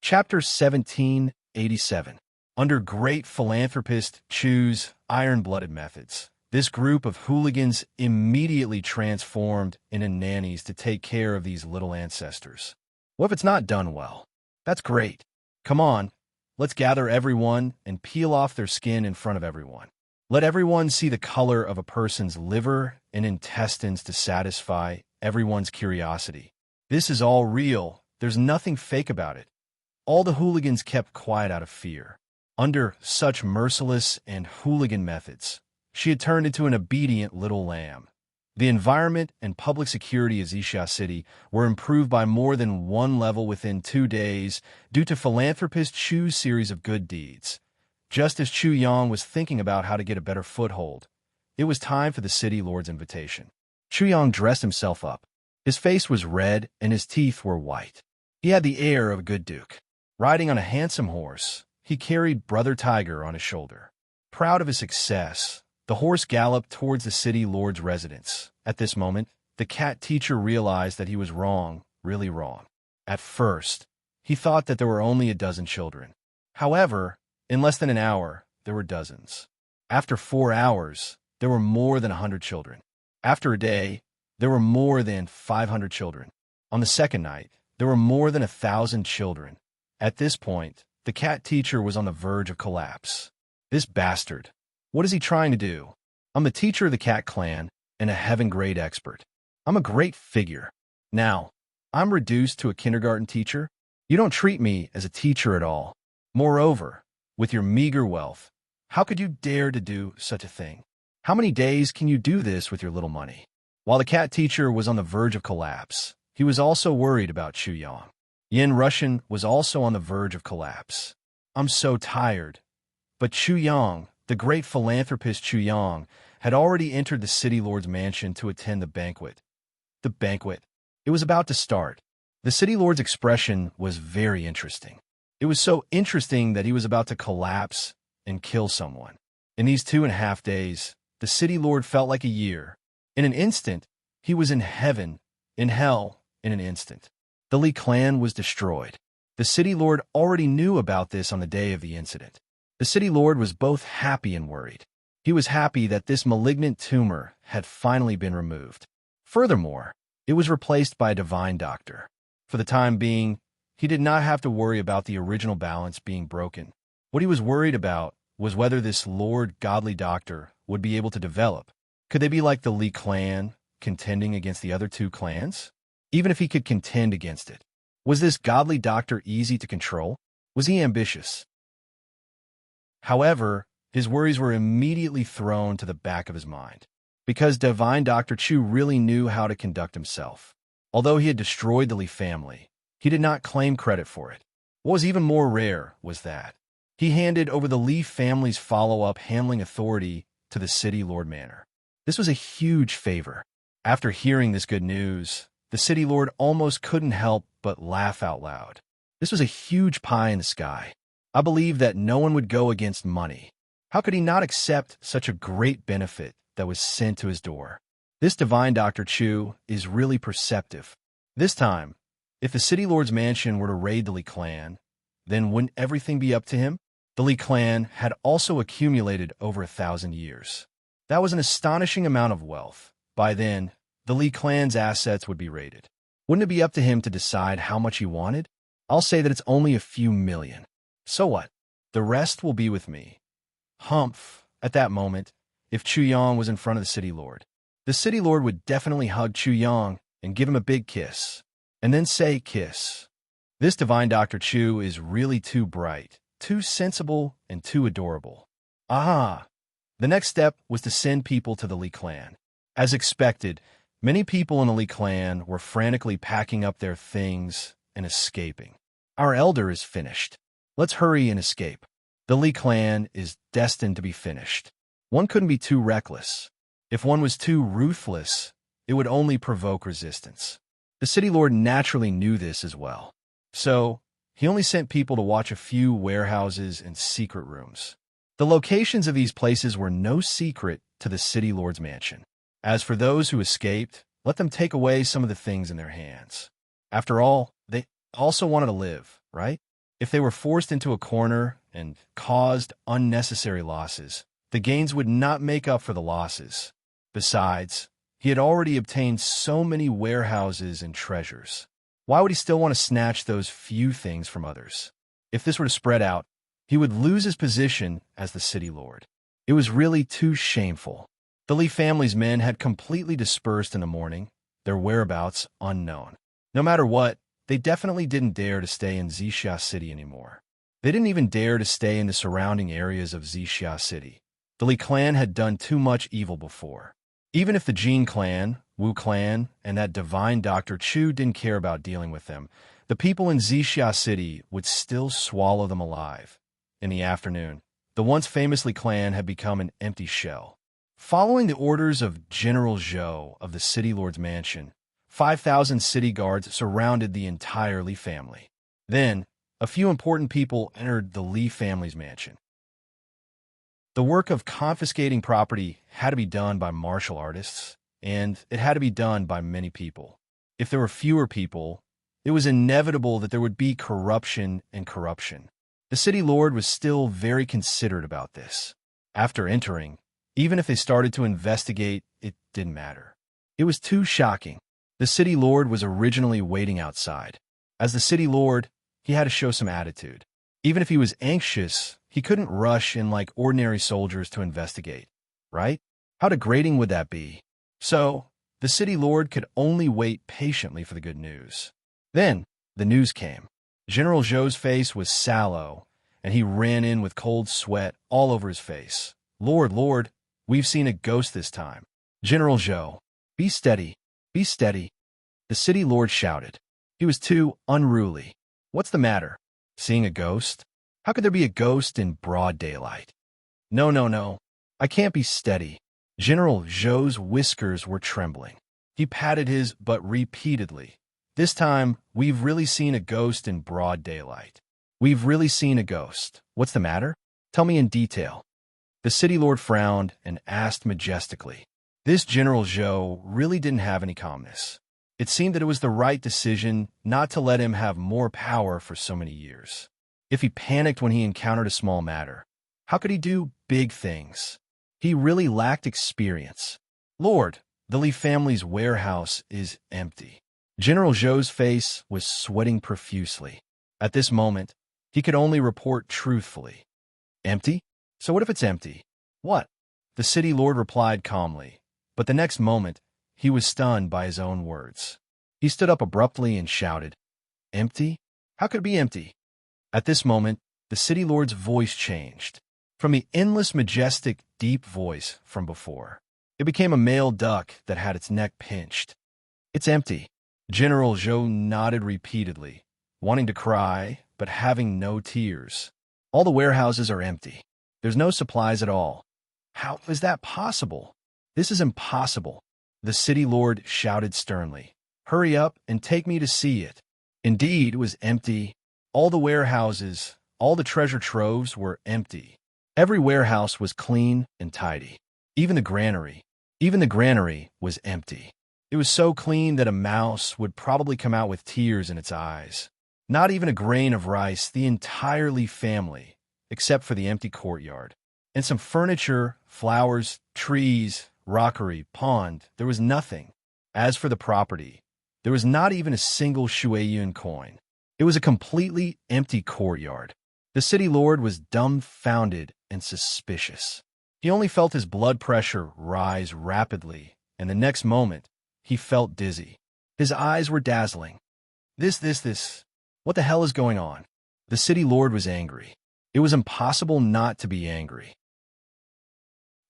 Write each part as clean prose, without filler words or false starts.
Chapter 1787. Under great philanthropist Chu's iron-blooded methods, this group of hooligans immediately transformed into nannies to take care of these little ancestors. What if it's not done well? That's great. Come on, let's gather everyone and peel off their skin in front of everyone. Let everyone see the color of a person's liver and intestines to satisfy everyone's curiosity. This is all real. There's nothing fake about it. All the hooligans kept quiet out of fear. Under such merciless and hooligan methods, she had turned into an obedient little lamb. The environment and public security of Xixia City were improved by more than one level within 2 days due to philanthropist Chu's series of good deeds. Just as Chu Yang was thinking about how to get a better foothold, it was time for the city lord's invitation. Chu Yang dressed himself up. His face was red and his teeth were white. He had the air of a good duke. Riding on a handsome horse, he carried Brother Tiger on his shoulder. Proud of his success, the horse galloped towards the city lord's residence. At this moment, the cat teacher realized that he was wrong, really wrong. At first, he thought that there were only a dozen children. However, in less than an hour, there were dozens. After 4 hours, there were more than 100 children. After a day, there were more than 500 children. On the second night, there were more than 1,000 children. At this point, the cat teacher was on the verge of collapse. This bastard. What is he trying to do? I'm the teacher of the cat clan and a heaven-grade expert. I'm a great figure. Now, I'm reduced to a kindergarten teacher? You don't treat me as a teacher at all. Moreover, with your meager wealth, how could you dare to do such a thing? How many days can you do this with your little money? While the cat teacher was on the verge of collapse, he was also worried about Chu Yang. Yin Russian was also on the verge of collapse. I'm so tired. But Chu Yang, the great philanthropist Chu Yang, had already entered the city lord's mansion to attend the banquet. The banquet. It was about to start. The city lord's expression was very interesting. It was so interesting that he was about to collapse and kill someone. In these 2.5 days, the city lord felt like a year. In an instant, he was in heaven, in hell, in an instant. The Li clan was destroyed. The city lord already knew about this on the day of the incident. The city lord was both happy and worried. He was happy that this malignant tumor had finally been removed. Furthermore, it was replaced by a divine doctor. For the time being, he did not have to worry about the original balance being broken. What he was worried about was whether this Lord Godly Doctor would be able to develop. Could they be like the Li clan, contending against the other 2 clans? Even if he could contend against it, was this Godly Doctor easy to control? Was he ambitious? However, his worries were immediately thrown to the back of his mind, because Divine Dr. Chu really knew how to conduct himself. Although he had destroyed the Li family, he did not claim credit for it. What was even more rare was that he handed over the Li family's follow-up handling authority to the city lord manor. This was a huge favor. After hearing this good news, the city lord almost couldn't help but laugh out loud. This was a huge pie in the sky. I believe that no one would go against money. How could he not accept such a great benefit that was sent to his door? This divine Dr. Chu is really perceptive. This time, if the city lord's mansion were to raid the Li clan, then wouldn't everything be up to him? The Li clan had also accumulated over 1,000 years. That was an astonishing amount of wealth. By then, the Li clan's assets would be raided. Wouldn't it be up to him to decide how much he wanted? I'll say that it's only a few million. So what? The rest will be with me. Humph. At that moment, if Chu Yang was in front of the city lord, the city lord would definitely hug Chu Yang and give him a big kiss, and then say kiss. This divine Dr. Chu is really too bright, too sensible, and too adorable. Ah! The next step was to send people to the Li clan. As expected, many people in the Li clan were frantically packing up their things and escaping. Our elder is finished. Let's hurry and escape. The Li clan is destined to be finished. One couldn't be too reckless. If one was too ruthless, it would only provoke resistance. The city lord naturally knew this as well. So, he only sent people to watch a few warehouses and secret rooms. The locations of these places were no secret to the city lord's mansion. As for those who escaped, let them take away some of the things in their hands. After all, they also wanted to live, right? If they were forced into a corner and caused unnecessary losses, the gains would not make up for the losses. Besides, he had already obtained so many warehouses and treasures. Why would he still want to snatch those few things from others? If this were to spread out, he would lose his position as the city lord. It was really too shameful. The Lee family's men had completely dispersed in the morning, their whereabouts unknown. No matter what, they definitely didn't dare to stay in Zixia City anymore. They didn't even dare to stay in the surrounding areas of Zixia City. The Li clan had done too much evil before. Even if the Jin clan, Wu clan, and that divine Dr. Chu didn't care about dealing with them, the people in Zixia City would still swallow them alive. In the afternoon, the once famous Li clan had become an empty shell. Following the orders of General Zhou of the city lord's mansion, 5,000 city guards surrounded the entire Li family. Then, a few important people entered the Li family's mansion. The work of confiscating property had to be done by martial artists, and it had to be done by many people. If there were fewer people, it was inevitable that there would be corruption and corruption. The city lord was still very considerate about this. After entering, even if they started to investigate, it didn't matter. It was too shocking. The city lord was originally waiting outside. As the city lord, he had to show some attitude. Even if he was anxious, he couldn't rush in like ordinary soldiers to investigate, right? How degrading would that be? So, the city lord could only wait patiently for the good news. Then, the news came. General Zhou's face was sallow, and he ran in with cold sweat all over his face. Lord, we've seen a ghost this time. General Zhou, be steady, be steady. The city lord shouted. He was too unruly. What's the matter? Seeing a ghost? How could there be a ghost in broad daylight? No. I can't be steady. General Zhou's whiskers were trembling. He patted his butt repeatedly. This time, we've really seen a ghost in broad daylight. We've really seen a ghost. What's the matter? Tell me in detail. The city lord frowned and asked majestically. This General Zhou really didn't have any calmness. It seemed that it was the right decision not to let him have more power for so many years. If he panicked when he encountered a small matter, how could he do big things? He really lacked experience. Lord, the Li family's warehouse is empty. General Zhou's face was sweating profusely. At this moment, he could only report truthfully. Empty? So what if it's empty? What? The city lord replied calmly, but the next moment, he was stunned by his own words. He stood up abruptly and shouted, Empty? How could it be empty? At this moment, the city lord's voice changed. From the endless, majestic, deep voice from before, it became a male duck that had its neck pinched. It's empty. General Zhou nodded repeatedly, wanting to cry, but having no tears. All the warehouses are empty. There's no supplies at all. How is that possible? This is impossible. The city lord shouted sternly. Hurry up and take me to see it. Indeed, it was empty. All the warehouses, all the treasure troves were empty. Every warehouse was clean and tidy. Even the granary was empty. It was so clean that a mouse would probably come out with tears in its eyes. Not even a grain of rice, the entire Li family, except for the empty courtyard. And some furniture, flowers, trees, rockery, pond, there was nothing. As for the property, there was not even a single Shuiyun coin. It was a completely empty courtyard. The city lord was dumbfounded and suspicious. He only felt his blood pressure rise rapidly, and the next moment, he felt dizzy. His eyes were dazzling. This. What the hell is going on? The city lord was angry. It was impossible not to be angry.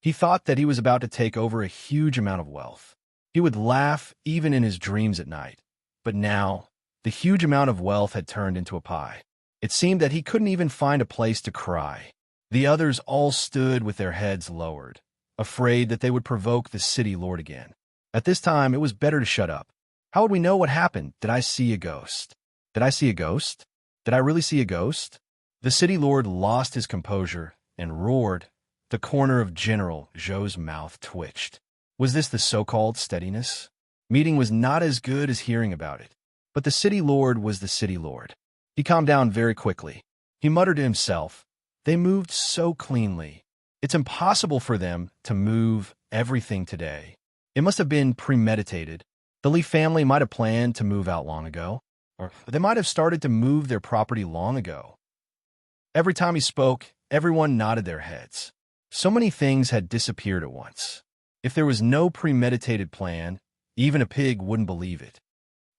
He thought that he was about to take over a huge amount of wealth. He would laugh even in his dreams at night. But now, the huge amount of wealth had turned into a pie. It seemed that he couldn't even find a place to cry. The others all stood with their heads lowered, afraid that they would provoke the city lord again. At this time, it was better to shut up. How would we know what happened? Did I see a ghost? Did I see a ghost? Did I really see a ghost? The city lord lost his composure and roared. The corner of General Zhou's mouth twitched. Was this the so-called steadiness? Meeting was not as good as hearing about it. But the city lord was the city lord. He calmed down very quickly. He muttered to himself, "They moved so cleanly. It's impossible for them to move everything today. It must have been premeditated. The Lee family might have planned to move out long ago, or they might have started to move their property long ago." Every time he spoke, everyone nodded their heads. So many things had disappeared at once. If there was no premeditated plan, even a pig wouldn't believe it.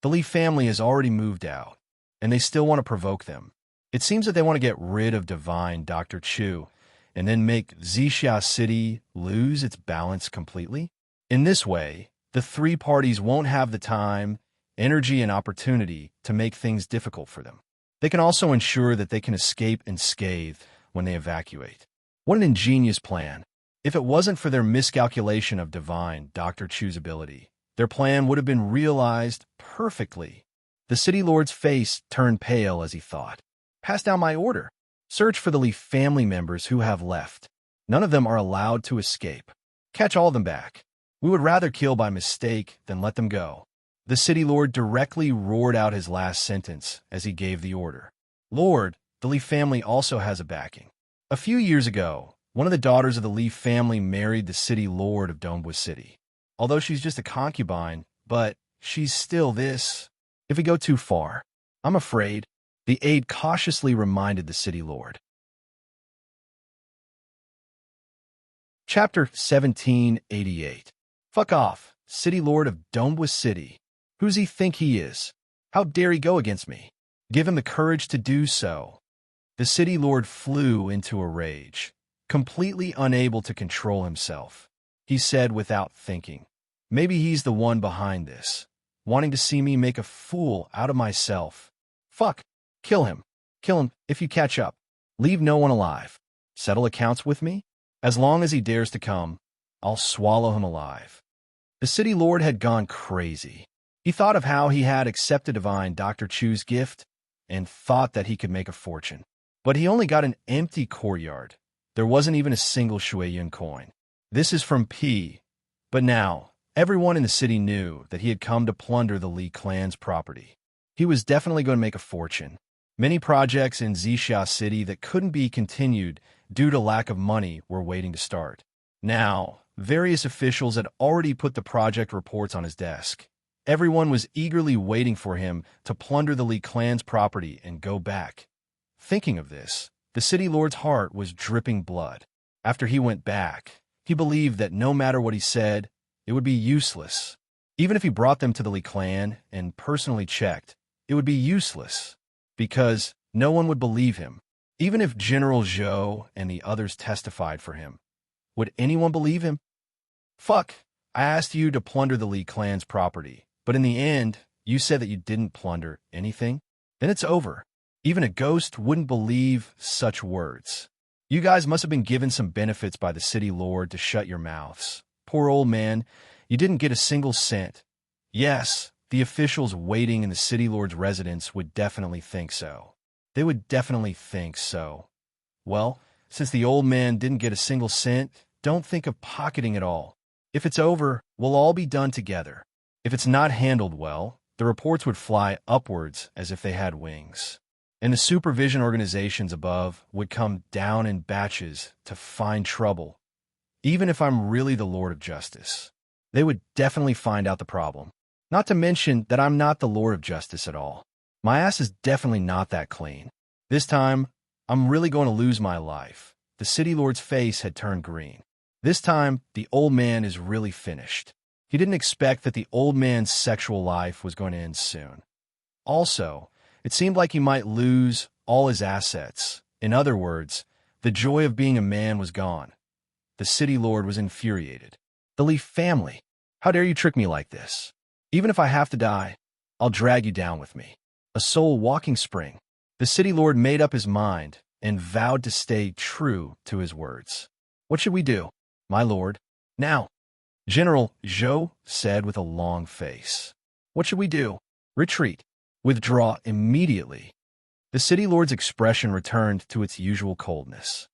The Lee family has already moved out, and they still want to provoke them. It seems that they want to get rid of divine Dr. Chu and then make Zixia City lose its balance completely. In this way, the three parties won't have the time, energy, and opportunity to make things difficult for them. They can also ensure that they can escape unscathed when they evacuate. What an ingenious plan. If it wasn't for their miscalculation of divine Dr. Chu's ability, their plan would have been realized perfectly. The city lord's face turned pale as he thought. "Pass down my order. Search for the Lee family members who have left. None of them are allowed to escape. Catch all of them back. We would rather kill by mistake than let them go." The city lord directly roared out his last sentence as he gave the order. "Lord, the Lee family also has a backing. A few years ago, one of the daughters of the Lee family married the city lord of Dongbus City. Although she's just a concubine, but she's still this. If we go too far, I'm afraid," the aide cautiously reminded the city lord. Chapter 1788. Fuck off, city lord of Dongbus City. Who's he think he is? How dare he go against me? Give him the courage to do so. The city lord flew into a rage, completely unable to control himself. He said without thinking, "Maybe he's the one behind this, wanting to see me make a fool out of myself. Fuck, kill him. Kill him if you catch up. Leave no one alive. Settle accounts with me? As long as he dares to come, I'll swallow him alive." The city lord had gone crazy. He thought of how he had accepted divine Dr. Chu's gift and thought that he could make a fortune. But he only got an empty courtyard. There wasn't even a single Shuiyun coin. This is from P. But now, everyone in the city knew that he had come to plunder the Li clan's property. He was definitely going to make a fortune. Many projects in Zixia City that couldn't be continued due to lack of money were waiting to start. Now, various officials had already put the project reports on his desk. Everyone was eagerly waiting for him to plunder the Li clan's property and go back. Thinking of this, the city lord's heart was dripping blood. After he went back, he believed that no matter what he said, it would be useless. Even if he brought them to the Li clan and personally checked, it would be useless, because no one would believe him. Even if General Zhou and the others testified for him, would anyone believe him? "Fuck, I asked you to plunder the Li clan's property, but in the end, you said that you didn't plunder anything? Then it's over. Even a ghost wouldn't believe such words. You guys must have been given some benefits by the city lord to shut your mouths. Poor old man, you didn't get a single cent." Yes, the officials waiting in the city lord's residence would definitely think so. They would definitely think so. Well, since the old man didn't get a single cent, don't think of pocketing it all. If it's over, we'll all be done together. If it's not handled well, the reports would fly upwards as if they had wings. And the supervision organizations above would come down in batches to find trouble. Even if I'm really the Lord of Justice, they would definitely find out the problem. Not to mention that I'm not the Lord of Justice at all. My ass is definitely not that clean. This time, I'm really going to lose my life. The city lord's face had turned green. This time, the old man is really finished. He didn't expect that the old man's sexual life was going to end soon. Also, it seemed like he might lose all his assets. In other words, the joy of being a man was gone. The city lord was infuriated. "The Lee family, how dare you trick me like this? Even if I have to die, I'll drag you down with me." A soul walking spring. The city lord made up his mind and vowed to stay true to his words. "What should we do, my lord?" "Now," General Zhou said with a long face. "What should we do?" "Retreat. Withdraw immediately." The city lord's expression returned to its usual coldness.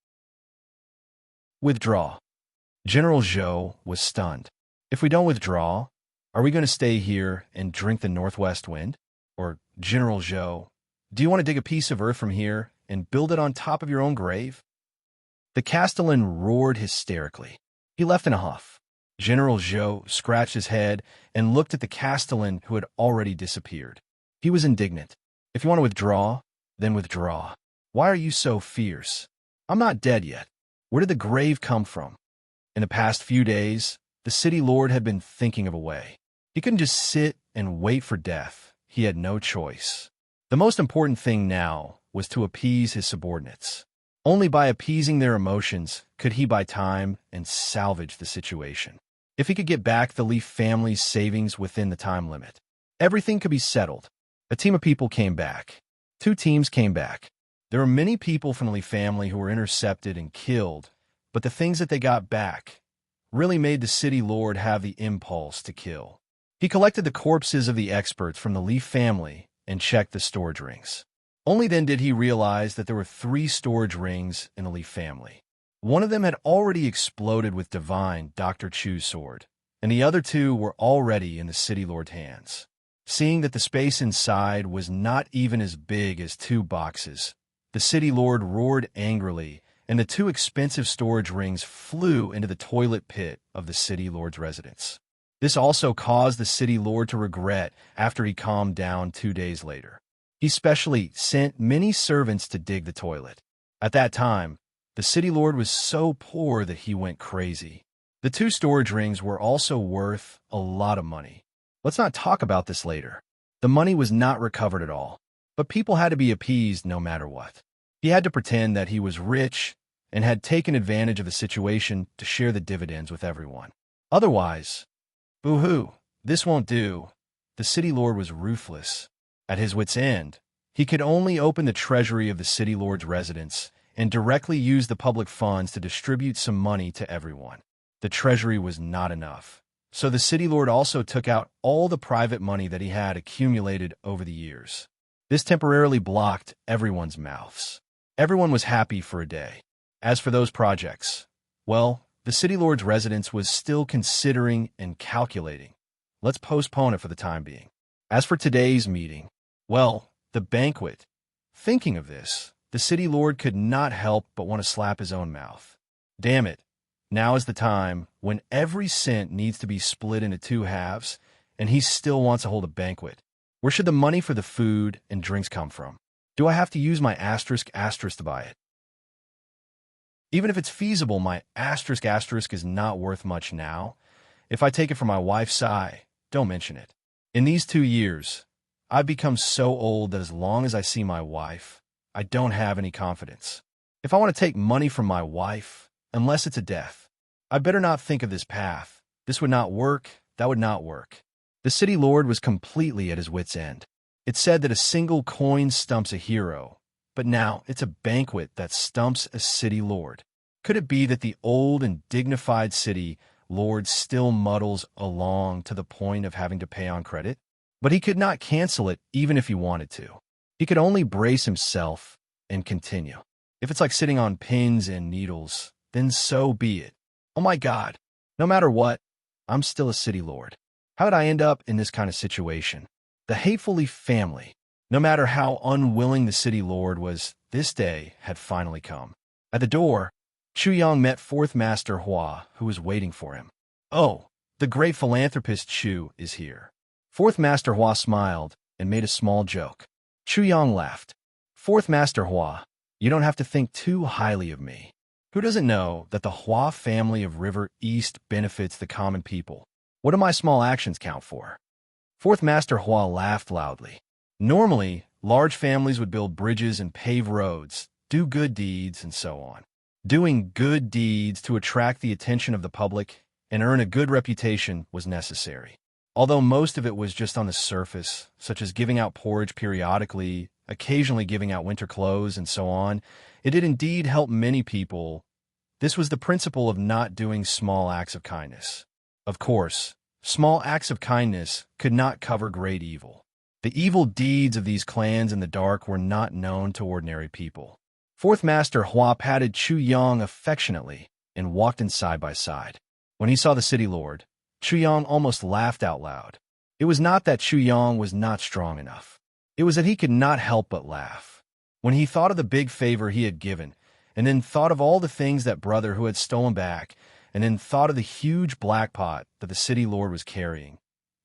"Withdraw." General Zhou was stunned. "If we don't withdraw, are we going to stay here and drink the northwest wind?" Or, "General Zhou, Do you want to dig a piece of earth from here and build it on top of your own grave?" The castellan roared hysterically. He left in a huff. General Joe scratched his head and looked at the castellan who had already disappeared. He was indignant. "If you want to withdraw, then withdraw. Why are you so fierce? I'm not dead yet. Where did the grave come from?" In the past few days, the city lord had been thinking of a way. He couldn't just sit and wait for death. He had no choice. The most important thing now was to appease his subordinates. Only by appeasing their emotions could he buy time and salvage the situation. If he could get back the Leaf family's savings within the time limit, everything could be settled. A team of people came back. 2 teams came back. There were many people from the Leaf family who were intercepted and killed, but the things that they got back really made the city lord have the impulse to kill. He collected the corpses of the experts from the Leaf family and checked the storage rings. Only then did he realize that there were 3 storage rings in the Leaf family. One of them had already exploded with divine Dr. Chu's sword, and the other 2 were already in the city lord's hands. Seeing that the space inside was not even as big as 2 boxes, the city lord roared angrily, and the 2 expensive storage rings flew into the toilet pit of the city lord's residence. This also caused the city lord to regret after he calmed down 2 days later. He specially sent many servants to dig the toilet. At that time, the city lord was so poor that he went crazy. The 2 storage rings were also worth a lot of money. Let's not talk about this later. The money was not recovered at all, but people had to be appeased no matter what. He had to pretend that he was rich and had taken advantage of the situation to share the dividends with everyone. Otherwise, boo-hoo, this won't do. The city lord was ruthless. At his wit's end, he could only open the treasury of the city lord's residence and directly use the public funds to distribute some money to everyone. The treasury was not enough, so the city lord also took out all the private money that he had accumulated over the years. This temporarily blocked everyone's mouths. Everyone was happy for a day. As for those projects, well, the city lord's residence was still considering and calculating. Let's postpone it for the time being. As for today's meeting, well, the banquet. Thinking of this, the city lord could not help but want to slap his own mouth. Damn it. Now is the time when every cent needs to be split into 2 halves, and he still wants to hold a banquet. Where should the money for the food and drinks come from? Do I have to use my asterisk to buy it? Even if it's feasible, my asterisk is not worth much now. If I take it from my wife's eye, don't mention it. In these 2 years, I've become so old that as long as I see my wife, I don't have any confidence. If I want to take money from my wife, unless it's a death, I better not think of this path. This would not work, that would not work. The city lord was completely at his wit's end. It said that a single coin stumps a hero, but now it's a banquet that stumps a city lord. Could it be that the old and dignified city lord still muddles along to the point of having to pay on credit? But he could not cancel it even if he wanted to. He could only brace himself and continue. If it's like sitting on pins and needles, then so be it. Oh my God, no matter what, I'm still a city lord. How did I end up in this kind of situation? The hateful Leaf family. No matter how unwilling the city lord was, this day had finally come. At the door, Chu Yang met 4th Master Hua, who was waiting for him. "Oh, the great philanthropist Chu is here." 4th Master Hua smiled and made a small joke. Chu Yang laughed. "4th Master Hua, you don't have to think too highly of me. Who doesn't know that the Hua family of River East benefits the common people? What do my small actions count for?" 4th Master Hua laughed loudly. Normally, large families would build bridges and pave roads, do good deeds, and so on. Doing good deeds to attract the attention of the public and earn a good reputation was necessary. Although most of it was just on the surface, such as giving out porridge periodically, occasionally giving out winter clothes, and so on, it did indeed help many people. This was the principle of not doing small acts of kindness. Of course, small acts of kindness could not cover great evil. The evil deeds of these clans in the dark were not known to ordinary people. 4th Master Hua patted Chu Yang affectionately and walked in side by side. When he saw the city lord, Chu Yang almost laughed out loud. It was not that Chu Yang was not strong enough. It was that he could not help but laugh. When he thought of the big favor he had given, and then thought of all the things that brother who had stolen back, and then thought of the huge black pot that the city lord was carrying,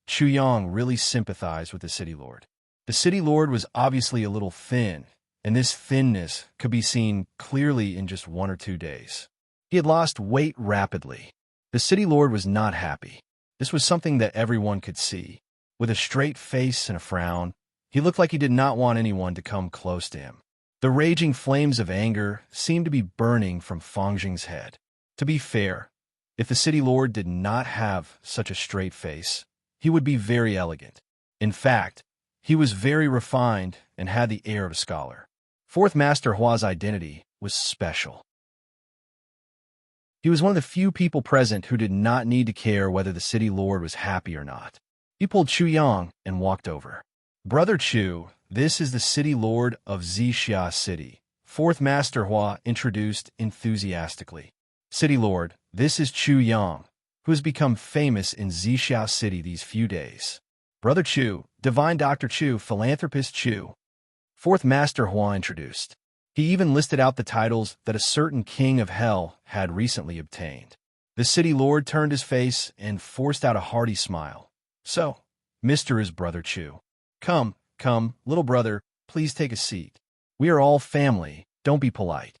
Chu Yang really sympathized with the city lord. The city lord was obviously a little thin, and this thinness could be seen clearly in just 1 or 2 days. He had lost weight rapidly. The city lord was not happy. This was something that everyone could see. With a straight face and a frown, he looked like he did not want anyone to come close to him. The raging flames of anger seemed to be burning from Fang Jing's head. To be fair, if the city lord did not have such a straight face, he would be very elegant. In fact, he was very refined and had the air of a scholar. Fourth Master Hua's identity was special. He was one of the few people present who did not need to care whether the city lord was happy or not. He pulled Chu Yang and walked over. "Brother Chu, this is the city lord of Zixia City," Fourth Master Hua introduced enthusiastically. "City lord, this is Chu Yang, who has become famous in Zixia City these few days. Brother Chu, Divine Dr. Chu, Philanthropist Chu," Fourth Master Hua introduced. He even listed out the titles that a certain king of hell had recently obtained. The city lord turned his face and forced out a hearty smile. "So, Mr. is Brother Chu. Come, little brother, please take a seat. We are all family, don't be polite."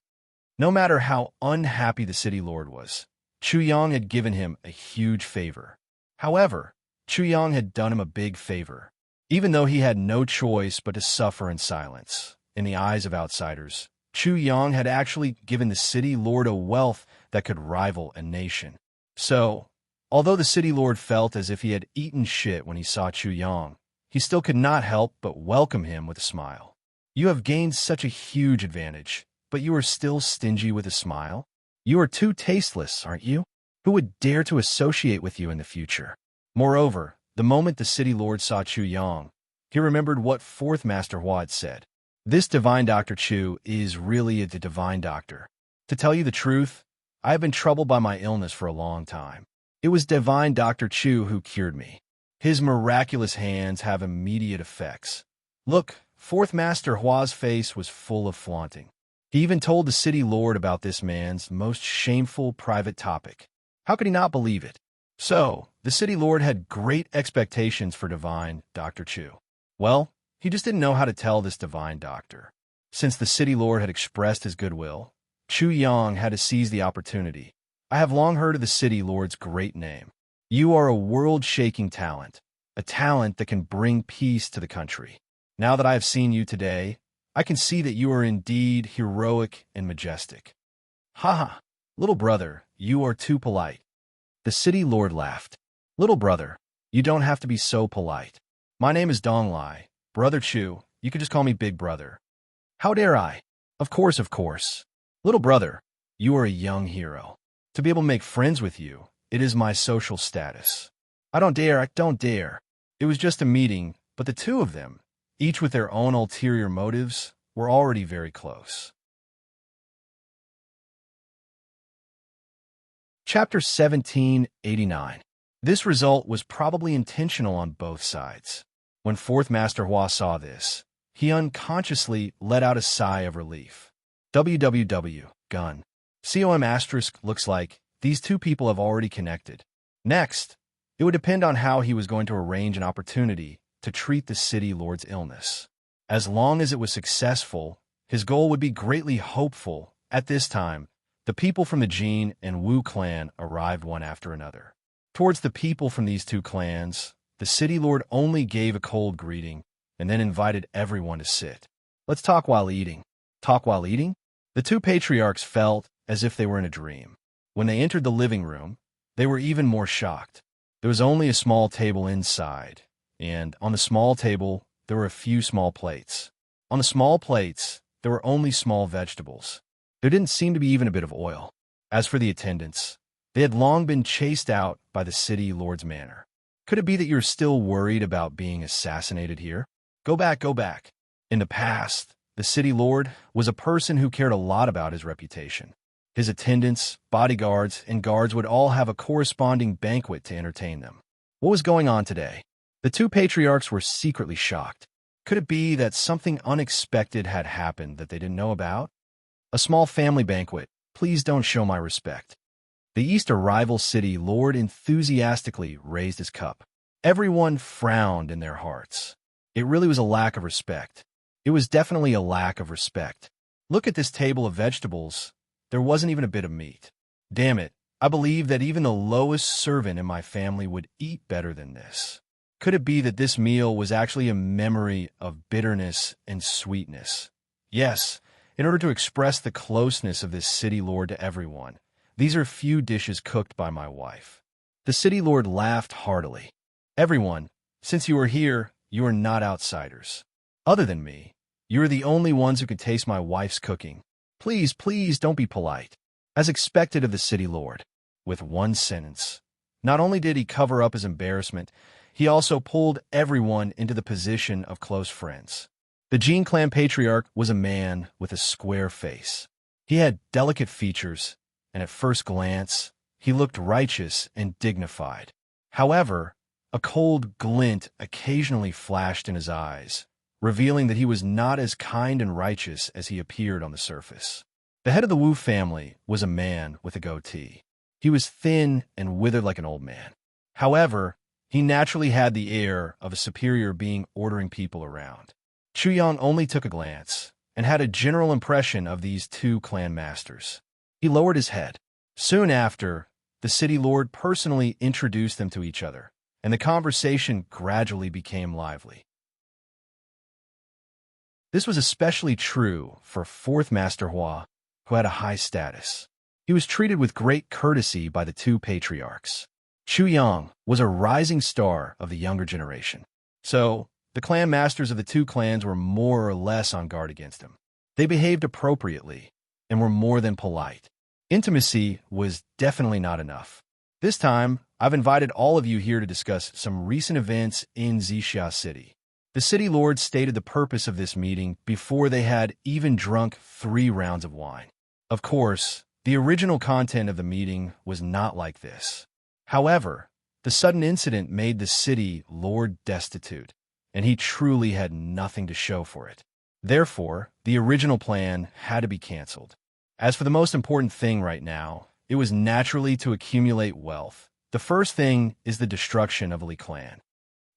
No matter how unhappy the city lord was, Chu Yang had given him a huge favor. However, Chu Yang had done him a big favor, even though he had no choice but to suffer in silence. In the eyes of outsiders, Chu Yang had actually given the city lord a wealth that could rival a nation. So, although the city lord felt as if he had eaten shit when he saw Chu Yang, he still could not help but welcome him with a smile. "You have gained such a huge advantage, but you are still stingy with a smile? You are too tasteless, aren't you? Who would dare to associate with you in the future?" Moreover, the moment the city lord saw Chu Yang, he remembered what Fourth Master Hua had said. "This Divine Dr. Chu is really the Divine Doctor. To tell you the truth, I have been troubled by my illness for a long time. It was Divine Dr. Chu who cured me. His miraculous hands have immediate effects." Look, Fourth Master Hua's face was full of flaunting. He even told the city lord about this man's most shameful private topic. How could he not believe it? So, the city lord had great expectations for Divine Dr. Chu. Well, he just didn't know how to tell this Divine Doctor. Since the city lord had expressed his goodwill, Chu Yang had to seize the opportunity. "I have long heard of the city lord's great name. You are a world-shaking talent, a talent that can bring peace to the country. Now that I have seen you today, I can see that you are indeed heroic and majestic." "Ha! Little brother, you are too polite." The city lord laughed. "Little brother, you don't have to be so polite. My name is Dong Lai. Brother Chu, you could just call me Big Brother." "How dare I?" Of course. "Little brother, you are a young hero. To be able to make friends with you, it is my social status." I don't dare. It was just a meeting, but the two of them, each with their own ulterior motives, were already very close. Chapter 1789. This result was probably intentional on both sides. When Fourth Master Hua saw this, he unconsciously let out a sigh of relief. Gun. COM** looks like these two people have already connected. Next, it would depend on how he was going to arrange an opportunity to treat the city lord's illness. As long as it was successful, his goal would be greatly hopeful. At this time, the people from the Jin and Wu clan arrived one after another. Towards the people from these two clans, the city lord only gave a cold greeting and then invited everyone to sit. "Let's talk while eating." Talk while eating? The two patriarchs felt as if they were in a dream. When they entered the living room, they were even more shocked. There was only a small table inside, and on the small table, there were a few small plates. On the small plates, there were only small vegetables. There didn't seem to be even a bit of oil. As for the attendants, they had long been chased out by the city lord's manor. Could it be that you're still worried about being assassinated here? Go back. In the past, the city lord was a person who cared a lot about his reputation. His attendants, bodyguards, and guards would all have a corresponding banquet to entertain them. What was going on today? The two patriarchs were secretly shocked. Could it be that something unexpected had happened that they didn't know about? A small family banquet. Please don't show my respect. The Easter rival city lord enthusiastically raised his cup. Everyone frowned in their hearts. It really was a lack of respect. It was definitely a lack of respect. Look at this table of vegetables. There wasn't even a bit of meat. Damn it, I believe that even the lowest servant in my family would eat better than this. Could it be that this meal was actually a memory of bitterness and sweetness? Yes, in order to express the closeness of this city lord to everyone, these are few dishes cooked by my wife. The city lord laughed heartily. Everyone, since you are here, you are not outsiders. Other than me, you are the only ones who can taste my wife's cooking. Please, please don't be polite. As expected of the city lord. With one sentence. Not only did he cover up his embarrassment, he also pulled everyone into the position of close friends. The Jin clan patriarch was a man with a square face. He had delicate features, and at first glance, he looked righteous and dignified. However, a cold glint occasionally flashed in his eyes, revealing that he was not as kind and righteous as he appeared on the surface. The head of the Wu family was a man with a goatee. He was thin and withered like an old man. However, he naturally had the air of a superior being ordering people around. Chu Yang only took a glance and had a general impression of these two clan masters. He lowered his head. Soon after, the city lord personally introduced them to each other, and the conversation gradually became lively. This was especially true for fourth Master Hua, who had a high status. He was treated with great courtesy by the two patriarchs. Chu Yang was a rising star of the younger generation. So, the clan masters of the two clans were more or less on guard against him. They behaved appropriately and were more than polite. Intimacy was definitely not enough. This time, I've invited all of you here to discuss some recent events in Zixia City. The city lord stated the purpose of this meeting before they had even drunk 3 rounds of wine. Of course, the original content of the meeting was not like this. However, the sudden incident made the city lord destitute, and he truly had nothing to show for it. Therefore, the original plan had to be canceled. As for the most important thing right now, it was naturally to accumulate wealth. The first thing is the destruction of Li clan.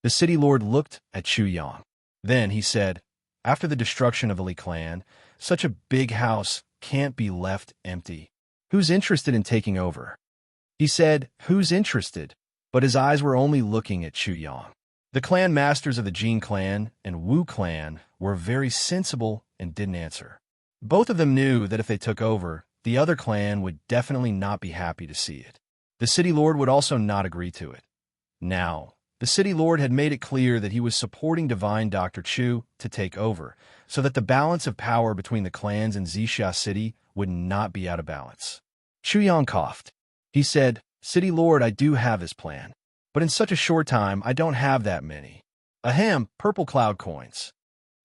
The city lord looked at Chu Yang. Then he said, after the destruction of the Li clan, such a big house can't be left empty. Who's interested in taking over? He said, who's interested? But his eyes were only looking at Chu Yang. The clan masters of the Jin clan and Wu clan were very sensible and didn't answer. Both of them knew that if they took over, the other clan would definitely not be happy to see it. The city lord would also not agree to it. Now, the city lord had made it clear that he was supporting divine Dr. Chu to take over, so that the balance of power between the clans in Zixia City would not be out of balance. Chu Yang coughed. He said, City Lord, I do have his plan, but in such a short time, I don't have that many. Ahem, purple cloud coins.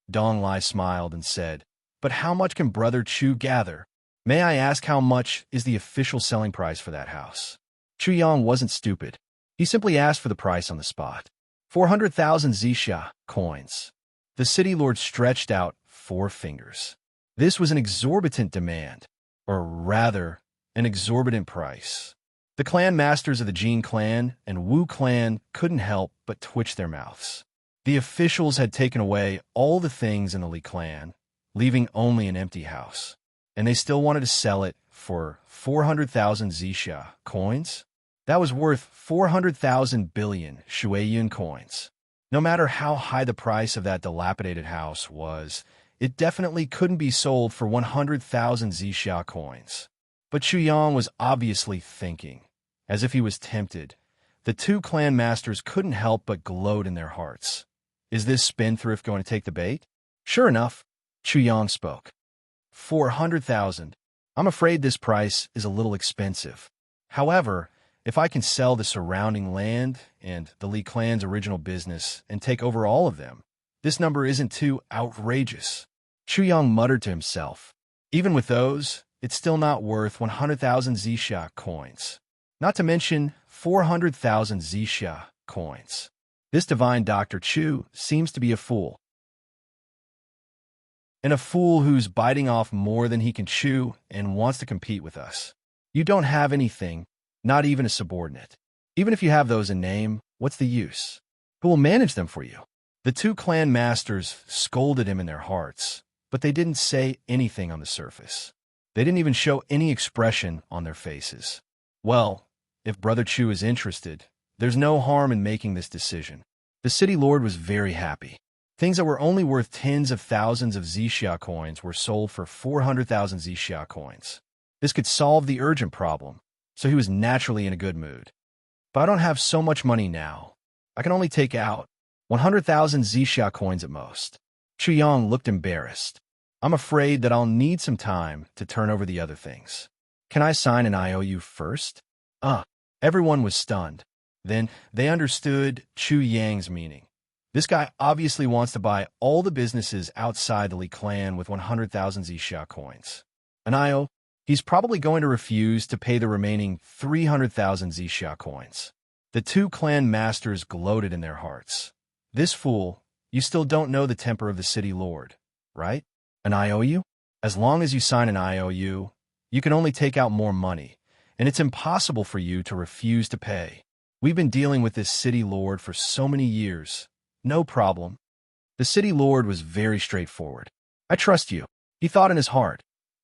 Dong Lai smiled and said, but how much can Brother Chu gather? May I ask how much is the official selling price for that house? Chu Yang wasn't stupid. He simply asked for the price on the spot. 400,000 Zixia coins. The city lord stretched out 4 fingers. This was an exorbitant demand, or rather, an exorbitant price. The clan masters of the Jin clan and Wu clan couldn't help but twitch their mouths. The officials had taken away all the things in the Li clan, leaving only an empty house, and they still wanted to sell it for 400,000 Zixia coins? That was worth 400,000 billion Shuiyuan coins. No matter how high the price of that dilapidated house was, it definitely couldn't be sold for 100,000 Zixia coins. But Chu Yang was obviously thinking, as if he was tempted. The two clan masters couldn't help but gloat in their hearts. Is this spendthrift going to take the bait? Sure enough, Chu Yang spoke. 400,000. I'm afraid this price is a little expensive. However, if I can sell the surrounding land and the Li clan's original business and take over all of them, this number isn't too outrageous. Chu Yang muttered to himself. Even with those, it's still not worth 100,000 Zixia coins. Not to mention 400,000 Zixia coins. This divine Dr. Chu seems to be a fool. and a fool who's biting off more than he can chew and wants to compete with us. You don't have anything, not even a subordinate. Even if you have those in name, what's the use? Who will manage them for you? The two clan masters scolded him in their hearts, but they didn't say anything on the surface. They didn't even show any expression on their faces. Well, if Brother Chu is interested, there's no harm in making this decision. The city lord was very happy. Things that were only worth tens of thousands of zixia coins were sold for 400,000 zixia coins. This could solve the urgent problem, so he was naturally in a good mood. But I don't have so much money now. I can only take out 100,000 zixia coins at most. Chu Yang looked embarrassed. I'm afraid that I'll need some time to turn over the other things. Can I sign an IOU first? Everyone was stunned. Then they understood Chu Yang's meaning. This guy obviously wants to buy all the businesses outside the Li clan with 100,000 zixia coins. An IO, he's probably going to refuse to pay the remaining 300,000 zixia coins. The two clan masters gloated in their hearts. This fool, you still don't know the temper of the city lord, right? An IOU? As long as you sign an IOU, you can only take out more money, and it's impossible for you to refuse to pay. We've been dealing with this city lord for so many years. No problem. The city lord was very straightforward. I trust you. He thought in his heart.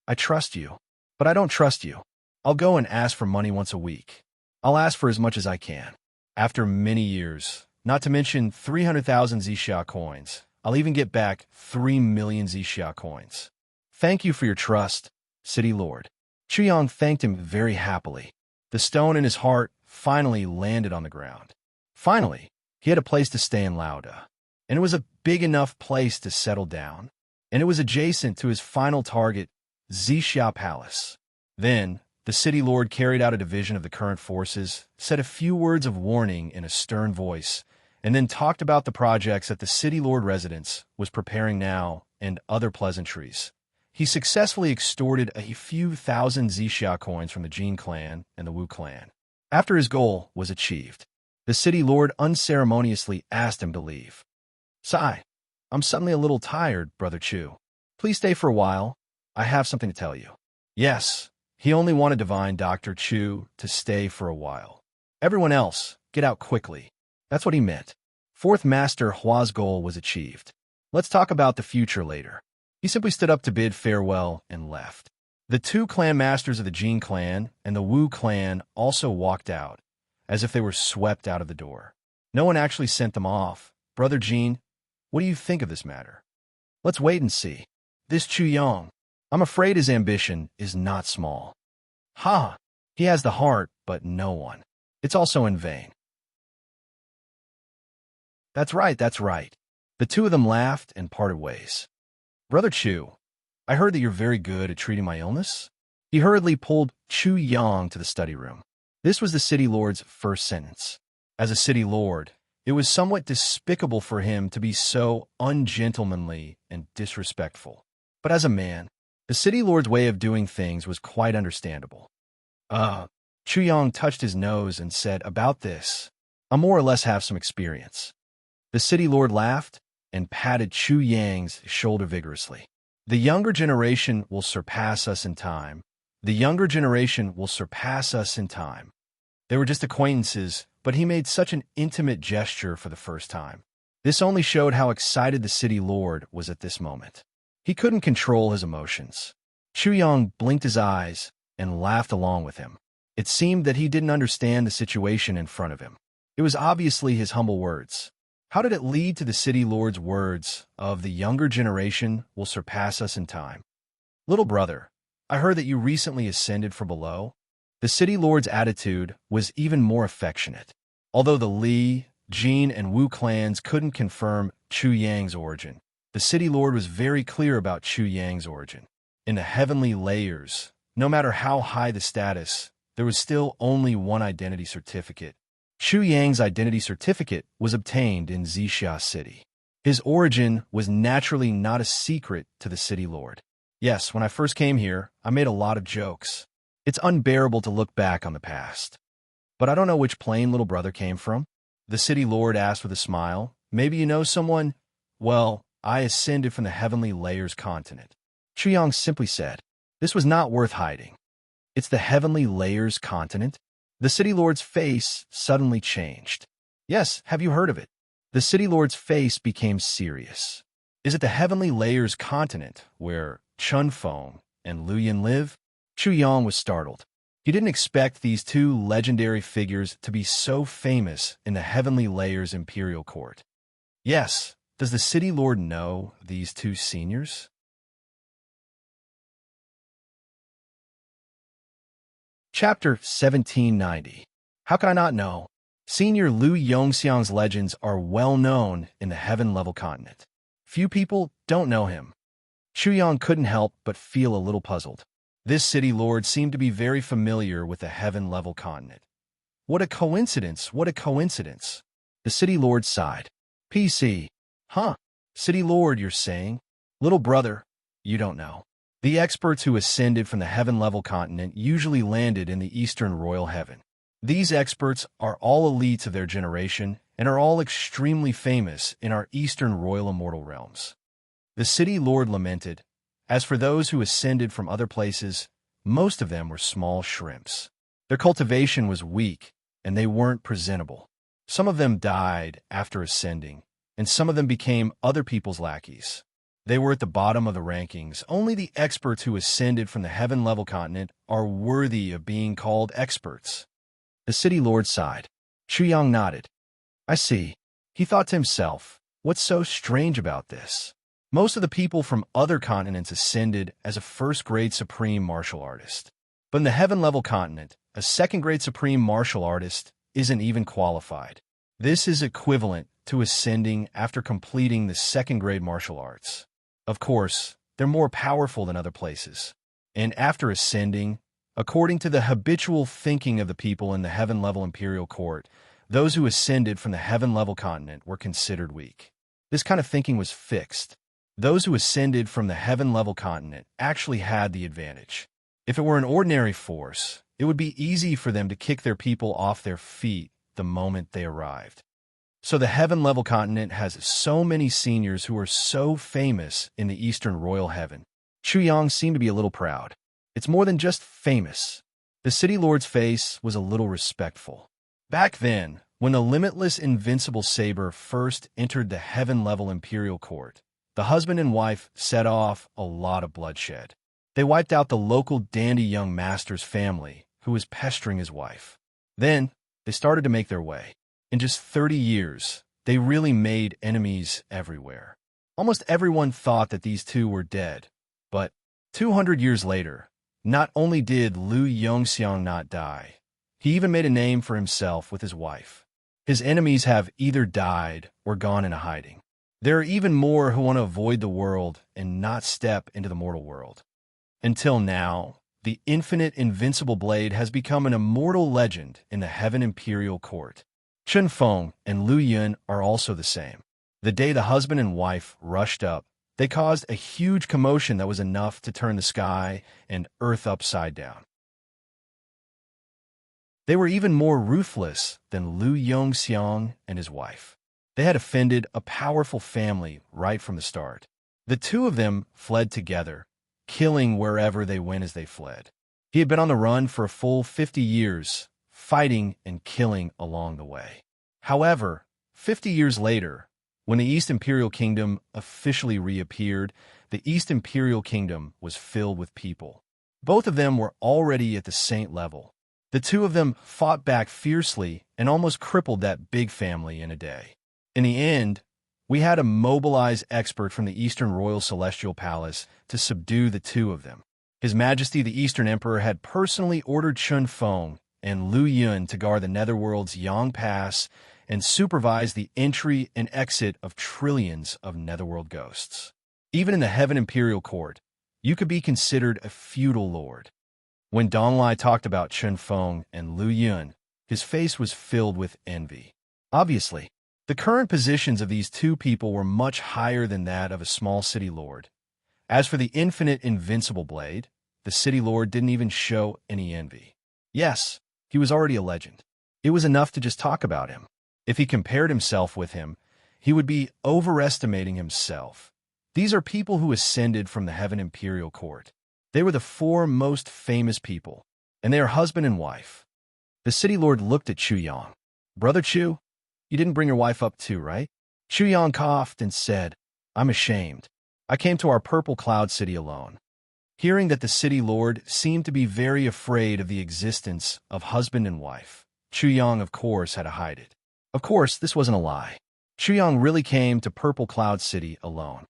I trust you. But I don't trust you. I'll go and ask for money once a week. I'll ask for as much as I can. After many years, not to mention 300,000 zixia coins, I'll even get back 3 million zixia coins. Thank you for your trust, city lord. Chu Yang thanked him very happily. The stone in his heart finally landed on the ground. Finally, he had a place to stay in Lauda, and it was a big enough place to settle down, and it was adjacent to his final target, Zixia Palace. Then, the city lord carried out a division of the current forces, said a few words of warning in a stern voice, and then talked about the projects that the city lord residence was preparing now and other pleasantries. He successfully extorted a few thousand zixia coins from the Jin clan and the Wu clan. After his goal was achieved, the city lord unceremoniously asked him to leave. Sigh, I'm suddenly a little tired, Brother Chu. Please stay for a while. I have something to tell you. Yes, he only wanted Divine Dr. Chu to stay for a while. Everyone else, get out quickly. That's what he meant. Fourth Master Hua's goal was achieved. Let's talk about the future later. He simply stood up to bid farewell and left. The two clan masters of the Jin clan and the Wu clan also walked out, as if they were swept out of the door. No one actually sent them off. Brother Jin, what do you think of this matter? Let's wait and see. This Chu Yang, I'm afraid his ambition is not small. Ha! He has the heart, but no one. It's also in vain. That's right, that's right. The two of them laughed and parted ways. Brother Chu, I heard that you're very good at treating my illness. He hurriedly pulled Chu Yang to the study room. This was the city lord's first sentence. As a city lord, it was somewhat despicable for him to be so ungentlemanly and disrespectful. But as a man, the city lord's way of doing things was quite understandable. Chu Yang touched his nose and said, about this, I more or less have some experience. The city lord laughed and patted Chu Yang's shoulder vigorously. The younger generation will surpass us in time. The younger generation will surpass us in time. They were just acquaintances, but he made such an intimate gesture for the first time. This only showed how excited the city lord was at this moment. He couldn't control his emotions. Chu Yang blinked his eyes and laughed along with him. It seemed that he didn't understand the situation in front of him. It was obviously his humble words. How did it lead to the city lord's words of the younger generation will surpass us in time? Little brother, I heard that you recently ascended from below. The city lord's attitude was even more affectionate. Although the Li, Jin, and Wu clans couldn't confirm Chu Yang's origin, the city lord was very clear about Chu Yang's origin. In the heavenly layers, no matter how high the status, there was still only one identity certificate. Chu Yang's identity certificate was obtained in Zixia City. His origin was naturally not a secret to the city lord. Yes, when I first came here, I made a lot of jokes. It's unbearable to look back on the past. But I don't know which plane little brother came from. The city lord asked with a smile. Maybe you know someone? Well, I ascended from the heavenly layers continent. Chuyang simply said. This was not worth hiding. It's the heavenly layers continent? The city lord's face suddenly changed. Yes, have you heard of it? The city lord's face became serious. Is it the heavenly layers continent where Chun Feng and Lu Yin live? Chu Yang was startled. He didn't expect these two legendary figures to be so famous in the heavenly layers imperial court. Yes, does the city lord know these two seniors? Chapter 1790. How can I not know? Senior Lu Yongxiang's legends are well known in the heaven-level continent. Few people don't know him. Chuyang couldn't help but feel a little puzzled. This city lord seemed to be very familiar with the heaven-level continent. What a coincidence, what a coincidence. The city lord sighed. PC. Huh? City lord, you're saying? Little brother, you don't know. The experts who ascended from the heaven-level continent usually landed in the Eastern Royal Heaven. These experts are all elites of their generation and are all extremely famous in our Eastern Royal Immortal realms. The city lord lamented. As for those who ascended from other places, most of them were small shrimps. Their cultivation was weak, and they weren't presentable. Some of them died after ascending, and some of them became other people's lackeys. They were at the bottom of the rankings. Only the experts who ascended from the heaven-level continent are worthy of being called experts. The city lord sighed. Chuyang nodded. I see. He thought to himself, what's so strange about this? Most of the people from other continents ascended as a first-grade supreme martial artist. But in the heaven-level continent, a second-grade supreme martial artist isn't even qualified. This is equivalent to ascending after completing the second-grade martial arts. Of course, they're more powerful than other places. And after ascending, according to the habitual thinking of the people in the heaven-level imperial court, those who ascended from the heaven-level continent were considered weak. This kind of thinking was fixed. Those who ascended from the heaven-level continent actually had the advantage. If it were an ordinary force, it would be easy for them to kick their people off their feet the moment they arrived. So the heaven-level continent has so many seniors who are so famous in the Eastern Royal Heaven. Chuyang seemed to be a little proud. It's more than just famous. The city lord's face was a little respectful. Back then, when the limitless invincible saber first entered the heaven-level imperial court, the husband and wife set off a lot of bloodshed. They wiped out the local dandy young master's family, who was pestering his wife. Then, they started to make their way. In just 30 years, they really made enemies everywhere. Almost everyone thought that these two were dead. But 200 years later, not only did Lu Yongxiang not die, he even made a name for himself with his wife. His enemies have either died or gone into hiding. There are even more who want to avoid the world and not step into the mortal world. Until now, the infinite invincible blade has become an immortal legend in the Heaven Imperial Court. Chun Feng and Lu Yun are also the same. The day the husband and wife rushed up, they caused a huge commotion that was enough to turn the sky and earth upside down. They were even more ruthless than Lu Yongxiang and his wife. They had offended a powerful family right from the start. The two of them fled together, killing wherever they went as they fled. He had been on the run for a full 50 years, fighting and killing along the way. However, 50 years later, when the East Imperial Kingdom officially reappeared, the East Imperial Kingdom was filled with people. Both of them were already at the saint level. The two of them fought back fiercely and almost crippled that big family in a day. In the end, we had a mobilized expert from the Eastern Royal Celestial Palace to subdue the two of them. His Majesty the Eastern Emperor had personally ordered Chun Feng and Lu Yun to guard the Netherworld's Yang Pass and supervise the entry and exit of trillions of Netherworld ghosts. Even in the Heaven Imperial Court, you could be considered a feudal lord. When Donglai talked about Chun Feng and Lu Yun, his face was filled with envy. Obviously, the current positions of these two people were much higher than that of a small city lord. As for the infinite invincible blade, the city lord didn't even show any envy. Yes, he was already a legend. It was enough to just talk about him. If he compared himself with him, he would be overestimating himself. These are people who ascended from the Heaven Imperial Court. They were the four most famous people, and they are husband and wife. The city lord looked at Chu Yang. Brother Chu, you didn't bring your wife up too, right? Chu Yang coughed and said, I'm ashamed. I came to our purple cloud city alone. Hearing that the city lord seemed to be very afraid of the existence of husband and wife, Chu Yang, of course, had to hide it. Of course, this wasn't a lie. Chu Yang really came to Purple Cloud City alone.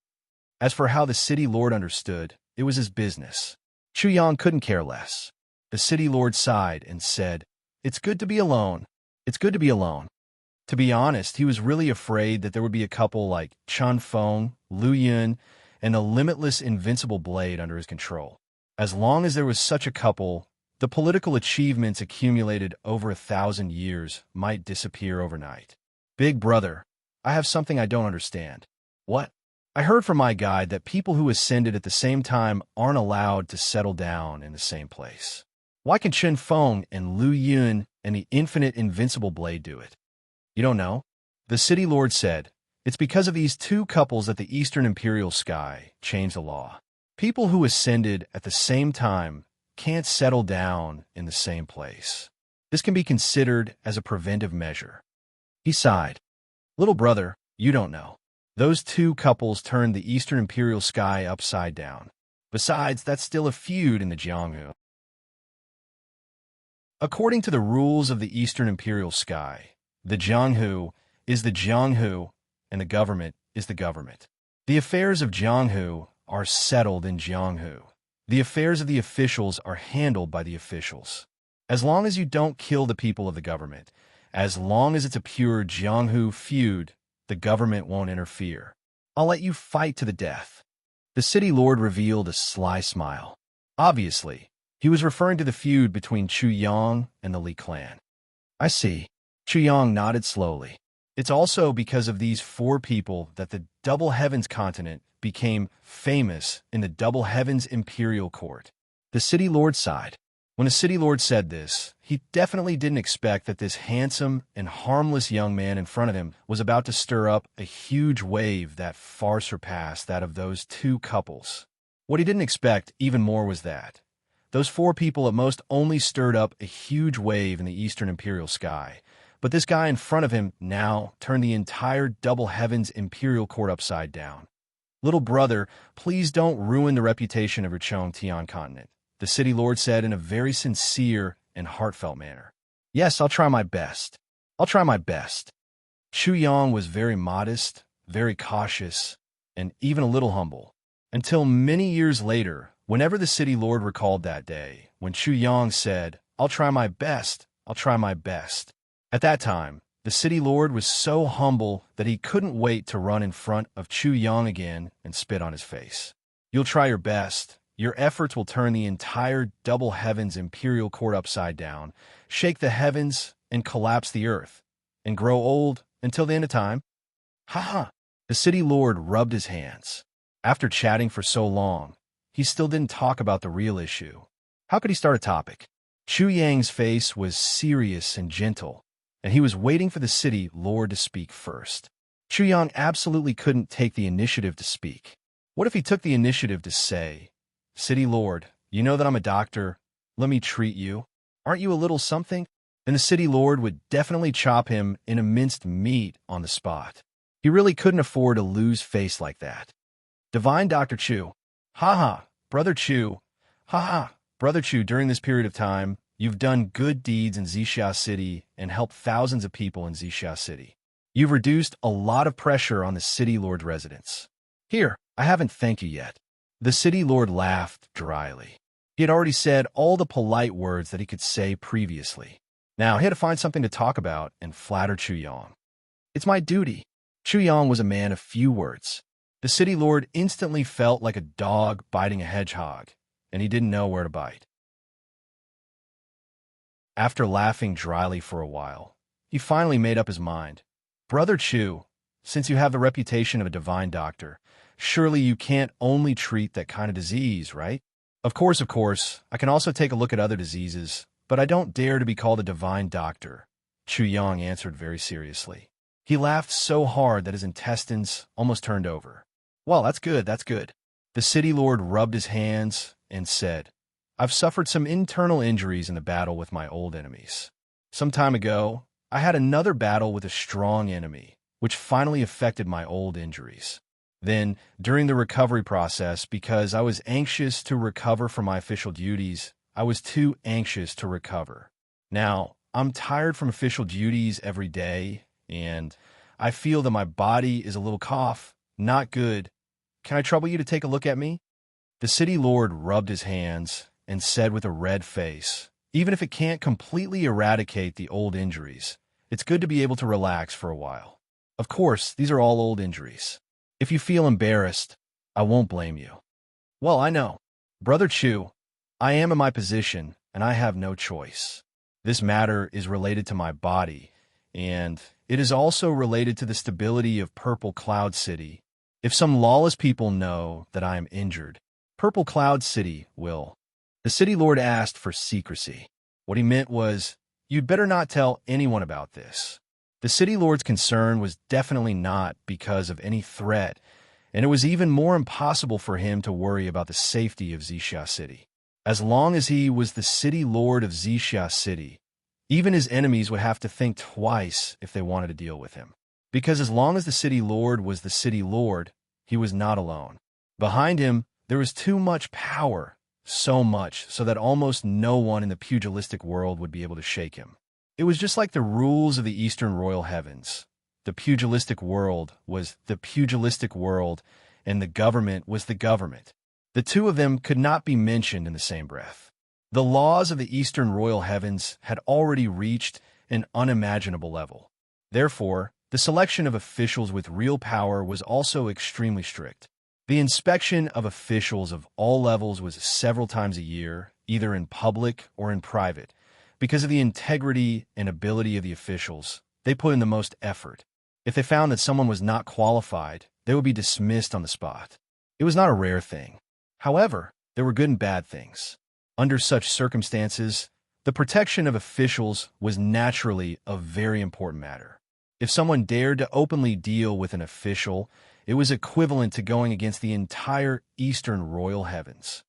As for how the city lord understood, it was his business. Chu Yang couldn't care less. The city lord sighed and said, It's good to be alone. It's good to be alone. To be honest, he was really afraid that there would be a couple like Chun Feng, Lu Yun, and a limitless invincible blade under his control. As long as there was such a couple, the political achievements accumulated over 1,000 years might disappear overnight. Big brother, I have something I don't understand. What? I heard from my guide that people who ascended at the same time aren't allowed to settle down in the same place. Why can Chun Feng and Lu Yun and the infinite invincible blade do it? You don't know? The city lord said, It's because of these two couples that the Eastern Imperial Sky changed the law. People who ascended at the same time can't settle down in the same place. This can be considered as a preventive measure. He sighed. Little brother, you don't know. Those two couples turned the Eastern Imperial Sky upside down. Besides, that's still a feud in the Jianghu. According to the rules of the Eastern Imperial Sky, the Jianghu is the Jianghu, and the government is the government. The affairs of Jianghu are settled in Jianghu. The affairs of the officials are handled by the officials. As long as you don't kill the people of the government, as long as it's a pure Jianghu feud, the government won't interfere. I'll let you fight to the death. The city lord revealed a sly smile. Obviously, he was referring to the feud between Chu Yang and the Li clan. I see. Chu Yang nodded slowly. It's also because of these four people that the Double Heavens continent became famous in the Double Heavens Imperial Court. The city lord sighed. When the city lord said this, he definitely didn't expect that this handsome and harmless young man in front of him was about to stir up a huge wave that far surpassed that of those two couples. What he didn't expect even more was that those four people at most only stirred up a huge wave in the Eastern Imperial Sky, but this guy in front of him now turned the entire Double Heavens Imperial Court upside down. Little brother, please don't ruin the reputation of your Chongtian continent, the city lord said in a very sincere and heartfelt manner. Yes, I'll try my best. I'll try my best. Chu Yang was very modest, very cautious, and even a little humble. Until many years later, whenever the city lord recalled that day, when Chu Yang said, I'll try my best, I'll try my best. At that time, the city lord was so humble that he couldn't wait to run in front of Chu Yang again and spit on his face. You'll try your best. Your efforts will turn the entire Double Heavens Imperial Court upside down, shake the heavens, and collapse the earth, and grow old until the end of time. Ha ha! The city lord rubbed his hands. After chatting for so long, he still didn't talk about the real issue. How could he start a topic? Chu Yang's face was serious and gentle, and he was waiting for the city lord to speak first. Chu Yang absolutely couldn't take the initiative to speak. What if he took the initiative to say, City lord, you know that I'm a doctor. Let me treat you. Aren't you a little something? Then the city lord would definitely chop him in a minced meat on the spot. He really couldn't afford to lose face like that. Divine Dr. Chu. Ha ha, Brother Chu. Ha ha, Brother Chu, during this period of time, you've done good deeds in Zixia City and helped thousands of people in Zixia City. You've reduced a lot of pressure on the city lord's residence. Here, I haven't thanked you yet. The city lord laughed dryly. He had already said all the polite words that he could say previously. Now he had to find something to talk about and flatter Chu Yang. It's my duty. Chu Yang was a man of few words. The city lord instantly felt like a dog biting a hedgehog, and he didn't know where to bite. After laughing dryly for a while, he finally made up his mind. Brother Chu, since you have the reputation of a divine doctor, surely you can't only treat that kind of disease, right? Of course, I can also take a look at other diseases, but I don't dare to be called a divine doctor, Chu Yang answered very seriously. He laughed so hard that his intestines almost turned over. Well, that's good, that's good. The city lord rubbed his hands and said, I've suffered some internal injuries in the battle with my old enemies. Some time ago, I had another battle with a strong enemy, which finally affected my old injuries. Then, during the recovery process, because I was anxious to recover from my official duties, I was too anxious to recover. Now, I'm tired from official duties every day, and I feel that my body is a little cough. Not good. Can I trouble you to take a look at me? The city lord rubbed his hands and said with a red face, even if it can't completely eradicate the old injuries, it's good to be able to relax for a while. Of course, these are all old injuries. If you feel embarrassed, I won't blame you. Well, I know. Brother Chu, I am in my position, and I have no choice. This matter is related to my body, and it is also related to the stability of Purple Cloud City. If some lawless people know that I am injured, Purple Cloud City will. The city lord asked for secrecy. What he meant was, you'd better not tell anyone about this. The city lord's concern was definitely not because of any threat, and it was even more impossible for him to worry about the safety of Zixia City. As long as he was the city lord of Zixia City, even his enemies would have to think twice if they wanted to deal with him. Because as long as the city lord was the city lord, he was not alone. Behind him, there was too much power, so much so that almost no one in the pugilistic world would be able to shake him. It was just like the rules of the Eastern Royal Heavens. The pugilistic world was the pugilistic world, and the government was the government. The two of them could not be mentioned in the same breath. The laws of the Eastern Royal Heavens had already reached an unimaginable level. Therefore, the selection of officials with real power was also extremely strict. The inspection of officials of all levels was several times a year, either in public or in private. Because of the integrity and ability of the officials, they put in the most effort. If they found that someone was not qualified, they would be dismissed on the spot. It was not a rare thing. However, there were good and bad things. Under such circumstances, the protection of officials was naturally a very important matter. If someone dared to openly deal with an official, it was equivalent to going against the entire Eastern Royal Heavens.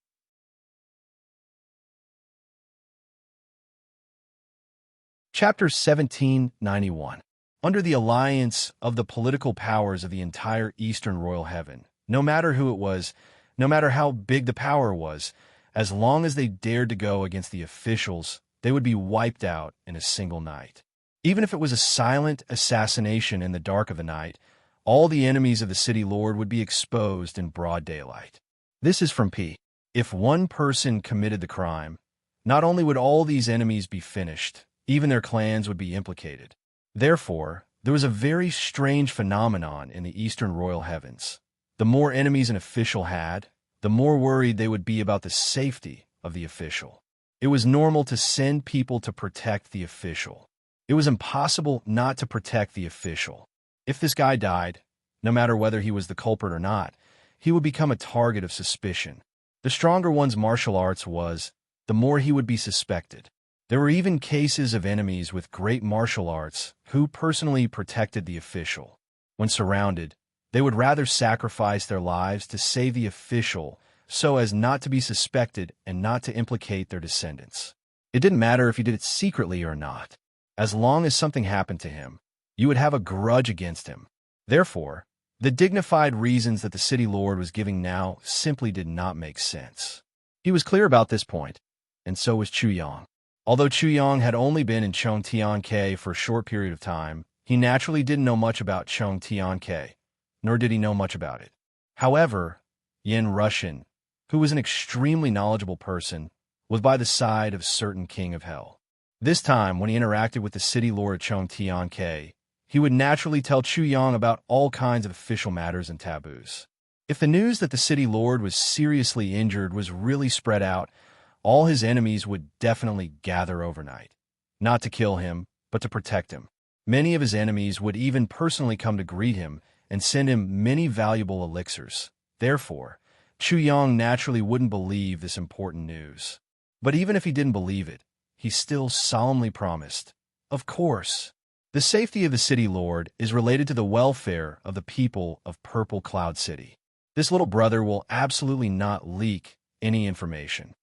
Chapter 1791. Under the alliance of the political powers of the entire Eastern Royal Heaven, no matter who it was, no matter how big the power was, as long as they dared to go against the officials, they would be wiped out in a single night. Even if it was a silent assassination in the dark of the night, all the enemies of the city lord would be exposed in broad daylight. This is from P. If one person committed the crime, not only would all these enemies be finished, even their clans would be implicated. Therefore, there was a very strange phenomenon in the Eastern Royal Heavens. The more enemies an official had, the more worried they would be about the safety of the official. It was normal to send people to protect the official. It was impossible not to protect the official. If this guy died, no matter whether he was the culprit or not, he would become a target of suspicion. The stronger one's martial arts was, the more he would be suspected. There were even cases of enemies with great martial arts who personally protected the official. When surrounded, they would rather sacrifice their lives to save the official so as not to be suspected and not to implicate their descendants. It didn't matter if he did it secretly or not. As long as something happened to him, you would have a grudge against him. Therefore, the dignified reasons that the city lord was giving now simply did not make sense. He was clear about this point, and so was Chu Yang. Although Chu Yang had only been in Chongtiankei for a short period of time, he naturally didn't know much about Chongtiankei, nor did he know much about it. However, Yin Russian, who was an extremely knowledgeable person, was by the side of certain king of hell. This time, when he interacted with the city lord of Chongtiankei, he would naturally tell Chu Yang about all kinds of official matters and taboos. If the news that the city lord was seriously injured was really spread out, all his enemies would definitely gather overnight, not to kill him, but to protect him. Many of his enemies would even personally come to greet him and send him many valuable elixirs. Therefore, Chu Yang naturally wouldn't believe this important news. But even if he didn't believe it, he still solemnly promised, "Of course, The safety of the city lord is related to the welfare of the people of Purple Cloud City. This little brother will absolutely not leak any information.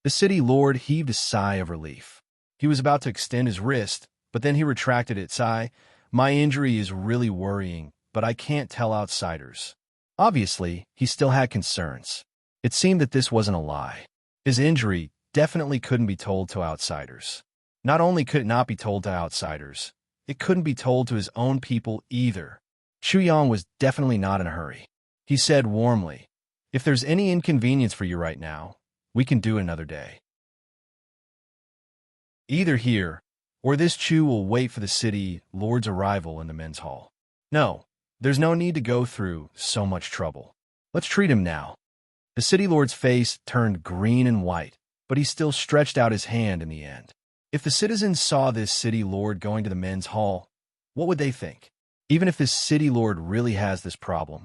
The city lord heaved a sigh of relief. He was about to extend his wrist, but then he retracted it. Sigh, my injury is really worrying, but I can't tell outsiders. Obviously, he still had concerns. It seemed that this wasn't a lie. His injury definitely couldn't be told to outsiders. Not only could it not be told to outsiders, it couldn't be told to his own people either. Chu Yang was definitely not in a hurry. He said warmly, if there's any inconvenience for you right now, we can do it another day. Either here, or this Chu will wait for the city lord's arrival in the men's hall. No, there's no need to go through so much trouble. Let's treat him now. The city lord's face turned green and white, but he still stretched out his hand in the end. If the citizens saw this city lord going to the men's hall, what would they think? Even if this city lord really has this problem.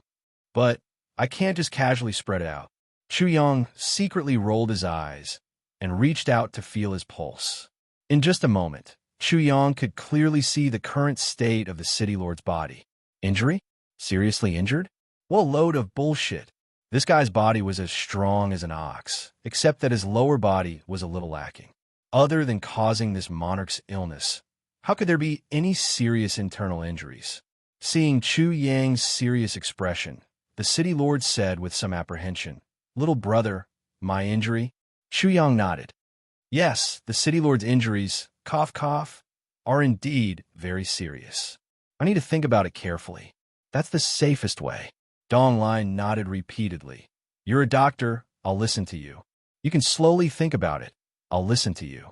But I can't just casually spread it out. Chu Yang secretly rolled his eyes and reached out to feel his pulse. In just a moment, Chu Yang could clearly see the current state of the city lord's body. Injury? Seriously injured? What a load of bullshit. This guy's body was as strong as an ox, except that his lower body was a little lacking. Other than causing this monarch's illness, how could there be any serious internal injuries? Seeing Chu Yang's serious expression, the city lord said with some apprehension, little brother, my injury? Chu Yang nodded. Yes, the city lord's injuries, cough cough, are indeed very serious. I need to think about it carefully. That's the safest way. Dong Lin nodded repeatedly. You're a doctor, I'll listen to you. You can slowly think about it. I'll listen to you.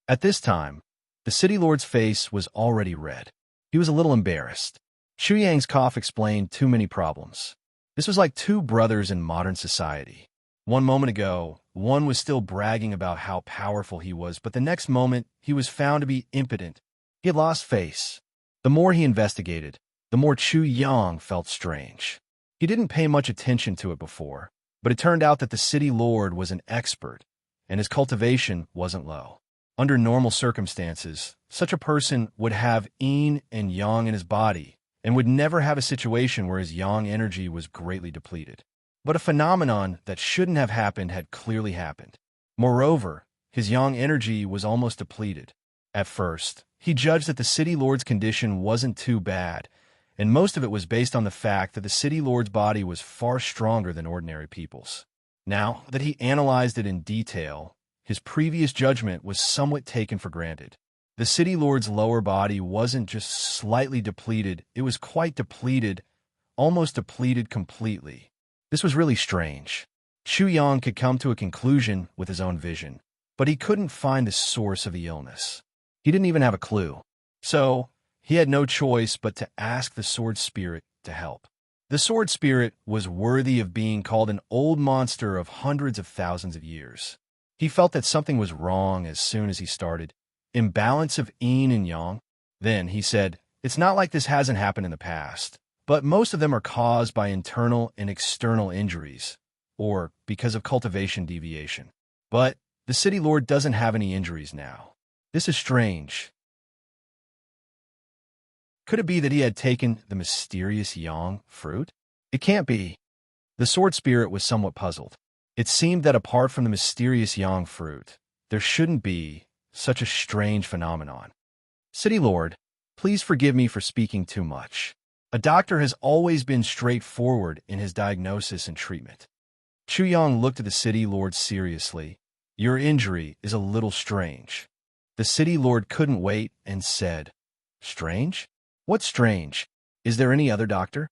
At this time, the city lord's face was already red. He was a little embarrassed. Chu Yang's cough explained too many problems. This was like two brothers in modern society. One moment ago, one was still bragging about how powerful he was, but the next moment, he was found to be impotent. He had lost face. The more he investigated, the more Chu Yang felt strange. He didn't pay much attention to it before, but it turned out that the city lord was an expert, and his cultivation wasn't low. Under normal circumstances, such a person would have yin and yang in his body, and would never have a situation where his yang energy was greatly depleted. But a phenomenon that shouldn't have happened had clearly happened. Moreover, his yang energy was almost depleted. At first, he judged that the city lord's condition wasn't too bad, and most of it was based on the fact that the city lord's body was far stronger than ordinary people's. Now that he analyzed it in detail, his previous judgment was somewhat taken for granted. The city lord's lower body wasn't just slightly depleted, it was quite depleted, almost depleted completely. This was really strange. Chu Yang could come to a conclusion with his own vision, but he couldn't find the source of the illness. He didn't even have a clue. So, he had no choice but to ask the sword spirit to help. The sword spirit was worthy of being called an old monster of hundreds of thousands of years. He felt that something was wrong as soon as he started. Imbalance of yin and yang? Then he said, it's not like this hasn't happened in the past, but most of them are caused by internal and external injuries, or because of cultivation deviation. But the city lord doesn't have any injuries now. This is strange. Could it be that he had taken the mysterious yang fruit? It can't be. The sword spirit was somewhat puzzled. It seemed that apart from the mysterious yang fruit, there shouldn't be such a strange phenomenon. City lord, please forgive me for speaking too much. A doctor has always been straightforward in his diagnosis and treatment. Chu Yang looked at the city lord seriously. Your injury is a little strange. The city lord couldn't wait and said, strange? What's strange? Is there any other doctor?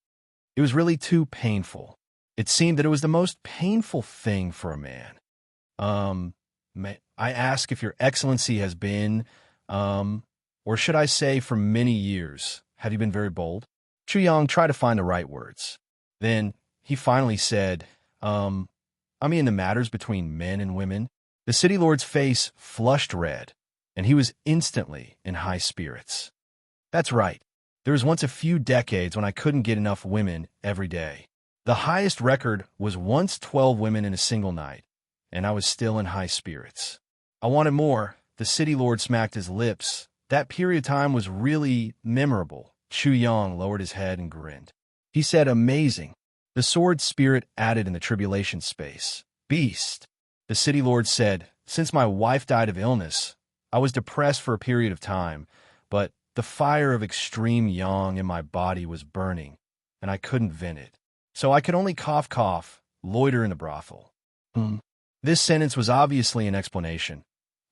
It was really too painful. It seemed that it was the most painful thing for a man. May I ask if your excellency has been, or should I say for many years, have you been very bold? Chu Yang tried to find the right words. Then he finally said, I mean the matters between men and women. The city lord's face flushed red, and he was instantly in high spirits. That's right. There was once a few decades when I couldn't get enough women every day. The highest record was once 12 women in a single night, and I was still in high spirits. I wanted more. The city lord smacked his lips. That period of time was really memorable. Chu Yang lowered his head and grinned. He said, amazing. The sword spirit added in the tribulation space. Beast. The city lord said, since my wife died of illness, I was depressed for a period of time, but the fire of extreme yang in my body was burning, and I couldn't vent it. So I could only cough, loiter in the brothel. This sentence was obviously an explanation.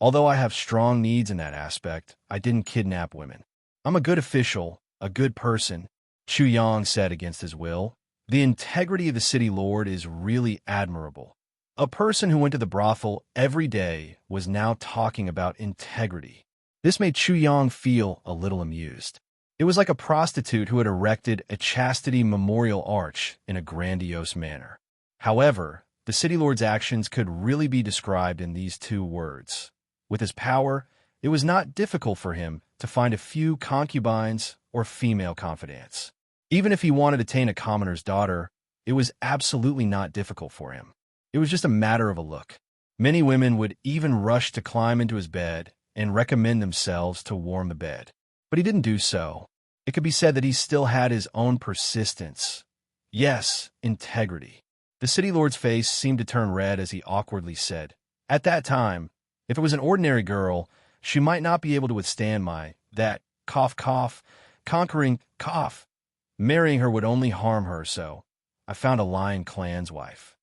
Although I have strong needs in that aspect, I didn't kidnap women. I'm a good official, a good person, Chu Yang said against his will. The integrity of the city lord is really admirable. A person who went to the brothel every day was now talking about integrity. This made Chu Yang feel a little amused. It was like a prostitute who had erected a chastity memorial arch in a grandiose manner. However, the city lord's actions could really be described in these two words. With his power, it was not difficult for him to find a few concubines or female confidants. Even if he wanted to tame a commoner's daughter, it was absolutely not difficult for him. It was just a matter of a look. Many women would even rush to climb into his bed and recommend themselves to warm the bed. But he didn't do so. It could be said that he still had his own persistence. Yes, integrity. The city lord's face seemed to turn red as he awkwardly said, at that time, if it was an ordinary girl, she might not be able to withstand that cough, conquering cough. Marrying her would only harm her, so I found a lion clan's wife.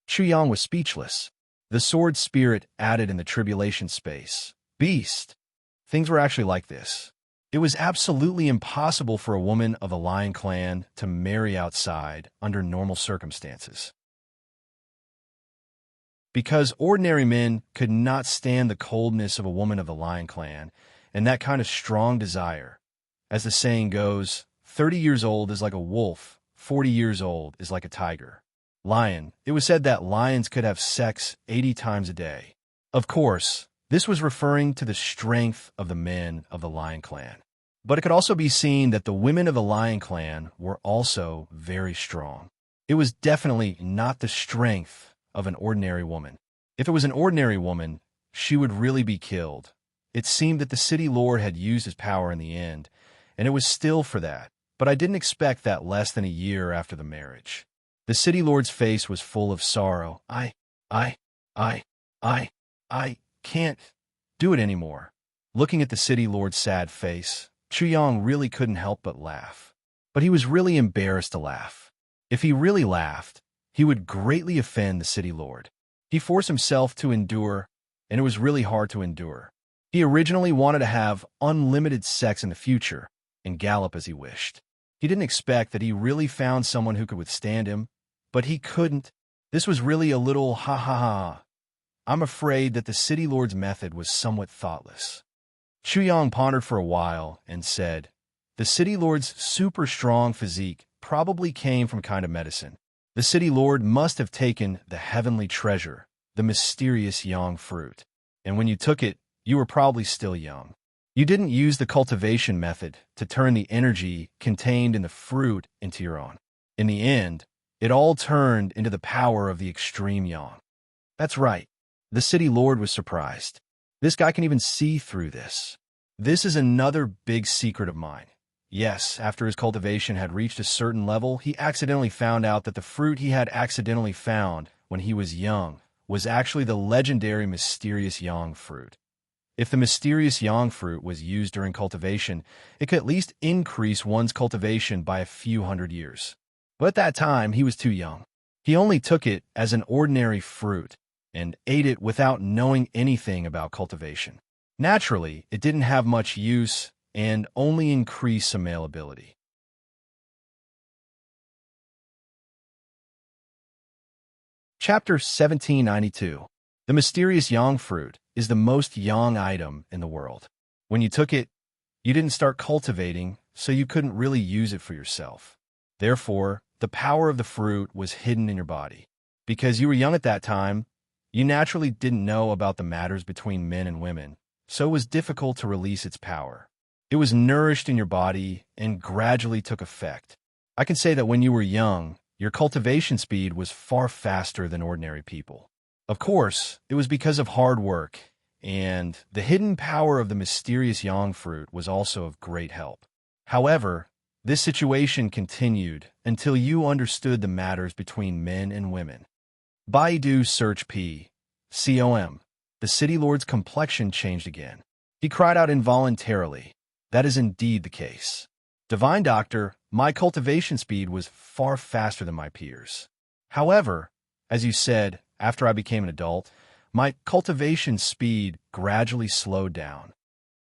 Chu Yang was speechless. The sword spirit added in the tribulation space. Beast. Things were actually like this. It was absolutely impossible for a woman of the lion clan to marry outside under normal circumstances. Because ordinary men could not stand the coldness of a woman of the lion clan and that kind of strong desire. As the saying goes, 30 years old is like a wolf, 40 years old is like a tiger. Lion. It was said that lions could have sex 80 times a day. Of course, this was referring to the strength of the men of the lion clan. But it could also be seen that the women of the lion clan were also very strong. It was definitely not the strength of an ordinary woman. If it was an ordinary woman, she would really be killed. It seemed that the city lord had used his power in the end, and it was still for that. But I didn't expect that less than a year after the marriage. The city lord's face was full of sorrow. I can't do it anymore. Looking at the city lord's sad face, Chu Yang really couldn't help but laugh. But he was really embarrassed to laugh. If he really laughed, he would greatly offend the city lord. He forced himself to endure, and it was really hard to endure. He originally wanted to have unlimited sex in the future and gallop as he wished. He didn't expect that he really found someone who could withstand him, but he couldn't. This was really a little ha. I'm afraid that the city lord's method was somewhat thoughtless. Chu Yang pondered for a while and said, the city lord's super strong physique probably came from kind of medicine. The city lord must have taken the heavenly treasure, the mysterious yang fruit. And when you took it, you were probably still young. You didn't use the cultivation method to turn the energy contained in the fruit into your own. In the end, it all turned into the power of the extreme yang. That's right. The city lord was surprised. This guy can even see through this. This is another big secret of mine. Yes, after his cultivation had reached a certain level, he accidentally found out that the fruit he had accidentally found when he was young was actually the legendary mysterious yang fruit. If the mysterious yang fruit was used during cultivation, it could at least increase one's cultivation by a few hundred years. But at that time, he was too young. He only took it as an ordinary fruit and ate it without knowing anything about cultivation. Naturally, it didn't have much use and only increased some male ability. Chapter 1792. The mysterious yang fruit is the most yang item in the world. When you took it, you didn't start cultivating, so you couldn't really use it for yourself. Therefore, the power of the fruit was hidden in your body. Because you were young at that time, you naturally didn't know about the matters between men and women, so it was difficult to release its power. It was nourished in your body and gradually took effect. I can say that when you were young, your cultivation speed was far faster than ordinary people. Of course, it was because of hard work and the hidden power of the mysterious yang fruit was also of great help. However, this situation continued until you understood the matters between men and women. Baidu search p.com. The city lord's complexion changed again. He cried out involuntarily, "That is indeed the case. Divine Doctor, my cultivation speed was far faster than my peers. However, as you said, after I became an adult, my cultivation speed gradually slowed down."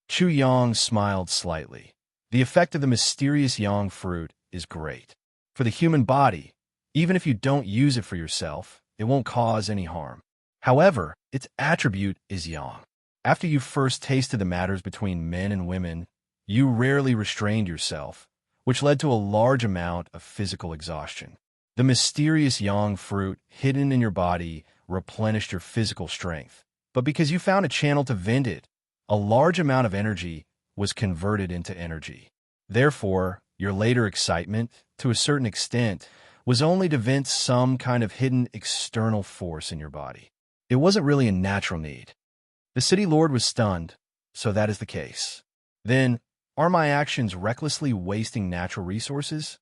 Chu Yang smiled slightly. The effect of the mysterious yang fruit is great. For the human body, even if you don't use it for yourself, it won't cause any harm. However, its attribute is yang. After you first tasted the matters between men and women, you rarely restrained yourself, which led to a large amount of physical exhaustion. The mysterious yang fruit hidden in your body replenished your physical strength, but because you found a channel to vent it, a large amount of energy was converted into energy. Therefore, your later excitement, to a certain extent, was only to vent some kind of hidden external force in your body. It wasn't really a natural need. The city lord was stunned. So that is the case. Then, are my actions recklessly wasting natural resources?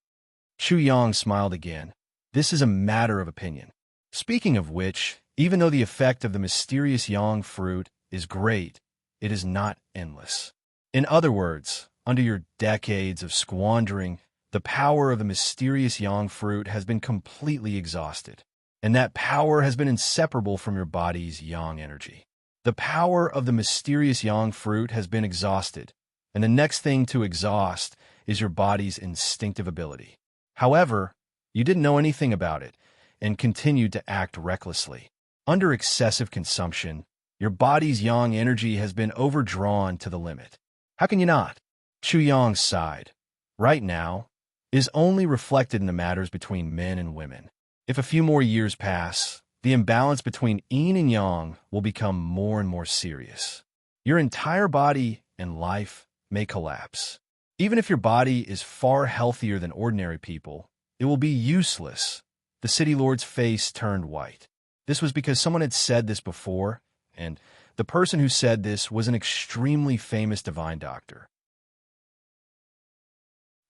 Chu Yang smiled again. This is a matter of opinion. Speaking of which, even though the effect of the mysterious yang fruit is great, it is not endless. In other words, under your decades of squandering, the power of the mysterious yang fruit has been completely exhausted, and that power has been inseparable from your body's yang energy. The power of the mysterious yang fruit has been exhausted, and the next thing to exhaust is your body's instinctive ability. However, you didn't know anything about it and continued to act recklessly. Under excessive consumption, your body's yang energy has been overdrawn to the limit. How can you not? Chu Yang sighed. Right now, is only reflected in the matters between men and women. If a few more years pass, the imbalance between yin and yang will become more and more serious. Your entire body and life may collapse. Even if your body is far healthier than ordinary people, it will be useless. The city lord's face turned white. This was because someone had said this before, and the person who said this was an extremely famous divine doctor.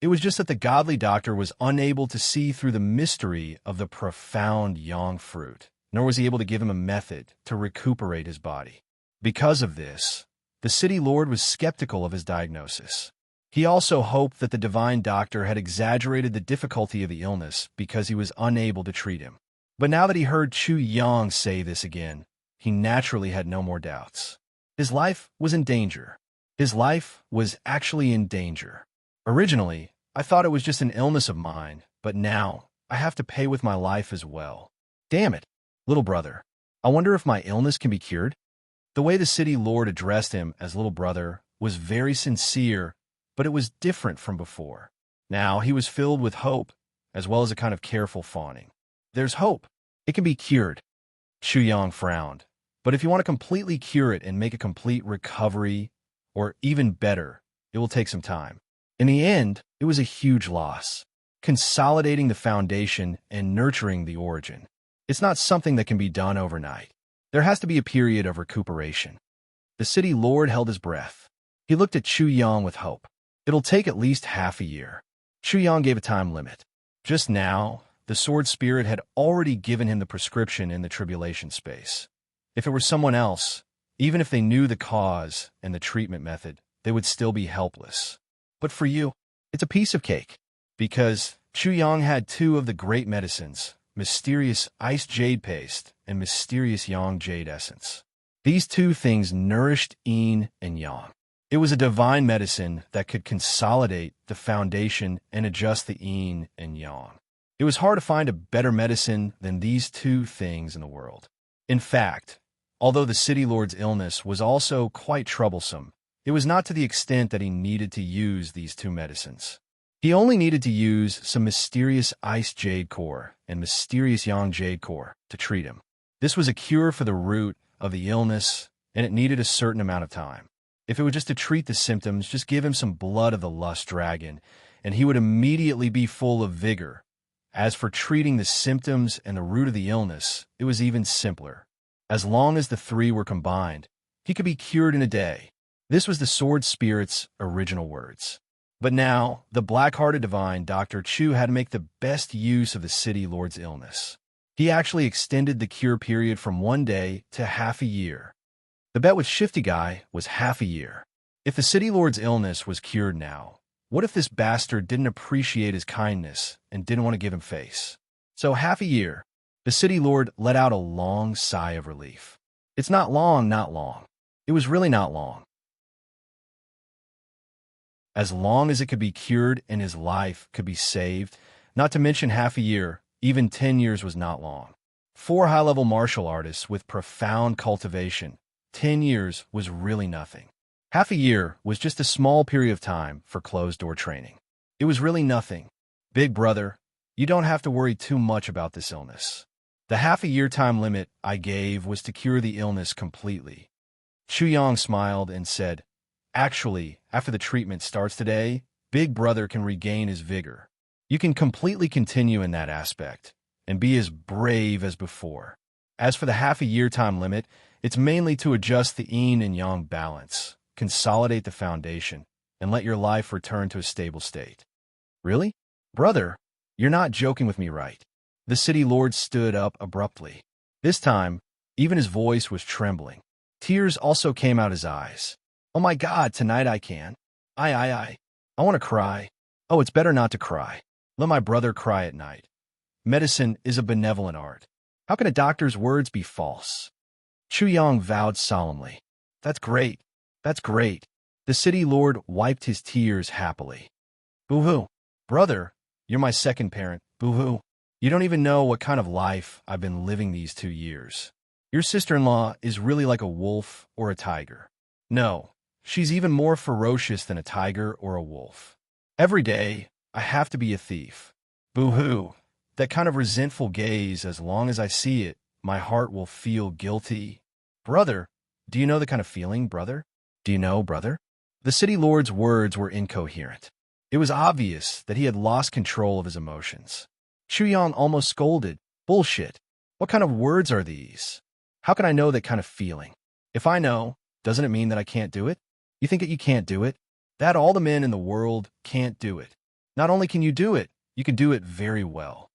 It was just that the godly doctor was unable to see through the mystery of the profound yang fruit, nor was he able to give him a method to recuperate his body. Because of this, the city lord was skeptical of his diagnosis. He also hoped that the divine doctor had exaggerated the difficulty of the illness because he was unable to treat him. But now that he heard Chu Yang say this again, he naturally had no more doubts. His life was in danger. His life was actually in danger. Originally, I thought it was just an illness of mine, but now I have to pay with my life as well. Damn it, little brother. I wonder if my illness can be cured? The way the city lord addressed him as little brother was very sincere, but it was different from before. Now he was filled with hope, as well as a kind of careful fawning. There's hope. It can be cured. Chu Yang frowned. But if you want to completely cure it and make a complete recovery, or even better, it will take some time. In the end, it was a huge loss. Consolidating the foundation and nurturing the origin. It's not something that can be done overnight. There has to be a period of recuperation. The city lord held his breath. He looked at Chu Yang with hope. It'll take at least half a year. Chu Yang gave a time limit. Just now, the sword spirit had already given him the prescription in the tribulation space. If it were someone else, even if they knew the cause and the treatment method, they would still be helpless. But for you, it's a piece of cake. Because Chu Yang had two of the great medicines, mysterious ice jade paste and mysterious yang jade essence. These two things nourished yin and yang. It was a divine medicine that could consolidate the foundation and adjust the yin and yang. It was hard to find a better medicine than these two things in the world. In fact, although the city lord's illness was also quite troublesome, it was not to the extent that he needed to use these two medicines. He only needed to use some mysterious ice jade core and mysterious yang jade core to treat him. This was a cure for the root of the illness, and it needed a certain amount of time. If it were just to treat the symptoms, just give him some blood of the lust dragon, and he would immediately be full of vigor. As for treating the symptoms and the root of the illness, it was even simpler. As long as the three were combined, He could be cured in a day. This was the sword spirit's original words. But now, the black-hearted divine Dr. Chu had to make the best use of the city lord's illness. He actually extended the cure period from 1 day to half a year. The bet with Shifty Guy was half a year. If the city lord's illness was cured now, what if this bastard didn't appreciate his kindness and didn't want to give him face? So half a year, the city lord let out a long sigh of relief. It's not long, not long. It was really not long. As long as it could be cured and his life could be saved, not to mention half a year, even 10 years was not long. 4 high-level martial artists with profound cultivation, 10 years was really nothing. Half a year was just a small period of time for closed-door training. It was really nothing. Big brother, you don't have to worry too much about this illness. The half-a-year time limit I gave was to cure the illness completely. Chu Yang smiled and said, "Actually, after the treatment starts today, Big Brother can regain his vigor. You can completely continue in that aspect and be as brave as before. As for the half-a-year time limit, it's mainly to adjust the yin and yang balance, consolidate the foundation, and let your life return to a stable state." "Really? Brother, you're not joking with me, right?" The city lord stood up abruptly. This time, even his voice was trembling. Tears also came out his eyes. "Oh my God, tonight I can. I want to cry. Oh, it's better not to cry. Let my brother cry at night. Medicine is a benevolent art. How can a doctor's words be false?" Chu Yang vowed solemnly. That's great. That's great." The city lord wiped his tears happily. "Boo-hoo. Brother, you're my second parent. Boo-hoo. You don't even know what kind of life I've been living these 2 years. Your sister-in-law is really like a wolf or a tiger. No, she's even more ferocious than a tiger or a wolf. Every day, I have to be a thief. Boo-hoo. That kind of resentful gaze, as long as I see it, my heart will feel guilty. Brother, do you know the kind of feeling, brother? Do you know, brother?" The city lord's words were incoherent. It was obvious that he had lost control of his emotions. Chu Yang almost scolded. "Bullshit. What kind of words are these? How can I know that kind of feeling? If I know, doesn't it mean that I can't do it? You think that you can't do it? That all the men in the world can't do it. Not only can you do it, you can do it very well.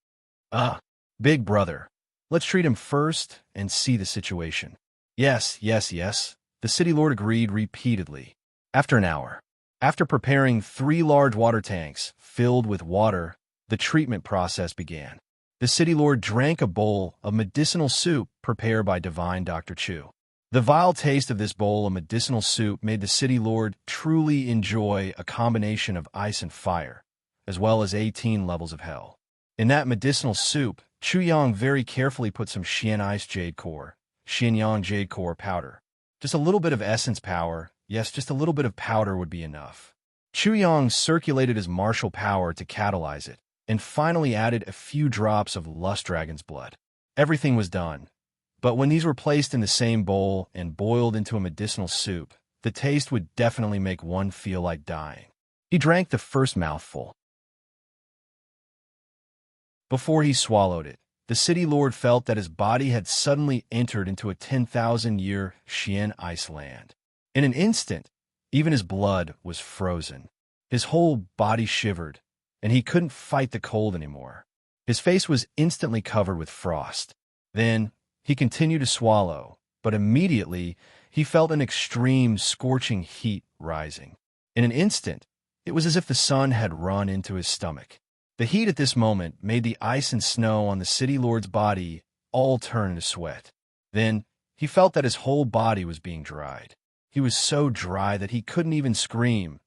Big brother. Let's treat him first and see the situation." Yes. The city lord agreed repeatedly. After an hour, after preparing 3 large water tanks filled with water, the treatment process began. The city lord drank a bowl of medicinal soup prepared by divine Dr. Chu. The vile taste of this bowl of medicinal soup made the city lord truly enjoy a combination of ice and fire, as well as 18 levels of hell. In that medicinal soup, Chu Yang very carefully put some Xian Ice Jade Core, Xianyang Jade Core powder. Just a little bit of essence power, yes, just a little bit of powder would be enough. Chu Yang circulated his martial power to catalyze it, and finally added a few drops of Lust Dragon's blood. Everything was done. But when these were placed in the same bowl and boiled into a medicinal soup, the taste would definitely make one feel like dying. He drank the first mouthful. Before he swallowed it, the city lord felt that his body had suddenly entered into a 10,000-year Xian ice land. In an instant, even his blood was frozen. His whole body shivered, and he couldn't fight the cold anymore. His face was instantly covered with frost. Then, he continued to swallow, but immediately, he felt an extreme scorching heat rising. In an instant, it was as if the sun had run into his stomach. The heat at this moment made the ice and snow on the city lord's body all turn into sweat. Then, he felt that his whole body was being dried. He was so dry that he couldn't even scream.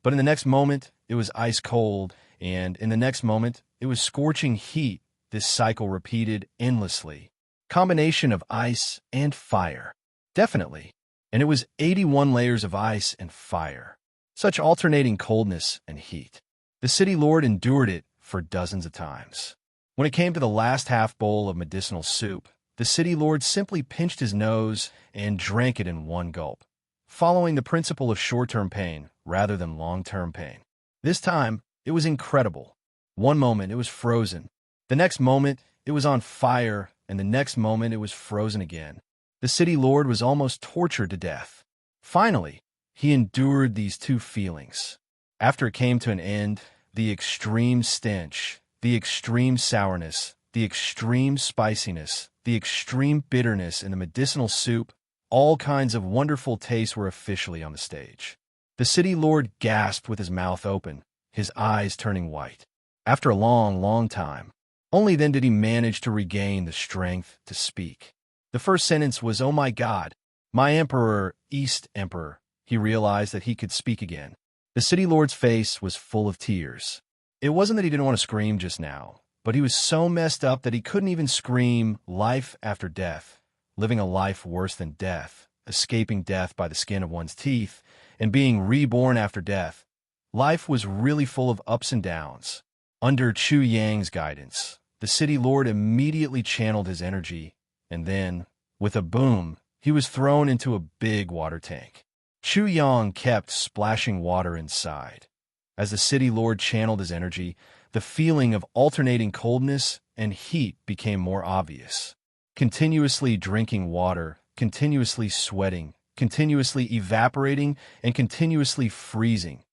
But in the next moment, it was ice cold, and in the next moment, it was scorching heat. This cycle repeated endlessly. Combination of ice and fire. Definitely. And it was 81 layers of ice and fire. Such alternating coldness and heat. The city lord endured it for dozens of times. When it came to the last half bowl of medicinal soup, the city lord simply pinched his nose and drank it in one gulp, following the principle of short-term pain rather than long-term pain. This time, it was incredible. One moment, it was frozen. The next moment, it was on fire, and the next moment, it was frozen again. The city lord was almost tortured to death. Finally, he endured these two feelings. After it came to an end, the extreme stench, the extreme sourness, the extreme spiciness, the extreme bitterness in the medicinal soup, all kinds of wonderful tastes were officially on the stage. The city lord gasped with his mouth open, his eyes turning white. After a long, long time, only then did he manage to regain the strength to speak. The first sentence was, "Oh my God, my emperor, East Emperor." He realized that he could speak again. The city lord's face was full of tears. It wasn't that he didn't want to scream just now, but he was so messed up that he couldn't even scream life after death, living a life worse than death, escaping death by the skin of one's teeth, and being reborn after death. Life was really full of ups and downs. Under Chu Yang's guidance, the city lord immediately channeled his energy, and then, with a boom, he was thrown into a big water tank. Chu Yang kept splashing water inside. As the city lord channeled his energy, the feeling of alternating coldness and heat became more obvious. Continuously drinking water, continuously sweating, continuously evaporating, and continuously freezing.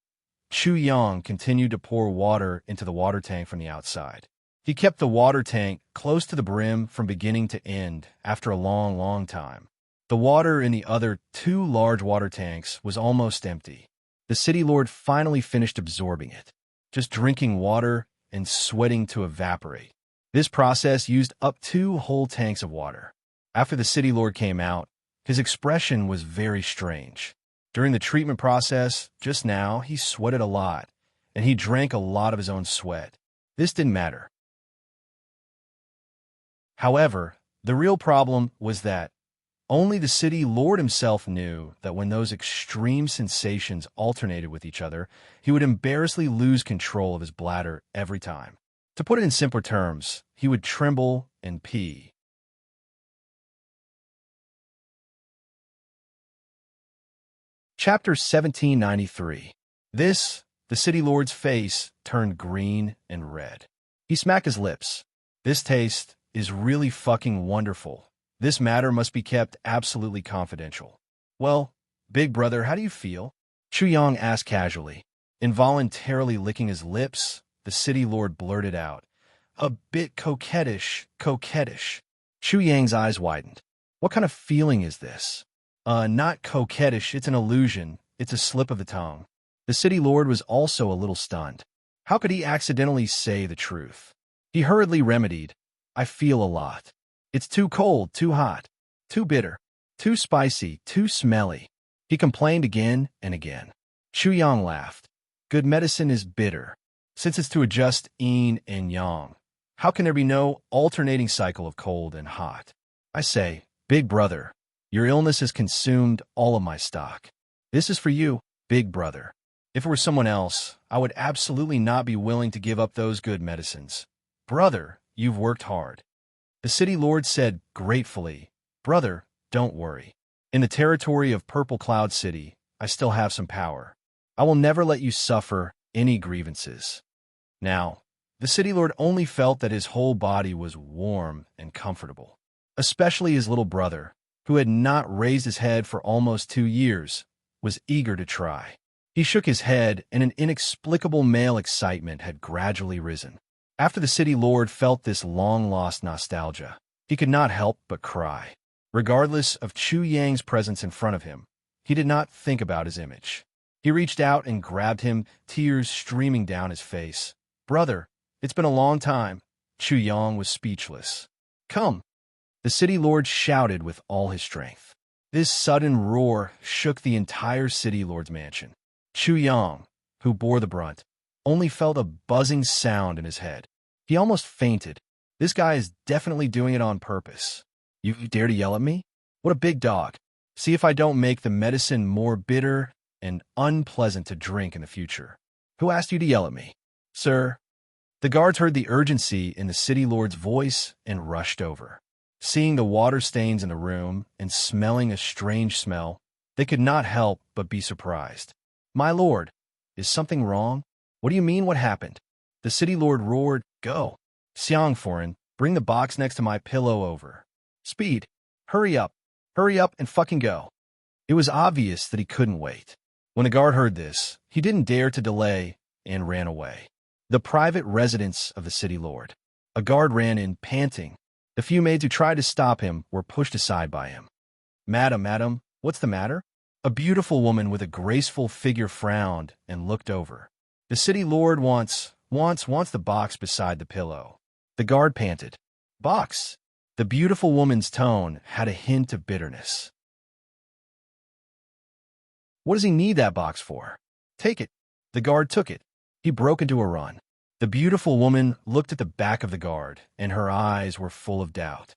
Chu Yang continued to pour water into the water tank from the outside. He kept the water tank close to the brim from beginning to end after a long, long time. The water in the other two large water tanks was almost empty. The city lord finally finished absorbing it, just drinking water and sweating to evaporate. This process used up 2 whole tanks of water. After the city lord came out, his expression was very strange. During the treatment process, just now, he sweated a lot, and he drank a lot of his own sweat. This didn't matter. However, the real problem was that only the city lord himself knew that when those extreme sensations alternated with each other, he would embarrassingly lose control of his bladder every time. To put it in simpler terms, he would tremble and pee. Chapter 1793. The city lord's face turned green and red. He smacked his lips. This taste is really fucking wonderful. This matter must be kept absolutely confidential. Well, big brother, how do you feel? Chu Yang asked casually. Involuntarily licking his lips, the city lord blurted out, "A bit coquettish, coquettish." Chu Yang's eyes widened. What kind of feeling is this? Not coquettish, it's an illusion. It's a slip of the tongue. The city lord was also a little stunned. How could he accidentally say the truth? He hurriedly remedied, "I feel a lot. It's too cold, too hot, too bitter, too spicy, too smelly." He complained again and again. Chu Yang laughed. "Good medicine is bitter. Since it's to adjust yin and yang, how can there be no alternating cycle of cold and hot? I say, big brother, your illness has consumed all of my stock. This is for you, big brother. If it were someone else, I would absolutely not be willing to give up those good medicines. Brother, you've worked hard." The city lord said gratefully, "Brother, don't worry. In the territory of Purple Cloud City, I still have some power. I will never let you suffer any grievances." Now, the city lord only felt that his whole body was warm and comfortable. Especially his little brother, who had not raised his head for almost 2 years, was eager to try. He shook his head, and an inexplicable male excitement had gradually risen. After the city lord felt this long-lost nostalgia, he could not help but cry. Regardless of Chu Yang's presence in front of him, he did not think about his image. He reached out and grabbed him, tears streaming down his face. "Brother, it's been a long time." Chu Yang was speechless. "Come." The city lord shouted with all his strength. This sudden roar shook the entire city lord's mansion. Chu Yang, who bore the brunt, only felt a buzzing sound in his head. He almost fainted. This guy is definitely doing it on purpose. "You dare to yell at me? What a big dog. See if I don't make the medicine more bitter and unpleasant to drink in the future. Who asked you to yell at me?" "Sir." The guards heard the urgency in the city lord's voice and rushed over. Seeing the water stains in the room and smelling a strange smell, they could not help but be surprised. "My lord, is something wrong? What do you mean, what happened?" The city lord roared, "Go! Xiang Foreign, bring the box next to my pillow over. Speed! Hurry up!" Hurry up and fucking go." It was obvious that he couldn't wait. When the guard heard this, he didn't dare to delay and ran away. The private residence of the city lord. A guard ran in, panting. The few maids who tried to stop him were pushed aside by him. Madam, what's the matter?" A beautiful woman with a graceful figure frowned and looked over. "The city lord wants the box beside the pillow." The guard panted. "Box?" The beautiful woman's tone had a hint of bitterness. "What does he need that box for?" "Take it." The guard took it. He broke into a run. The beautiful woman looked at the back of the guard, and her eyes were full of doubt.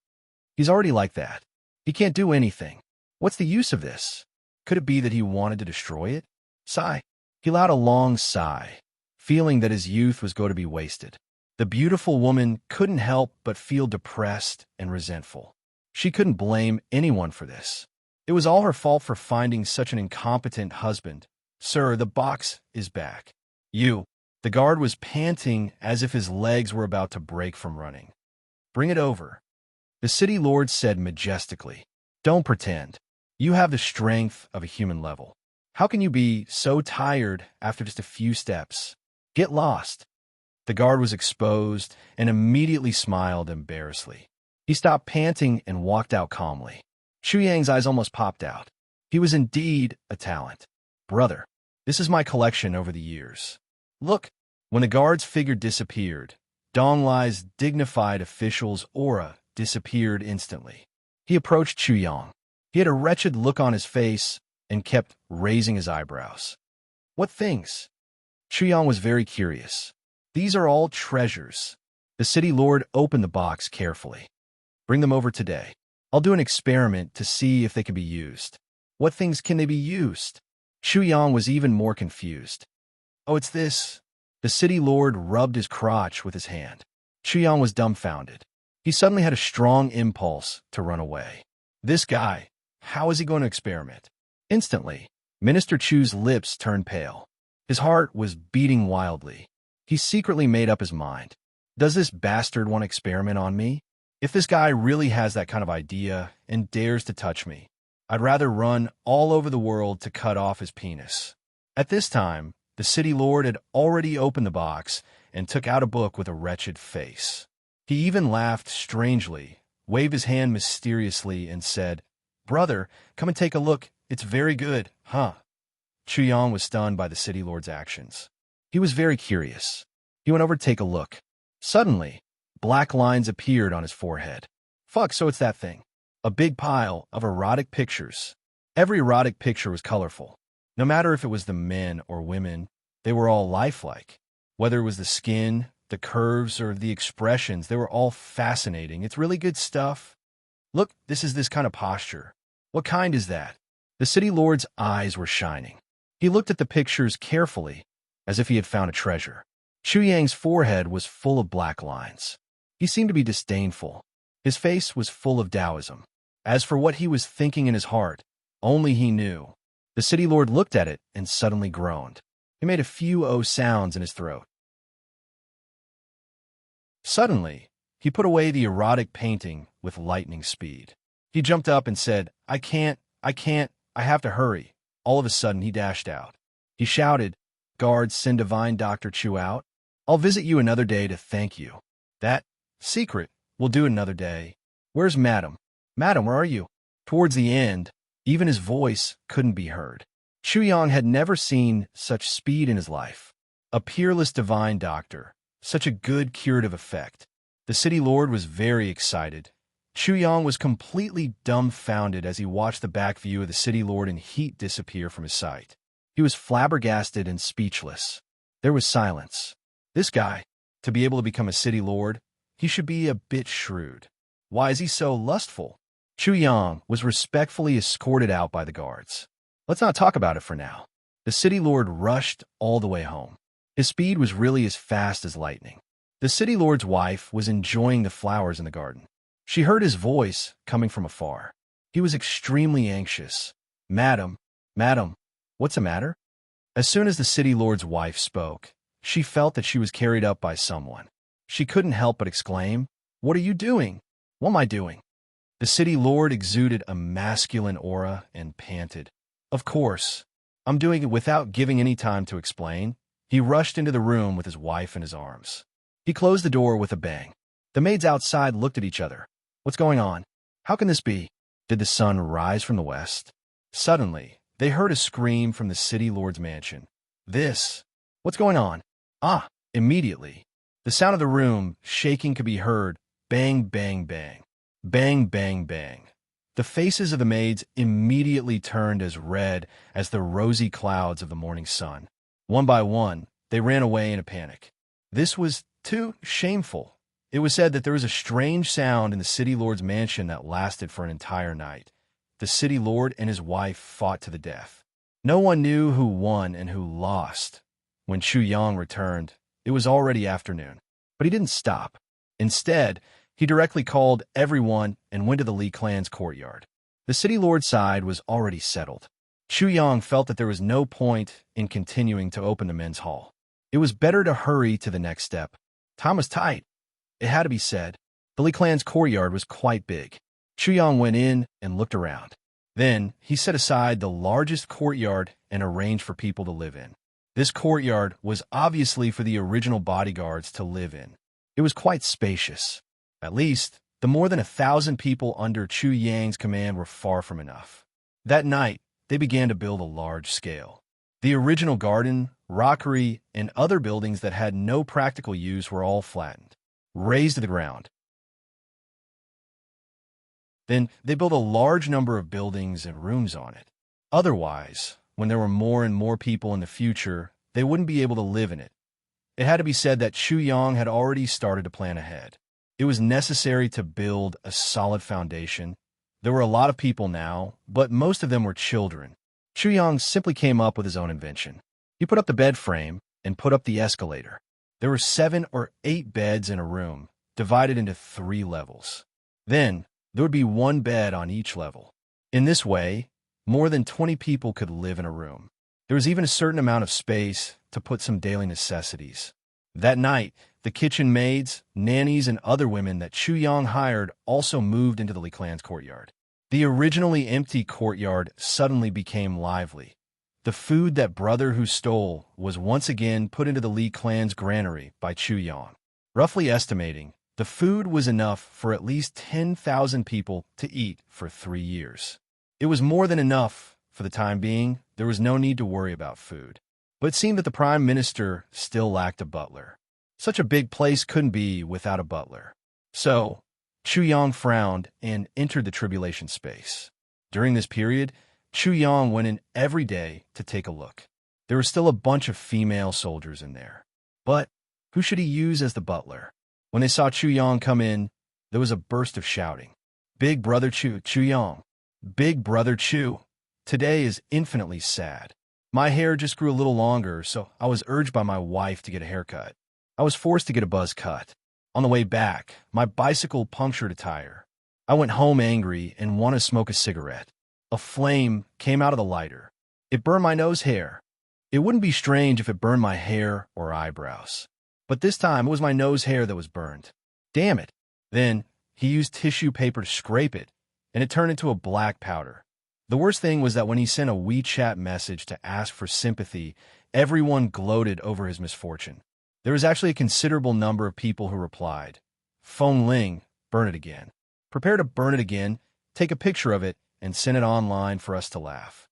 "He's already like that. He can't do anything. What's the use of this? Could it be that he wanted to destroy it?" Sigh. He allowed a long sigh, feeling that his youth was going to be wasted. The beautiful woman couldn't help but feel depressed and resentful. She couldn't blame anyone for this. It was all her fault for finding such an incompetent husband. "Sir, the box is back." "You." The guard was panting as if his legs were about to break from running. "Bring it over." The city lord said majestically. "Don't pretend. You have the strength of a human level. How can you be so tired after just a few steps? Get lost." The guard was exposed and immediately smiled embarrassedly. He stopped panting and walked out calmly. Xu Yang's eyes almost popped out. He was indeed a talent. "Brother, this is my collection over the years. Look." When the guard's figure disappeared, Dong Lai's dignified official's aura disappeared instantly. He approached Chu Yang. He had a wretched look on his face and kept raising his eyebrows. "What things?" Chu Yang was very curious. "These are all treasures." The city lord opened the box carefully. "Bring them over today. I'll do an experiment to see if they can be used." "What things can they be used?" Chu Yang was even more confused. "Oh, it's this." The city lord rubbed his crotch with his hand. Chu Yang was dumbfounded. He suddenly had a strong impulse to run away. This guy, how is he going to experiment? Instantly, Minister Chu's lips turned pale. His heart was beating wildly. He secretly made up his mind. Does this bastard want to experiment on me? If this guy really has that kind of idea and dares to touch me, I'd rather run all over the world to cut off his penis. At this time, the city lord had already opened the box and took out a book with a wretched face. He even laughed strangely, waved his hand mysteriously, and said, "Brother, come and take a look. It's very good, huh?" Chu Yang was stunned by the city lord's actions. He was very curious. He went over to take a look. Suddenly, black lines appeared on his forehead. "Fuck, so it's that thing." A big pile of erotic pictures. Every erotic picture was colorful. No matter if it was the men or women, they were all lifelike. Whether it was the skin, the curves, or the expressions, they were all fascinating. It's really good stuff. "Look, this is this kind of posture." "What kind is that?" The city lord's eyes were shining. He looked at the pictures carefully, as if he had found a treasure. Xu Yang's forehead was full of black lines. He seemed to be disdainful. His face was full of Taoism. As for what he was thinking in his heart, only he knew. The city lord looked at it and suddenly groaned. He made a few sounds in his throat. Suddenly, he put away the erotic painting with lightning speed. He jumped up and said, I can't, I have to hurry." All of a sudden, he dashed out. He shouted, "Guards, send divine Dr. Chu out. I'll visit you another day to thank you." "That secret we'll do another day. Where's Madam? Madam, where are you?" Towards the end, even his voice couldn't be heard. Chu Yang had never seen such speed in his life. A peerless divine doctor, such a good curative effect. The city lord was very excited. Chu Yang was completely dumbfounded as he watched the back view of the city lord in heat disappear from his sight. He was flabbergasted and speechless. There was silence. This guy, to be able to become a city lord, he should be a bit shrewd. Why is he so lustful? Chu Yang was respectfully escorted out by the guards. Let's not talk about it for now. The city lord rushed all the way home. His speed was really as fast as lightning. The city lord's wife was enjoying the flowers in the garden. She heard his voice coming from afar. He was extremely anxious. Madam, what's the matter?" As soon as the city lord's wife spoke, she felt that she was carried up by someone. She couldn't help but exclaim, "What are you doing?" "What am I doing?" The city lord exuded a masculine aura and panted. Of course, I'm doing it without giving any time to explain. He rushed into the room with his wife in his arms. He closed the door with a bang. The maids outside looked at each other. What's going on? How can this be? Did the sun rise from the west? Suddenly, they heard a scream from the city lord's mansion. What's going on? Ah, immediately. The sound of the room shaking could be heard. Bang, bang, bang. Bang, bang, bang. The faces of the maids immediately turned as red as the rosy clouds of the morning sun. One by one, they ran away in a panic. This was too shameful. It was said that there was a strange sound in the city lord's mansion that lasted for an entire night. The city lord and his wife fought to the death. No one knew who won and who lost. When Chu Yang returned, it was already afternoon. But he didn't stop. Instead, he directly called everyone and went to the Li clan's courtyard. The city lord's side was already settled. Chu Yang felt that there was no point in continuing to open the men's hall. It was better to hurry to the next step. Time was tight. It had to be said. The Li clan's courtyard was quite big. Chu Yang went in and looked around. Then he set aside the largest courtyard and arranged for people to live in. This courtyard was obviously for the original bodyguards to live in. It was quite spacious. At least, the more than 1,000 people under Chu Yang's command were far from enough. That night, they began to build a large scale. The original garden, rockery, and other buildings that had no practical use were all flattened, razed to the ground. Then they built a large number of buildings and rooms on it. Otherwise, when there were more and more people in the future, they wouldn't be able to live in it. It had to be said that Chu Yang had already started to plan ahead. It was necessary to build a solid foundation. There were a lot of people now, but most of them were children. Chu Yang simply came up with his own invention. He put up the bed frame and put up the escalator. There were 7 or 8 beds in a room, divided into 3 levels. Then, there would be 1 bed on each level. In this way, more than 20 people could live in a room. There was even a certain amount of space to put some daily necessities. That night, the kitchen maids, nannies, and other women that Chu Yang hired also moved into the Li clan's courtyard. The originally empty courtyard suddenly became lively. The food that brother who stole was once again put into the Li clan's granary by Chu Yang. Roughly estimating, the food was enough for at least 10,000 people to eat for 3 years. It was more than enough. For the time being, there was no need to worry about food. But it seemed that the prime minister still lacked a butler. Such a big place couldn't be without a butler. So, Chu Yang frowned and entered the tribulation space. During this period, Chu Yang went in every day to take a look. There were still a bunch of female soldiers in there. But who should he use as the butler? When they saw Chu Yang come in, there was a burst of shouting. Big brother Chu Yang. Big brother Chu. Today is infinitely sad. My hair just grew a little longer, so I was urged by my wife to get a haircut. I was forced to get a buzz cut. On the way back, my bicycle punctured a tire. I went home angry and wanted to smoke a cigarette. A flame came out of the lighter. It burned my nose hair. It wouldn't be strange if it burned my hair or eyebrows. But this time, it was my nose hair that was burned. Damn it. Then, he used tissue paper to scrape it, and it turned into a black powder. The worst thing was that when he sent a WeChat message to ask for sympathy, everyone gloated over his misfortune. There was actually a considerable number of people who replied, "Phone Ling, burn it again. Prepare to burn it again, take a picture of it, and send it online for us to laugh."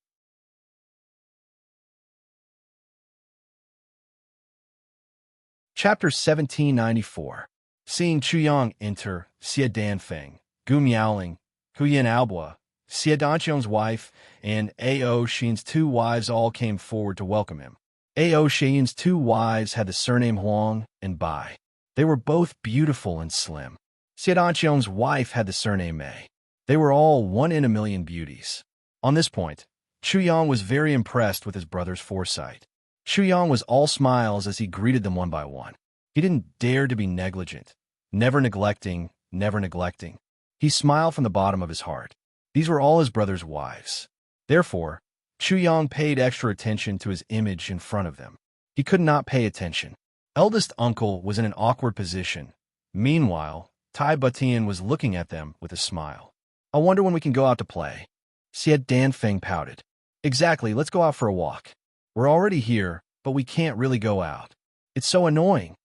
Chapter 1794. Seeing Chu Yang enter, Xie Danfeng, Gu Miaoling, Huyan Albua, Xie Danqiong's wife, and A.O. Xin's 2 wives all came forward to welcome him. A.O. Xin's 2 wives had the surname Huang and Bai. They were both beautiful and slim. Xie Danqiong's wife had the surname Mei. They were all 1 in a million beauties. On this point, Chu Yang was very impressed with his brother's foresight. Chu Yang was all smiles as he greeted them one by one. He didn't dare to be negligent, never neglecting, never neglecting. He smiled from the bottom of his heart. These were all his brother's wives. Therefore, Chu Yang paid extra attention to his image in front of them. He could not pay attention. Eldest uncle was in an awkward position. Meanwhile, Tai Butian was looking at them with a smile. I wonder when we can go out to play. Siet Dan Feng pouted. Exactly, let's go out for a walk. We're already here, but we can't really go out. It's so annoying.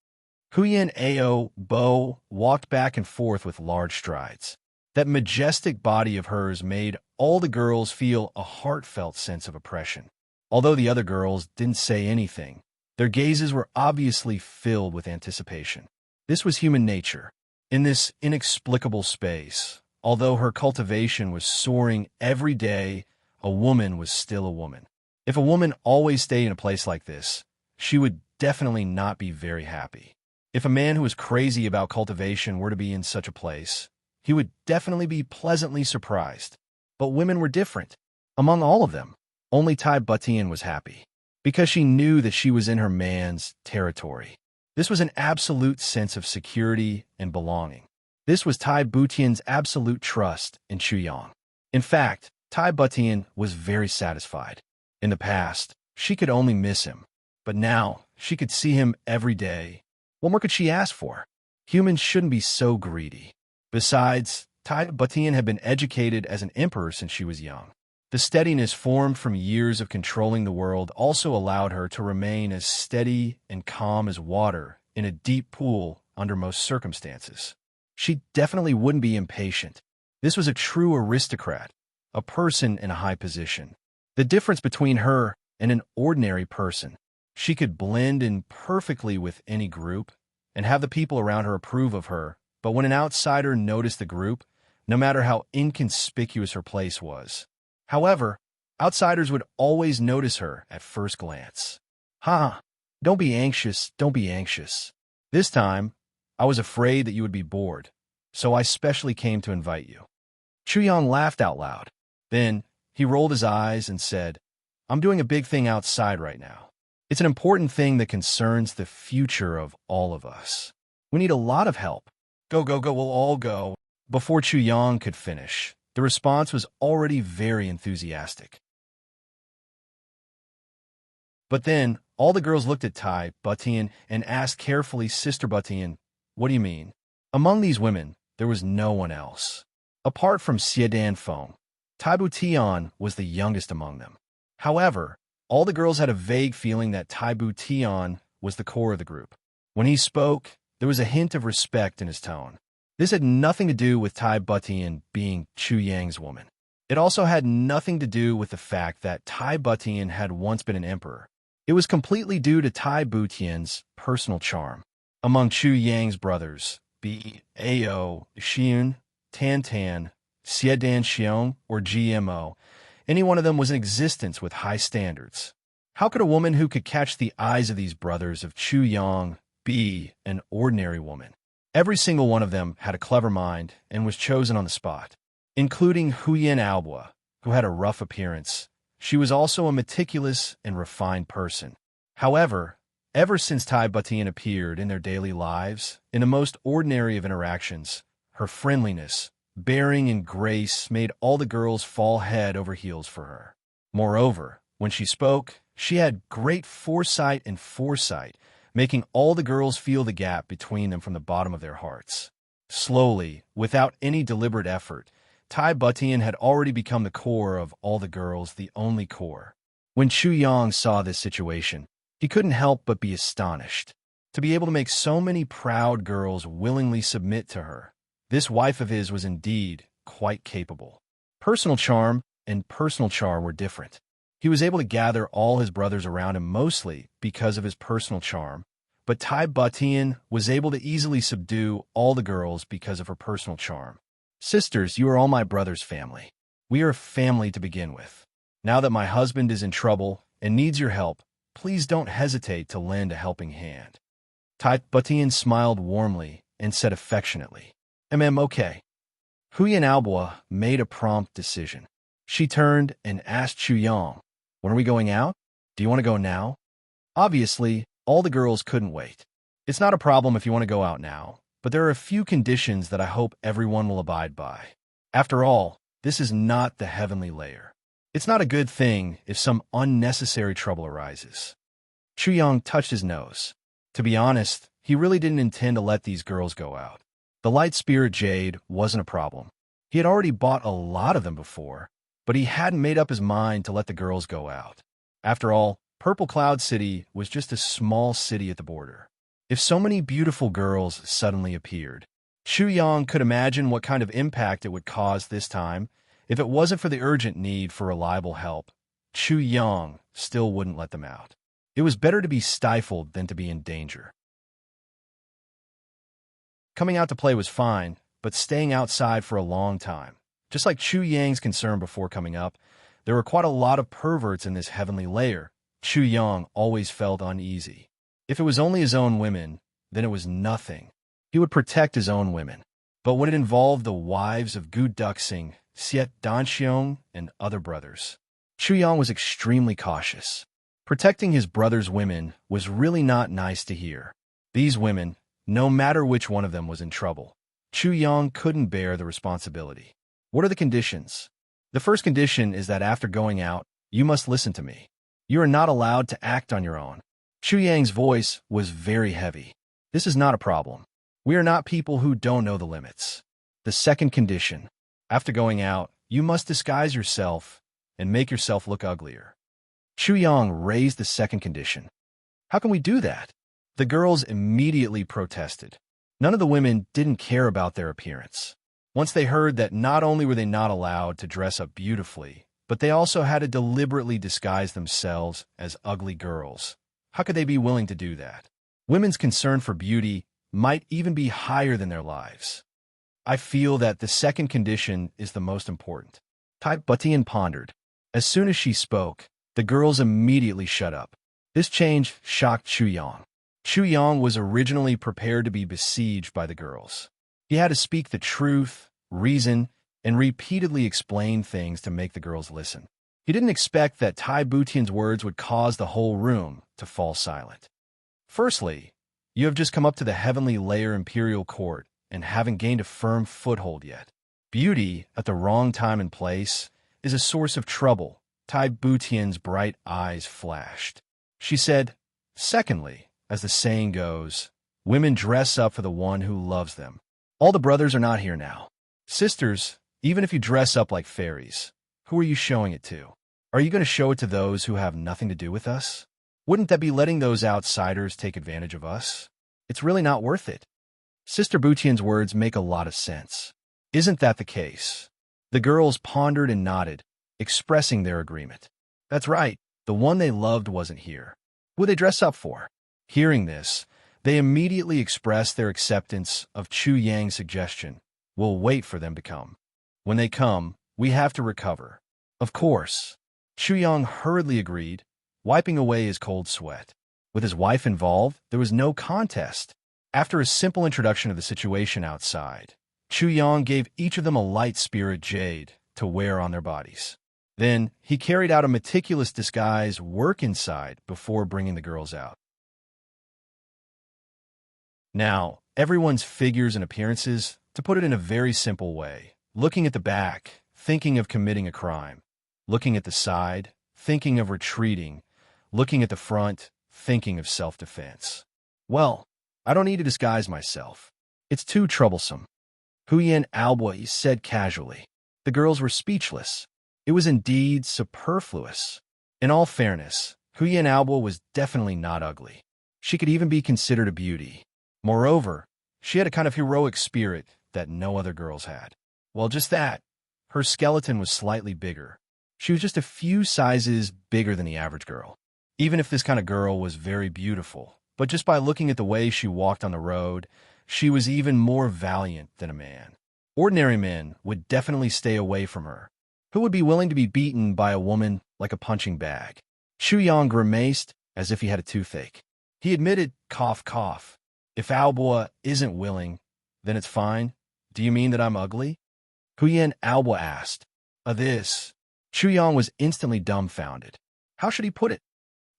Huyen Ao Bo walked back and forth with large strides. That majestic body of hers made all the girls feel a heartfelt sense of oppression. Although the other girls didn't say anything, their gazes were obviously filled with anticipation. This was human nature. In this inexplicable space, although her cultivation was soaring every day, a woman was still a woman. If a woman always stayed in a place like this, she would definitely not be very happy. If a man who was crazy about cultivation were to be in such a place, he would definitely be pleasantly surprised. But women were different. Among all of them, only Tai Butian was happy, because she knew that she was in her man's territory. This was an absolute sense of security and belonging. This was Tai Butian's absolute trust in Chuyang. In fact, Tai Butian was very satisfied. In the past, she could only miss him, but now she could see him every day. What more could she ask for? Humans shouldn't be so greedy. Besides, Tai Butian had been educated as an emperor since she was young. The steadiness formed from years of controlling the world also allowed her to remain as steady and calm as water in a deep pool under most circumstances. She definitely wouldn't be impatient. This was a true aristocrat, a person in a high position. The difference between her and an ordinary person, she could blend in perfectly with any group and have the people around her approve of her, but when an outsider noticed the group, no matter how inconspicuous her place was. However, outsiders would always notice her at first glance. Don't be anxious, don't be anxious. This time, I was afraid that you would be bored, so I specially came to invite you. Chuyang laughed out loud. Then, he rolled his eyes and said, I'm doing a big thing outside right now. It's an important thing that concerns the future of all of us. We need a lot of help. Go, we'll all go. Before Chuyang could finish, the response was already very enthusiastic. But then, all the girls looked at Tai Butian and asked carefully, Sister Butian, what do you mean? Among these women, there was no one else. Apart from Xiedan Feng, Tai Butian was the youngest among them. However, all the girls had a vague feeling that Tai Butian was the core of the group. When he spoke, there was a hint of respect in his tone. This had nothing to do with Tai Butian being Chuyang's woman. It also had nothing to do with the fact that Tai Butian had once been an emperor. It was completely due to Tai Butian's personal charm. Among Chuyang's brothers, be Ao, Xiun, Tan, Xiedan Xiong, or GMO, any one of them was in existence with high standards. How could a woman who could catch the eyes of these brothers of Chuyang be an ordinary woman? Every single one of them had a clever mind and was chosen on the spot, including Huyen Aobua, who had a rough appearance. She was also a meticulous and refined person. However, ever since Tai Butian appeared in their daily lives, in the most ordinary of interactions, her friendliness, bearing, and grace made all the girls fall head over heels for her. Moreover, when she spoke, she had great foresight, making all the girls feel the gap between them from the bottom of their hearts. Slowly, without any deliberate effort, Tai Butian had already become the core of all the girls, the only core. When Chuyang saw this situation, he couldn't help but be astonished. To be able to make so many proud girls willingly submit to her, this wife of his was indeed quite capable. Personal charm and personal charm were different. He was able to gather all his brothers around him mostly because of his personal charm, but Tai Butian was able to easily subdue all the girls because of her personal charm. Sisters, you are all my brother's family. We are a family to begin with. Now that my husband is in trouble and needs your help, please don't hesitate to lend a helping hand. Tai Butian smiled warmly and said affectionately, okay. Huyen Aobua made a prompt decision. She turned and asked Chuyang, when are we going out? Do you want to go now? Obviously, all the girls couldn't wait. It's not a problem if you want to go out now, but there are a few conditions that I hope everyone will abide by. After all, this is not the heavenly layer. It's not a good thing if some unnecessary trouble arises. Chuyang touched his nose. To be honest, he really didn't intend to let these girls go out. The light spirit jade wasn't a problem. He had already bought a lot of them before, but he hadn't made up his mind to let the girls go out. After all, Purple Cloud City was just a small city at the border. If so many beautiful girls suddenly appeared, Chu Yang could imagine what kind of impact it would cause this time. If it wasn't for the urgent need for reliable help, Chu Yang still wouldn't let them out. It was better to be stifled than to be in danger. Coming out to play was fine, but staying outside for a long time. Just like Chu Yang's concern before coming up, there were quite a lot of perverts in this heavenly layer. Chu Yang always felt uneasy. If it was only his own women, then it was nothing. He would protect his own women. But when it involved the wives of Gu Duxing, Xiet Danxiong, and other brothers, Chu Yang was extremely cautious. Protecting his brother's women was really not nice to hear. These women, no matter which one of them was in trouble, Chu Yang couldn't bear the responsibility. What are the conditions? The first condition is that after going out, you must listen to me. You are not allowed to act on your own. Chu Yang's voice was very heavy. This is not a problem. We are not people who don't know the limits. The second condition, after going out, you must disguise yourself and make yourself look uglier. Chu Yang raised the second condition. How can we do that? The girls immediately protested. None of the women didn't care about their appearance. Once they heard that not only were they not allowed to dress up beautifully, but they also had to deliberately disguise themselves as ugly girls, how could they be willing to do that? Women's concern for beauty might even be higher than their lives. I feel that the second condition is the most important. Tai Butian pondered. As soon as she spoke, the girls immediately shut up. This change shocked Chu Yang. Chu Yang was originally prepared to be besieged by the girls. He had to speak the truth, reason, and repeatedly explain things to make the girls listen. He didn't expect that Tai Butian's words would cause the whole room to fall silent. Firstly, you have just come up to the heavenly layer imperial court and haven't gained a firm foothold yet. Beauty at the wrong time and place is a source of trouble. Tai Butian's bright eyes flashed. She said, secondly, as the saying goes, women dress up for the one who loves them. All the brothers are not here now. Sisters, even if you dress up like fairies, who are you showing it to? Are you going to show it to those who have nothing to do with us? Wouldn't that be letting those outsiders take advantage of us? It's really not worth it. Sister Butian's words make a lot of sense. Isn't that the case? The girls pondered and nodded, expressing their agreement. That's right, the one they loved wasn't here. Who would they dress up for? Hearing this, they immediately expressed their acceptance of Chu Yang's suggestion. We'll wait for them to come. When they come, we have to recover. Of course. Chu Yang hurriedly agreed, wiping away his cold sweat. With his wife involved, there was no contest. After a simple introduction of the situation outside, Chu Yang gave each of them a light spirit jade to wear on their bodies. Then, he carried out a meticulous disguise work inside before bringing the girls out. Now, everyone's figures and appearances, to put it in a very simple way, looking at the back, thinking of committing a crime. Looking at the side, thinking of retreating. Looking at the front, thinking of self-defense. Well, I don't need to disguise myself. It's too troublesome. Huyen Alboy said casually. The girls were speechless. It was indeed superfluous. In all fairness, Huyen Alboy was definitely not ugly. She could even be considered a beauty. Moreover, she had a kind of heroic spirit that no other girls had. Well, just that. Her skeleton was slightly bigger. She was just a few sizes bigger than the average girl. Even if this kind of girl was very beautiful, but just by looking at the way she walked on the road, she was even more valiant than a man. Ordinary men would definitely stay away from her. Who would be willing to be beaten by a woman like a punching bag? Chu Yang grimaced as if he had a toothache. He admitted, cough, cough. If Alboa isn't willing, then it's fine. Do you mean that I'm ugly? Huyen Alboa asked. This. Chu Yang was instantly dumbfounded. How should he put it?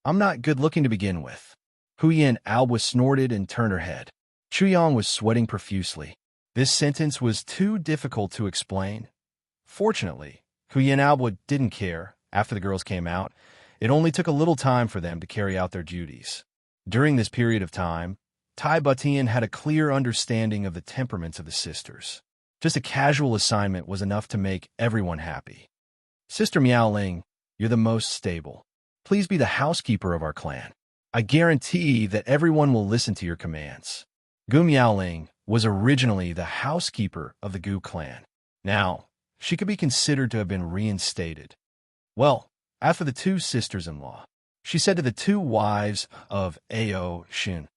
I'm not good-looking to begin with. Huyen Alboa snorted and turned her head. Chu Yang was sweating profusely. This sentence was too difficult to explain. Fortunately, Huyen Alboa didn't care. After the girls came out, it only took a little time for them to carry out their duties. During this period of time, Tai Butian had a clear understanding of the temperaments of the sisters. Just a casual assignment was enough to make everyone happy. Sister Miaoling, you're the most stable. Please be the housekeeper of our clan. I guarantee that everyone will listen to your commands. Gu Miaoling was originally the housekeeper of the Gu clan. Now, she could be considered to have been reinstated. Well, after the two sisters-in-law, she said to the two wives of Ao Shin,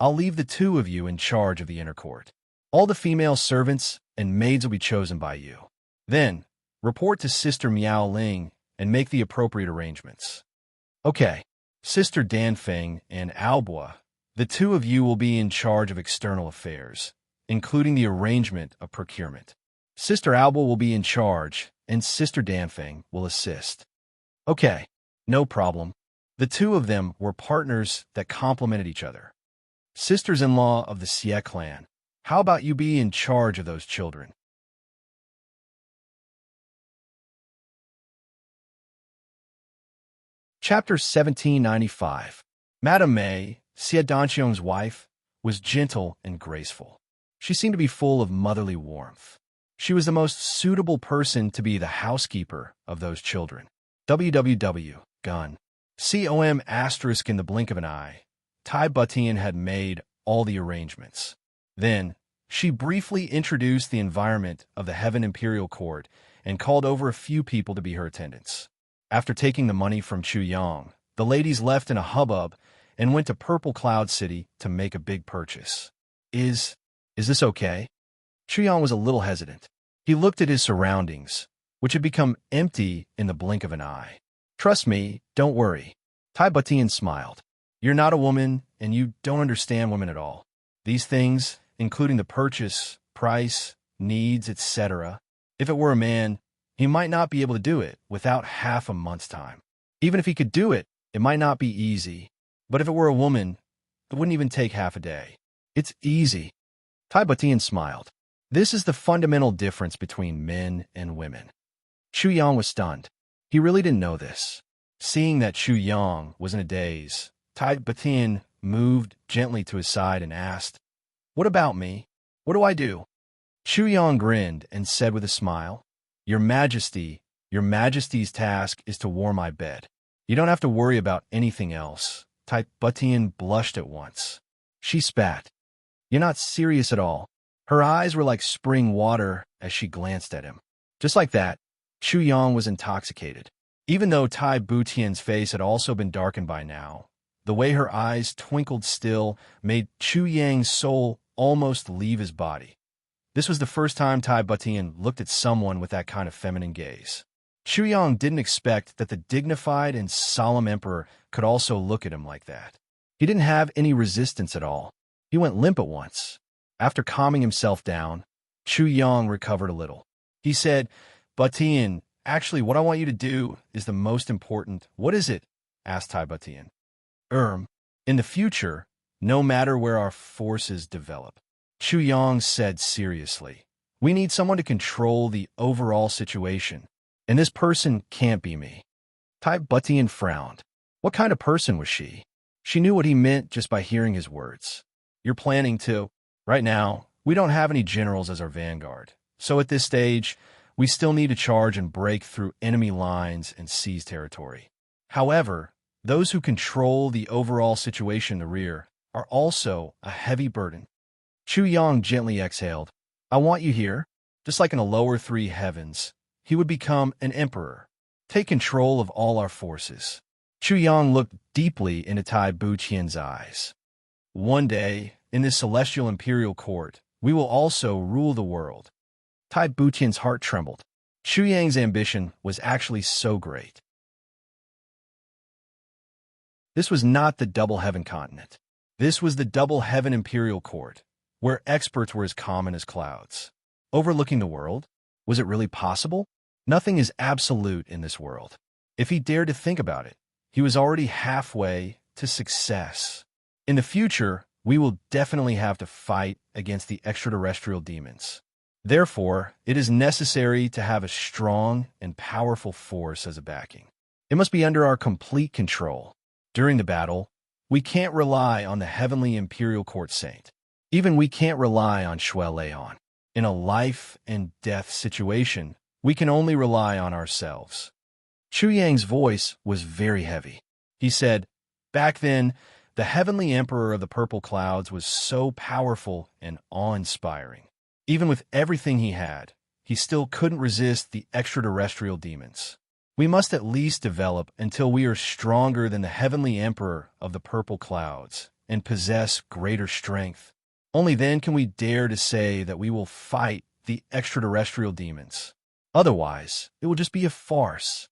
I'll leave the two of you in charge of the inner court. All the female servants and maids will be chosen by you. Then, report to Sister Miao Ling and make the appropriate arrangements. Okay, Sister Danfeng and Aobua, the two of you will be in charge of external affairs, including the arrangement of procurement. Sister Aobua will be in charge, and Sister Danfeng will assist. Okay, no problem. The two of them were partners that complemented each other. Sisters-in-law of the Xie clan, how about you be in charge of those children? Chapter 1795. Madame Mei, Xie Danqiong's wife, was gentle and graceful. She seemed to be full of motherly warmth. She was the most suitable person to be the housekeeper of those children. WWW, gun. COM asterisk in the blink of an eye. Tai Butian had made all the arrangements. Then, she briefly introduced the environment of the Heaven Imperial Court and called over a few people to be her attendants. After taking the money from Chu Yang, the ladies left in a hubbub and went to Purple Cloud City to make a big purchase. Is this okay? Chu Yang was a little hesitant. He looked at his surroundings, which had become empty in the blink of an eye. Trust me, don't worry. Tai Butian smiled. You're not a woman, and you don't understand women at all. These things, including the purchase, price, needs, etc. If it were a man, he might not be able to do it without half a month's time. Even if he could do it, it might not be easy. But if it were a woman, it wouldn't even take half a day. It's easy. Tai Butian smiled. This is the fundamental difference between men and women. Chu Yang was stunned. He really didn't know this. Seeing that Chu Yang was in a daze, Tai Butian moved gently to his side and asked, What about me? What do I do? Chu Yang grinned and said with a smile, Your Majesty's task is to warm my bed. You don't have to worry about anything else. Tai Butian blushed at once. She spat. You're not serious at all. Her eyes were like spring water as she glanced at him. Just like that, Chu Yang was intoxicated. Even though Tai Butian's face had also been darkened by now, the way her eyes twinkled still made Chu Yang's soul almost leave his body. This was the first time Tai Butian looked at someone with that kind of feminine gaze. Chu Yang didn't expect that the dignified and solemn emperor could also look at him like that. He didn't have any resistance at all. He went limp at once. After calming himself down, Chu Yang recovered a little. He said, Butian, actually what I want you to do is the most important. What is it? Asked Tai Butian. In the future, no matter where our forces develop, Chu Yang said seriously, we need someone to control the overall situation, and this person can't be me. Tai Butian frowned. What kind of person was she? She knew what he meant just by hearing his words. You're planning to. Right now, we don't have any generals as our vanguard, so at this stage, we still need to charge and break through enemy lines and seize territory. However, those who control the overall situation in the rear are also a heavy burden. Chu Yang gently exhaled. I want you here. Just like in the lower three heavens, he would become an emperor. Take control of all our forces. Chu Yang looked deeply into Tai Butian's eyes. One day, in this celestial imperial court, we will also rule the world. Tai Butian's heart trembled. Chu Yang's ambition was actually so great. This was not the Double Heaven continent. This was the Double Heaven Imperial Court, where experts were as common as clouds. Overlooking the world? Was it really possible? Nothing is absolute in this world. If he dared to think about it, he was already halfway to success. In the future, we will definitely have to fight against the extraterrestrial demons. Therefore, it is necessary to have a strong and powerful force as a backing. It must be under our complete control. During the battle, we can't rely on the Heavenly Imperial Court Saint. Even we can't rely on Shui Leon. In a life and death situation, we can only rely on ourselves. Chu Yang's voice was very heavy. He said, "Back then, the heavenly emperor of the purple clouds was so powerful and awe-inspiring. Even with everything he had, he still couldn't resist the extraterrestrial demons. We must at least develop until we are stronger than the heavenly emperor of the purple clouds and possess greater strength. Only then can we dare to say that we will fight the extraterrestrial demons. Otherwise, it will just be a farce."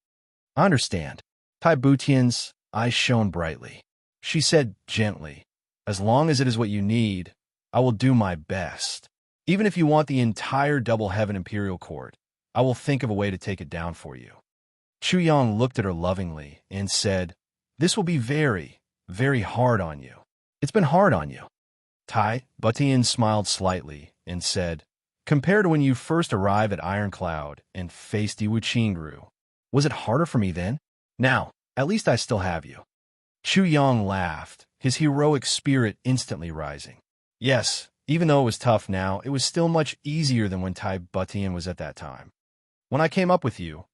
"I understand." Tai Butian's eyes shone brightly. She said gently, "As long as it is what you need, I will do my best. Even if you want the entire Double Heaven Imperial Court, I will think of a way to take it down for you." Chu Yang looked at her lovingly and said, "This will be very, very hard on you." "It's been hard on you." Tai Butian smiled slightly and said, "Compared to when you first arrived at Iron Cloud and faced Iwu Qingru, was it harder for me then? Now, at least I still have you." Chu Yang laughed, his heroic spirit instantly rising. "Yes, even though it was tough now, it was still much easier than when Tai Butian was at that time. When I came up with you,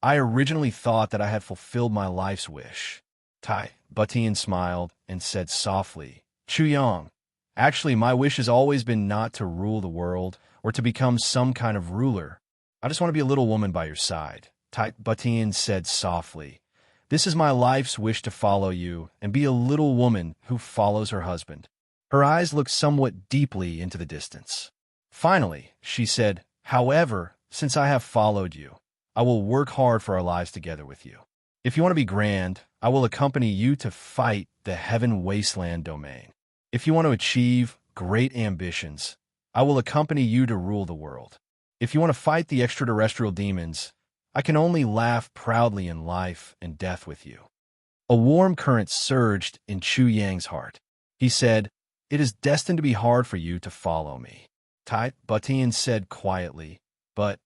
I originally thought that I had fulfilled my life's wish." Tai Butian smiled and said softly, "Chu Yang, actually my wish has always been not to rule the world or to become some kind of ruler. I just want to be a little woman by your side." Tai Butian said softly, "This is my life's wish, to follow you and be a little woman who follows her husband." Her eyes looked somewhat deeply into the distance. Finally, she said, "However, since I have followed you, I will work hard for our lives together with you. If you want to be grand, I will accompany you to fight the Heaven Wasteland domain. If you want to achieve great ambitions, I will accompany you to rule the world. If you want to fight the extraterrestrial demons, I can only laugh proudly in life and death with you." A warm current surged in Chu Yang's heart. He said, "It is destined to be hard for you to follow me." Tai Butian said quietly, "But,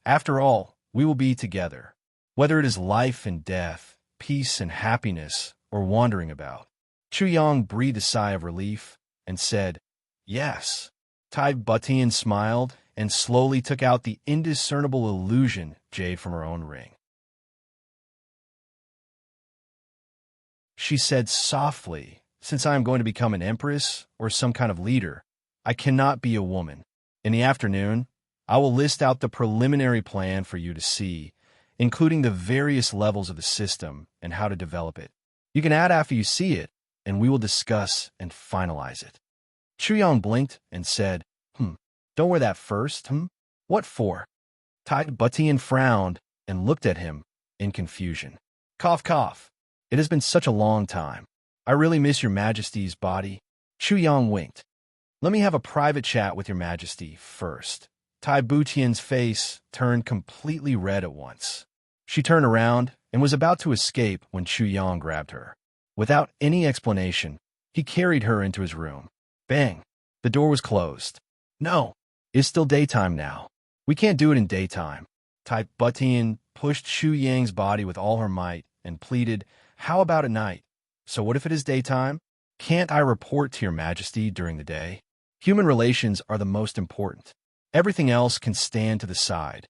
after all, we will be together. Whether it is life and death, peace and happiness, or wandering about." Chu Yang breathed a sigh of relief and said, "Yes." Tai Butian smiled and slowly took out the indiscernible illusion jade from her own ring. She said softly, "Since I am going to become an empress or some kind of leader, I cannot be a woman. In the afternoon, I will list out the preliminary plan for you to see, including the various levels of the system and how to develop it. You can add after you see it, and we will discuss and finalize it." Chu Yang blinked and said, "Don't wear that first, What for?" Tai Butian frowned and looked at him in confusion. Cough, cough. "It has been such a long time. I really miss your Majesty's body." Chu Yang winked. "Let me have a private chat with your Majesty first." Tai Butian's face turned completely red at once. She turned around and was about to escape when Chu Yang grabbed her. Without any explanation, he carried her into his room. Bang! The door was closed. "No, it's still daytime now. We can't do it in daytime." Tai Butian pushed Chu Yang's body with all her might and pleaded, "How about at night? So what if it is daytime? Can't I report to your Majesty during the day? Human relations are the most important. Everything else can stand to the side."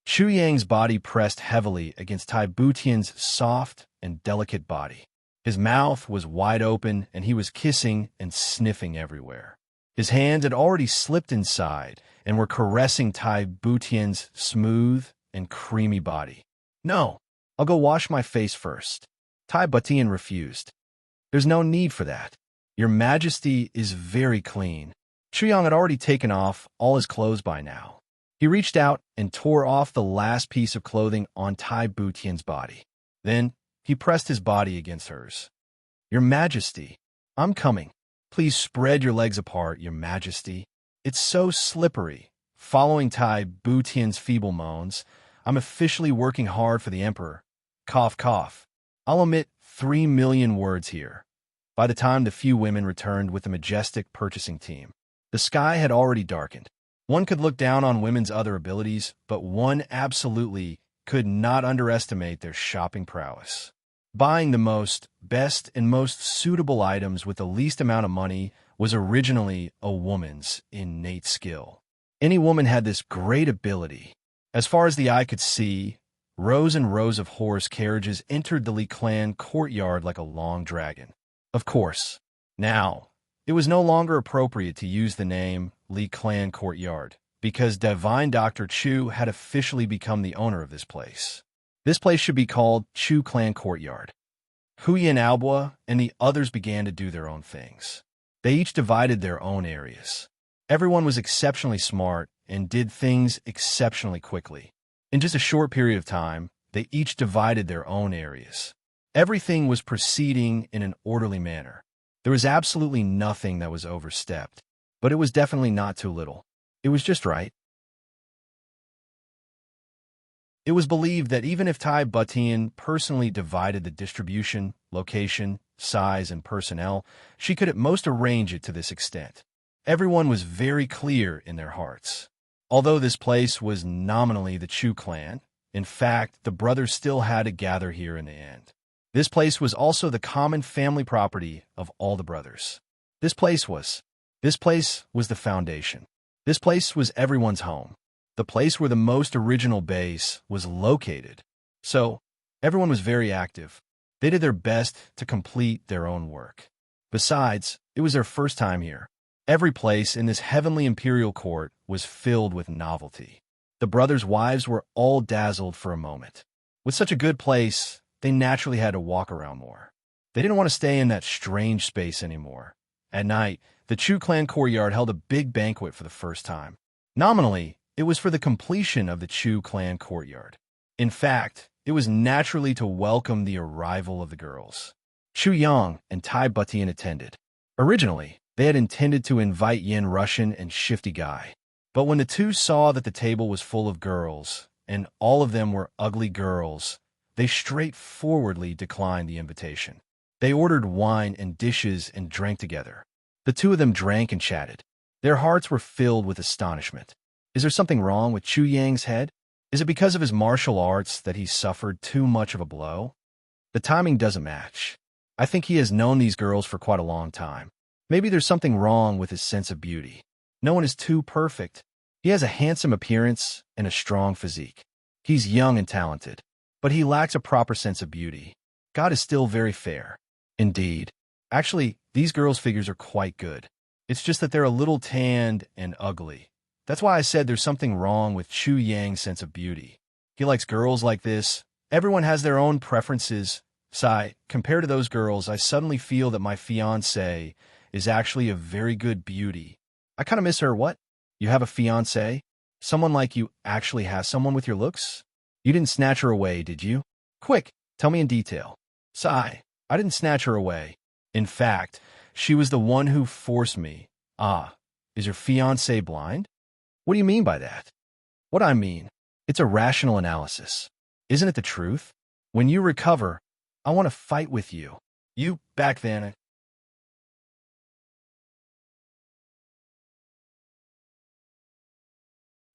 Chu Yang's body pressed heavily against Tai Butian's soft and delicate body. His mouth was wide open, and he was kissing and sniffing everywhere. His hands had already slipped inside and were caressing Tai Butian's smooth and creamy body. "No, I'll go wash my face first." Tai Butian refused. "There's no need for that. Your Majesty is very clean." Chu Yang had already taken off all his clothes by now. He reached out and tore off the last piece of clothing on Tai Butian's body. Then he pressed his body against hers. "Your Majesty, I'm coming. Please spread your legs apart, Your Majesty. It's so slippery." Following Tai Butian's feeble moans, "I'm officially working hard for the Emperor." Cough, cough. I'll omit 3 million words here. By the time the few women returned with the majestic purchasing team, the sky had already darkened. One could look down on women's other abilities, but one absolutely could not underestimate their shopping prowess. Buying the most, best, and most suitable items with the least amount of money was originally a woman's innate skill. Any woman had this great ability. As far as the eye could see, rows and rows of horse carriages entered the Lee clan courtyard like a long dragon. Of course, now, it was no longer appropriate to use the name Lee clan courtyard, because Divine Dr. Chu had officially become the owner of this place. This place should be called Chu clan courtyard. Huyin Albua and the others began to do their own things. They each divided their own areas. Everyone was exceptionally smart and did things exceptionally quickly. In just a short period of time, they each divided their own areas. Everything was proceeding in an orderly manner. There was absolutely nothing that was overstepped, but it was definitely not too little. It was just right. It was believed that even if Tai Butian personally divided the distribution, location, size, and personnel, she could at most arrange it to this extent. Everyone was very clear in their hearts. Although this place was nominally the Chu clan, in fact, the brothers still had to gather here in the end. This place was also the common family property of all the brothers. This place was the foundation. This place was everyone's home. The place where the most original base was located. So, everyone was very active. They did their best to complete their own work. Besides, it was their first time here. Every place in this heavenly imperial court was filled with novelty. The brothers' wives were all dazzled for a moment. With such a good place, they naturally had to walk around more. They didn't want to stay in that strange space anymore. At night, the Chu clan courtyard held a big banquet for the first time. Nominally, it was for the completion of the Chu clan courtyard. In fact, it was naturally to welcome the arrival of the girls. Chu Yang and Tai Butian attended. Originally, they had intended to invite Yin Russian and Shifty Guy. But when the two saw that the table was full of girls, and all of them were ugly girls, they straightforwardly declined the invitation. They ordered wine and dishes and drank together. The two of them drank and chatted. Their hearts were filled with astonishment. Is there something wrong with Chu Yang's head? Is it because of his martial arts that he suffered too much of a blow? The timing doesn't match. I think he has known these girls for quite a long time. Maybe there's something wrong with his sense of beauty. No one is too perfect. He has a handsome appearance and a strong physique. He's young and talented, but he lacks a proper sense of beauty. God is still very fair. Indeed. Actually, these girls' figures are quite good. It's just that they're a little tanned and ugly. That's why I said there's something wrong with Chu Yang's sense of beauty. He likes girls like this. Everyone has their own preferences. Sigh, compared to those girls, I suddenly feel that my fiancée is actually a very good beauty. I kind of miss her. What? You have a fiancé? Someone like you actually has someone with your looks? You didn't snatch her away, did you? Quick, tell me in detail. Sigh, I didn't snatch her away. In fact, she was the one who forced me. Ah, is your fiancé blind? What do you mean by that? What I mean, it's a rational analysis. Isn't it the truth? When you recover, I want to fight with you. You, back then.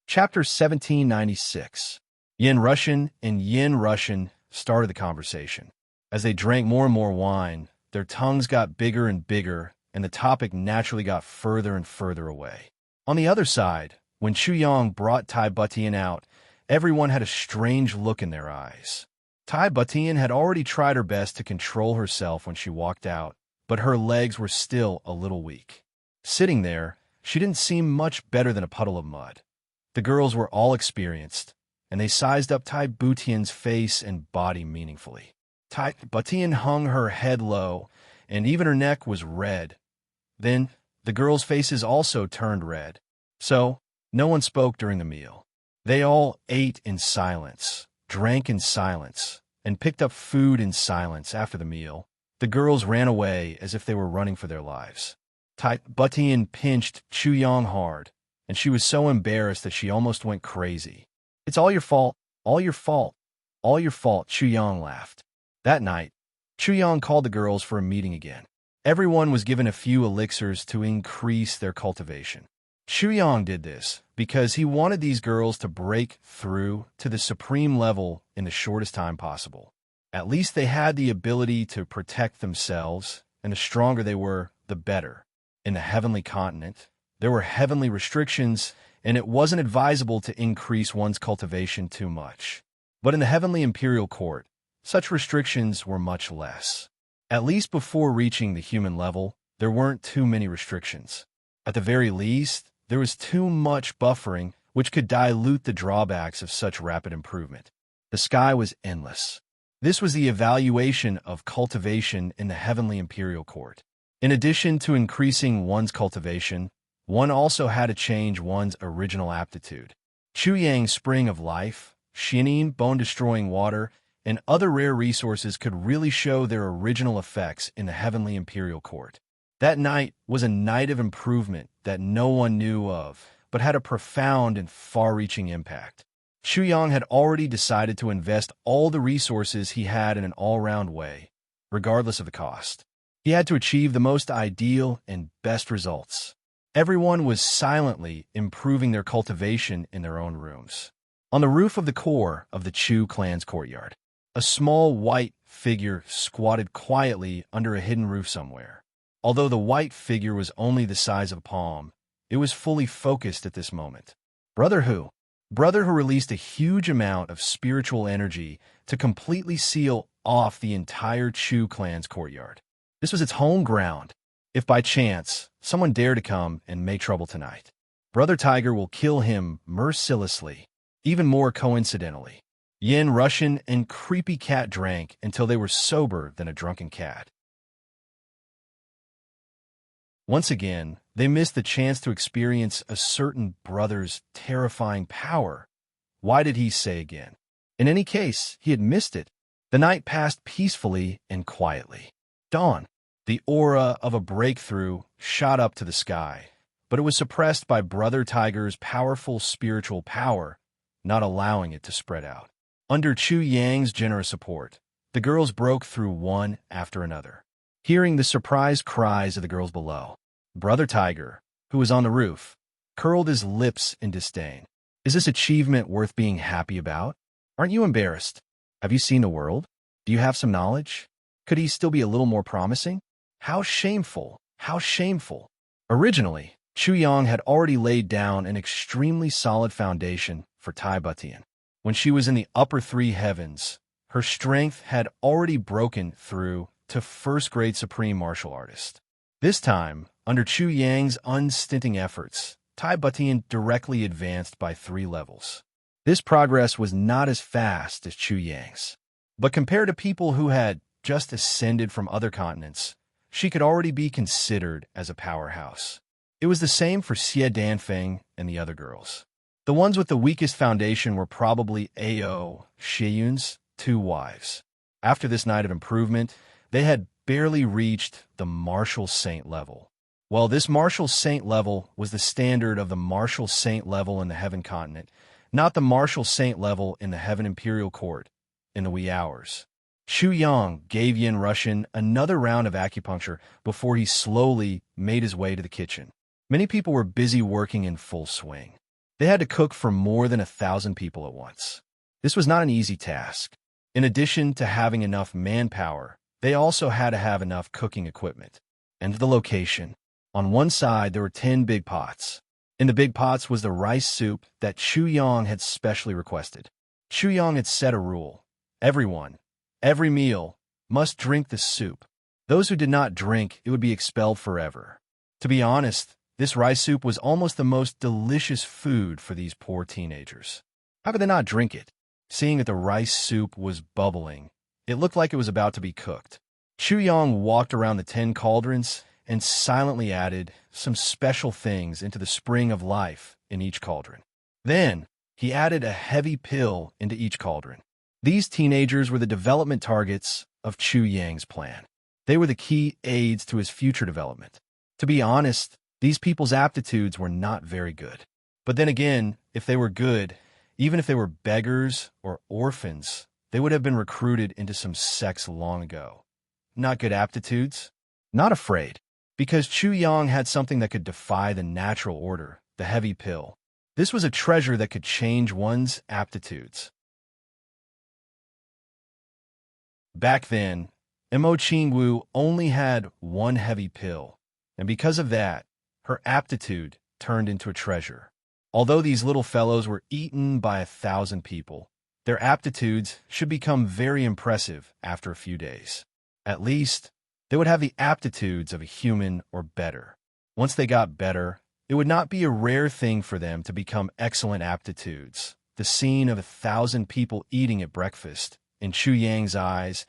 Chapter 1796. Yin Russian and Yin Russian started the conversation. As they drank more and more wine, their tongues got bigger and bigger, and the topic naturally got further and further away. On the other side, when Chu Yang brought Tai Butian out, everyone had a strange look in their eyes. Tai Butian had already tried her best to control herself when she walked out, but her legs were still a little weak. Sitting there, she didn't seem much better than a puddle of mud. The girls were all experienced, and they sized up Tai Butian's face and body meaningfully. Tai Butian hung her head low, and even her neck was red. Then, the girls' faces also turned red. So, no one spoke during the meal. They all ate in silence, drank in silence, and picked up food in silence after the meal. The girls ran away as if they were running for their lives. Tai Butian pinched Chu Yang hard, and she was so embarrassed that she almost went crazy. It's all your fault, all your fault, all your fault, Chu Yang laughed. That night, Chu Yang called the girls for a meeting again. Everyone was given a few elixirs to increase their cultivation. Chu Yang did this because he wanted these girls to break through to the supreme level in the shortest time possible. At least they had the ability to protect themselves, and the stronger they were, the better. In the heavenly continent, there were heavenly restrictions, and it wasn't advisable to increase one's cultivation too much. But in the heavenly imperial court, such restrictions were much less. At least before reaching the human level, there weren't too many restrictions. At the very least, there was too much buffering, which could dilute the drawbacks of such rapid improvement. The sky was endless. This was the evaluation of cultivation in the heavenly imperial court. In addition to increasing one's cultivation, one also had to change one's original aptitude. Chuyang's spring of life, Xianin bone-destroying water, and other rare resources could really show their original effects in the heavenly imperial court. That night was a night of improvement that no one knew of, but had a profound and far-reaching impact. Chuyang had already decided to invest all the resources he had in an all-round way, regardless of the cost. He had to achieve the most ideal and best results. Everyone was silently improving their cultivation in their own rooms. On the roof of the core of the Chu clan's courtyard, a small white figure squatted quietly under a hidden roof somewhere. Although the white figure was only the size of a palm, it was fully focused at this moment. Brother Hu released a huge amount of spiritual energy to completely seal off the entire Chu clan's courtyard. This was its home ground. If by chance someone dared to come and make trouble tonight, Brother Tiger will kill him mercilessly. Even more coincidentally, Yin Russian and Creepy Cat drank until they were sober than a drunken cat. Once again, they missed the chance to experience a certain brother's terrifying power. Why did he say again? In any case, he had missed it. The night passed peacefully and quietly. Dawn. The aura of a breakthrough shot up to the sky, but it was suppressed by Brother Tiger's powerful spiritual power, not allowing it to spread out. Under Chuyang's generous support, the girls broke through one after another. Hearing the surprised cries of the girls below, Brother Tiger, who was on the roof, curled his lips in disdain. Is this achievement worth being happy about? Aren't you embarrassed? Have you seen the world? Do you have some knowledge? Could he still be a little more promising? How shameful! How shameful! Originally, Chuyang had already laid down an extremely solid foundation for Tai Butian. When she was in the upper three heavens, her strength had already broken through to first-grade supreme martial artist. This time, under Chuyang's unstinting efforts, Tai Butian directly advanced by 3 levels. This progress was not as fast as Chuyang's, but compared to people who had just ascended from other continents, she could already be considered as a powerhouse. It was the same for Xie Danfeng and the other girls. The ones with the weakest foundation were probably Ao Shiyun's 2 wives. After this night of improvement, they had barely reached the martial saint level. Well, this martial saint level was the standard of the martial saint level in the heaven continent, not the martial saint level in the heaven imperial court in the wee hours. Chuyang gave Yin Russian another round of acupuncture before he slowly made his way to the kitchen. Many people were busy working in full swing. They had to cook for more than 1,000 people at once. This was not an easy task. In addition to having enough manpower, they also had to have enough cooking equipment. And the location. On one side, there were 10 big pots. In the big pots was the rice soup that Chuyang had specially requested. Chuyang had set a rule. Every meal, must drink the soup. Those who did not drink, it would be expelled forever. To be honest, this rice soup was almost the most delicious food for these poor teenagers. How could they not drink it? Seeing that the rice soup was bubbling, it looked like it was about to be cooked. Chuyang walked around the 10 cauldrons and silently added some special things into the spring of life in each cauldron. Then, he added a heavy pill into each cauldron. These teenagers were the development targets of Chuyang's plan. They were the key aids to his future development. To be honest, these people's aptitudes were not very good. But then again, if they were good, even if they were beggars or orphans, they would have been recruited into some sects long ago. Not good aptitudes? Not afraid. Because Chuyang had something that could defy the natural order, the heavy pill. This was a treasure that could change one's aptitudes. Back then, Mo Qingwu only had 1 heavy pill, and because of that, her aptitude turned into a treasure. Although these little fellows were eaten by 1,000 people, their aptitudes should become very impressive after a few days. At least, they would have the aptitudes of a human or better. Once they got better, it would not be a rare thing for them to become excellent aptitudes. The scene of 1,000 people eating at breakfast, in Chu Yang's eyes,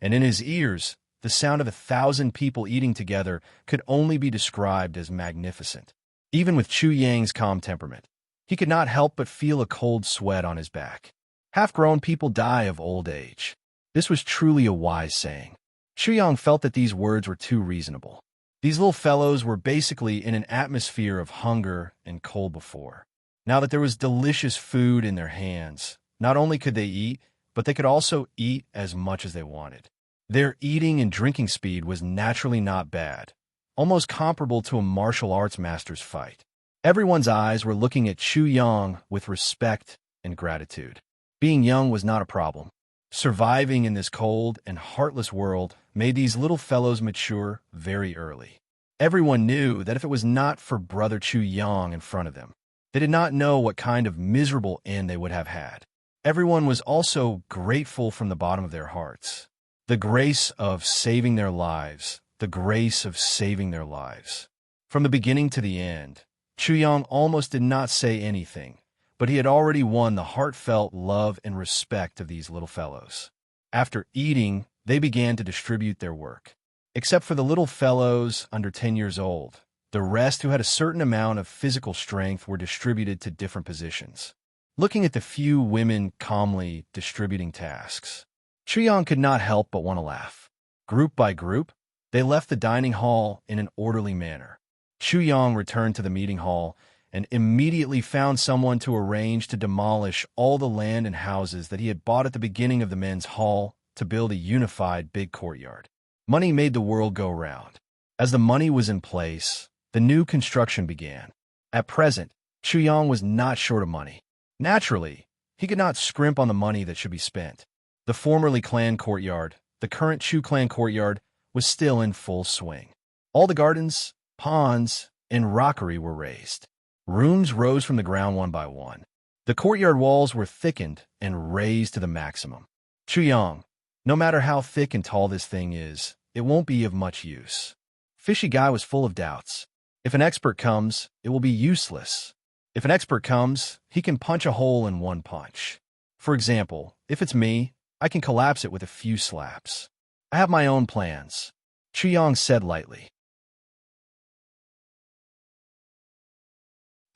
and in his ears, the sound of 1,000 people eating together could only be described as magnificent. Even with Chu Yang's calm temperament, he could not help but feel a cold sweat on his back. Half-grown people die of old age. This was truly a wise saying. Chu Yang felt that these words were too reasonable. These little fellows were basically in an atmosphere of hunger and cold before. Now that there was delicious food in their hands, not only could they eat, but they could also eat as much as they wanted. Their eating and drinking speed was naturally not bad, almost comparable to a martial arts master's fight. Everyone's eyes were looking at Chu Yang with respect and gratitude. Being young was not a problem. Surviving in this cold and heartless world made these little fellows mature very early. Everyone knew that if it was not for Brother Chu Yang in front of them, they did not know what kind of miserable end they would have had. Everyone was also grateful from the bottom of their hearts. The grace of saving their lives, the grace of saving their lives. From the beginning to the end, Chu Yang almost did not say anything, but he had already won the heartfelt love and respect of these little fellows. After eating, they began to distribute their work. Except for the little fellows under 10 years old, the rest who had a certain amount of physical strength were distributed to different positions. Looking at the few women calmly distributing tasks, Chu Yang could not help but want to laugh. Group by group, they left the dining hall in an orderly manner. Chu Yang returned to the meeting hall and immediately found someone to arrange to demolish all the land and houses that he had bought at the beginning of the men's hall to build a unified big courtyard. Money made the world go round. As the money was in place, the new construction began. At present, Chu Yang was not short of money. Naturally, he could not scrimp on the money that should be spent. The formerly clan courtyard, the current Chu clan courtyard, was still in full swing. All the gardens, ponds, and rockery were raised. Rooms rose from the ground one by one. The courtyard walls were thickened and raised to the maximum. Chu Yang, no matter how thick and tall this thing is, it won't be of much use. Fishy guy was full of doubts. If an expert comes, it will be useless. If an expert comes, he can punch a hole in one punch. For example, if it's me, I can collapse it with a few slaps. I have my own plans, Chu Yang said lightly.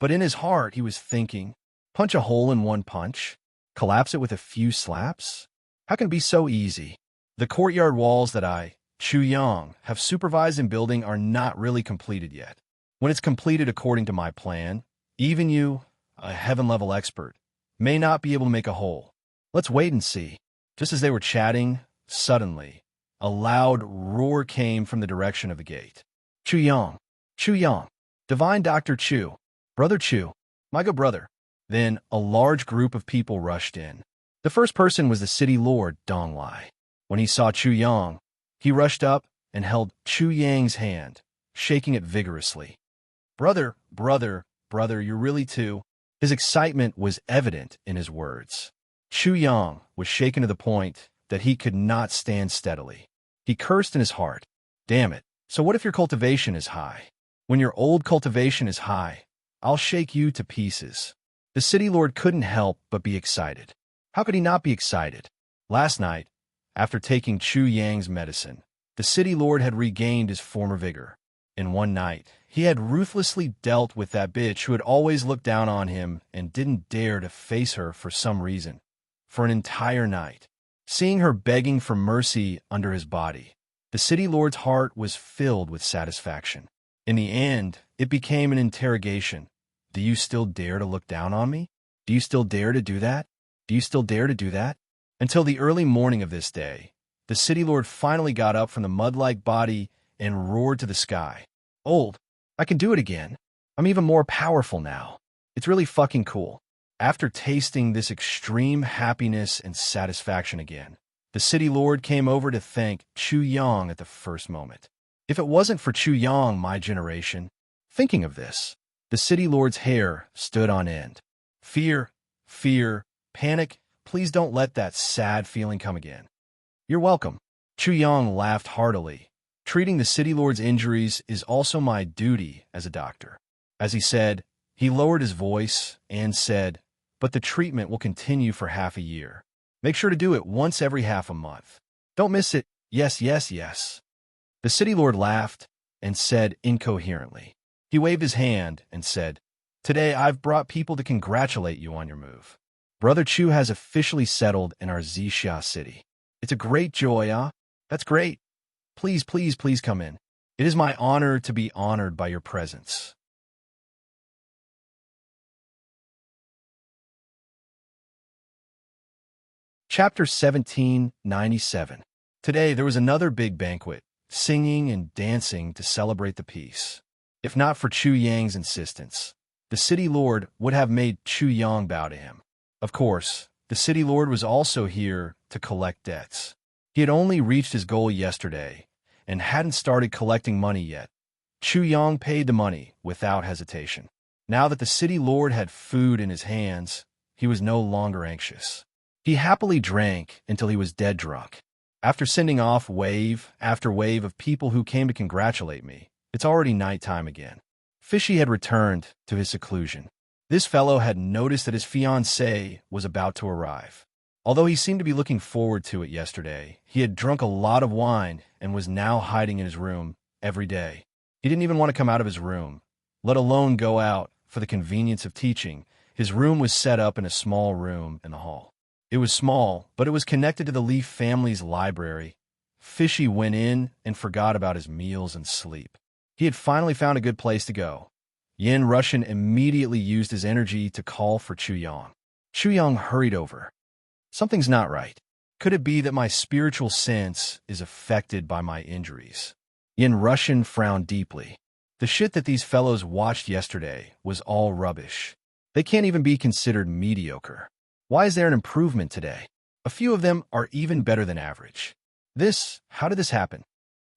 But in his heart, he was thinking, punch a hole in one punch? Collapse it with a few slaps? How can it be so easy? The courtyard walls that I, Chu Yang, have supervised in building are not really completed yet. When it's completed according to my plan, even you, a heaven-level expert, may not be able to make a hole. Let's wait and see. Just as they were chatting, suddenly, a loud roar came from the direction of the gate. Chu Yang, Divine Dr. Chu, Brother Chu, my good brother. Then a large group of people rushed in. The first person was the city lord, Dong Lai. When he saw Chu Yang, he rushed up and held Chu Yang's hand, shaking it vigorously. Brother, you're really too. His excitement was evident in his words. Chu Yang was shaken to the point that he could not stand steadily. He cursed in his heart. Damn it. So what if your cultivation is high? When your old cultivation is high, I'll shake you to pieces. The city lord couldn't help but be excited. How could he not be excited? Last night, after taking Chu Yang's medicine, the city lord had regained his former vigor. In one night, he had ruthlessly dealt with that bitch who had always looked down on him and didn't dare to face her for some reason. For an entire night, seeing her begging for mercy under his body, the city lord's heart was filled with satisfaction. In the end, it became an interrogation. Do you still dare to look down on me? Do you still dare to do that? Do you still dare to do that? Until the early morning of this day, the city lord finally got up from the mud-like body and roared to the sky. Old, I can do it again. I'm even more powerful now. It's really fucking cool. After tasting this extreme happiness and satisfaction again, the city lord came over to thank Chu Yang at the first moment. If it wasn't for Chu Yang, my generation, thinking of this, The city lord's hair stood on end. Fear, fear, panic, please don't let that sad feeling come again. You're welcome. Chu Yang laughed heartily. Treating the city lord's injuries is also my duty as a doctor. As he said, he lowered his voice and said, but the treatment will continue for half a year. Make sure to do it once every half a month. Don't miss it. Yes, yes, yes. The city lord laughed and said incoherently. He waved his hand and said, today I've brought people to congratulate you on your move. Brother Chu has officially settled in our Zixia city. It's a great joy, huh? That's great. Please, please, please come in. It is my honor to be honored by your presence. Chapter 1797. Today there was another big banquet, singing and dancing to celebrate the peace. If not for Chu Yang's insistence, the city lord would have made Chu Yang bow to him. Of course, the city lord was also here to collect debts. He had only reached his goal yesterday and hadn't started collecting money yet. Chu Yang paid the money without hesitation. Now that the city lord had food in his hands, he was no longer anxious. He happily drank until he was dead drunk. After sending off wave after wave of people who came to congratulate me, it's already nighttime again. Fishy had returned to his seclusion. This fellow had noticed that his fiancée was about to arrive. Although he seemed to be looking forward to it yesterday, he had drunk a lot of wine and was now hiding in his room every day. He didn't even want to come out of his room, let alone go out for the convenience of teaching. His room was set up in a small room in the hall. It was small, but it was connected to the Leaf family's library. Fishy went in and forgot about his meals and sleep. He had finally found a good place to go. Yin Russian immediately used his energy to call for Chu Yang. Chu Yang hurried over. Something's not right. Could it be that my spiritual sense is affected by my injuries? Yin Russian frowned deeply. The shit that these fellows watched yesterday was all rubbish. They can't even be considered mediocre. Why is there an improvement today? A few of them are even better than average. How did this happen?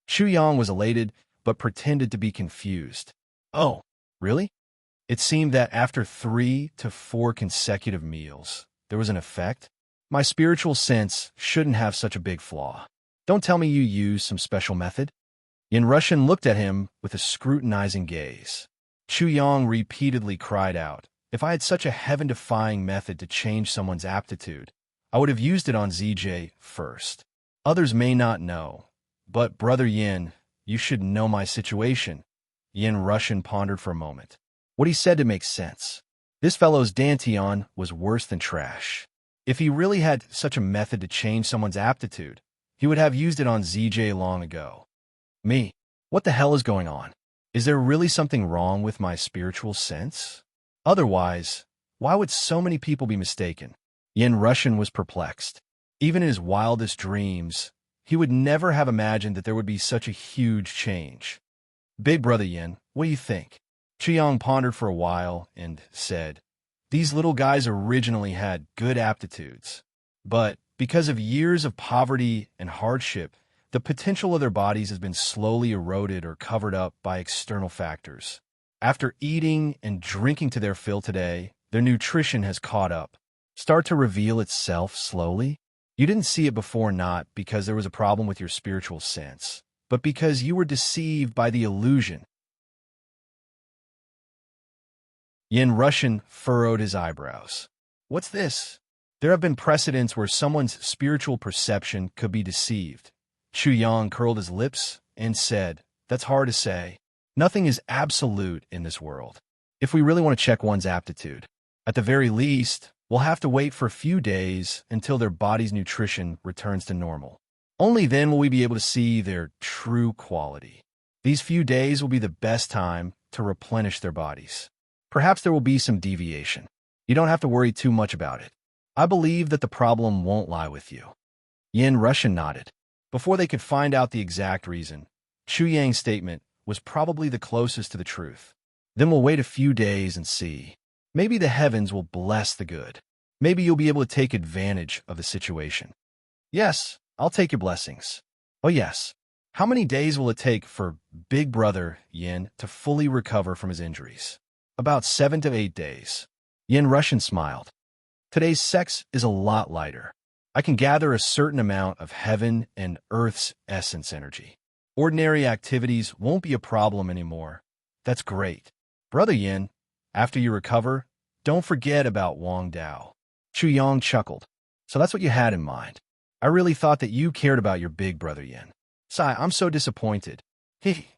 Chu Yang was elated, but pretended to be confused. Oh, really? It seemed that after 3 to 4 consecutive meals, there was an effect? My spiritual sense shouldn't have such a big flaw. Don't tell me you use some special method? Yin Russian looked at him with a scrutinizing gaze. Chu Yang repeatedly cried out, if I had such a heaven-defying method to change someone's aptitude, I would have used it on ZJ first. Others may not know, but Brother Yin, you should know my situation. Yin Russian pondered for a moment. What he said to make sense. This fellow's dantian was worse than trash. If he really had such a method to change someone's aptitude, he would have used it on ZJ long ago. Me? What the hell is going on? Is there really something wrong with my spiritual sense? Otherwise, why would so many people be mistaken? Yin Russian was perplexed. Even in his wildest dreams, he would never have imagined that there would be such a huge change. Big Brother Yin, what do you think? Chu Yang pondered for a while and said, these little guys originally had good aptitudes, but because of years of poverty and hardship, the potential of their bodies has been slowly eroded or covered up by external factors. After eating and drinking to their fill today, their nutrition has caught up. Start to reveal itself slowly? You didn't see it before not because there was a problem with your spiritual sense, but because you were deceived by the illusion. Yin Russian furrowed his eyebrows. What's this? There have been precedents where someone's spiritual perception could be deceived. Chu Yang curled his lips and said, that's hard to say. Nothing is absolute in this world. If we really want to check one's aptitude, at the very least, we'll have to wait for a few days until their body's nutrition returns to normal. Only then will we be able to see their true quality. These few days will be the best time to replenish their bodies. Perhaps there will be some deviation. You don't have to worry too much about it. I believe that the problem won't lie with you. Yin Russian nodded. Before they could find out the exact reason, Chu Yang's statement was probably the closest to the truth. Then we'll wait a few days and see. Maybe the heavens will bless the good. Maybe you'll be able to take advantage of the situation. Yes, I'll take your blessings. Oh yes. How many days will it take for Big Brother Yin to fully recover from his injuries? About 7 to 8 days. Yin Russian smiled. Today's sex is a lot lighter. I can gather a certain amount of heaven and earth's essence energy. Ordinary activities won't be a problem anymore. That's great. Brother Yin, after you recover, don't forget about Wang Dao. Chu Yang chuckled. So that's what you had in mind. I really thought that you cared about your big brother Yin. Sai, I'm so disappointed. Hee.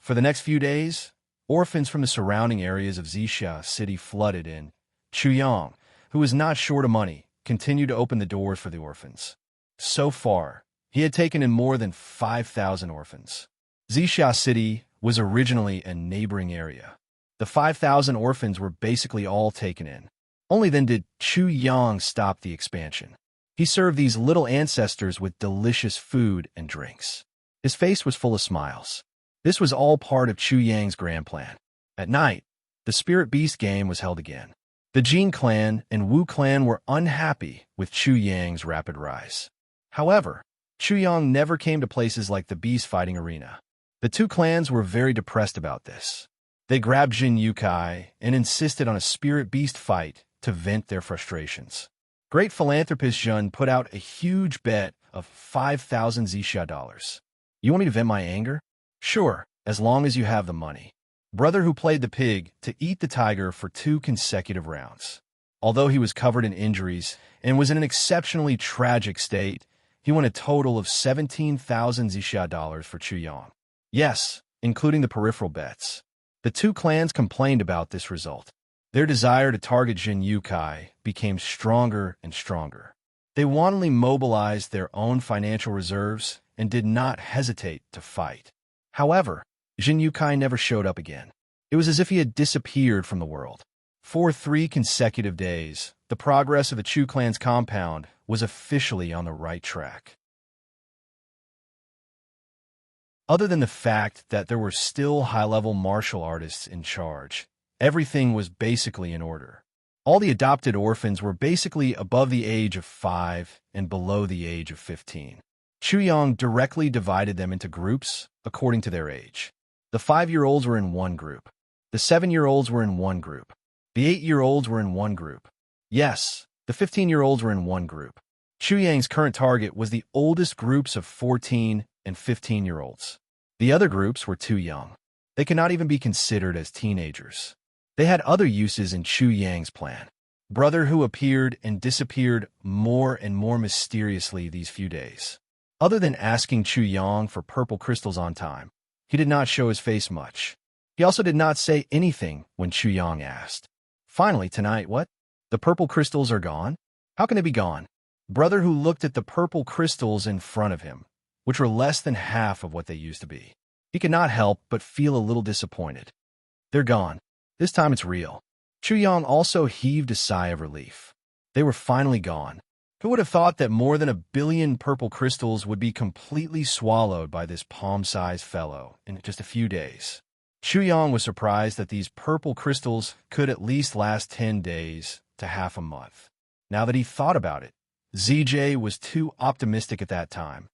For the next few days, orphans from the surrounding areas of Zixia City flooded in. Chu Yang, who was not short of money, continued to open the doors for the orphans. So far, he had taken in more than 5,000 orphans. Zixia City was originally a neighboring area. The 5,000 orphans were basically all taken in. Only then did Chu Yang stop the expansion. He served these little ancestors with delicious food and drinks. His face was full of smiles. This was all part of Chu Yang's grand plan. At night, the Spirit Beast game was held again. The Jin clan and Wu clan were unhappy with Chu Yang's rapid rise. However, Chu Yang never came to places like the Beast Fighting Arena. The two clans were very depressed about this. They grabbed Jin Yukai and insisted on a Spirit Beast fight to vent their frustrations. Great philanthropist Jun put out a huge bet of 5,000 Zixia dollars. You want me to vent my anger? Sure, as long as you have the money. Brother who played the pig to eat the tiger for 2 consecutive rounds. Although he was covered in injuries and was in an exceptionally tragic state, he won a total of 17,000 Zixia dollars for Chu Yang. Yes, including the peripheral bets. The two clans complained about this result. Their desire to target Jin Yukai became stronger and stronger. They wantonly mobilized their own financial reserves and did not hesitate to fight. However, Jin Yukai never showed up again. It was as if he had disappeared from the world. For 3 consecutive days, the progress of the Chu clan's compound was officially on the right track. Other than the fact that there were still high-level martial artists in charge, everything was basically in order. All the adopted orphans were basically above the age of 5 and below the age of 15. Chu Yang directly divided them into groups according to their age. The 5-year-olds were in one group. The 7-year-olds were in one group. The 8-year-olds were in one group. Yes, the 15-year-olds were in one group. Chu Yang's current target was the oldest groups of 14 and 15-year-olds. The other groups were too young. They could not even be considered as teenagers. They had other uses in Chu Yang's plan. Brother who appeared and disappeared more and more mysteriously these few days. Other than asking Chu Yang for purple crystals on time, he did not show his face much. He also did not say anything when Chu Yang asked. Finally, tonight, what? The purple crystals are gone? How can they be gone? Brother who looked at the purple crystals in front of him, which were less than half of what they used to be. He could not help but feel a little disappointed. They're gone. This time it's real. Chu Yang also heaved a sigh of relief. They were finally gone. Who would have thought that more than 1 billion purple crystals would be completely swallowed by this palm-sized fellow in just a few days? Chu Yang was surprised that these purple crystals could at least last 10 days to half a month. Now that he thought about it, ZJ was too optimistic at that time.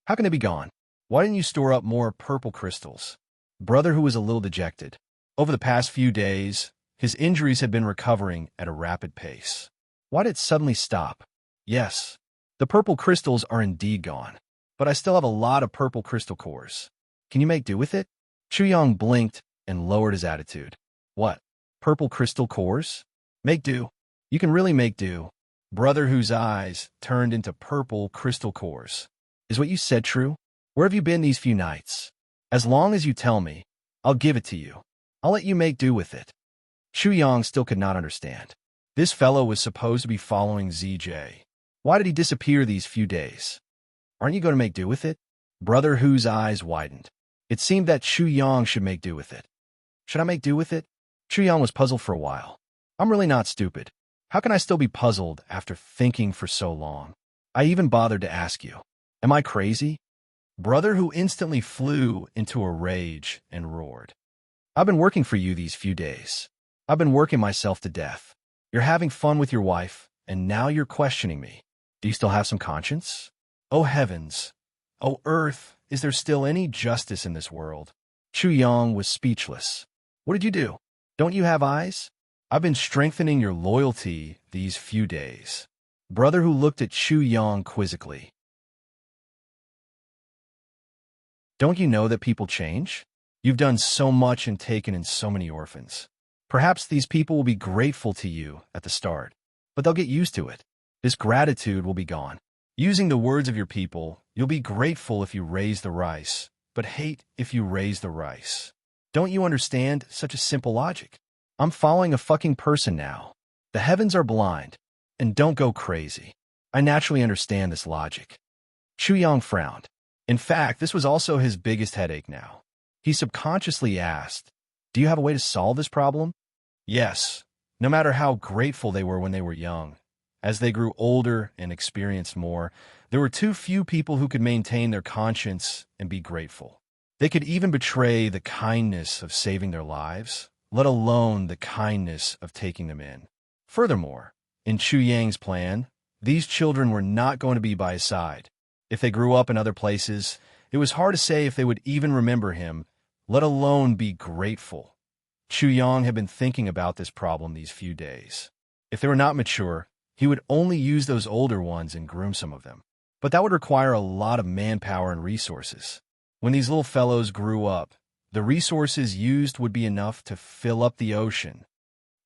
How can they be gone? Why didn't you store up more purple crystals? Brother who was a little dejected. Over the past few days, his injuries had been recovering at a rapid pace. Why did it suddenly stop? Yes, the purple crystals are indeed gone, but I still have a lot of purple crystal cores. Can you make do with it? Chu Yang blinked and lowered his attitude. What? Purple crystal cores? Make do. You can really make do. Brother whose eyes turned into purple crystal cores. Is what you said true? Where have you been these few nights? As long as you tell me, I'll give it to you. I'll let you make do with it. Chu Yang still could not understand. This fellow was supposed to be following ZJ. Why did he disappear these few days? Aren't you going to make do with it? Brother whose eyes widened. It seemed that Chu Yang should make do with it. Should I make do with it? Chu Yang was puzzled for a while. I'm really not stupid. How can I still be puzzled after thinking for so long? I even bothered to ask you. Am I crazy? Brother who instantly flew into a rage and roared. I've been working for you these few days. I've been working myself to death. You're having fun with your wife, and now you're questioning me. Do you still have some conscience? Oh heavens! Oh earth! Is there still any justice in this world? Chu Yang was speechless. What did you do? Don't you have eyes? I've been strengthening your loyalty these few days. Brother who looked at Chu Yang quizzically. Don't you know that people change? You've done so much and taken in so many orphans. Perhaps these people will be grateful to you at the start, but they'll get used to it. This gratitude will be gone. Using the words of your people, you'll be grateful if you raise the rice, but hate if you raise the rice. Don't you understand such a simple logic? I'm following a fucking person now. The heavens are blind, and don't go crazy. I naturally understand this logic. Chu Yang frowned. In fact, this was also his biggest headache now. He subconsciously asked, "Do you have a way to solve this problem?" Yes, no matter how grateful they were when they were young. As they grew older and experienced more, there were too few people who could maintain their conscience and be grateful. They could even betray the kindness of saving their lives, let alone the kindness of taking them in. Furthermore, in Chu Yang's plan, these children were not going to be by his side. If they grew up in other places, it was hard to say if they would even remember him, let alone be grateful. Chu Yang had been thinking about this problem these few days. If they were not mature, he would only use those older ones and groom some of them. But that would require a lot of manpower and resources. When these little fellows grew up, the resources used would be enough to fill up the ocean.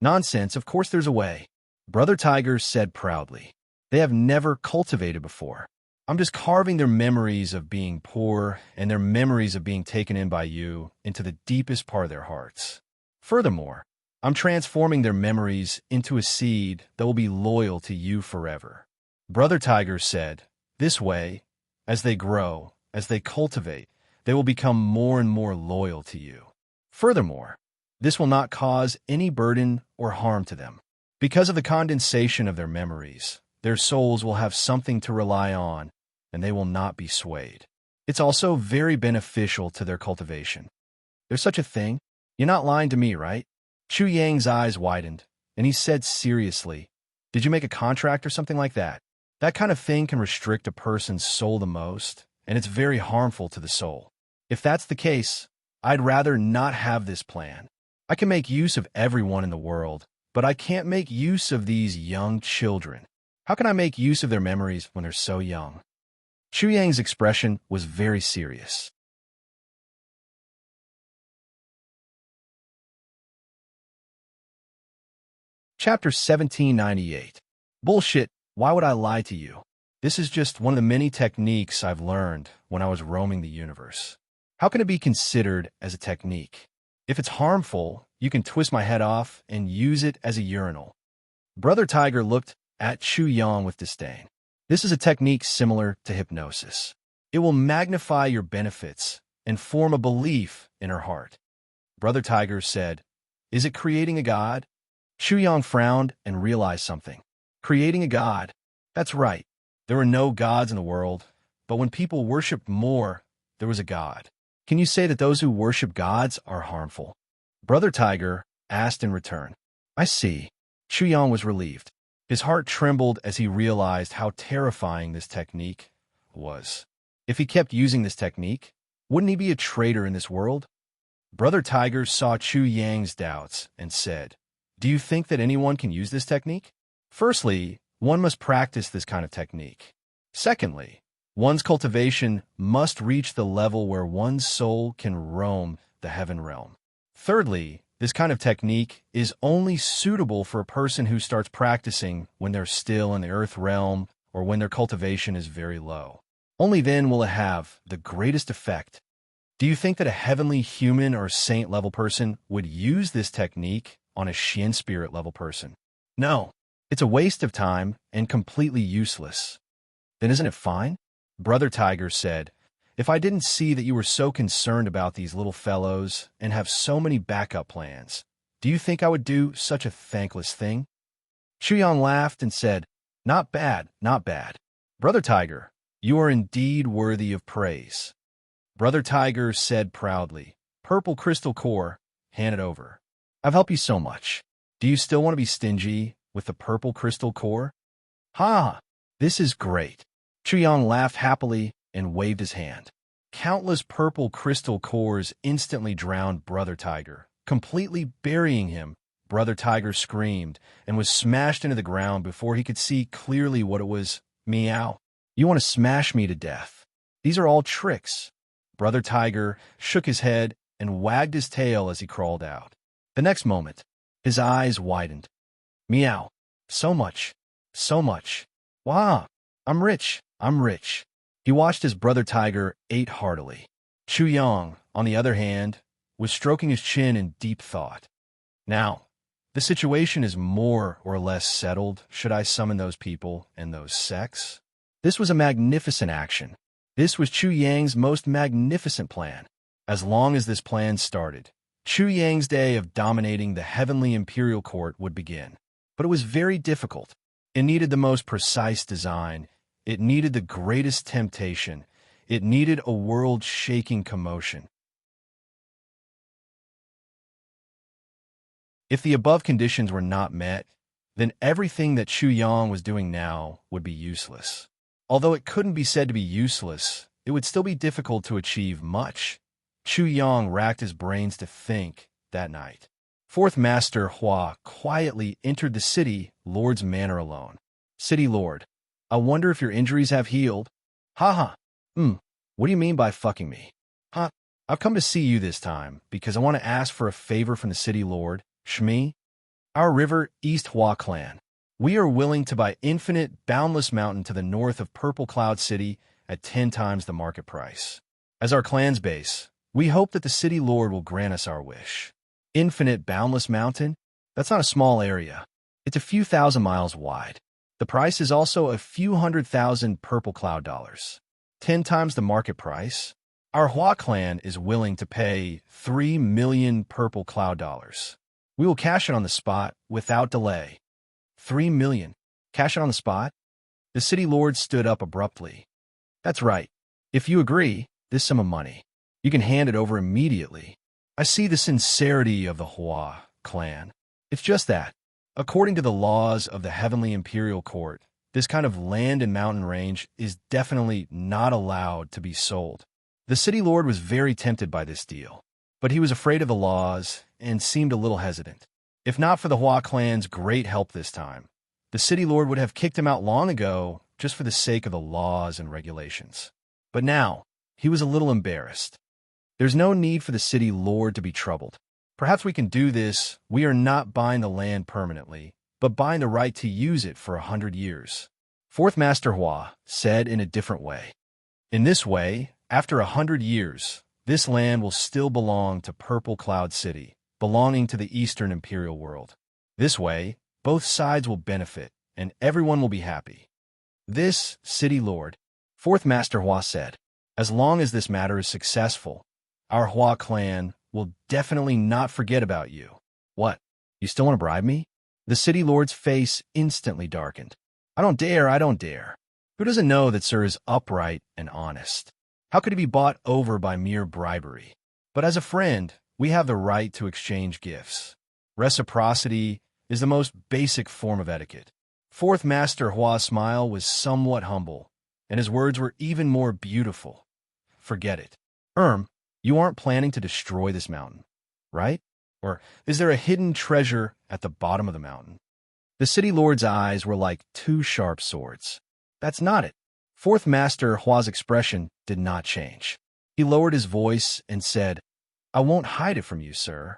Nonsense, of course there's a way. Brother Tiger said proudly. They have never cultivated before. I'm just carving their memories of being poor and their memories of being taken in by you into the deepest part of their hearts. Furthermore, I'm transforming their memories into a seed that will be loyal to you forever. Brother Tiger said, this way, as they grow, as they cultivate, they will become more and more loyal to you. Furthermore, this will not cause any burden or harm to them. Because of the condensation of their memories, their souls will have something to rely on, and they will not be swayed. It's also very beneficial to their cultivation. There's such a thing? You're not lying to me, right? Chu Yang's eyes widened, and he said seriously, did you make a contract or something like that? That kind of thing can restrict a person's soul the most, and it's very harmful to the soul. If that's the case, I'd rather not have this plan. I can make use of everyone in the world, but I can't make use of these young children. How can I make use of their memories when they're so young? Chu Yang's expression was very serious. Chapter 1798. Bullshit, why would I lie to you? This is just one of the many techniques I've learned when I was roaming the universe. How can it be considered as a technique? If it's harmful, you can twist my head off and use it as a urinal. Brother Tiger looked at Chu Yang with disdain. This is a technique similar to hypnosis. It will magnify your benefits and form a belief in her heart. Brother Tiger said, is it creating a god? Chu Yang frowned and realized something. Creating a god. That's right. There were no gods in the world, but when people worshipped more, there was a god. Can you say that those who worship gods are harmful? Brother Tiger asked in return. I see. Chu Yang was relieved. His heart trembled as he realized how terrifying this technique was. If he kept using this technique, wouldn't he be a traitor in this world? Brother Tiger saw Chu Yang's doubts and said, do you think that anyone can use this technique? Firstly, one must practice this kind of technique. Secondly, one's cultivation must reach the level where one's soul can roam the heaven realm. Thirdly, this kind of technique is only suitable for a person who starts practicing when they're still in the earth realm or when their cultivation is very low. Only then will it have the greatest effect. Do you think that a heavenly human or saint level person would use this technique on a Shin spirit level person? No, it's a waste of time and completely useless. Then isn't it fine? Brother Tiger said, if I didn't see that you were so concerned about these little fellows and have so many backup plans, do you think I would do such a thankless thing? Chu Yang laughed and said, not bad, not bad. Brother Tiger, you are indeed worthy of praise. Brother Tiger said proudly, purple crystal core, hand it over. I've helped you so much. Do you still want to be stingy with the purple crystal core? Ha! This is great. Chu Yang laughed happily and waved his hand. Countless purple crystal cores instantly drowned Brother Tiger, completely burying him. Brother Tiger screamed and was smashed into the ground before he could see clearly what it was. Meow. You want to smash me to death? These are all tricks. Brother Tiger shook his head and wagged his tail as he crawled out. The next moment, his eyes widened. Meow. So much. So much. Wow. I'm rich. I'm rich. He watched as Brother Tiger ate heartily. Chu Yang, on the other hand, was stroking his chin in deep thought. Now, the situation is more or less settled. Should I summon those people and those sects? This was a magnificent action. This was Chu Yang's most magnificent plan. As long as this plan started, Chu Yang's day of dominating the heavenly imperial court would begin. But it was very difficult. It needed the most precise design. It needed the greatest temptation. It needed a world-shaking commotion. If the above conditions were not met, then everything that Chu Yang was doing now would be useless. Although it couldn't be said to be useless, it would still be difficult to achieve much. Chu Yang racked his brains to think that night. Fourth Master Hua quietly entered the city lord's manor alone. City Lord, I wonder if your injuries have healed? Ha ha. What do you mean by fucking me? Huh? I've come to see you this time because I want to ask for a favor from the City Lord, Shmi. Our river East Hua clan. We are willing to buy infinite, boundless mountain to the north of Purple Cloud City at 10 times the market price. As our clan's base, we hope that the City Lord will grant us our wish. Infinite, boundless mountain? That's not a small area. It's a few thousand miles wide. The price is also a few $100,000 Purple Cloud dollars. 10 times the market price? Our Hua clan is willing to pay 3 million Purple Cloud dollars. We will cash it on the spot without delay. 3 million. Cash it on the spot? The City Lord stood up abruptly. That's right. If you agree, this sum of money, you can hand it over immediately. I see the sincerity of the Hua clan. It's just that, according to the laws of the Heavenly Imperial Court, this kind of land and mountain range is definitely not allowed to be sold. The City Lord was very tempted by this deal, but he was afraid of the laws and seemed a little hesitant. If not for the Hua clan's great help this time, the City Lord would have kicked him out long ago just for the sake of the laws and regulations. But now, he was a little embarrassed. There's no need for the City Lord to be troubled. Perhaps we can do this. We are not buying the land permanently, but buying the right to use it for 100 years. Fourth Master Hua said in a different way. In this way, after 100 years, this land will still belong to Purple Cloud City, belonging to the Eastern Imperial World. This way, both sides will benefit, and everyone will be happy. This, City Lord, Fourth Master Hua said, as long as this matter is successful, our Hua clan will definitely not forget about you. What? You still want to bribe me? The City Lord's face instantly darkened. I don't dare, I don't dare. Who doesn't know that Sir is upright and honest? How could he be bought over by mere bribery? But as a friend, we have the right to exchange gifts. Reciprocity is the most basic form of etiquette. Fourth Master Hua's smile was somewhat humble, and his words were even more beautiful. Forget it. You aren't planning to destroy this mountain, right? Or is there a hidden treasure at the bottom of the mountain? The City Lord's eyes were like two sharp swords. That's not it. Fourth Master Hua's expression did not change. He lowered his voice and said, I won't hide it from you, sir.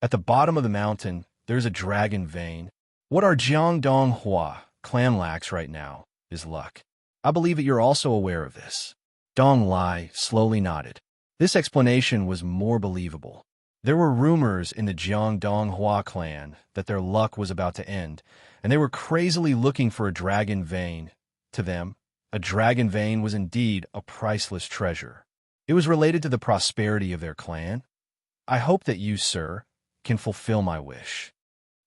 At the bottom of the mountain, there's a dragon vein. What our Jiangdong Hua clan lacks right now is luck. I believe that you're also aware of this. Dong Lai slowly nodded. This explanation was more believable. There were rumors in the Jiangdong Hua clan that their luck was about to end, and they were crazily looking for a dragon vein. To them, a dragon vein was indeed a priceless treasure. It was related to the prosperity of their clan. I hope that you, sir, can fulfill my wish.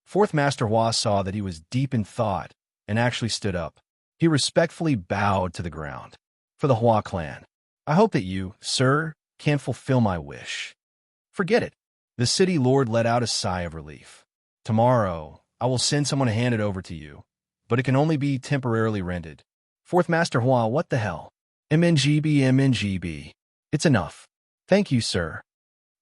Fourth Master Hua saw that he was deep in thought and actually stood up. He respectfully bowed to the ground. For the Hua clan, I hope that you, sir, can fulfill my wish. Forget it. The City Lord let out a sigh of relief. Tomorrow, I will send someone to hand it over to you, but it can only be temporarily rented. Fourth Master Hua, what the hell? MNGB. It's enough. Thank you, sir.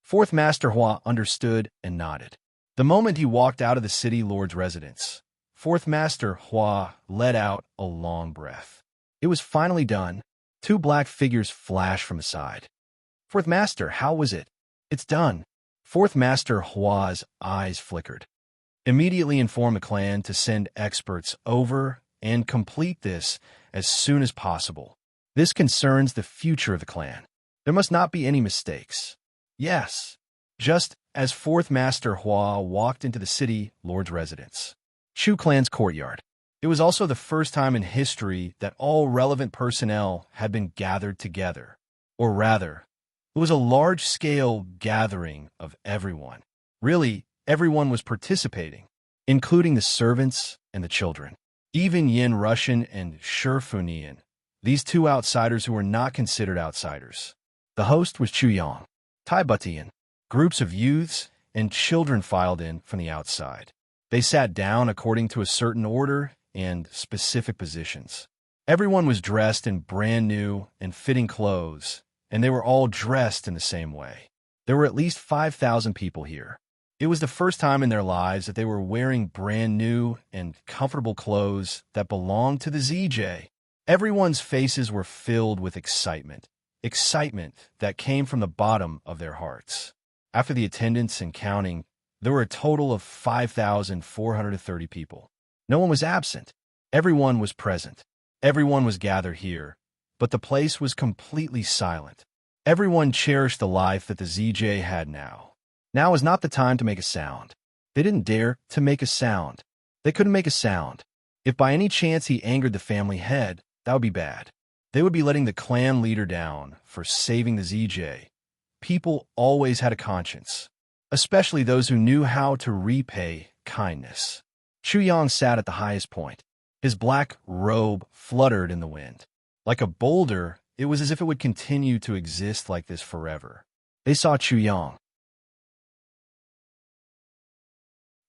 Fourth Master Hua understood and nodded. The moment he walked out of the city lord's residence, Fourth Master Hua let out a long breath. It was finally done. Two black figures flashed from his side. Fourth Master, how was it? It's done. Fourth Master Hua's eyes flickered. Immediately inform the clan to send experts over and complete this as soon as possible. This concerns the future of the clan. There must not be any mistakes. Yes. Just as Fourth Master Hua walked into the city lord's residence, Chu clan's courtyard. It was also the first time in history that all relevant personnel had been gathered together. Or rather, it was a large-scale gathering of everyone. Really, everyone was participating, including the servants and the children. Even Yin Russian and Shurfunian, these two outsiders who were not considered outsiders. The host was Chu Yang. Taibutian, groups of youths and children filed in from the outside. They sat down according to a certain order and specific positions. Everyone was dressed in brand new and fitting clothes, and they were all dressed in the same way. There were at least 5,000 people here. It was the first time in their lives that they were wearing brand new and comfortable clothes that belonged to the ZJ. Everyone's faces were filled with excitement that came from the bottom of their hearts. After the attendance and counting, there were a total of 5,430 people. No one was absent. Everyone was present. Everyone was gathered here, but the place was completely silent. Everyone cherished the life that the ZJ had now. Now was not the time to make a sound. They didn't dare to make a sound. They couldn't make a sound. If by any chance he angered the family head, that would be bad. They would be letting the clan leader down for saving the ZJ. People always had a conscience, especially those who knew how to repay kindness. Chu Yang sat at the highest point. His black robe fluttered in the wind. Like a boulder, it was as if it would continue to exist like this forever. They saw Chu Yang.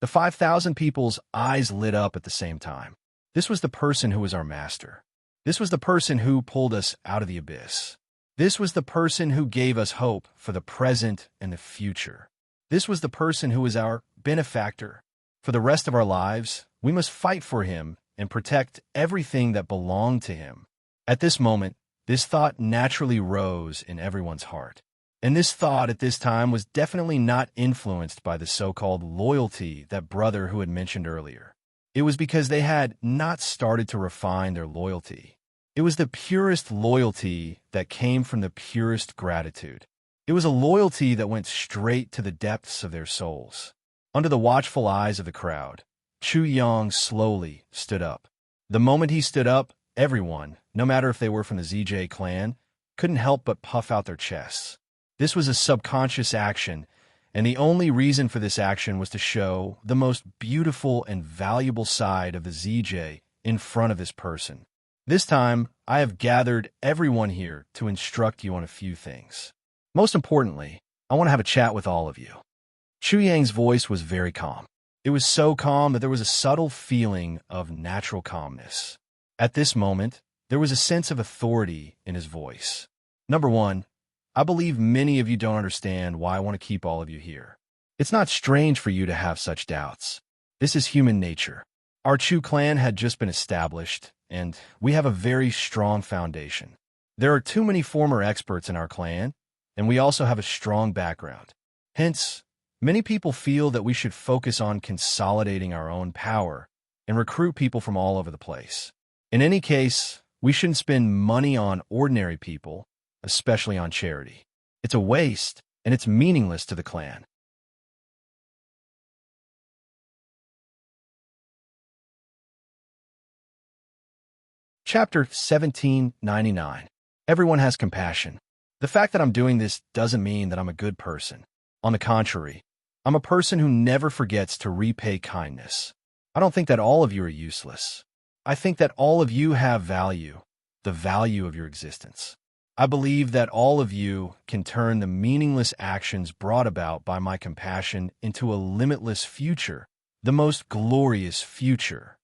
The 5,000 people's eyes lit up at the same time. This was the person who was our master. This was the person who pulled us out of the abyss. This was the person who gave us hope for the present and the future. This was the person who was our benefactor. For the rest of our lives, we must fight for him and protect everything that belonged to him. At this moment, this thought naturally rose in everyone's heart. And this thought at this time was definitely not influenced by the so-called loyalty that brother who had mentioned earlier. It was because they had not started to refine their loyalty. It was the purest loyalty that came from the purest gratitude. It was a loyalty that went straight to the depths of their souls. Under the watchful eyes of the crowd, Chu Yang slowly stood up. The moment he stood up, everyone, no matter if they were from the ZJ clan, couldn't help but puff out their chests. This was a subconscious action, and the only reason for this action was to show the most beautiful and valuable side of the ZJ in front of this person. This time, I have gathered everyone here to instruct you on a few things. Most importantly, I want to have a chat with all of you. Chu Yang's voice was very calm. It was so calm that there was a subtle feeling of natural calmness. At this moment, there was a sense of authority in his voice. Number one, I believe many of you don't understand why I want to keep all of you here. It's not strange for you to have such doubts. This is human nature. Our Chu clan had just been established, and we have a very strong foundation. There are too many former experts in our clan, and we also have a strong background. Hence, many people feel that we should focus on consolidating our own power and recruit people from all over the place. In any case, we shouldn't spend money on ordinary people, especially on charity. It's a waste, and it's meaningless to the clan. Chapter 1799. Everyone has compassion. The fact that I'm doing this doesn't mean that I'm a good person. On the contrary, I'm a person who never forgets to repay kindness. I don't think that all of you are useless. I think that all of you have value, the value of your existence. I believe that all of you can turn the meaningless actions brought about by my compassion into a limitless future, the most glorious future.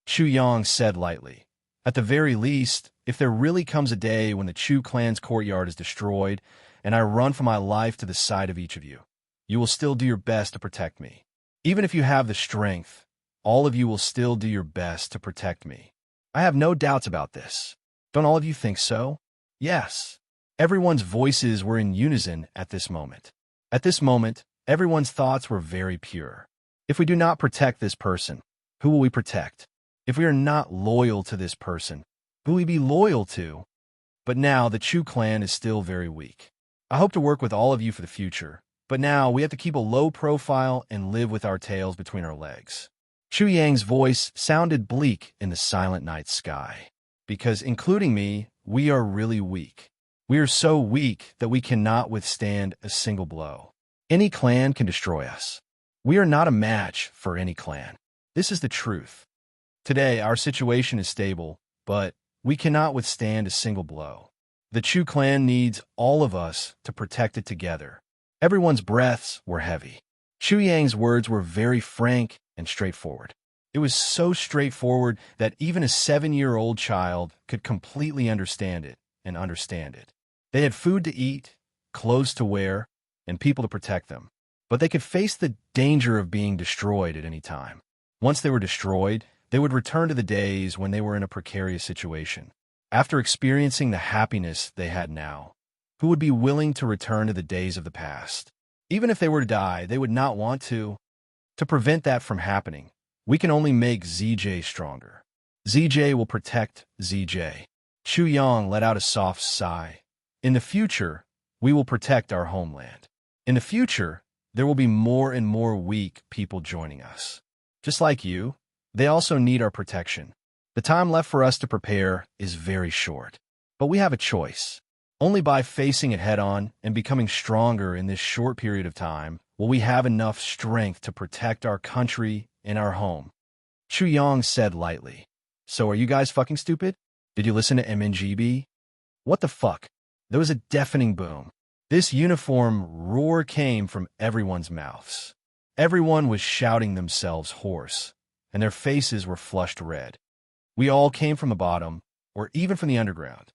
Chu Yang said lightly. At the very least, if there really comes a day when the Chu clan's courtyard is destroyed and I run for my life to the side of each of you, you will still do your best to protect me. Even if you have the strength, all of you will still do your best to protect me. I have no doubts about this. Don't all of you think so? Yes. Everyone's voices were in unison at this moment. At this moment, everyone's thoughts were very pure. If we do not protect this person, who will we protect? If we are not loyal to this person, who will we be loyal to? But now the Chu clan is still very weak. I hope to work with all of you for the future, but now we have to keep a low profile and live with our tails between our legs. Chu Yang's voice sounded bleak in the silent night sky. Because, including me, we are really weak. We are so weak that we cannot withstand a single blow. Any clan can destroy us. We are not a match for any clan. This is the truth. Today, our situation is stable, but we cannot withstand a single blow. The Chu clan needs all of us to protect it together. Everyone's breaths were heavy. Chu Yang's words were very frank and straightforward. It was so straightforward that even a 7-year-old child could completely understand it and understand it. They had food to eat, clothes to wear, and people to protect them. But they could face the danger of being destroyed at any time. Once they were destroyed, they would return to the days when they were in a precarious situation. After experiencing the happiness they had now, who would be willing to return to the days of the past? Even if they were to die, they would not want to. To prevent that from happening, we can only make ZJ stronger. ZJ will protect ZJ. Chu Yang let out a soft sigh. In the future, we will protect our homeland. In the future, there will be more and more weak people joining us. Just like you, they also need our protection. The time left for us to prepare is very short. But we have a choice. Only by facing it head-on and becoming stronger in this short period of time will we have enough strength to protect our country and our home. Chu Yang said lightly. So are you guys fucking stupid? Did you listen to MNGB? What the fuck? There was a deafening boom. This uniform roar came from everyone's mouths. Everyone was shouting themselves hoarse, and their faces were flushed red. We all came from the bottom, or even from the underground.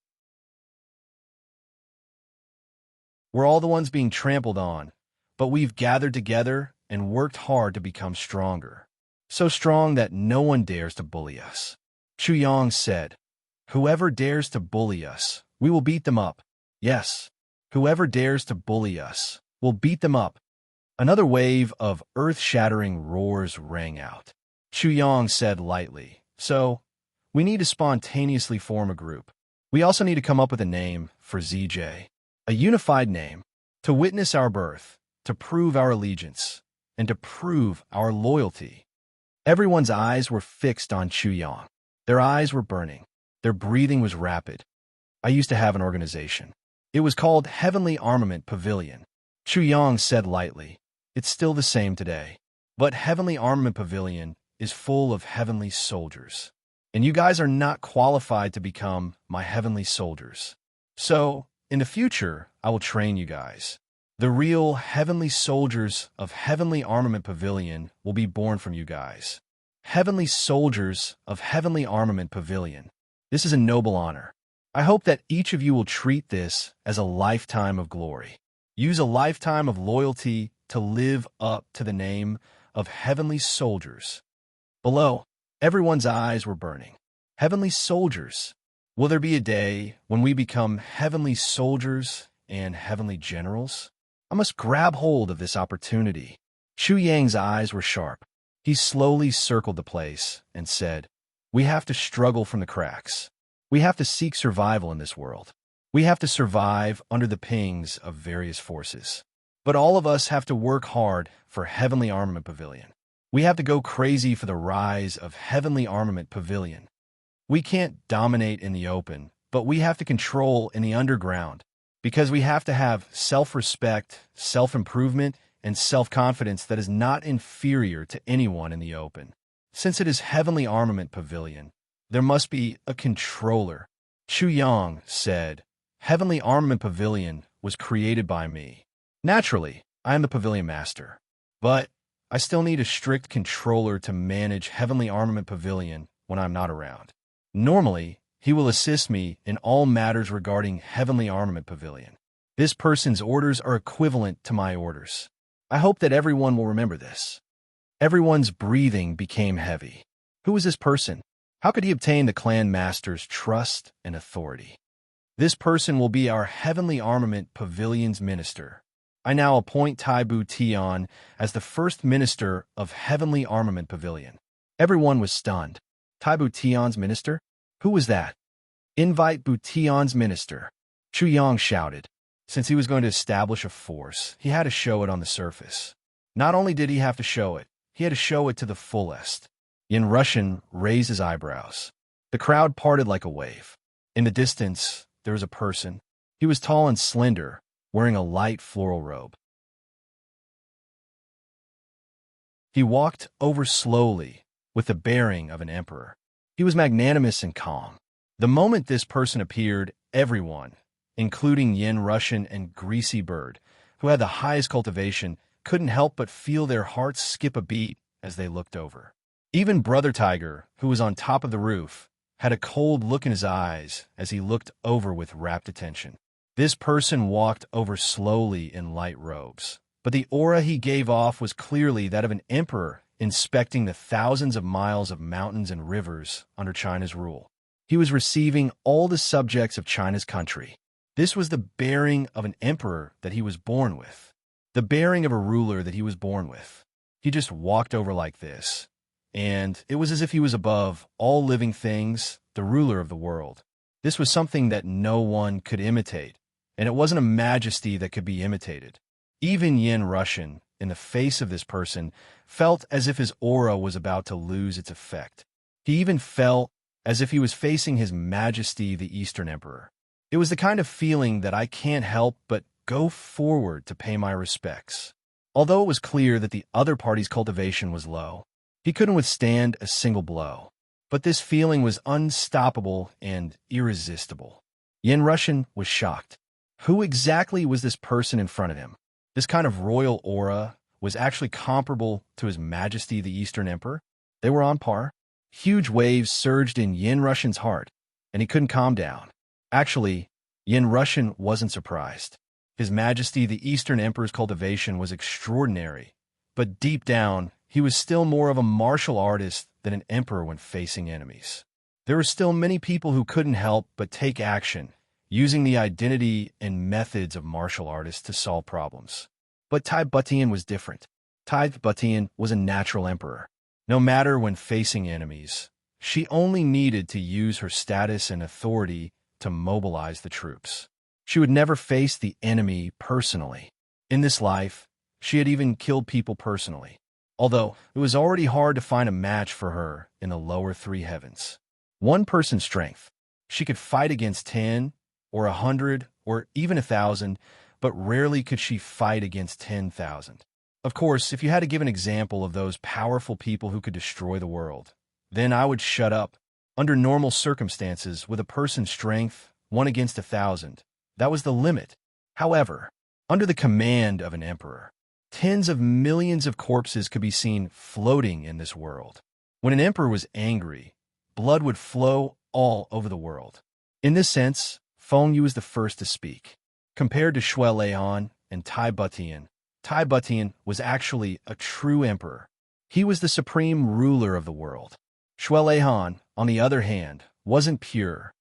We're all the ones being trampled on, but we've gathered together and worked hard to become stronger. So strong that no one dares to bully us. Chu Yang said, "Whoever dares to bully us, we will beat them up. Yes, whoever dares to bully us, we'll beat them up." Another wave of earth-shattering roars rang out. Chu Yang said lightly, "So, we need to spontaneously form a group. We also need to come up with a name for ZJ. A unified name, to witness our birth, to prove our allegiance, and to prove our loyalty." Everyone's eyes were fixed on Chu Yang. Their eyes were burning. Their breathing was rapid. I used to have an organization. It was called Heavenly Armament Pavilion. Chu Yang said lightly, "It's still the same today. But Heavenly Armament Pavilion is full of heavenly soldiers. And you guys are not qualified to become my heavenly soldiers. So, in the future, I will train you guys. The real heavenly soldiers of Heavenly Armament Pavilion will be born from you guys. Heavenly soldiers of Heavenly Armament Pavilion. This is a noble honor. I hope that each of you will treat this as a lifetime of glory. Use a lifetime of loyalty to live up to the name of Heavenly Soldiers." Below, everyone's eyes were burning. Heavenly Soldiers. Will there be a day when we become Heavenly Soldiers and Heavenly Generals? I must grab hold of this opportunity. Chu Yang's eyes were sharp. He slowly circled the place and said, "We have to struggle from the cracks. We have to seek survival in this world. We have to survive under the pings of various forces. But all of us have to work hard for Heavenly Armament Pavilion. We have to go crazy for the rise of Heavenly Armament Pavilion. We can't dominate in the open, but we have to control in the underground, because we have to have self-respect, self-improvement, and self-confidence that is not inferior to anyone in the open. Since it is Heavenly Armament Pavilion, there must be a controller." Chu Yang said, "Heavenly Armament Pavilion was created by me. Naturally, I am the Pavilion Master. But I still need a strict controller to manage Heavenly Armament Pavilion when I'm not around. Normally, he will assist me in all matters regarding Heavenly Armament Pavilion. This person's orders are equivalent to my orders. I hope that everyone will remember this. Everyone's breathing became heavy. Who was this person? How could he obtain the clan master's trust and authority? This person will be our Heavenly Armament Pavilion's minister. I now appoint Taibu Tian as the first minister of Heavenly Armament Pavilion. Everyone was stunned. Taibu Tian's minister? Who was that? Invite Butian's minister. Chu Yang shouted. Since he was going to establish a force, he had to show it on the surface. Not only did he have to show it, he had to show it to the fullest. Yin Russian raised his eyebrows. The crowd parted like a wave. In the distance, there was a person. He was tall and slender, wearing a light floral robe. He walked over slowly, with the bearing of an emperor. He was magnanimous and calm. The moment this person appeared, everyone, including Yin Russian and Greasy Bird, who had the highest cultivation, couldn't help but feel their hearts skip a beat as they looked over. Even Brother Tiger, who was on top of the roof, had a cold look in his eyes as he looked over with rapt attention. This person walked over slowly in light robes, but the aura he gave off was clearly that of an emperor inspecting the thousands of miles of mountains and rivers under China's rule. He was receiving all the subjects of China's country. This was the bearing of an emperor that he was born with, the bearing of a ruler that he was born with. He just walked over like this, and it was as if he was above all living things, the ruler of the world. This was something that no one could imitate, and it wasn't a majesty that could be imitated. Even Yin Russian, in the face of this person, felt as if his aura was about to lose its effect. He even felt as if he was facing His Majesty the Eastern Emperor. It was the kind of feeling that I can't help but go forward to pay my respects. Although it was clear that the other party's cultivation was low, he couldn't withstand a single blow. But this feeling was unstoppable and irresistible. Yin Russian was shocked. Who exactly was this person in front of him? This kind of royal aura was actually comparable to His Majesty the Eastern Emperor. They were on par. Huge waves surged in Yin Russian's heart, and he couldn't calm down. Actually, Yin Russian wasn't surprised. His Majesty the Eastern Emperor's cultivation was extraordinary, but deep down, he was still more of a martial artist than an emperor when facing enemies. There were still many people who couldn't help but take action, using the identity and methods of martial artists to solve problems. But Tai Butian was different. Tai Butian was a natural emperor. No matter when facing enemies, she only needed to use her status and authority to mobilize the troops. She would never face the enemy personally. In this life, she had even killed people personally, although it was already hard to find a match for her in the lower three heavens. One person's strength. She could fight against 10 or 100 or even 1,000, but rarely could she fight against 10,000. Of course, if you had to give an example of those powerful people who could destroy the world, then I would shut up. Under normal circumstances, with a person's strength, 1 against 1,000, that was the limit. However, under the command of an emperor, tens of millions of corpses could be seen floating in this world. When an emperor was angry, blood would flow all over the world. In this sense, Feng Yu was the first to speak. Compared to Shui Leihan and Tai Butian was actually a true emperor. He was the supreme ruler of the world. Shui Leihan, on the other hand, wasn't pure.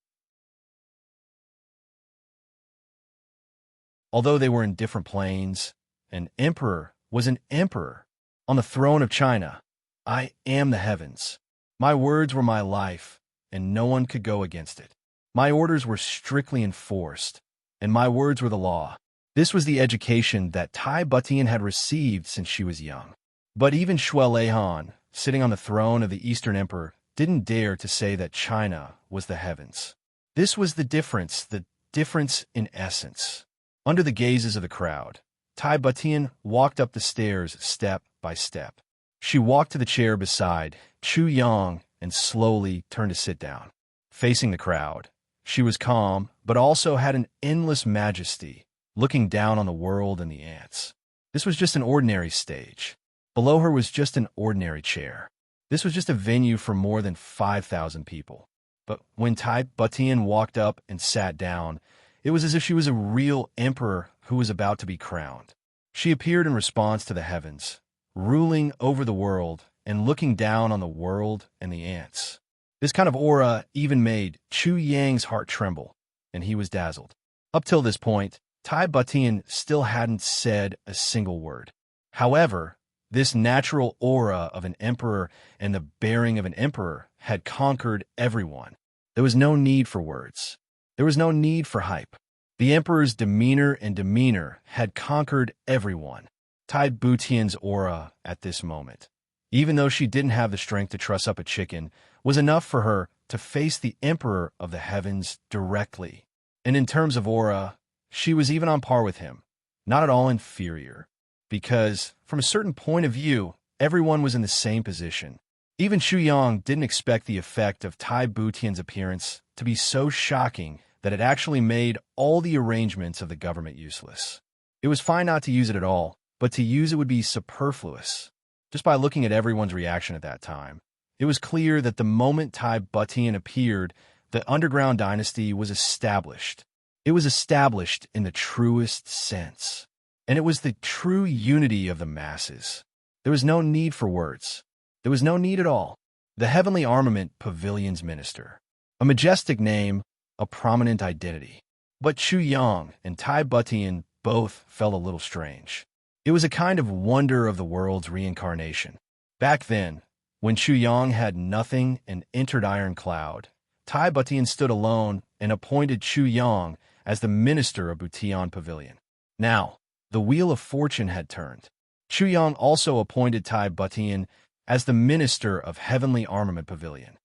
Although they were in different planes, an emperor was an emperor. On the throne of China, I am the heavens. My words were my life, and no one could go against it. My orders were strictly enforced, and my words were the law. This was the education that Tai Butian had received since she was young. But even Shui Leihan, sitting on the throne of the Eastern Emperor, didn't dare to say that China was the heavens. This was the difference in essence. Under the gazes of the crowd, Tai Butian walked up the stairs step by step. She walked to the chair beside Chu Yang and slowly turned to sit down. Facing the crowd, she was calm, but also had an endless majesty, looking down on the world and the ants. This was just an ordinary stage. Below her was just an ordinary chair. This was just a venue for more than 5,000 people. But when Tai Butian walked up and sat down, it was as if she was a real emperor who was about to be crowned. She appeared in response to the heavens, ruling over the world and looking down on the world and the ants. This kind of aura even made Chu Yang's heart tremble, and he was dazzled. Up till this point, Tai Butian still hadn't said a single word. However, this natural aura of an emperor and the bearing of an emperor had conquered everyone. There was no need for words. There was no need for hype. The emperor's demeanor had conquered everyone. Tai Butian's aura at this moment, even though she didn't have the strength to truss up a chicken, was enough for her to face the emperor of the heavens directly. And in terms of aura, she was even on par with him, not at all inferior, because from a certain point of view, everyone was in the same position. Even Xu Yang didn't expect the effect of Tai Butian's appearance to be so shocking that it actually made all the arrangements of the government useless. It was fine not to use it at all, but to use it would be superfluous. Just by looking at everyone's reaction at that time, it was clear that the moment Tai Butian appeared, the underground dynasty was established. It was established in the truest sense. And it was the true unity of the masses. There was no need for words. There was no need at all. The Heavenly Armament Pavilion's minister. A majestic name, a prominent identity. But Xu Yang and Tai Butian both felt a little strange. It was a kind of wonder of the world's reincarnation. Back then, when Xu Yang had nothing and entered Iron Cloud, Tai Butian stood alone and appointed Xu Yang as the minister of Butian Pavilion. Now, the wheel of fortune had turned. Xu Yang also appointed Tai Butian as the minister of Heavenly Armament Pavilion.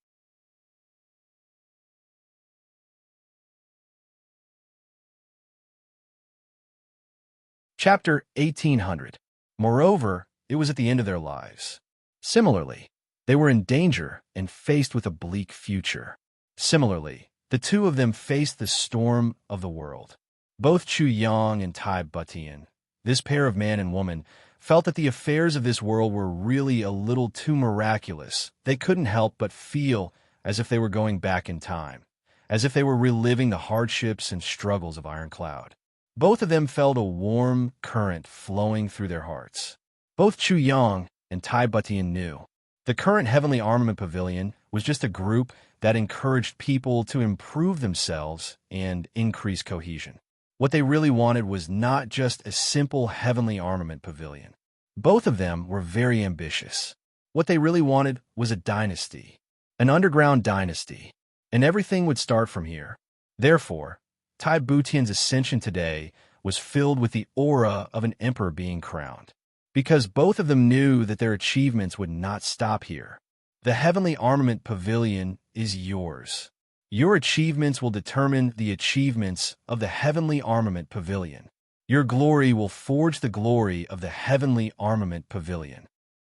Chapter 1800. Moreover, it was at the end of their lives. Similarly, they were in danger and faced with a bleak future. Similarly, the two of them faced the storm of the world. Both Xu Yang and Tai Butian, this pair of man and woman, felt that the affairs of this world were really a little too miraculous. They couldn't help but feel as if they were going back in time, as if they were reliving the hardships and struggles of Iron Cloud. Both of them felt a warm current flowing through their hearts. Both Xu Yang and Tai Butian knew. The current Heavenly Armament Pavilion was just a group that encouraged people to improve themselves and increase cohesion. What they really wanted was not just a simple Heavenly Armament Pavilion. Both of them were very ambitious. What they really wanted was a dynasty, an underground dynasty, and everything would start from here. Therefore, Tai Butian's ascension today was filled with the aura of an emperor being crowned, because both of them knew that their achievements would not stop here. The Heavenly Armament Pavilion is yours. Your achievements will determine the achievements of the Heavenly Armament Pavilion. Your glory will forge the glory of the Heavenly Armament Pavilion.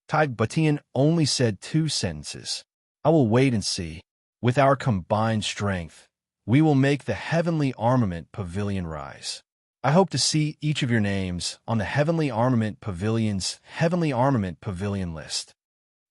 Tai Butian only said 2 sentences. I will wait and see. With our combined strength, we will make the Heavenly Armament Pavilion rise. I hope to see each of your names on the Heavenly Armament Pavilion's Heavenly Armament Pavilion list.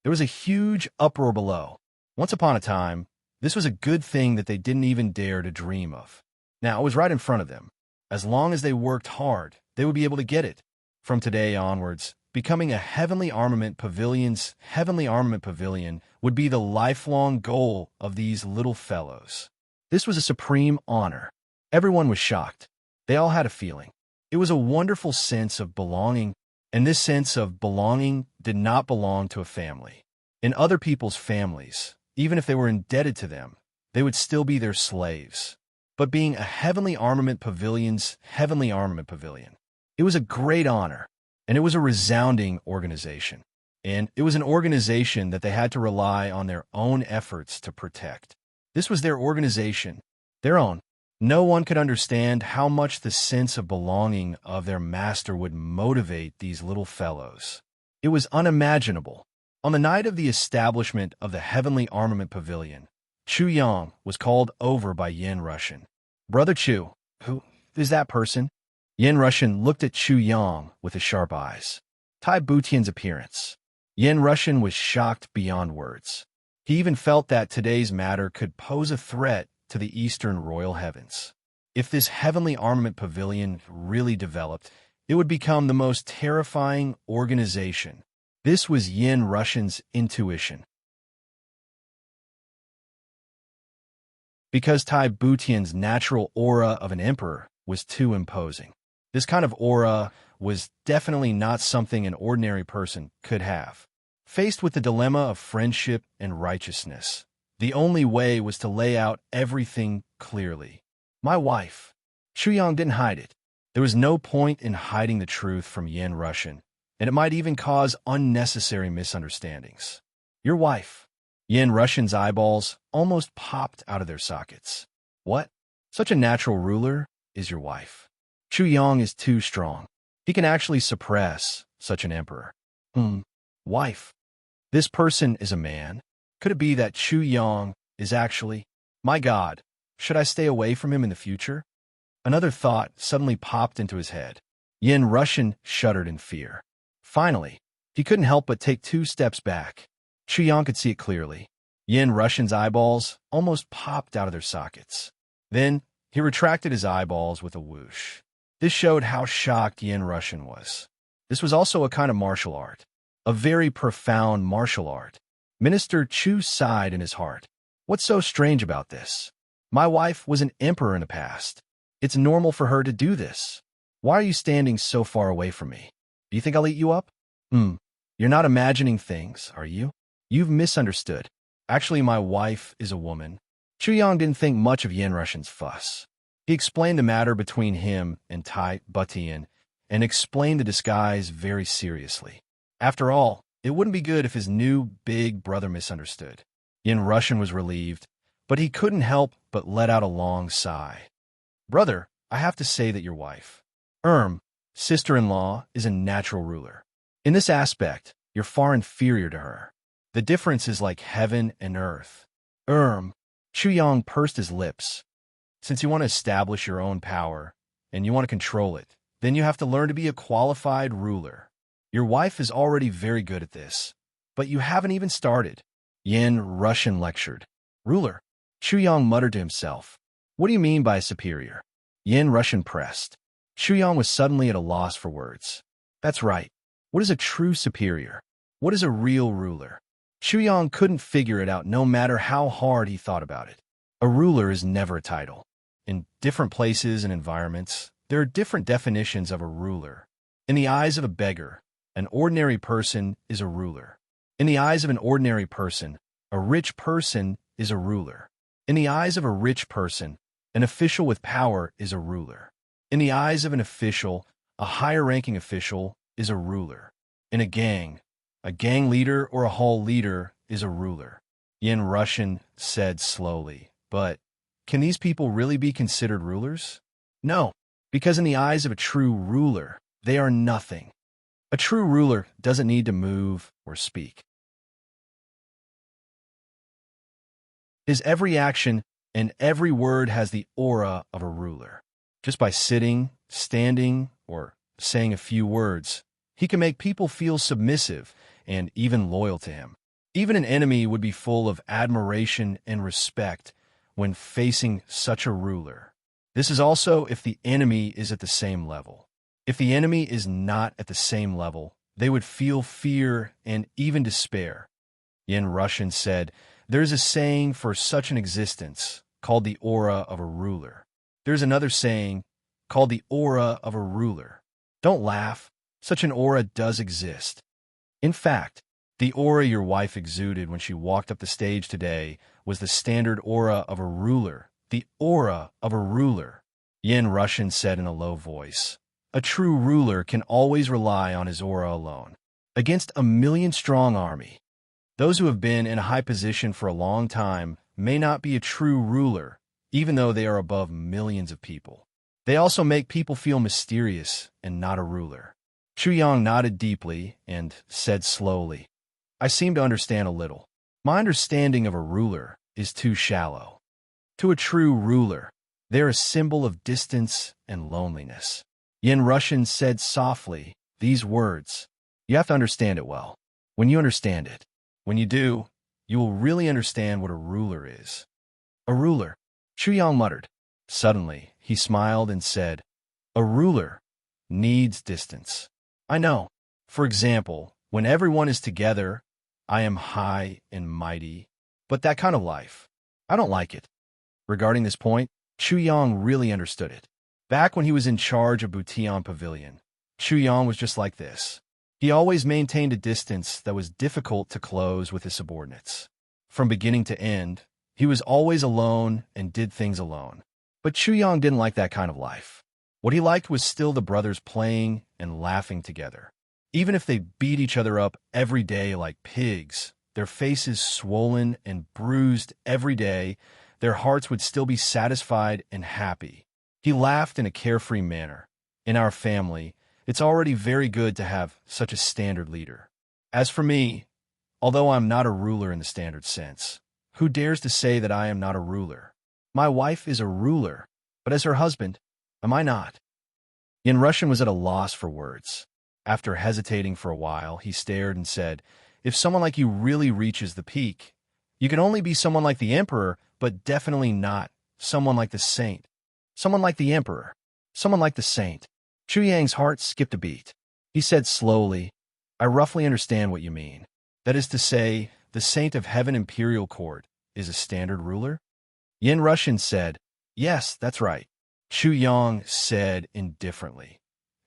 There was a huge uproar below. Once upon a time, this was a good thing that they didn't even dare to dream of. Now, it was right in front of them. As long as they worked hard, they would be able to get it. From today onwards, becoming a Heavenly Armament Pavilion's Heavenly Armament Pavilion would be the lifelong goal of these little fellows. This was a supreme honor. Everyone was shocked. They all had a feeling. It was a wonderful sense of belonging, and this sense of belonging did not belong to a family. In other people's families, even if they were indebted to them, they would still be their slaves. But being a Heavenly Armament Pavilion's Heavenly Armament Pavilion, it was a great honor, and it was a resounding organization. And it was an organization that they had to rely on their own efforts to protect. This was their organization, their own. No one could understand how much the sense of belonging of their master would motivate these little fellows. It was unimaginable. On the night of the establishment of the Heavenly Armament Pavilion, Xu Yang was called over by Yen Russian. Brother Chu, who is that person? Yen Russian looked at Xu Yang with his sharp eyes. Tai Butian's appearance. Yen Russian was shocked beyond words. He even felt that today's matter could pose a threat to the Eastern royal heavens. If this heavenly armament pavilion really developed, it would become the most terrifying organization. This was Yin Russian's intuition. Because Tai Butian's natural aura of an emperor was too imposing. This kind of aura was definitely not something an ordinary person could have. Faced with the dilemma of friendship and righteousness, the only way was to lay out everything clearly. My wife. Chuyang didn't hide it. There was no point in hiding the truth from Yin Russian, and it might even cause unnecessary misunderstandings. Your wife. Yin Russian's eyeballs almost popped out of their sockets. What? Such a natural ruler is your wife. Chuyang is too strong. He can actually suppress such an emperor. Wife. This person is a man. Could it be that Chuyang is actually... My God, should I stay away from him in the future? Another thought suddenly popped into his head. Yin Russian shuddered in fear. Finally, he couldn't help but take 2 steps back. Chuyang could see it clearly. Yin Russian's eyeballs almost popped out of their sockets. Then, he retracted his eyeballs with a whoosh. This showed how shocked Yin Russian was. This was also a kind of martial art. A very profound martial art. Minister Chu sighed in his heart. What's so strange about this? My wife was an emperor in the past. It's normal for her to do this. Why are you standing so far away from me? Do you think I'll eat you up? You're not imagining things, are you? You've misunderstood. Actually, my wife is a woman. Chuyang didn't think much of Yin Russian's fuss. He explained the matter between him and Tai Butian and explained the disguise very seriously. After all, it wouldn't be good if his new big brother misunderstood. Yin Russian was relieved, but he couldn't help but let out a long sigh. Brother, I have to say that your wife, sister-in-law, is a natural ruler. In this aspect, you're far inferior to her. The difference is like heaven and earth. Chuyang pursed his lips. Since you want to establish your own power, and you want to control it, then you have to learn to be a qualified ruler. Your wife is already very good at this, but you haven't even started. Yin Russian lectured. Ruler. Chuyang muttered to himself. What do you mean by superior? Yin Russian pressed. Chuyang was suddenly at a loss for words. That's right. What is a true superior? What is a real ruler? Chuyang couldn't figure it out no matter how hard he thought about it. A ruler is never a title. In different places and environments, there are different definitions of a ruler. In the eyes of a beggar, an ordinary person is a ruler. In the eyes of an ordinary person, a rich person is a ruler. In the eyes of a rich person, an official with power is a ruler. In the eyes of an official, a higher-ranking official is a ruler. In a gang leader or a hall leader is a ruler. Yin Russian said slowly, but can these people really be considered rulers? No, because in the eyes of a true ruler, they are nothing. A true ruler doesn't need to move or speak. His every action and every word has the aura of a ruler. Just by sitting, standing, or saying a few words, he can make people feel submissive and even loyal to him. Even an enemy would be full of admiration and respect when facing such a ruler. This is also if the enemy is at the same level. If the enemy is not at the same level, they would feel fear and even despair. Yin Russian said, there's a saying for such an existence called the aura of a ruler. There's another saying called the aura of a ruler. Don't laugh. Such an aura does exist. In fact, the aura your wife exuded when she walked up the stage today was the standard aura of a ruler. The aura of a ruler. Yin Russian said in a low voice. A true ruler can always rely on his aura alone. Against a million-strong army, those who have been in a high position for a long time may not be a true ruler, even though they are above millions of people. They also make people feel mysterious and not a ruler. Chuyang nodded deeply and said slowly, I seem to understand a little. My understanding of a ruler is too shallow. To a true ruler, they're a symbol of distance and loneliness. Yin Russian said softly these words. You have to understand it well. When you understand it, when you do, you will really understand what a ruler is. A ruler, Chu Yang muttered. Suddenly, he smiled and said, a ruler needs distance. I know. For example, when everyone is together, I am high and mighty. But that kind of life, I don't like it. Regarding this point, Chu Yang really understood it. Back when he was in charge of Butian Pavilion, Chu Yang was just like this. He always maintained a distance that was difficult to close with his subordinates. From beginning to end, he was always alone and did things alone. But Chu Yang didn't like that kind of life. What he liked was still the brothers playing and laughing together. Even if they beat each other up every day like pigs, their faces swollen and bruised every day, their hearts would still be satisfied and happy. He laughed in a carefree manner. In our family, it's already very good to have such a standard leader. As for me, although I'm not a ruler in the standard sense, who dares to say that I am not a ruler? My wife is a ruler, but as her husband, am I not? Yin Russian was at a loss for words. After hesitating for a while, he stared and said, if someone like you really reaches the peak, you can only be someone like the emperor, but definitely not someone like the saint. Someone like the emperor, someone like the saint. Chu Yang's heart skipped a beat. He said slowly, I roughly understand what you mean. That is to say, the saint of heaven imperial court is a standard ruler? Yin Russian said, yes, that's right. Chu Yang said indifferently,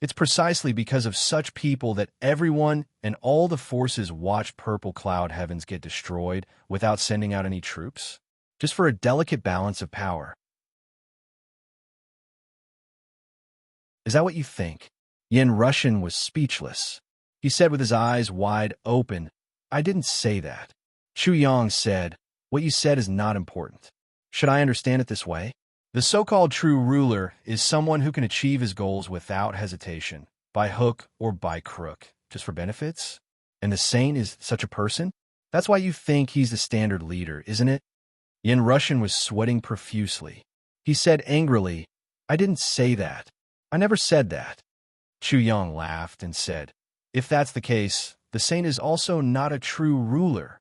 it's precisely because of such people that everyone and all the forces watch purple cloud heavens get destroyed without sending out any troops, just for a delicate balance of power. Is that what you think? Yin Russian was speechless. He said with his eyes wide open, I didn't say that. Chu Yang said, what you said is not important. Should I understand it this way? The so-called true ruler is someone who can achieve his goals without hesitation, by hook or by crook, just for benefits? And the saint is such a person? That's why you think he's the standard leader, isn't it? Yin Russian was sweating profusely. He said angrily, I didn't say that. I never said that. Chu Yang laughed and said, if that's the case, the saint is also not a true ruler.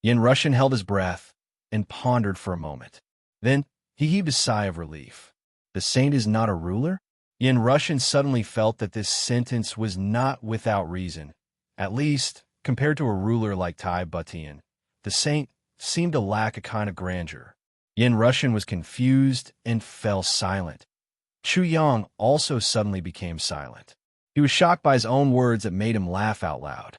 Yin Russian held his breath and pondered for a moment. Then he heaved a sigh of relief. The saint is not a ruler? Yin Russian suddenly felt that this sentence was not without reason. At least, compared to a ruler like Tai Butian, the saint seemed to lack a kind of grandeur. Yin Russian was confused and fell silent. Chu Yang also suddenly became silent. He was shocked by his own words that made him laugh out loud.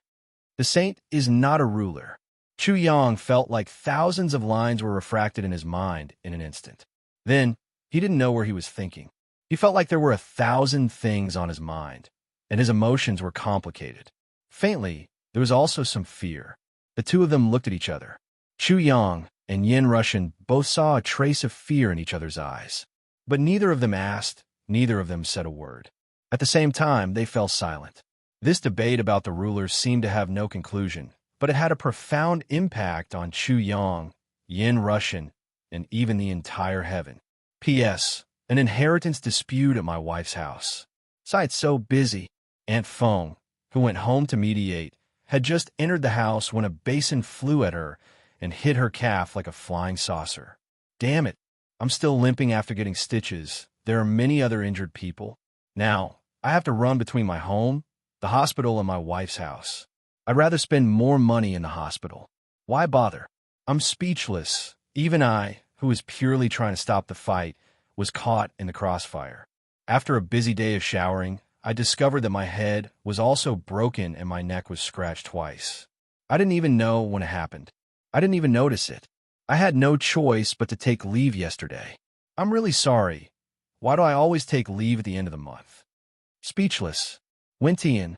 The saint is not a ruler. Chu Yang felt like thousands of lines were refracted in his mind in an instant. Then, he didn't know where he was thinking. He felt like there were 1,000 things on his mind, and his emotions were complicated. Faintly, there was also some fear. The two of them looked at each other. Chu Yang and Yin Russian both saw a trace of fear in each other's eyes. But neither of them asked, neither of them said a word. At the same time, they fell silent. This debate about the rulers seemed to have no conclusion, but it had a profound impact on Chu Yang, Yin Russian, and even the entire heaven. P.S. An inheritance dispute at my wife's house. Besides, so busy. Aunt Feng, who went home to mediate, had just entered the house when a basin flew at her and hit her calf like a flying saucer. Damn it. I'm still limping after getting stitches. There are many other injured people. Now, I have to run between my home, the hospital, and my wife's house. I'd rather spend more money in the hospital. Why bother? I'm speechless. Even I, who was purely trying to stop the fight, was caught in the crossfire. After a busy day of showering, I discovered that my head was also broken and my neck was scratched twice. I didn't even know when it happened. I didn't even notice it. I had no choice but to take leave yesterday. I'm really sorry. Why do I always take leave at the end of the month? Speechless. Wintian.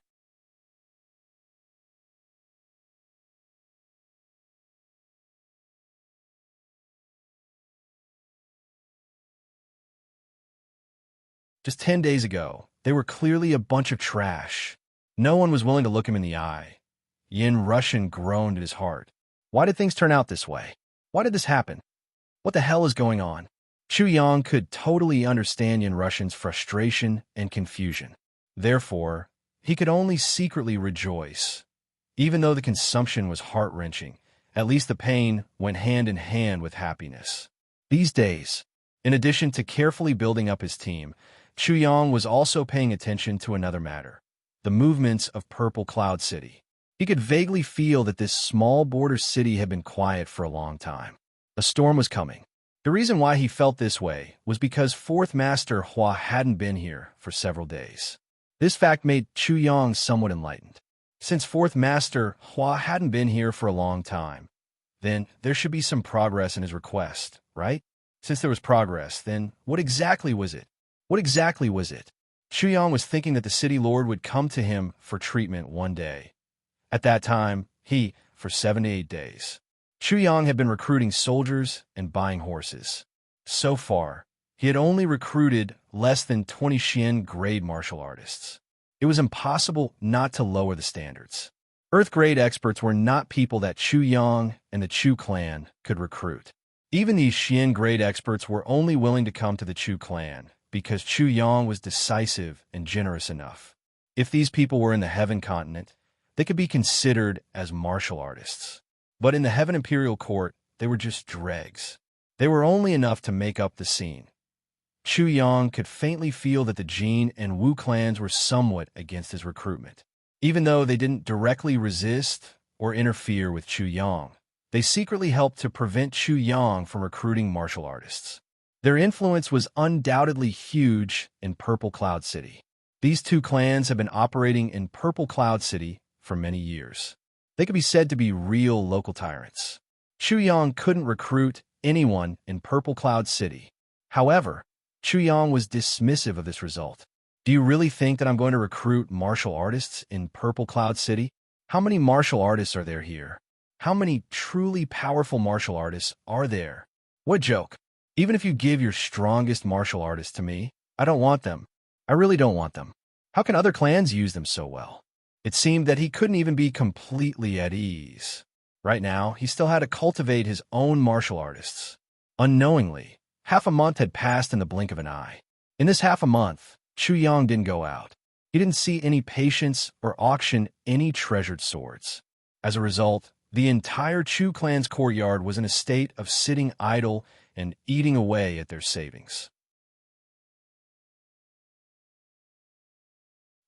Just 10 days ago, they were clearly a bunch of trash. No one was willing to look him in the eye. Yin Russian groaned in his heart. Why did things turn out this way? Why did this happen? What the hell is going on? Chu Yang could totally understand Yin Russian's frustration and confusion. Therefore, he could only secretly rejoice. Even though the consumption was heart-wrenching, At least the pain went hand in hand with happiness. These days, in addition to carefully building up his team, Chu Yang was also paying attention to another matter: the movements of Purple Cloud City. He could vaguely feel that this small border city had been quiet for a long time. A storm was coming. The reason why he felt this way was because Fourth Master Hua hadn't been here for several days. This fact made Chu Yang somewhat enlightened. Since Fourth Master Hua hadn't been here for a long time, then there should be some progress in his request, right? Since there was progress, then what exactly was it? What exactly was it? Chu Yang was thinking that the city lord would come to him for treatment one day. At that time, for 7 to 8 days, Chu Yang had been recruiting soldiers and buying horses. So far, he had only recruited less than 20 Xian grade martial artists. It was impossible not to lower the standards. Earth grade experts were not people that Chu Yang and the Chu clan could recruit. Even these Xian grade experts were only willing to come to the Chu clan because Chu Yang was decisive and generous enough. If these people were in the Heaven continent, they could be considered as martial artists. But in the Heaven Imperial Court, they were just dregs. They were only enough to make up the scene. Chu Yang could faintly feel that the Jin and Wu clans were somewhat against his recruitment. Even though they didn't directly resist or interfere with Chu Yang, they secretly helped to prevent Chu Yang from recruiting martial artists. Their influence was undoubtedly huge in Purple Cloud City. These two clans have been operating in Purple Cloud City for many years. They could be said to be real local tyrants. Chu Yang couldn't recruit anyone in Purple Cloud City. However, Chu Yang was dismissive of this result. Do you really think that I'm going to recruit martial artists in Purple Cloud City? How many martial artists are there here? How many truly powerful martial artists are there? What joke. Even if you give your strongest martial artists to me, I don't want them. I really don't want them. How can other clans use them so well? It seemed that he couldn't even be completely at ease. Right now, he still had to cultivate his own martial artists. Unknowingly, half a month had passed in the blink of an eye. In this half a month, Chu Yang didn't go out. He didn't see any patients or auction any treasured swords. As a result, the entire Chu clan's courtyard was in a state of sitting idle and eating away at their savings.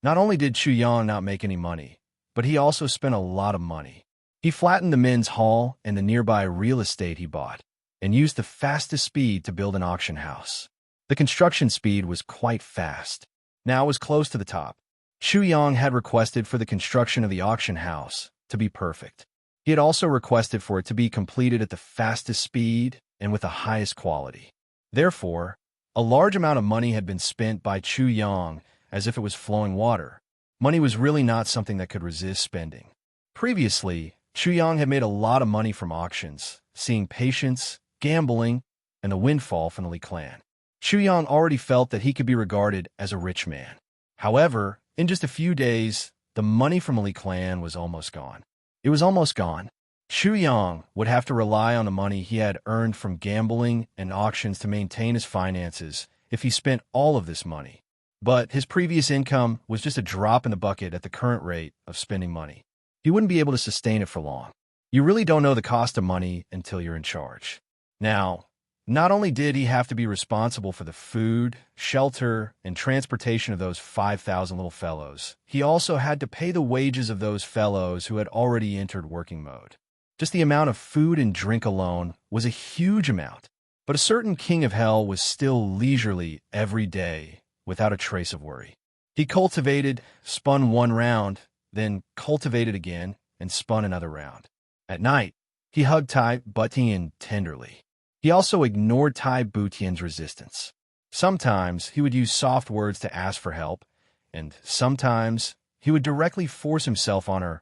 Not only did Chu Yang not make any money, but he also spent a lot of money. He flattened the men's hall and the nearby real estate he bought, and used the fastest speed to build an auction house. The construction speed was quite fast. Now it was close to the top. Chu Yang had requested for the construction of the auction house to be perfect. He had also requested for it to be completed at the fastest speed and with the highest quality. Therefore, a large amount of money had been spent by Chu Yang as if it was flowing water. Money was really not something that could resist spending. Previously, Chu Yang had made a lot of money from auctions, seeing patience, gambling, and the windfall from the Li clan. Chu Yang already felt that he could be regarded as a rich man. However, in just a few days, the money from the Li clan was almost gone. It was almost gone. Chu Yang would have to rely on the money he had earned from gambling and auctions to maintain his finances if he spent all of this money. But his previous income was just a drop in the bucket at the current rate of spending money. He wouldn't be able to sustain it for long. You really don't know the cost of money until you're in charge. Now, not only did he have to be responsible for the food, shelter, and transportation of those 5,000 little fellows, he also had to pay the wages of those fellows who had already entered working mode. Just the amount of food and drink alone was a huge amount. But a certain king of hell was still leisurely every day, without a trace of worry. He cultivated, spun one round, then cultivated again, and spun another round. At night, he hugged Tai Butian tenderly. He also ignored Tai Butian's resistance. Sometimes he would use soft words to ask for help, and sometimes he would directly force himself on her.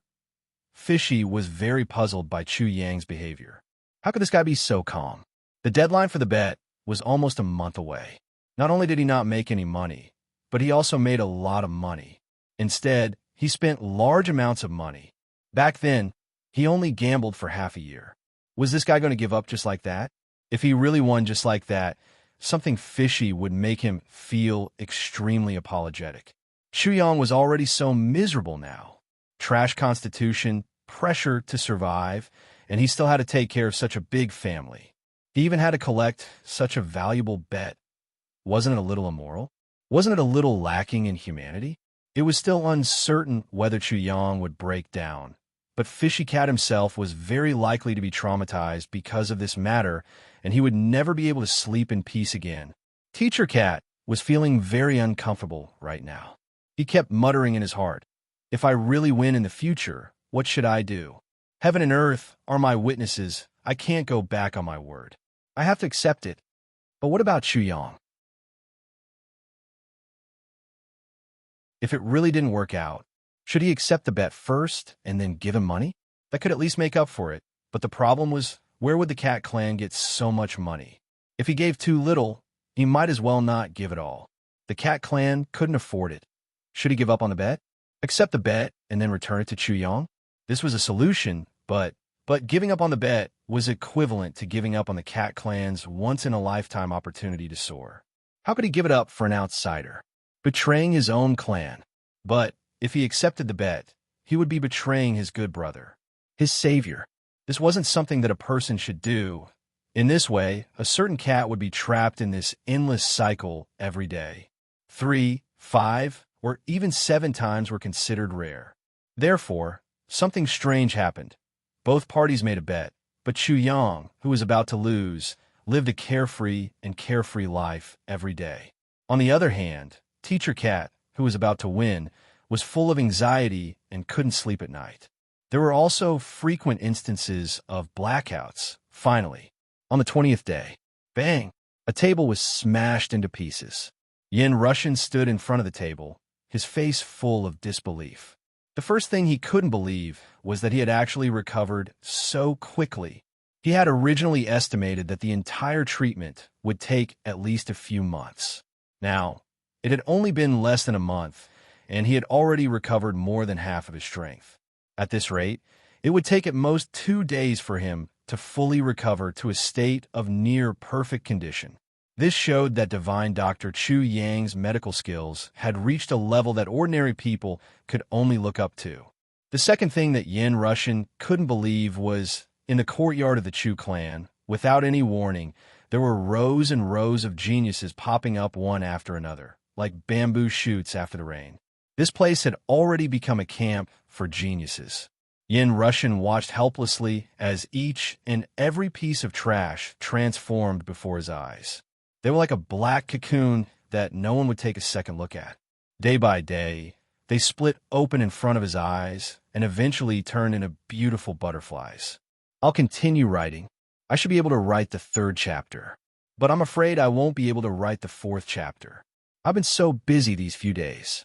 Fishy was very puzzled by Chu Yang's behavior. How could this guy be so calm? The deadline for the bet was almost a month away. Not only did he not make any money, but he also made a lot of money. Instead, he spent large amounts of money. Back then, he only gambled for half a year. Was this guy going to give up just like that? If he really won just like that, something fishy would make him feel extremely apologetic. Chu Yang was already so miserable now. Trash constitution, pressure to survive, and he still had to take care of such a big family. He even had to collect such a valuable bet. Wasn't it a little immoral? Wasn't it a little lacking in humanity? It was still uncertain whether Chu Yang would break down, but Fishy Cat himself was very likely to be traumatized because of this matter, and he would never be able to sleep in peace again. Teacher Cat was feeling very uncomfortable right now. He kept muttering in his heart, "If I really win in the future, what should I do? Heaven and earth are my witnesses. I can't go back on my word. I have to accept it. But what about Chu Yang? If it really didn't work out, should he accept the bet first and then give him money? That could at least make up for it. But the problem was, where would the Cat Clan get so much money? If he gave too little, he might as well not give it all. The Cat Clan couldn't afford it. Should he give up on the bet? Accept the bet and then return it to Chu Yang? This was a solution, but giving up on the bet was equivalent to giving up on the Cat Clan's once-in-a-lifetime opportunity to soar. How could he give it up for an outsider? Betraying his own clan. But if he accepted the bet, he would be betraying his good brother, his savior. This wasn't something that a person should do. In this way, a certain cat would be trapped in this endless cycle every day. 3, 5, or even 7 times were considered rare. Therefore, something strange happened. Both parties made a bet, but Chu Yang, who was about to lose, lived a carefree life every day. On the other hand, Teacher Cat, who was about to win, was full of anxiety and couldn't sleep at night. There were also frequent instances of blackouts. Finally, on the 20th day, bang! A table was smashed into pieces. Yin Russian stood in front of the table, his face full of disbelief. The first thing he couldn't believe was that he had actually recovered so quickly. He had originally estimated that the entire treatment would take at least a few months. Now, it had only been less than a month, and he had already recovered more than half of his strength. At this rate, it would take at most 2 days for him to fully recover to a state of near-perfect condition. This showed that divine Dr. Chu Yang's medical skills had reached a level that ordinary people could only look up to. The second thing that Yin Russian couldn't believe was, in the courtyard of the Chu clan, without any warning, there were rows and rows of geniuses popping up one after another, like bamboo shoots after the rain. This place had already become a camp for geniuses. Yin Russian watched helplessly as each and every piece of trash transformed before his eyes. They were like a black cocoon that no one would take a second look at. Day by day, they split open in front of his eyes and eventually turned into beautiful butterflies. I'll continue writing. I should be able to write the 3rd chapter, but I'm afraid I won't be able to write the 4th chapter. I've been so busy these few days.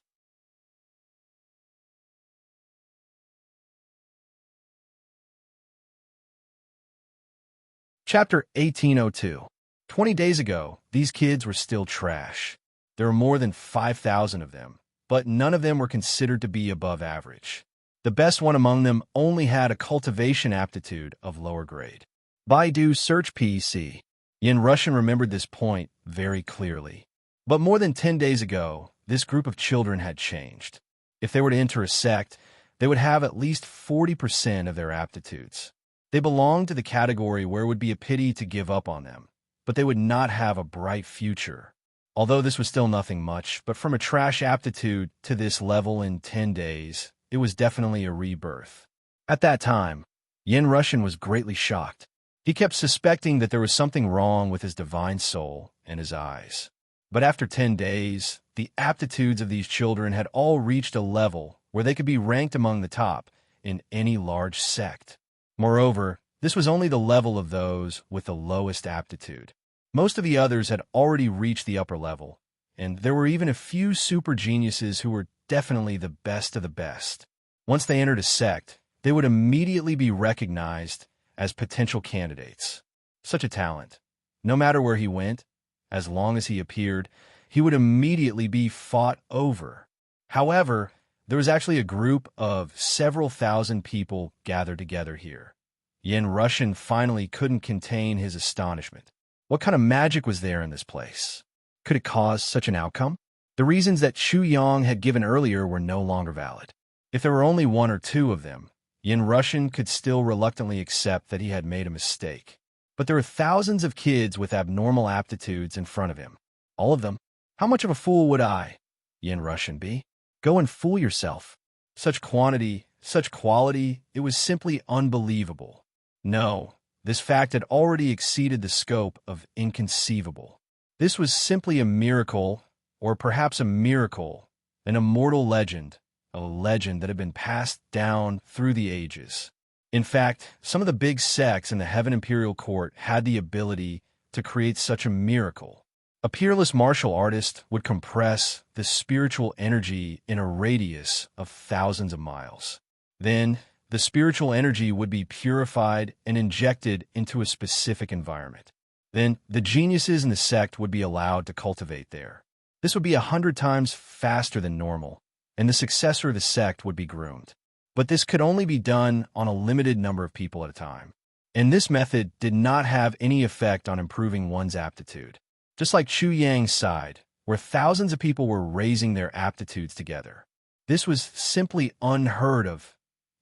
Chapter 1802. 20 days ago, these kids were still trash. There were more than 5,000 of them, but none of them were considered to be above average. The best one among them only had a cultivation aptitude of lower grade. Baidu search PC. Yin Russian remembered this point very clearly. But more than 10 days ago, this group of children had changed. If they were to enter a sect, they would have at least 40% of their aptitudes. They belonged to the category where it would be a pity to give up on them, but they would not have a bright future. Although this was still nothing much, but from a trash aptitude to this level in 10 days, it was definitely a rebirth. At that time, Yin Russian was greatly shocked. He kept suspecting that there was something wrong with his divine soul and his eyes. But after 10 days, the aptitudes of these children had all reached a level where they could be ranked among the top in any large sect. Moreover, this was only the level of those with the lowest aptitude. Most of the others had already reached the upper level, and there were even a few super geniuses who were definitely the best of the best. Once they entered a sect, they would immediately be recognized as potential candidates. Such a talent. No matter where he went, as long as he appeared, he would immediately be fought over. However, there was actually a group of several thousand people gathered together here. Yin Russian finally couldn't contain his astonishment. What kind of magic was there in this place? Could it cause such an outcome? The reasons that Chu Yang had given earlier were no longer valid. If there were only 1 or 2 of them, Yin Russian could still reluctantly accept that he had made a mistake. But there were thousands of kids with abnormal aptitudes in front of him. All of them. How much of a fool would I, Yin Russian, be? Go and fool yourself. Such quantity, such quality, it was simply unbelievable. No, this fact had already exceeded the scope of inconceivable. This was simply a miracle, or perhaps a miracle, an immortal legend, a legend that had been passed down through the ages. In fact, some of the big sects in the Heaven Imperial Court had the ability to create such a miracle. A peerless martial artist would compress the spiritual energy in a radius of thousands of miles. Then, the spiritual energy would be purified and injected into a specific environment. Then, the geniuses in the sect would be allowed to cultivate there. This would be 100 times faster than normal, and the successor of the sect would be groomed. But this could only be done on a limited number of people at a time. And this method did not have any effect on improving one's aptitude. Just like Chu Yang's side, where thousands of people were raising their aptitudes together. This was simply unheard of.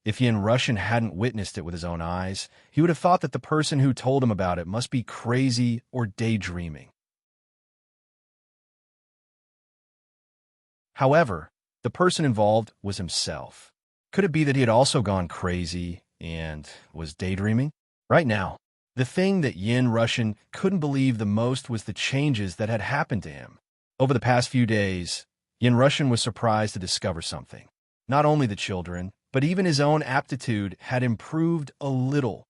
If Yin Russian hadn't witnessed it with his own eyes, he would have thought that the person who told him about it must be crazy or daydreaming. However, the person involved was himself. Could it be that he had also gone crazy and was daydreaming? Right now, the thing that Yin Russian couldn't believe the most was the changes that had happened to him. Over the past few days, Yin Russian was surprised to discover something. Not only the children, but even his own aptitude had improved a little.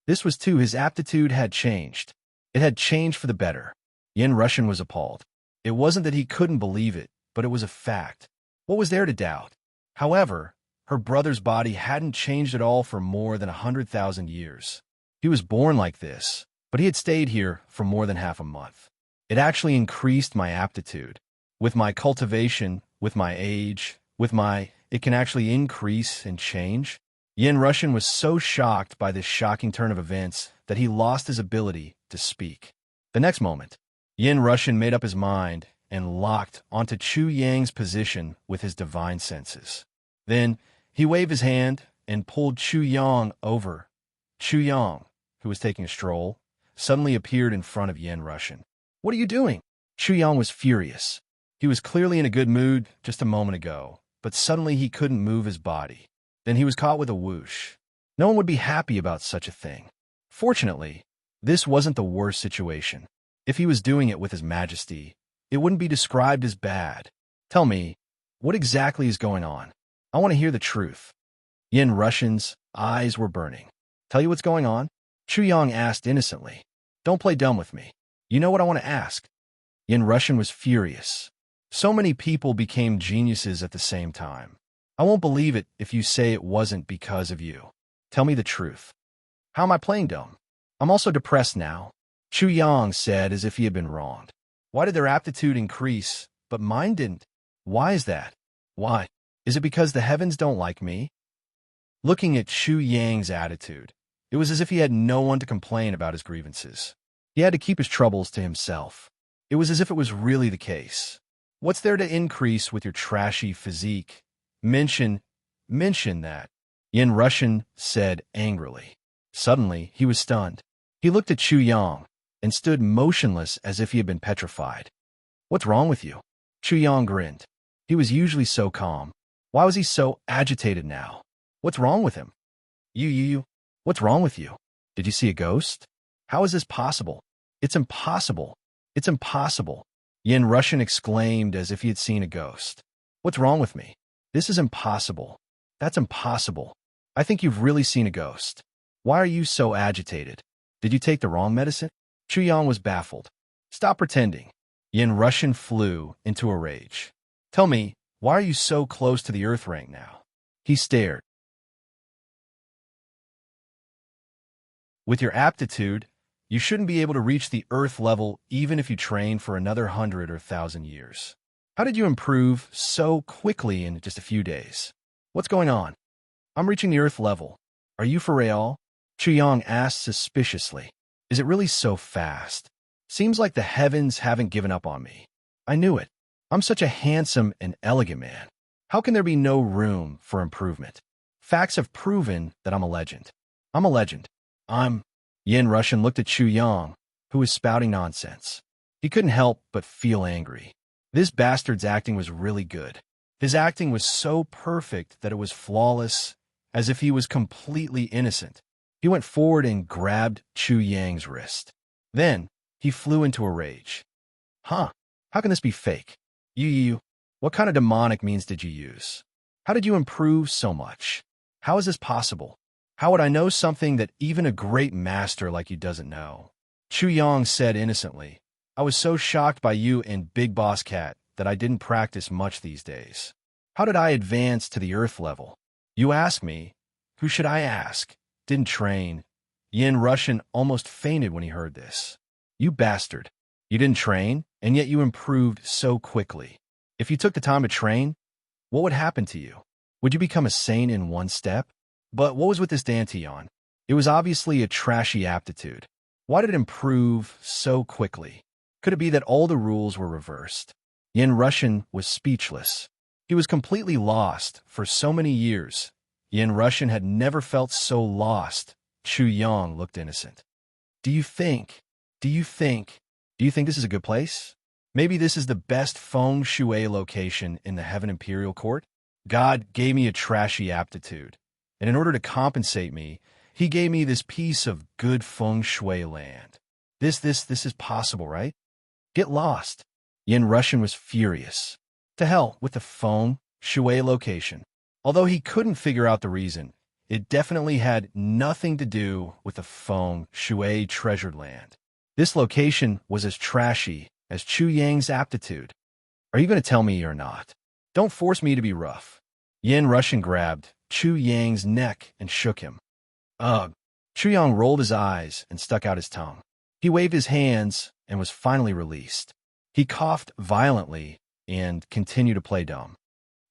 This was too, his aptitude had changed. It had changed for the better. Yin Russian was appalled. It wasn't that he couldn't believe it, but it was a fact. What was there to doubt? However, her brother's body hadn't changed at all for more than 100,000 years. He was born like this, but he had stayed here for more than half a month. It actually increased my aptitude. With my cultivation, with my age, it can actually increase and change. Yin Russian was so shocked by this shocking turn of events that he lost his ability to speak. The next moment, Yin Russian made up his mind and locked onto Chu Yang's position with his divine senses. Then, he waved his hand and pulled Chu Yang over. Chu Yang, who was taking a stroll, suddenly appeared in front of Yin Russian. "What are you doing?" Chu Yang was furious. He was clearly in a good mood just a moment ago, but suddenly he couldn't move his body. Then he was caught with a whoosh. No one would be happy about such a thing. Fortunately, this wasn't the worst situation. If he was doing it with His Majesty, it wouldn't be described as bad. Tell me, what exactly is going on? I want to hear the truth. Yin Russian's eyes were burning. Tell you what's going on? Chu Yang asked innocently. Don't play dumb with me. You know what I want to ask. Yin Russian was furious. So many people became geniuses at the same time. I won't believe it if you say it wasn't because of you. Tell me the truth. How am I playing dumb? I'm also depressed now, Chu Yang said as if he had been wronged. Why did their aptitude increase, but mine didn't? Why is that? Why? Is it because the heavens don't like me? Looking at Chu Yang's attitude, it was as if he had no one to complain about his grievances. He had to keep his troubles to himself. It was as if it was really the case. What's there to increase with your trashy physique? Mention that, Yin Russian said angrily. Suddenly, he was stunned. He looked at Chu Yang and stood motionless as if he had been petrified. What's wrong with you? Chu Yang grinned. He was usually so calm. Why was he so agitated now? What's wrong with him? You. What's wrong with you? Did you see a ghost? How is this possible? It's impossible. It's impossible. Yin Russian exclaimed as if he had seen a ghost. What's wrong with me? This is impossible. That's impossible. I think you've really seen a ghost. Why are you so agitated? Did you take the wrong medicine? Chu Yang was baffled. Stop pretending. Yin Russian flew into a rage. Tell me, why are you so close to the earth rank now? He stared. With your aptitude, you shouldn't be able to reach the earth level even if you train for another 100 or 1,000 years. How did you improve so quickly in just a few days? What's going on? I'm reaching the earth level. Are you for real? Chu Yang asked suspiciously. Is it really so fast? Seems like the heavens haven't given up on me. I knew it. I'm such a handsome and elegant man. How can there be no room for improvement? Facts have proven that I'm a legend. I'm a legend. I'm... Yin Russian looked at Chu Yang, who was spouting nonsense. He couldn't help but feel angry. This bastard's acting was really good. His acting was so perfect that it was flawless, as if he was completely innocent. He went forward and grabbed Chu Yang's wrist. Then, he flew into a rage. Huh? How can this be fake? You, what kind of demonic means did you use? How did you improve so much? How is this possible? How would I know something that even a great master like you doesn't know? Chu Yang said innocently, I was so shocked by you and Big Boss Cat that I didn't practice much these days. How did I advance to the earth level? You ask me. Who should I ask? Didn't train. Yin Russian almost fainted when he heard this. You bastard. You didn't train, and yet you improved so quickly. If you took the time to train, what would happen to you? Would you become a saint in one step? But what was with this Dantian? It was obviously a trashy aptitude. Why did it improve so quickly? Could it be that all the rules were reversed? Yin Russian was speechless. He was completely lost for so many years. Yin Russian had never felt so lost. Chu Yang looked innocent. Do you think this is a good place? Maybe this is the best feng shui location in the Heaven Imperial Court? God gave me a trashy aptitude, and in order to compensate me, he gave me this piece of good feng shui land. This is possible, right? Get lost. Yin Russian was furious. To hell with the feng shui location. Although he couldn't figure out the reason, it definitely had nothing to do with the feng shui treasured land. This location was as trashy as Chu Yang's aptitude. Are you going to tell me you're not? Don't force me to be rough. Yin Russian grabbed Chu Yang's neck and shook him. Ugh. Chu Yang rolled his eyes and stuck out his tongue. He waved his hands and was finally released. He coughed violently and continued to play dumb.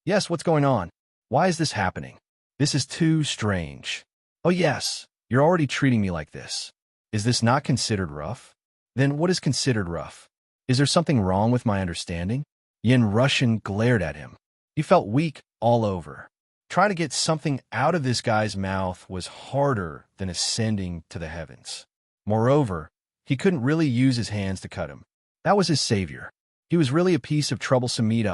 Yes, what's going on? Why is this happening? This is too strange. Oh yes, you're already treating me like this. Is this not considered rough? Then what is considered rough? Is there something wrong with my understanding? Yin Russian glared at him. He felt weak all over. Trying to get something out of this guy's mouth was harder than ascending to the heavens. Moreover, he couldn't really use his hands to cut him. That was his savior. He was really a piece of troublesome meat.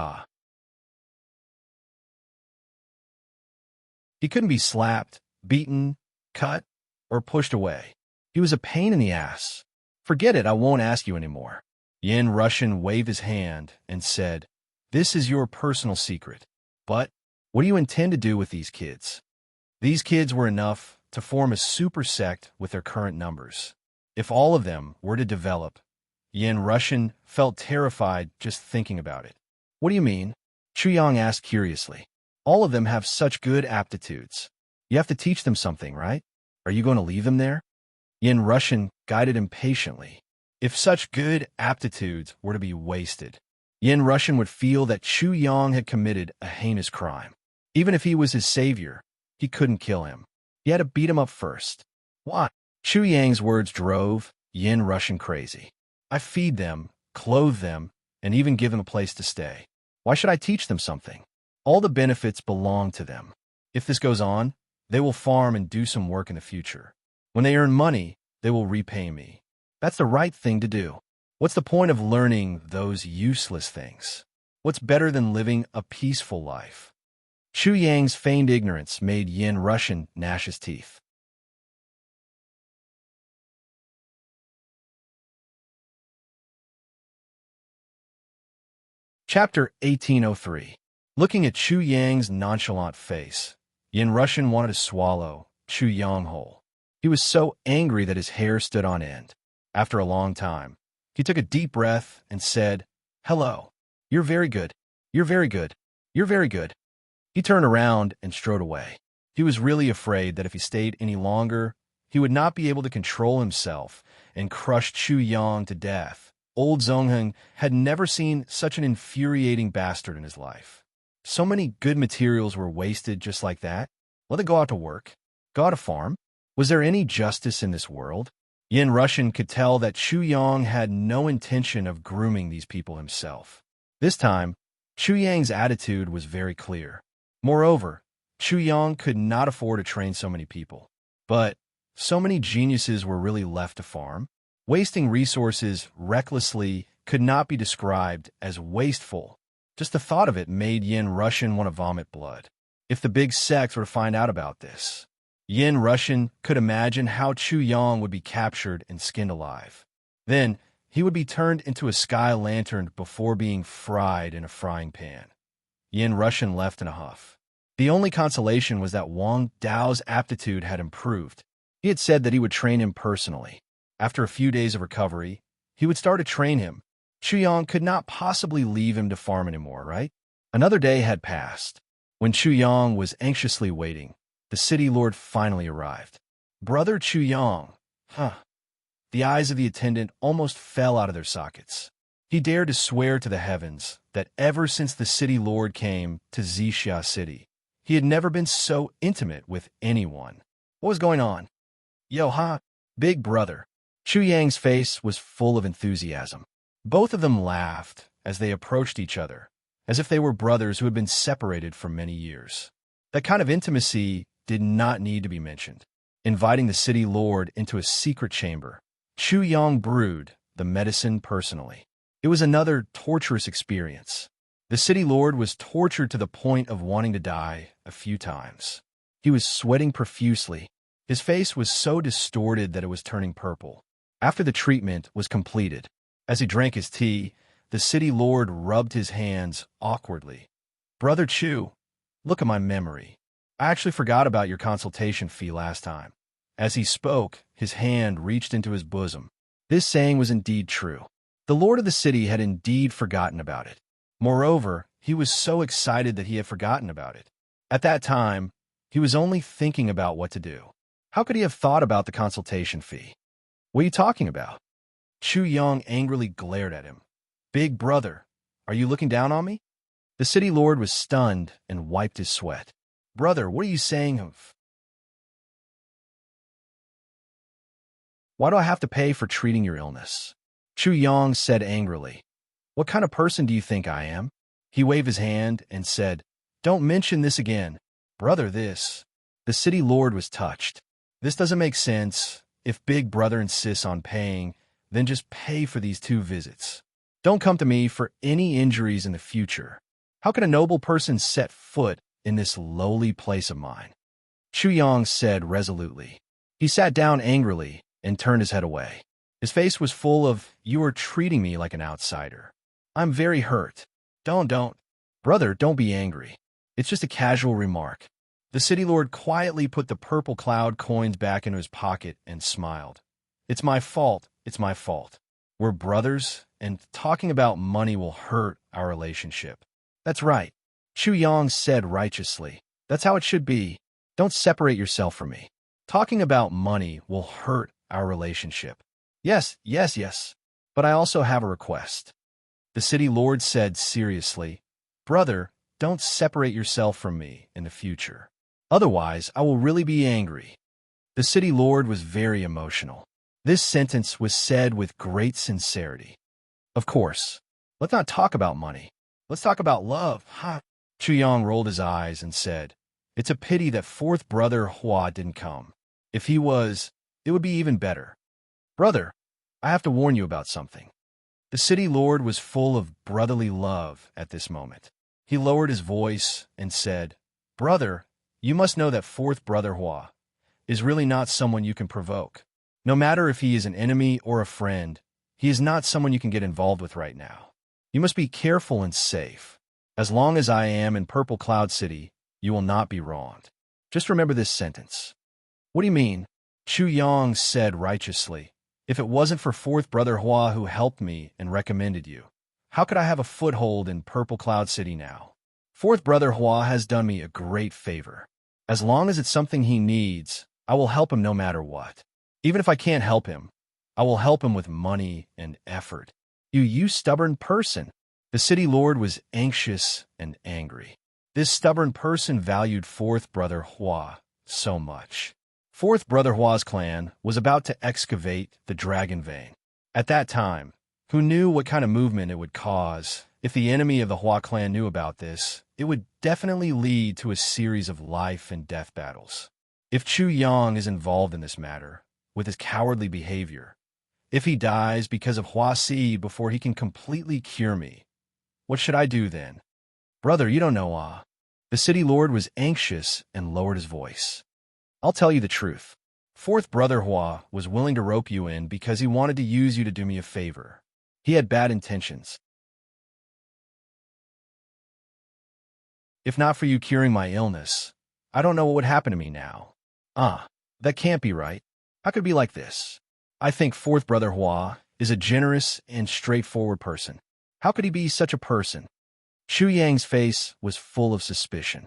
He couldn't be slapped, beaten, cut, or pushed away. He was a pain in the ass. Forget it, I won't ask you anymore. Yin Russian waved his hand and said, This is your personal secret. But what do you intend to do with these kids? These kids were enough to form a super sect with their current numbers. If all of them were to develop, Yin Russian felt terrified just thinking about it. What do you mean? Chu Yang asked curiously. All of them have such good aptitudes. You have to teach them something, right? Are you going to leave them there? Yin Russian guided impatiently. If such good aptitudes were to be wasted, Yin Russian would feel that Chu Yang had committed a heinous crime. Even if he was his savior, he couldn't kill him. He had to beat him up first. Why? Chu Yang's words drove Yin Russian crazy. I feed them, clothe them, and even give them a place to stay. Why should I teach them something? All the benefits belong to them. If this goes on, they will farm and do some work in the future. When they earn money, they will repay me. That's the right thing to do. What's the point of learning those useless things? What's better than living a peaceful life? Chu Yang's feigned ignorance made Yin Russian gnash his teeth. Chapter 1803. Looking at Chu Yang's nonchalant face, Yin Russian wanted to swallow Chu Yang whole. He was so angry that his hair stood on end. After a long time, he took a deep breath and said, Hello. You're very good. You're very good. You're very good. He turned around and strode away. He was really afraid that if he stayed any longer, he would not be able to control himself and crush Chu Yang to death. Old Zongheng had never seen such an infuriating bastard in his life. So many good materials were wasted just like that. Let it go out to work. Go out to farm. Was there any justice in this world? Yin Russian could tell that Chu Yang had no intention of grooming these people himself. This time, Chu Yang's attitude was very clear. Moreover, Chu Yang could not afford to train so many people. But so many geniuses were really left to farm. Wasting resources recklessly could not be described as wasteful. Just the thought of it made Yin Russian want to vomit blood. If the big sects were to find out about this, Yin Russian could imagine how Chu Yang would be captured and skinned alive. Then, he would be turned into a sky lantern before being fried in a frying pan. Yin Russian left in a huff. The only consolation was that Wang Dao's aptitude had improved. He had said that he would train him personally. After a few days of recovery, he would start to train him. Chu Yang could not possibly leave him to farm anymore, right? Another day had passed. When Chu Yang was anxiously waiting, the city lord finally arrived. Brother Chu Yang, The eyes of the attendant almost fell out of their sockets. He dared to swear to the heavens that ever since the city lord came to Zixia City, he had never been so intimate with anyone. What was going on? Yo, big brother. Chu Yang's face was full of enthusiasm. Both of them laughed as they approached each other, as if they were brothers who had been separated for many years. That kind of intimacy did not need to be mentioned. Inviting the city lord into a secret chamber, Chu Yang brewed the medicine personally. It was another torturous experience. The city lord was tortured to the point of wanting to die a few times. He was sweating profusely. His face was so distorted that it was turning purple. After the treatment was completed, as he drank his tea, the city lord rubbed his hands awkwardly. Brother Chu, look at my memory. I actually forgot about your consultation fee last time. As he spoke, his hand reached into his bosom. This saying was indeed true. The lord of the city had indeed forgotten about it. Moreover, he was so excited that he had forgotten about it. At that time, he was only thinking about what to do. How could he have thought about the consultation fee? What are you talking about? Chu Yang angrily glared at him. Big brother, are you looking down on me? The city lord was stunned and wiped his sweat. Brother, what are you saying of? Why do I have to pay for treating your illness? Chu Yang said angrily. What kind of person do you think I am? He waved his hand and said, Don't mention this again. Brother, this. The city lord was touched. This doesn't make sense. If big brother insists on paying, then just pay for these 2 visits. Don't come to me for any injuries in the future. How can a noble person set foot in this lowly place of mine? Chu Yang said resolutely. He sat down angrily and turned his head away. His face was full of, You are treating me like an outsider. I'm very hurt. Don't. Brother, don't be angry. It's just a casual remark. The city lord quietly put the purple cloud coins back into his pocket and smiled. It's my fault. We're brothers, and talking about money will hurt our relationship. That's right. Chu Yang said righteously. That's how it should be. Don't separate yourself from me. Talking about money will hurt our relationship. Yes. But I also have a request. The city lord said seriously, Brother, don't separate yourself from me in the future. Otherwise, I will really be angry. The city lord was very emotional. This sentence was said with great sincerity. Of course, let's not talk about money. Let's talk about love. Chu Yang rolled his eyes and said, It's a pity that 4th brother Hua didn't come. If he was, it would be even better. Brother, I have to warn you about something. The city lord was full of brotherly love at this moment. He lowered his voice and said, Brother, you must know that 4th brother Hua is really not someone you can provoke. No matter if he is an enemy or a friend, he is not someone you can get involved with right now. You must be careful and safe. As long as I am in Purple Cloud City, you will not be wronged. Just remember this sentence. What do you mean? Chu Yang said righteously. If it wasn't for 4th brother Hua who helped me and recommended you, how could I have a foothold in Purple Cloud City now? 4th brother Hua has done me a great favor. As long as it's something he needs, I will help him no matter what. Even if I can't help him, I will help him with money and effort. You stubborn person. The city lord was anxious and angry. This stubborn person valued 4th brother Hua so much. 4th brother Hua's clan was about to excavate the dragon vein. At that time, who knew what kind of movement it would cause If the enemy of the Hua clan knew about this, it would definitely lead to a series of life and death battles. If Chu Yang is involved in this matter, with his cowardly behavior, if he dies because of Hua Si before he can completely cure me, what should I do then? Brother, you don't know, The city lord was anxious and lowered his voice. I'll tell you the truth. Fourth brother Hua was willing to rope you in because he wanted to use you to do me a favor. He had bad intentions. If not for you curing my illness, I don't know what would happen to me now. That can't be right. How could it be like this? I think fourth brother Hua is a generous and straightforward person. How could he be such a person? Chu Yang's face was full of suspicion.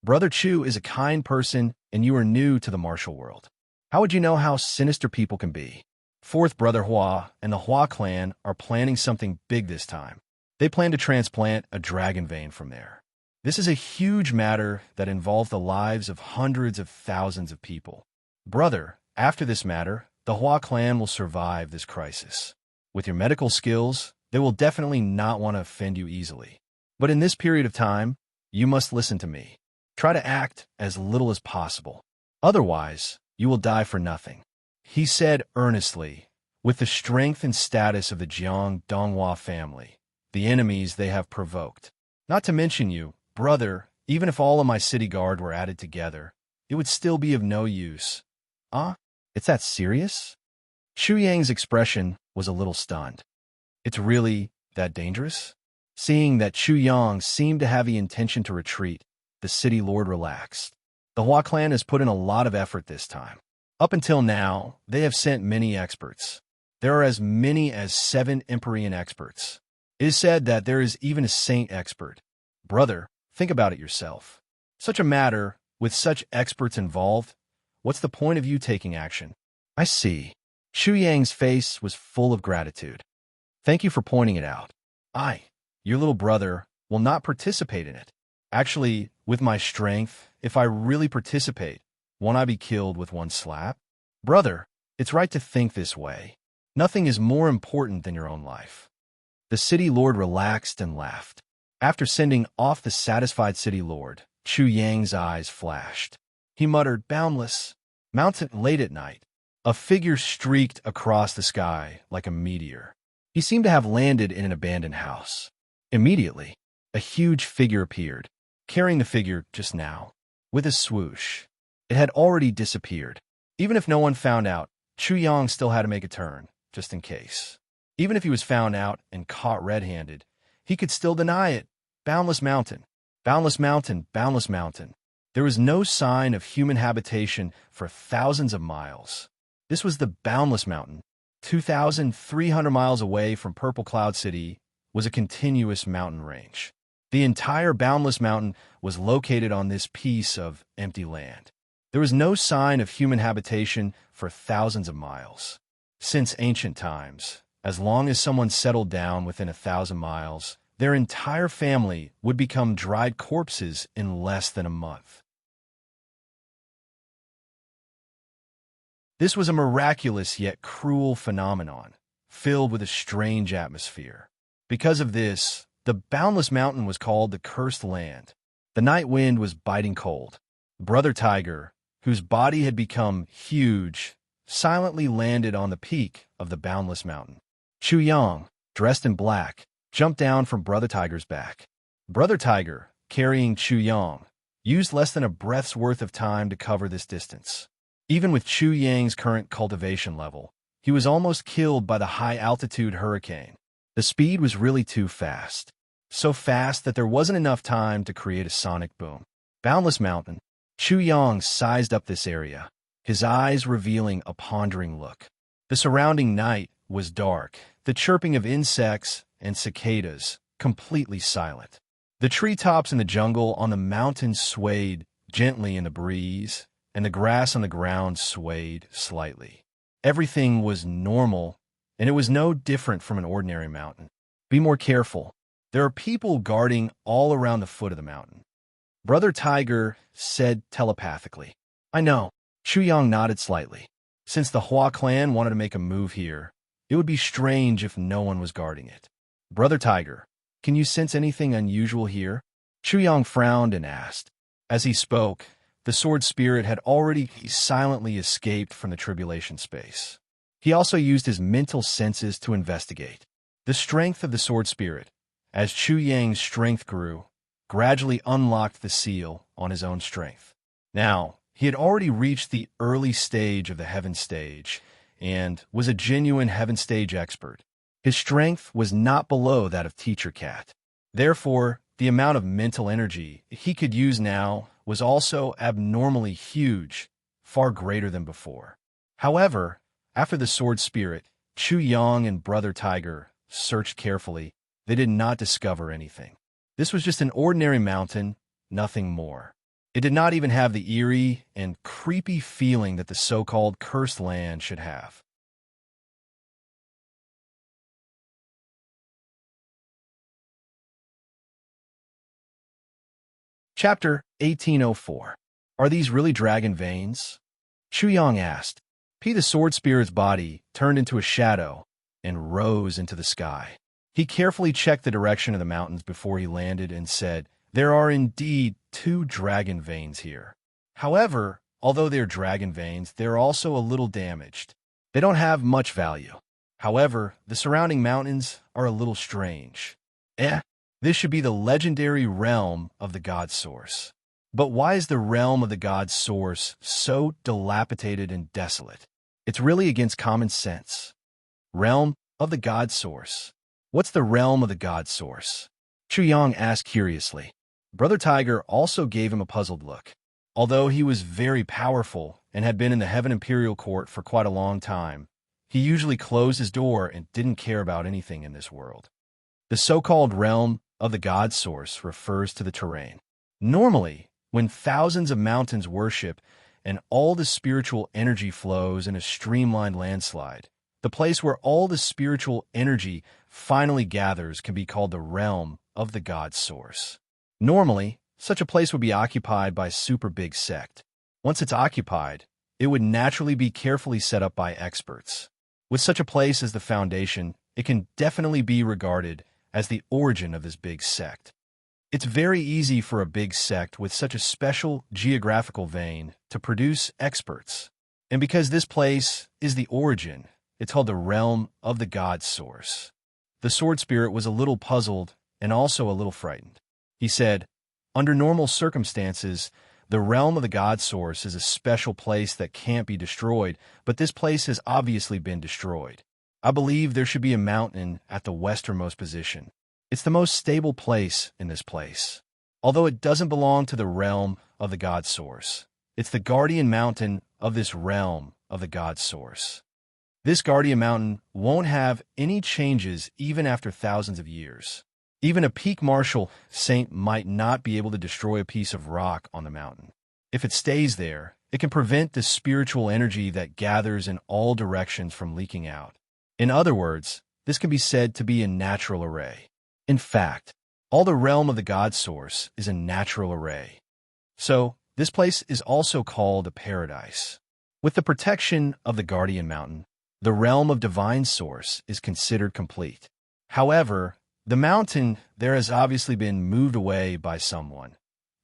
Brother Chu is a kind person, and you are new to the martial world. How would you know how sinister people can be? Fourth brother Hua and the Hua clan are planning something big this time. They plan to transplant a dragon vein from there. This is a huge matter that involves the lives of hundreds of thousands of people. Brother, after this matter, the Hua clan will survive this crisis. With your medical skills, they will definitely not want to offend you easily. But in this period of time, you must listen to me. Try to act as little as possible. Otherwise, you will die for nothing. He said earnestly, with the strength and status of the Jiang Donghua family, the enemies they have provoked. Not to mention you, brother, even if all of my city guard were added together, it would still be of no use. It's that serious? Chu Yang's expression was a little stunned. It's really that dangerous? Seeing that Chu Yang seemed to have the intention to retreat, the city lord relaxed. The Hua clan has put in a lot of effort this time. Up until now, they have sent many experts. There are as many as 7 Empyrean experts. It is said that there is even a saint expert. Brother, think about it yourself. Such a matter, with such experts involved, what's the point of you taking action? I see. Chu Yang's face was full of gratitude. Thank you for pointing it out. Your little brother, will not participate in it. Actually, with my strength, if I really participate, won't I be killed with one slap? Brother, it's right to think this way. Nothing is more important than your own life. The city lord relaxed and laughed. After sending off the satisfied city lord, Chu Yang's eyes flashed. He muttered, "Boundless mountain." Late at night, a figure streaked across the sky like a meteor. He seemed to have landed in an abandoned house. Immediately, a huge figure appeared, carrying the figure just now. With a swoosh, it had already disappeared. Even if no one found out, Chu Yang still had to make a turn, just in case. Even if he was found out and caught red-handed, he could still deny it. Boundless mountain, boundless mountain, boundless mountain. There was no sign of human habitation for thousands of miles. This was the boundless mountain. 2,300 miles away from Purple Cloud City was a continuous mountain range. The entire boundless mountain was located on this piece of empty land. There was no sign of human habitation for thousands of miles. Since ancient times, as long as someone settled down within 1,000 miles, their entire family would become dried corpses in less than a month. This was a miraculous yet cruel phenomenon, filled with a strange atmosphere. Because of this, the boundless mountain was called the Cursed Land. The night wind was biting cold. Brother Tiger, whose body had become huge, silently landed on the peak of the boundless mountain. Chu Yang, dressed in black, jumped down from Brother Tiger's back. Brother Tiger, carrying Chu Yang, used less than a breath's worth of time to cover this distance. Even with Chu Yang's current cultivation level, he was almost killed by the high-altitude hurricane. The speed was really too fast. So fast that there wasn't enough time to create a sonic boom. Boundless mountain. Chu Yang sized up this area, his eyes revealing a pondering look. The surrounding night was dark, the chirping of insects and cicadas completely silent. The treetops in the jungle on the mountain swayed gently in the breeze, and the grass on the ground swayed slightly. Everything was normal, and it was no different from an ordinary mountain. Be more careful. There are people guarding all around the foot of the mountain. Brother Tiger said telepathically. I know. Chu Yang nodded slightly. Since the Hua clan wanted to make a move here, it would be strange if no one was guarding it. Brother Tiger, Can you sense anything unusual here? Chuyang frowned and asked. As he spoke, the sword spirit had already silently escaped from the tribulation space. He also used his mental senses to investigate. The strength of the sword spirit, as Chu Yang's strength grew, gradually unlocked the seal on his own strength. Now, he had already reached the early stage of the heaven stage and was a genuine heaven stage expert. His strength was not below that of Teacher Cat. Therefore, the amount of mental energy he could use now was also abnormally huge, far greater than before. However, after the sword spirit, Chu Yang and Brother Tiger searched carefully. They did not discover anything. This was just an ordinary mountain, nothing more. It did not even have the eerie and creepy feeling that the so-called cursed land should have. Chapter 1804. Are these really dragon veins? Chu Yang asked. The sword spirit's body turned into a shadow and rose into the sky. He carefully checked the direction of the mountains before he landed and said, "There are indeed 2 dragon veins here. However, although they're dragon veins, they're also a little damaged. They don't have much value. However, the surrounding mountains are a little strange. This should be the legendary realm of the God Source. But why is the realm of the God Source so dilapidated and desolate? It's really against common sense. Realm of the God Source. What's the realm of the God Source?" Chu Yang asked curiously. Brother Tiger also gave him a puzzled look. Although he was very powerful and had been in the Heaven Imperial Court for quite a long time, he usually closed his door and didn't care about anything in this world. The so-called realm of the God Source refers to the terrain. Normally, when thousands of mountains worship and all the spiritual energy flows in a streamlined landslide, the place where all the spiritual energy finally gathers can be called the realm of the God Source. Normally, such a place would be occupied by a super big sect. Once it's occupied, it would naturally be carefully set up by experts. With such a place as the foundation, it can definitely be regarded as the origin of this big sect. It's very easy for a big sect with such a special geographical vein to produce experts. And because this place is the origin, it's called the realm of the God Source. The sword spirit was a little puzzled and also a little frightened. He said, "Under normal circumstances, the realm of the God Source is a special place that can't be destroyed, but this place has obviously been destroyed. I believe there should be a mountain at the westernmost position. It's the most stable place in this place. Although it doesn't belong to the realm of the God Source, it's the guardian mountain of this realm of the God Source. This guardian mountain won't have any changes even after thousands of years. Even a peak martial saint might not be able to destroy a piece of rock on the mountain. If it stays there, it can prevent the spiritual energy that gathers in all directions from leaking out. In other words, this can be said to be a natural array. In fact, all the realm of the God Source is a natural array. So, this place is also called a paradise. With the protection of the guardian mountain, the realm of divine source is considered complete. However, the mountain there has obviously been moved away by someone,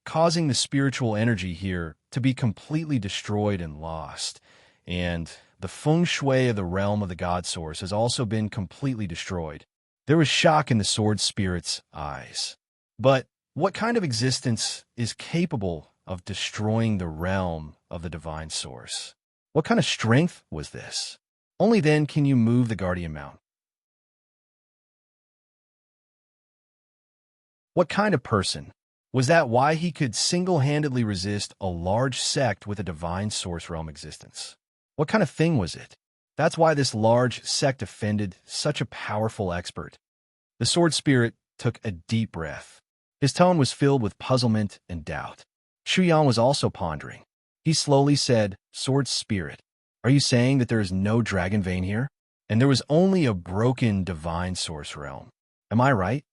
causing the spiritual energy here to be completely destroyed and lost, and the feng shui of the realm of the God Source has also been completely destroyed. There was shock in the sword spirit's eyes. But what kind of existence is capable of destroying the realm of the divine source? What kind of strength was this? Only then can you move the guardian mountain. What kind of person? Was that why he could single-handedly resist a large sect with a divine source realm existence? What kind of thing was it? That's why this large sect offended such a powerful expert. The sword spirit took a deep breath. His tone was filled with puzzlement and doubt. Shu Yang was also pondering. He slowly said, "Sword spirit, are you saying that there is no dragon vein here? And there was only a broken divine source realm? Am I right?"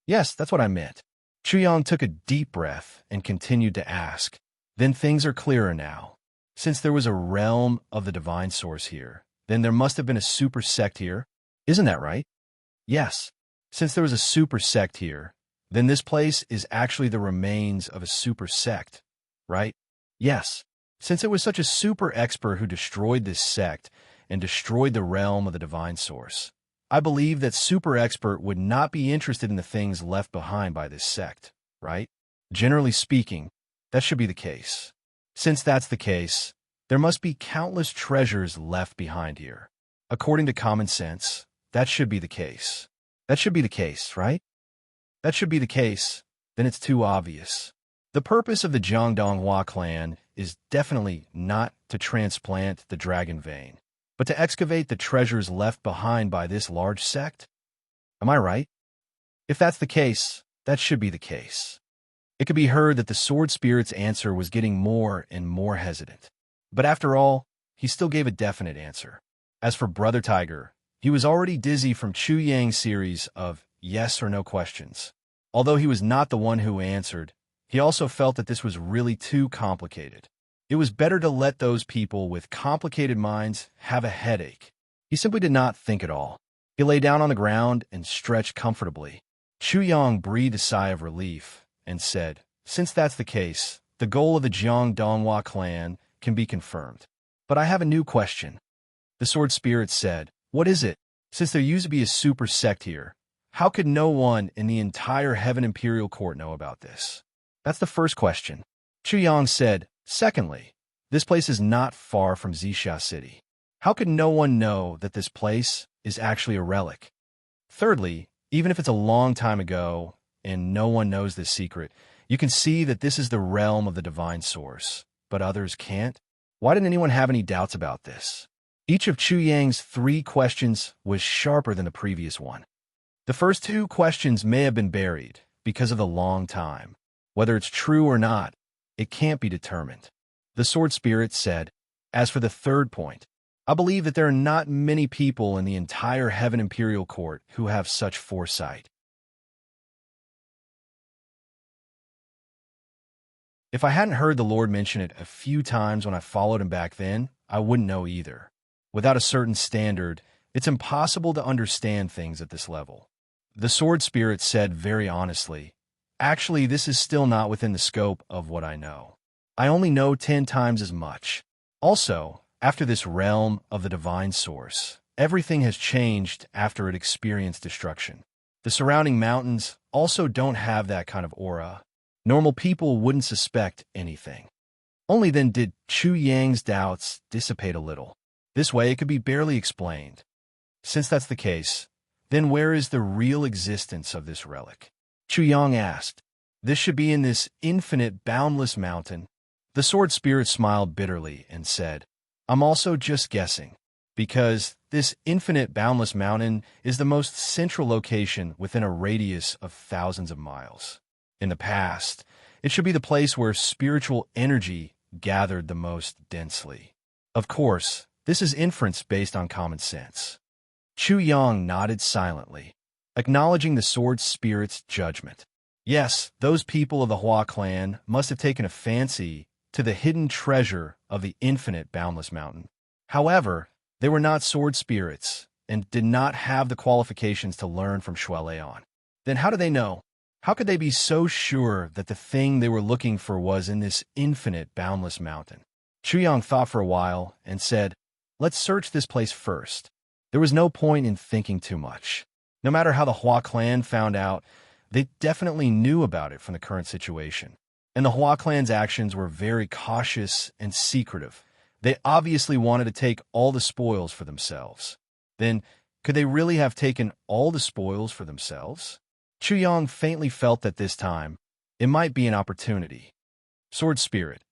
"Yes, that's what I meant." Chu Yang took a deep breath and continued to ask, "Then things are clearer now. Since there was a realm of the divine source here, then there must have been a super sect here. Isn't that right?" "Yes." Since there was a super sect here, then this place is actually the remains of a super sect, right? Yes. Since it was such a super expert who destroyed this sect and destroyed the realm of the divine source, I believe that super expert would not be interested in the things left behind by this sect, right? Generally speaking, that should be the case. Since that's the case, there must be countless treasures left behind here. According to common sense, that should be the case. That should be the case, right? That should be the case, then it's too obvious. The purpose of the Jiangdonghua clan is definitely not to transplant the dragon vein, but to excavate the treasures left behind by this large sect? Am I right? If that's the case, that should be the case. It could be heard that the sword spirit's answer was getting more and more hesitant. But after all, he still gave a definite answer. As for Brother Tiger, he was already dizzy from Chu Yang's series of yes or no questions. Although he was not the one who answered, he also felt that this was really too complicated. It was better to let those people with complicated minds have a headache. He simply did not think at all. He lay down on the ground and stretched comfortably. Chu Yang breathed a sigh of relief and said, "Since that's the case, the goal of the Jiangdonghua clan can be confirmed. But I have a new question." The sword spirit said, "What is it? Since there used to be a super sect here, how could no one in the entire Heaven Imperial Court know about this?" That's the first question. Chu Yang said, "Secondly, this place is not far from Zixia City. How could no one know that this place is actually a relic? Thirdly, even if it's a long time ago and no one knows this secret, you can see that this is the realm of the divine source, but others can't. Why didn't anyone have any doubts about this?" Each of Chu Yang's 3 questions was sharper than the previous one. The first 2 questions may have been buried because of the long time. Whether it's true or not, it can't be determined. The sword spirit said, "As for the third point, I believe that there are not many people in the entire Heaven Imperial Court who have such foresight. If I hadn't heard the Lord mention it a few times when I followed him back then, I wouldn't know either. Without a certain standard, it's impossible to understand things at this level." The sword spirit said very honestly, "Actually, this is still not within the scope of what I know. I only know 10 times as much. Also, after this realm of the divine source, everything has changed after it experienced destruction. The surrounding mountains also don't have that kind of aura. Normal people wouldn't suspect anything." Only then did Chu Yang's doubts dissipate a little. This way it could be barely explained. Since that's the case, then where is the real existence of this relic? Chu Yang asked. "This should be in this infinite, boundless mountain." The sword spirit smiled bitterly and said, "I'm also just guessing, because this infinite, boundless mountain is the most central location within a radius of thousands of miles. In the past, it should be the place where spiritual energy gathered the most densely. Of course, this is inference based on common sense." Chu Yang nodded silently, acknowledging the sword spirit's judgment. Yes, those people of the Hua clan must have taken a fancy to the hidden treasure of the infinite boundless mountain. However, they were not sword spirits and did not have the qualifications to learn from Shualeon. Then how do they know? How could they be so sure that the thing they were looking for was in this infinite boundless mountain? Chu Yang thought for a while and said, "Let's search this place first." There was no point in thinking too much. No matter how the Hua clan found out, they definitely knew about it from the current situation. And the Hua clan's actions were very cautious and secretive. They obviously wanted to take all the spoils for themselves. Then, could they really have taken all the spoils for themselves? Chu Yang faintly felt that this time, it might be an opportunity. Sword Spirit,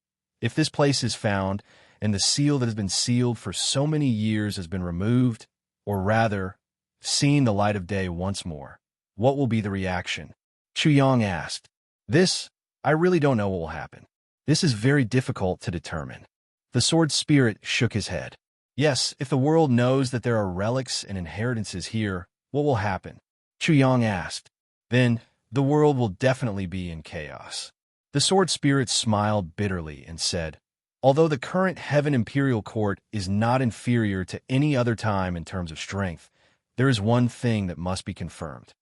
if this place is found, and the seal that has been sealed for so many years has been removed, or rather, seen the light of day once more, what will be the reaction? Chu Yang asked. This, I really don't know what will happen. This is very difficult to determine. The sword spirit shook his head. Yes, if the world knows that there are relics and inheritances here, what will happen? Chu Yang asked. Then, the world will definitely be in chaos. The sword spirit smiled bitterly and said, although the current Heaven Imperial Court is not inferior to any other time in terms of strength, there is one thing that must be confirmed.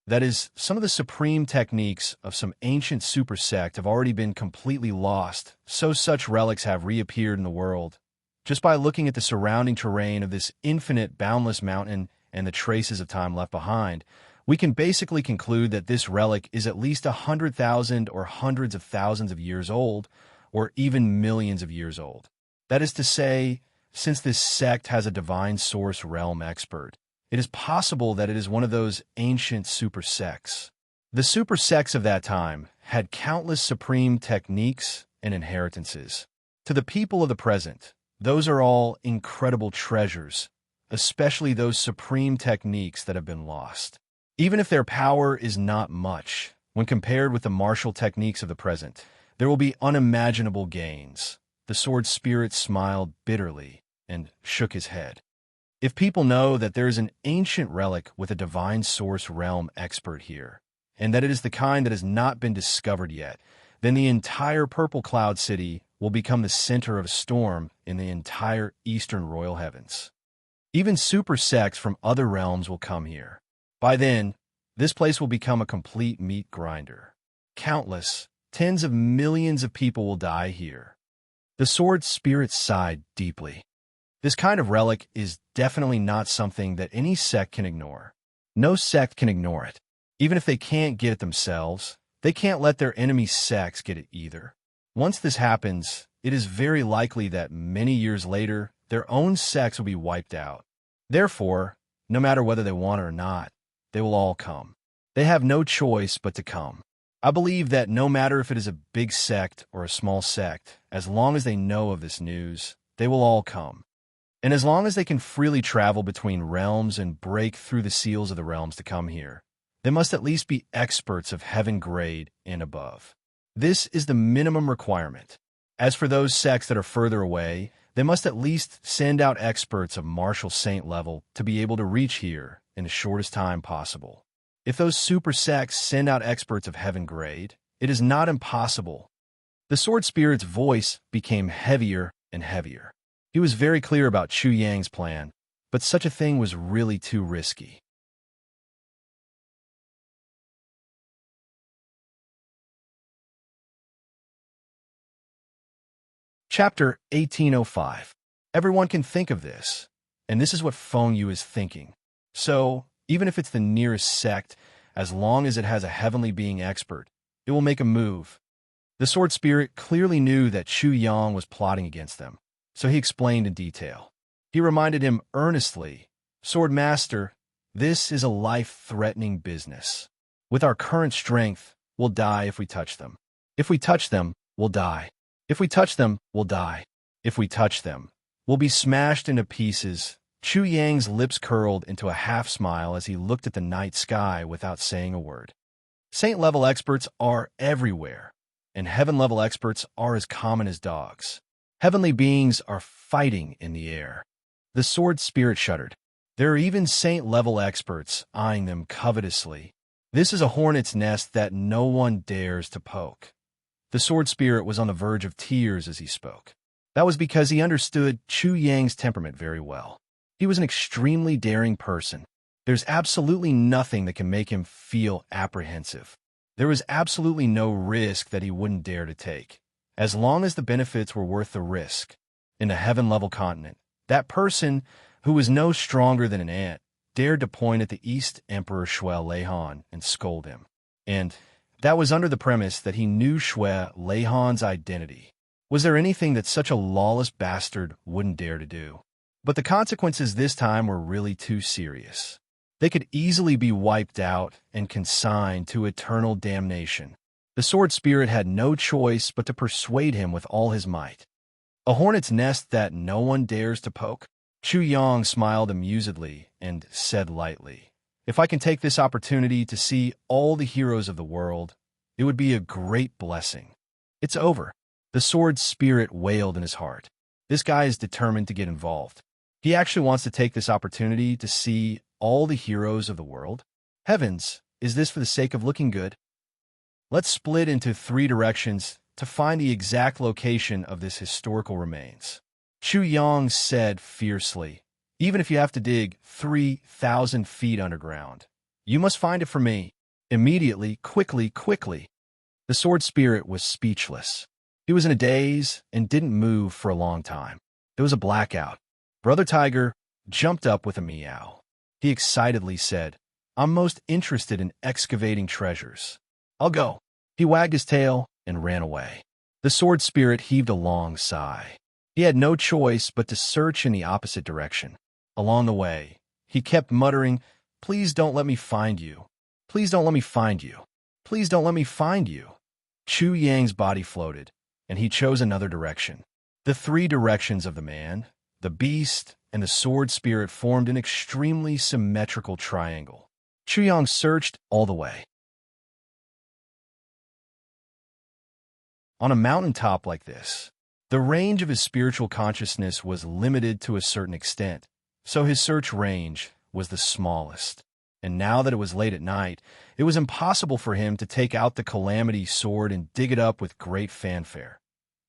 That is, some of the supreme techniques of some ancient super sect have already been completely lost, so such relics have reappeared in the world. Just by looking at the surrounding terrain of this infinite, boundless mountain and the traces of time left behind, we can basically conclude that this relic is at least 100,000 or hundreds of thousands of years old, or even millions of years old. That is to say, since this sect has a divine source realm expert, it is possible that it is one of those ancient super sects. The super sects of that time had countless supreme techniques and inheritances. To the people of the present, those are all incredible treasures, especially those supreme techniques that have been lost. Even if their power is not much, when compared with the martial techniques of the present, there will be unimaginable gains. The sword spirit smiled bitterly and shook his head. If people know that there is an ancient relic with a divine source realm expert here, and that it is the kind that has not been discovered yet, then the entire Purple Cloud City will become the center of a storm in the entire eastern royal heavens. Even super sects from other realms will come here. By then, this place will become a complete meat grinder. Countless, tens of millions of people will die here. The sword spirit sighed deeply. This kind of relic is definitely not something that any sect can ignore. No sect can ignore it. Even if they can't get it themselves, they can't let their enemy sects get it either. Once this happens, it is very likely that many years later, their own sects will be wiped out. Therefore, no matter whether they want it or not, they will all come. They have no choice but to come. I believe that no matter if it is a big sect or a small sect, as long as they know of this news, they will all come. And as long as they can freely travel between realms and break through the seals of the realms to come here, they must at least be experts of heaven grade and above. This is the minimum requirement. As for those sects that are further away, they must at least send out experts of martial saint level to be able to reach here in the shortest time possible. If those super sects send out experts of heaven grade, it is not impossible. The sword spirit's voice became heavier and heavier. He was very clear about Chu Yang's plan, but such a thing was really too risky. Chapter 1805. Everyone can think of this, and this is what Feng Yu is thinking. So, even if it's the nearest sect, as long as it has a heavenly being expert, it will make a move. The sword spirit clearly knew that Chu Yang was plotting against them, so he explained in detail. He reminded him earnestly, "Sword Master, this is a life-threatening business. With our current strength, we'll die if we touch them. If we touch them, we'll die. If we touch them, we'll die. If we touch them, we'll be smashed into pieces." Chu Yang's lips curled into a half-smile as he looked at the night sky without saying a word. Saint-level experts are everywhere, and heaven-level experts are as common as dogs. Heavenly beings are fighting in the air. The sword spirit shuddered. There are even saint-level experts eyeing them covetously. This is a hornet's nest that no one dares to poke. The sword spirit was on the verge of tears as he spoke. That was because he understood Chu Yang's temperament very well. He was an extremely daring person. There's absolutely nothing that can make him feel apprehensive. There was absolutely no risk that he wouldn't dare to take, as long as the benefits were worth the risk. In the heaven-level continent, that person, who was no stronger than an ant, dared to point at the East Emperor Shui Leihan and scold him. And that was under the premise that he knew Shui Leihan's identity. Was there anything that such a lawless bastard wouldn't dare to do? But the consequences this time were really too serious. They could easily be wiped out and consigned to eternal damnation. The sword spirit had no choice but to persuade him with all his might. A hornet's nest that no one dares to poke? Chu Yang smiled amusedly and said lightly, "If I can take this opportunity to see all the heroes of the world, it would be a great blessing." It's over. The sword spirit wailed in his heart. This guy is determined to get involved. He actually wants to take this opportunity to see all the heroes of the world. Heavens, is this for the sake of looking good? Let's split into 3 directions to find the exact location of this historical remains. Chu Yang said fiercely, "Even if you have to dig 3,000 feet underground, you must find it for me." Immediately, quickly. The sword spirit was speechless. He was in a daze and didn't move for a long time. It was a blackout. Brother Tiger jumped up with a meow. He excitedly said, "I'm most interested in excavating treasures. I'll go." He wagged his tail and ran away. The sword spirit heaved a long sigh. He had no choice but to search in the opposite direction. Along the way, he kept muttering, "Please don't let me find you. Please don't let me find you. Please don't let me find you." Chu Yang's body floated, and he chose another direction. The three directions of the man, the beast, and the sword spirit formed an extremely symmetrical triangle. Chu Yang searched all the way. On a mountaintop like this, the range of his spiritual consciousness was limited to a certain extent, so his search range was the smallest. And now that it was late at night, it was impossible for him to take out the calamity sword and dig it up with great fanfare.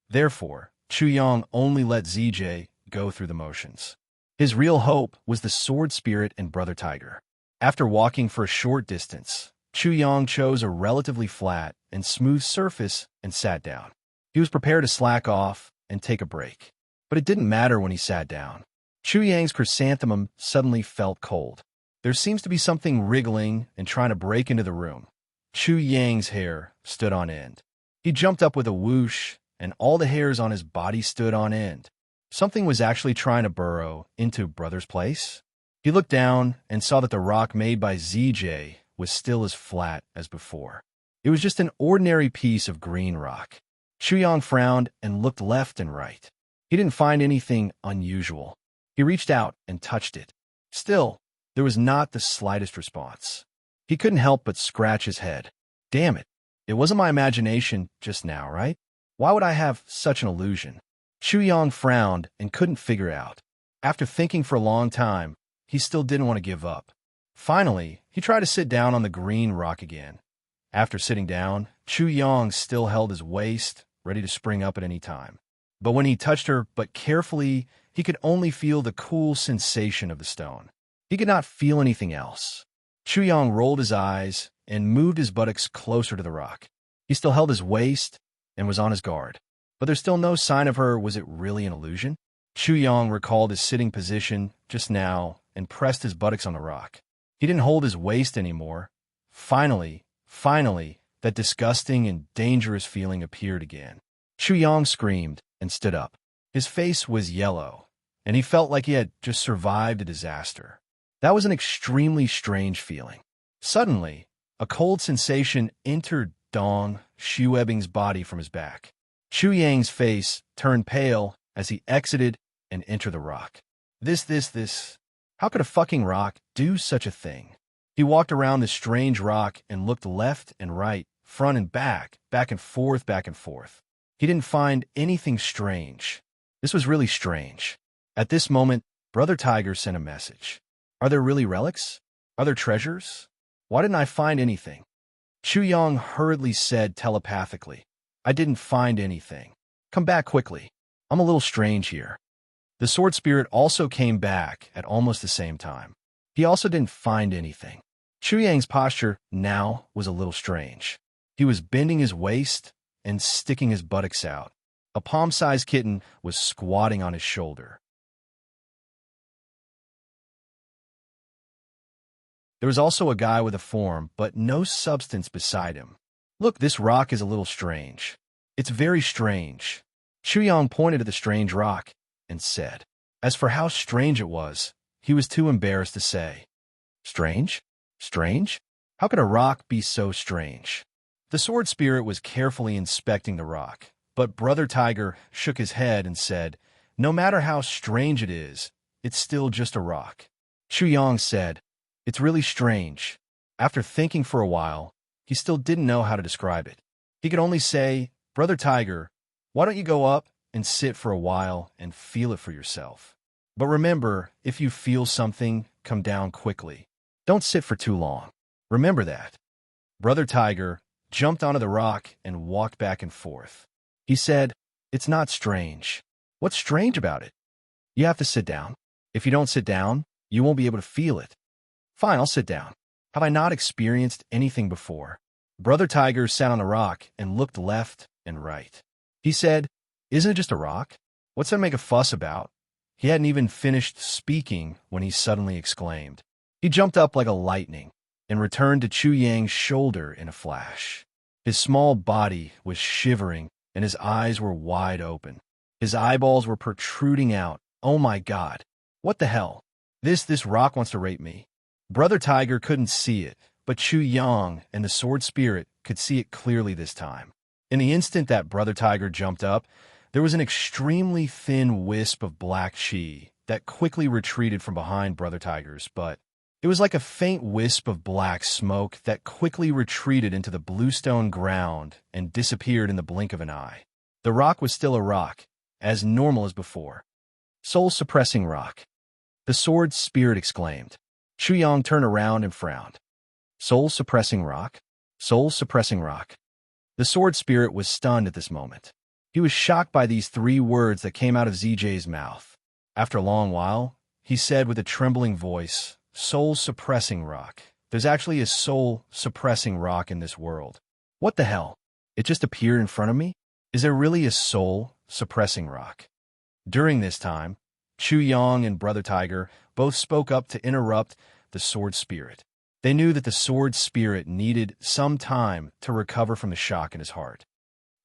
Therefore, Chu Yang only let ZJ go through the motions. His real hope was the sword spirit and Brother Tiger. After walking for a short distance, Chu Yang chose a relatively flat and smooth surface and sat down. He was prepared to slack off and take a break. But it didn't matter when he sat down. Chu Yang's chrysanthemum suddenly felt cold. There seems to be something wriggling and trying to break into the room. Chu Yang's hair stood on end. He jumped up with a whoosh, and all the hairs on his body stood on end. Something was actually trying to burrow into Brother's place. He looked down and saw that the rock made by ZJ was still as flat as before. It was just an ordinary piece of green rock. Chu Yang frowned and looked left and right. He didn't find anything unusual. He reached out and touched it. Still, there was not the slightest response. He couldn't help but scratch his head. Damn it. It wasn't my imagination just now, right? Why would I have such an illusion? Chu Yang frowned and couldn't figure out. After thinking for a long time, he still didn't want to give up. Finally, he tried to sit down on the green rock again. After sitting down, Chu Yang still held his waist, ready to spring up at any time. But when he touched her but carefully, he could only feel the cool sensation of the stone. He could not feel anything else. Chu Yang rolled his eyes and moved his buttocks closer to the rock. He still held his waist and was on his guard. But there's still no sign of her. Was it really an illusion? Chu Yang recalled his sitting position just now and pressed his buttocks on the rock. He didn't hold his waist anymore. Finally, that disgusting and dangerous feeling appeared again. Chu Yang screamed and stood up. His face was yellow, and he felt like he had just survived a disaster. That was an extremely strange feeling. Suddenly, a cold sensation entered Dong Shuebing's body from his back. Chu Yang's face turned pale as he exited and entered the rock. This. How could a fucking rock do such a thing? He walked around this strange rock and looked left and right, front and back and forth. He didn't find anything strange. This was really strange. At this moment, Brother Tiger sent a message. Are there really relics? Are there treasures? Why didn't I find anything? Chu Yang hurriedly said telepathically, I didn't find anything. Come back quickly. I'm a little strange here. The sword spirit also came back at almost the same time. He also didn't find anything. Chu Yang's posture now was a little strange. He was bending his waist and sticking his buttocks out. A palm-sized kitten was squatting on his shoulder. There was also a guy with a form, but no substance beside him. Look, this rock is a little strange. It's very strange. Chu Yang pointed at the strange rock and said. As for how strange it was, he was too embarrassed to say. Strange? Strange? How could a rock be so strange? The sword spirit was carefully inspecting the rock, but Brother Tiger shook his head and said, no matter how strange it is, it's still just a rock. Chu Yang said, it's really strange. After thinking for a while, he still didn't know how to describe it. He could only say, Brother Tiger, why don't you go up and sit for a while and feel it for yourself? But remember, if you feel something, come down quickly. Don't sit for too long. Remember that. Brother Tiger jumped onto the rock and walked back and forth. He said, it's not strange. What's strange about it? You have to sit down. If you don't sit down, you won't be able to feel it. Fine, I'll sit down. Have I not experienced anything before? Brother Tiger sat on a rock and looked left and right. He said, "Isn't it just a rock? What's there to make a fuss about?" He hadn't even finished speaking when he suddenly exclaimed. He jumped up like a lightning and returned to Chu Yang's shoulder in a flash. His small body was shivering and his eyes were wide open. His eyeballs were protruding out. "Oh my God! What the hell? This rock wants to rape me." Brother Tiger couldn't see it, but Chu Yang and the sword spirit could see it clearly this time. In the instant that Brother Tiger jumped up, there was an extremely thin wisp of black chi that quickly retreated from behind Brother Tiger's butt. It was like a faint wisp of black smoke that quickly retreated into the bluestone ground and disappeared in the blink of an eye. The rock was still a rock, as normal as before. "Soul-suppressing rock," the sword spirit exclaimed. Chu Yang turned around and frowned. "Soul-suppressing rock? Soul-suppressing rock." The sword spirit was stunned at this moment. He was shocked by these three words that came out of ZJ's mouth. After a long while, he said with a trembling voice, "Soul-suppressing rock. There's actually a soul-suppressing rock in this world. What the hell? It just appeared in front of me? Is there really a soul-suppressing rock?" During this time, Chu Yang and Brother Tiger both spoke up to interrupt the sword spirit. They knew that the sword spirit needed some time to recover from the shock in his heart.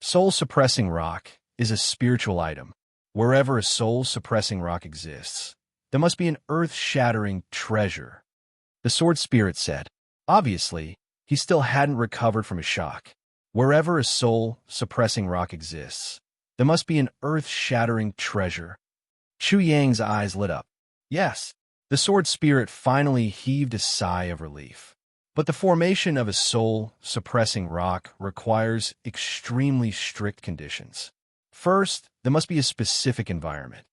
Soul-suppressing rock is a spiritual item. Wherever a soul-suppressing rock exists, there must be an earth-shattering treasure, the sword spirit said. Obviously, he still hadn't recovered from his shock. Wherever a soul-suppressing rock exists, there must be an earth-shattering treasure. Chu Yang's eyes lit up. Yes, the sword spirit finally heaved a sigh of relief. But the formation of a soul-suppressing rock requires extremely strict conditions. First, there must be a specific environment.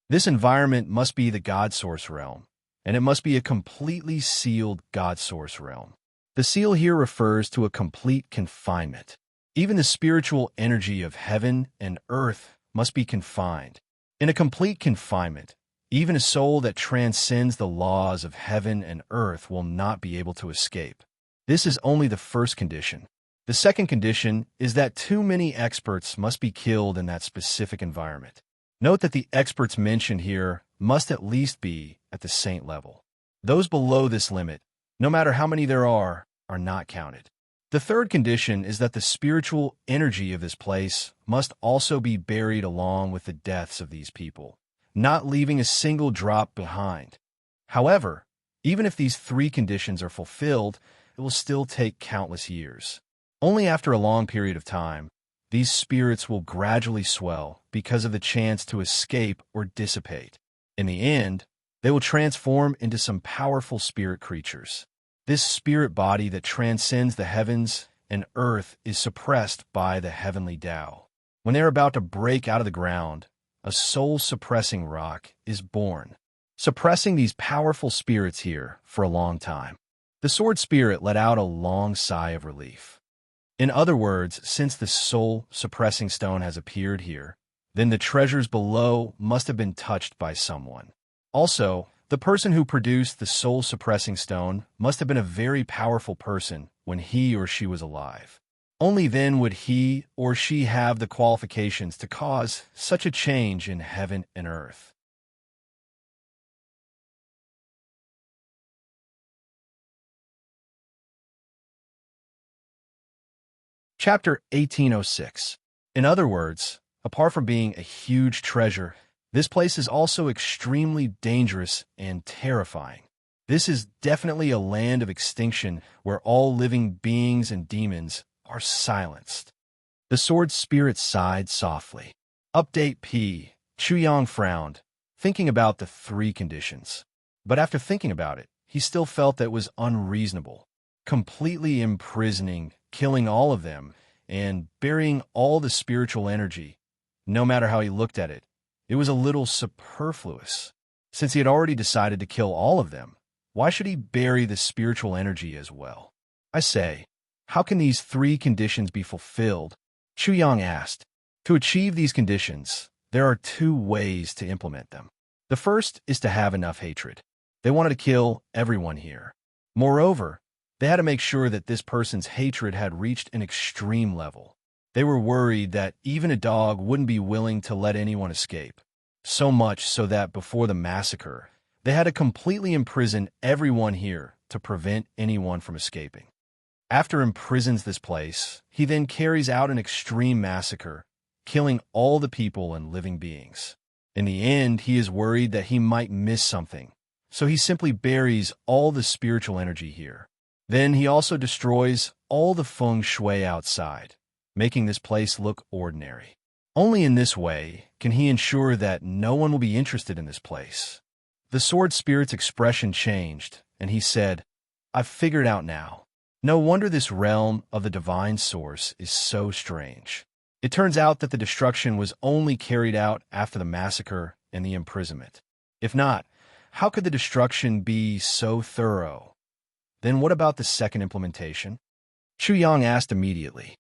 This environment must be the God Source realm, and it must be a completely sealed God Source realm. The seal here refers to a complete confinement. Even the spiritual energy of heaven and earth must be confined. In a complete confinement, even a soul that transcends the laws of heaven and earth will not be able to escape. This is only the first condition. The second condition is that too many experts must be killed in that specific environment. Note that the experts mentioned here must at least be at the saint level. Those below this limit, no matter how many there are not counted. The third condition is that the spiritual energy of this place must also be buried along with the deaths of these people, not leaving a single drop behind. However, even if these three conditions are fulfilled, it will still take countless years. Only after a long period of time, these spirits will gradually swell because of the chance to escape or dissipate. In the end, they will transform into some powerful spirit creatures. This spirit body that transcends the heavens and earth is suppressed by the heavenly Tao. When they are about to break out of the ground, a soul-suppressing rock is born, suppressing these powerful spirits here for a long time. The sword spirit let out a long sigh of relief. In other words, since the soul-suppressing stone has appeared here, then the treasures below must have been touched by someone. Also, the person who produced the soul-suppressing stone must have been a very powerful person when he or she was alive. Only then would he or she have the qualifications to cause such a change in heaven and earth. Chapter 1806. In other words, apart from being a huge treasure, this place is also extremely dangerous and terrifying. This is definitely a land of extinction where all living beings and demons are silenced. The sword spirit sighed softly. Update P. Chu Yang frowned, thinking about the three conditions. But after thinking about it, he still felt that it was unreasonable. Completely imprisoning, killing all of them, and burying all the spiritual energy, no matter how he looked at it, it was a little superfluous. Since he had already decided to kill all of them, why should he bury the spiritual energy as well? I say, how can these three conditions be fulfilled? Chu Yang asked. To achieve these conditions, there are two ways to implement them. The first is to have enough hatred. They wanted to kill everyone here. Moreover, they had to make sure that this person's hatred had reached an extreme level. They were worried that even a dog wouldn't be willing to let anyone escape. So much so that before the massacre, they had to completely imprison everyone here to prevent anyone from escaping. After imprisons this place, he then carries out an extreme massacre, killing all the people and living beings. In the end, he is worried that he might miss something, so he simply buries all the spiritual energy here. Then he also destroys all the feng shui outside, making this place look ordinary. Only in this way can he ensure that no one will be interested in this place. The sword spirit's expression changed, and he said, "I've figured out now. No wonder this realm of the divine source is so strange. It turns out that the destruction was only carried out after the massacre and the imprisonment. If not, how could the destruction be so thorough? Then what about the second implementation?" Chu Yang asked immediately.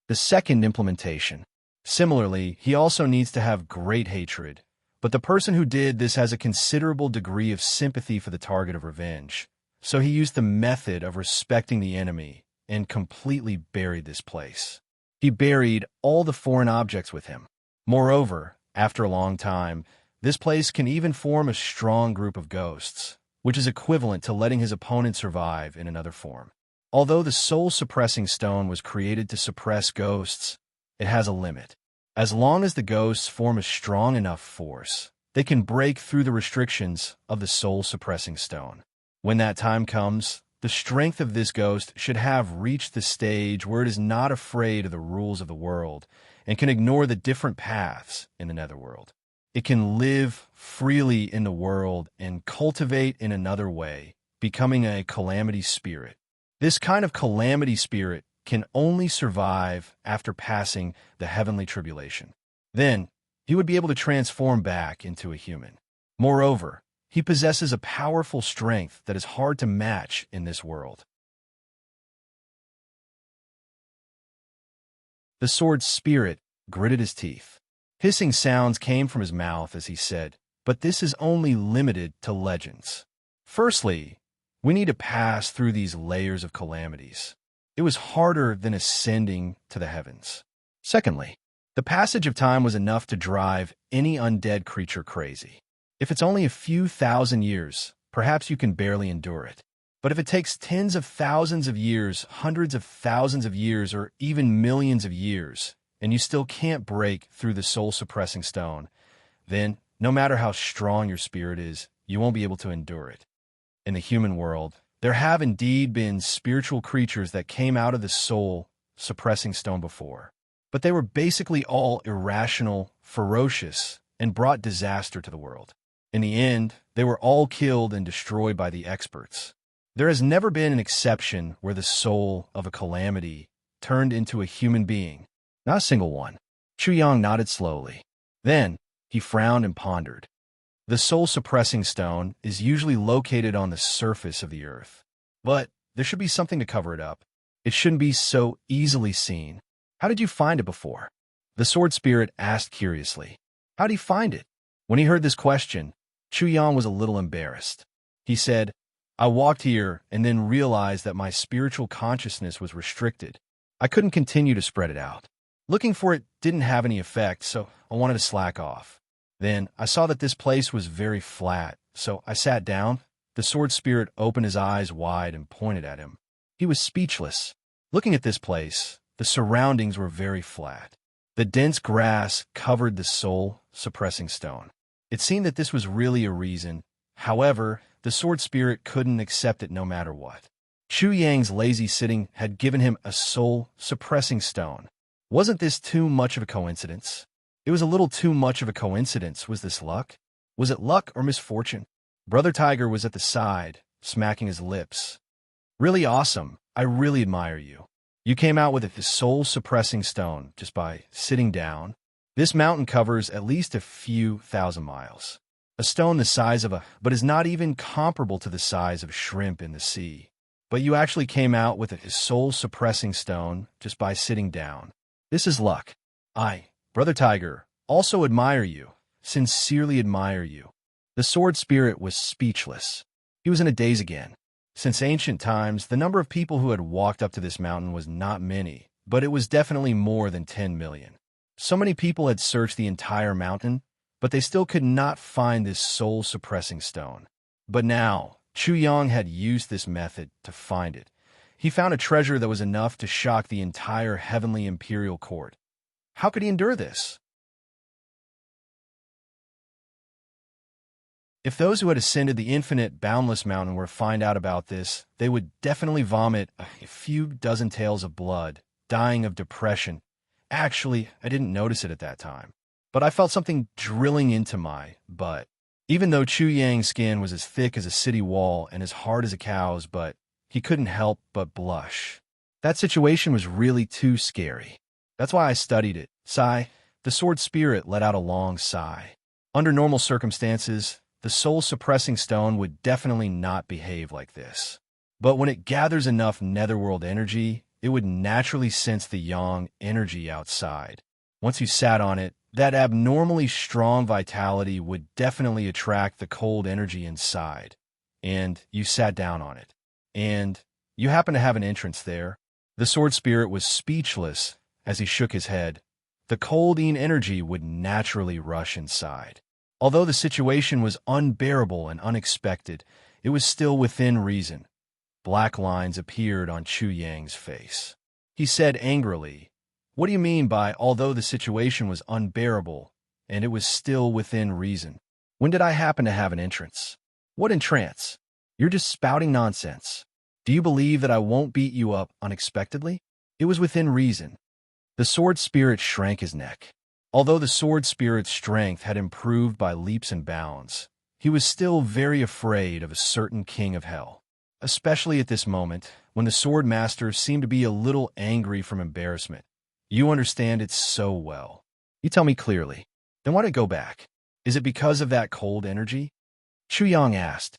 The second implementation. Similarly, he also needs to have great hatred, but the person who did this has a considerable degree of sympathy for the target of revenge. So he used the method of respecting the enemy and completely buried this place. He buried all the foreign objects with him. Moreover, after a long time, this place can even form a strong group of ghosts, which is equivalent to letting his opponent survive in another form. Although the soul-suppressing stone was created to suppress ghosts, it has a limit. As long as the ghosts form a strong enough force, they can break through the restrictions of the soul-suppressing stone. When that time comes, the strength of this ghost should have reached the stage where it is not afraid of the rules of the world and can ignore the different paths in the netherworld. It can live freely in the world and cultivate in another way, becoming a calamity spirit. This kind of calamity spirit can only survive after passing the heavenly tribulation. Then, he would be able to transform back into a human. Moreover, he possesses a powerful strength that is hard to match in this world. The sword spirit gritted his teeth. Hissing sounds came from his mouth as he said, "But this is only limited to legends. Firstly, we need to pass through these layers of calamities. It was harder than ascending to the heavens. Secondly, the passage of time was enough to drive any undead creature crazy. If it's only a few thousand years, perhaps you can barely endure it. But if it takes tens of thousands of years, hundreds of thousands of years, or even millions of years, and you still can't break through the soul-suppressing stone, then, no matter how strong your spirit is, you won't be able to endure it. In the human world, there have indeed been spiritual creatures that came out of the soul-suppressing stone before, but they were basically all irrational, ferocious, and brought disaster to the world. In the end, they were all killed and destroyed by the experts. There has never been an exception where the soul of a calamity turned into a human being. Not a single one." Chu Yang nodded slowly. Then, he frowned and pondered. The soul-suppressing stone is usually located on the surface of the earth. But there should be something to cover it up. It shouldn't be so easily seen. How did you find it before?" The sword spirit asked curiously. How did he find it? When he heard this question, Chu Yang was a little embarrassed. He said, "I walked here and then realized that my spiritual consciousness was restricted. I couldn't continue to spread it out. Looking for it didn't have any effect, so I wanted to slack off. Then I saw that this place was very flat, so I sat down." The sword spirit opened his eyes wide and pointed at him. He was speechless. Looking at this place, the surroundings were very flat. The dense grass covered the soul-suppressing stone. It seemed that this was really a reason. However, the sword spirit couldn't accept it no matter what. Chu Yang's lazy sitting had given him a soul-suppressing stone. Wasn't this too much of a coincidence? It was a little too much of a coincidence. Was this luck? Was it luck or misfortune? Brother Tiger was at the side, smacking his lips. "Really awesome. I really admire you. You came out with a soul-suppressing stone just by sitting down. This mountain covers at least a few thousand miles. A stone the size of but is not even comparable to the size of shrimp in the sea. But you actually came out with a soul-suppressing stone just by sitting down. This is luck. I, Brother Tiger, also admire you, sincerely admire you." The sword spirit was speechless. He was in a daze again. Since ancient times, the number of people who had walked up to this mountain was not many, but it was definitely more than 10 million. So many people had searched the entire mountain, but they still could not find this soul-suppressing stone. But now, Chu Yang had used this method to find it. He found a treasure that was enough to shock the entire heavenly imperial court. How could he endure this? If those who had ascended the infinite, boundless mountain were to find out about this, they would definitely vomit a few dozen tales of blood, dying of depression. Actually, I didn't notice it at that time, but I felt something drilling into my butt. Even though Chu Yang's skin was as thick as a city wall and as hard as a cow's butt, he couldn't help but blush. That situation was really too scary. That's why I studied it. Sigh. The sword spirit let out a long sigh. Under normal circumstances, the soul-suppressing stone would definitely not behave like this. But when it gathers enough netherworld energy, it would naturally sense the yang energy outside. Once you sat on it, that abnormally strong vitality would definitely attract the cold energy inside. And you sat down on it. And you happen to have an entrance there. The sword spirit was speechless as he shook his head. The cold energy would naturally rush inside. Although the situation was unbearable and unexpected, it was still within reason. Black lines appeared on Chu Yang's face. He said angrily, "What do you mean by although the situation was unbearable and it was still within reason? When did I happen to have an entrance? What entrance? You're just spouting nonsense. Do you believe that I won't beat you up unexpectedly? It was within reason." The sword spirit shrank his neck. Although the sword spirit's strength had improved by leaps and bounds, he was still very afraid of a certain king of hell, especially at this moment when the sword master seemed to be a little angry from embarrassment. You understand it so well. You tell me clearly. Then why don't go back? Is it because of that cold energy? Chu Yang asked.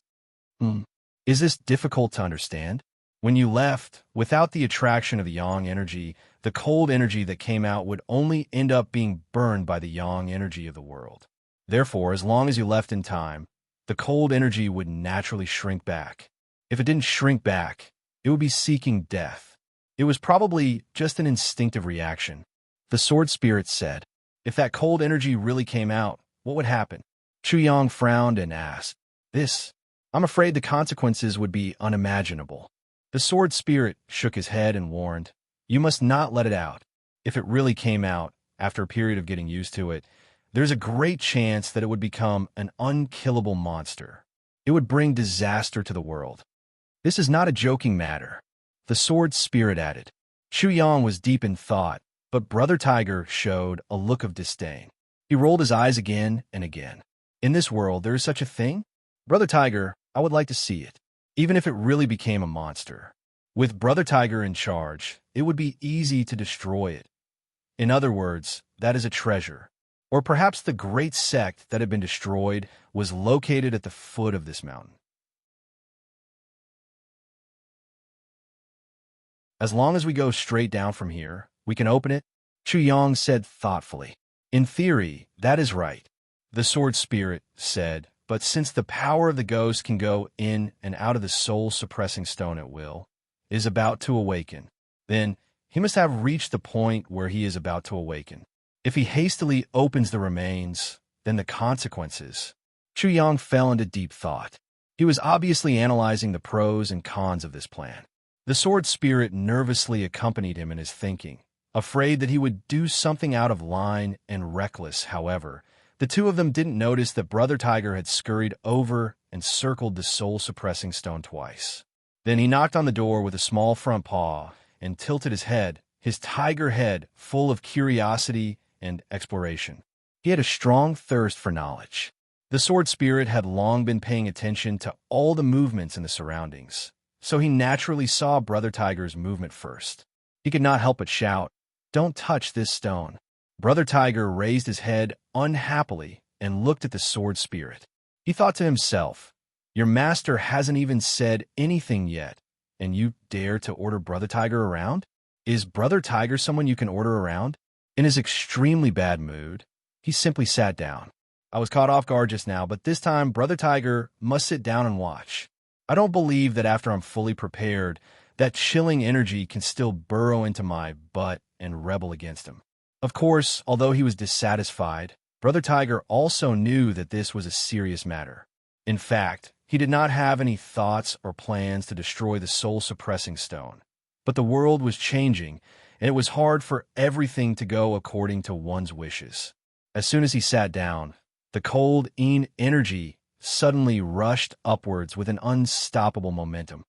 Is this difficult to understand? When you left, without the attraction of the yang energy, the cold energy that came out would only end up being burned by the yang energy of the world. Therefore, as long as you left in time, the cold energy would naturally shrink back. If it didn't shrink back, it would be seeking death. It was probably just an instinctive reaction. The sword spirit said, "If that cold energy really came out, what would happen?" Chu Yang frowned and asked, I'm afraid the consequences would be unimaginable." The sword spirit shook his head and warned, "You must not let it out. If it really came out, after a period of getting used to it, there's a great chance that it would become an unkillable monster. It would bring disaster to the world. This is not a joking matter." The sword spirit added. Chu Yang was deep in thought, but Brother Tiger showed a look of disdain. He rolled his eyes again and again. "In this world, there is such a thing? Brother Tiger, I would like to see it, even if it really became a monster. With Brother Tiger in charge, it would be easy to destroy it. In other words, that is a treasure. Or perhaps the great sect that had been destroyed was located at the foot of this mountain. As long as we go straight down from here, we can open it," Chu Yang said thoughtfully. "In theory, that is right," the sword spirit said, "but since the power of the ghost can go in and out of the soul-suppressing stone at will, is about to awaken, then he must have reached the point where he is about to awaken. If he hastily opens the remains, then the consequences." Chu Yang fell into deep thought. He was obviously analyzing the pros and cons of this plan. The sword spirit nervously accompanied him in his thinking. Afraid that he would do something out of line and reckless, however, the two of them didn't notice that Brother Tiger had scurried over and circled the soul-suppressing stone twice. Then he knocked on the door with a small front paw and tilted his head, his tiger head full of curiosity and exploration. He had a strong thirst for knowledge. The sword spirit had long been paying attention to all the movements in the surroundings, so he naturally saw Brother Tiger's movement first. He could not help but shout, "Don't touch this stone." Brother Tiger raised his head unhappily and looked at the sword spirit. He thought to himself, "Your master hasn't even said anything yet, and you dare to order Brother Tiger around? Is Brother Tiger someone you can order around?" In his extremely bad mood, he simply sat down. I was caught off guard just now, but this time Brother Tiger must sit down and watch. I don't believe that after I'm fully prepared, that chilling energy can still burrow into my butt and rebel against him. Of course, although he was dissatisfied, Brother Tiger also knew that this was a serious matter. In fact, he did not have any thoughts or plans to destroy the soul-suppressing stone. But the world was changing, and it was hard for everything to go according to one's wishes. As soon as he sat down, the cold energy suddenly rushed upwards with an unstoppable momentum.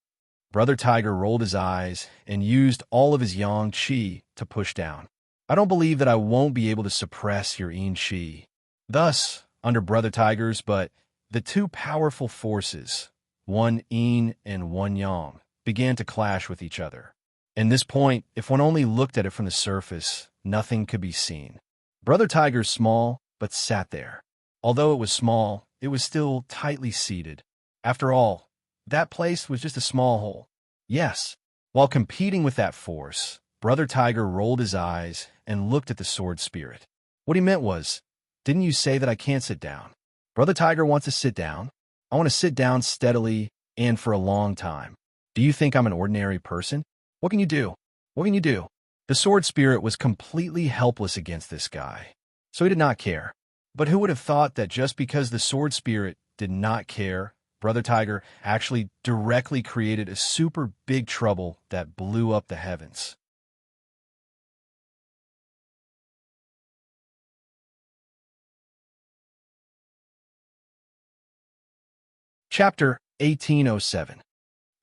Brother Tiger rolled his eyes and used all of his yang qi to push down. I don't believe that I won't be able to suppress your yin qi. Thus, under Brother Tiger's, but the two powerful forces, one yin and one yang, began to clash with each other. In this point, if one only looked at it from the surface, nothing could be seen. Brother Tiger's small, but sat there. Although it was small, it was still tightly seated. After all, that place was just a small hole. Yes, while competing with that force, Brother Tiger rolled his eyes and looked at the sword spirit. What he meant was, didn't you say that I can't sit down? Brother Tiger wants to sit down. I want to sit down steadily and for a long time. Do you think I'm an ordinary person? What can you do? What can you do? The sword spirit was completely helpless against this guy, so he did not care. But who would have thought that just because the sword spirit did not care, Brother Tiger actually directly created a super big trouble that blew up the heavens. Chapter 1807.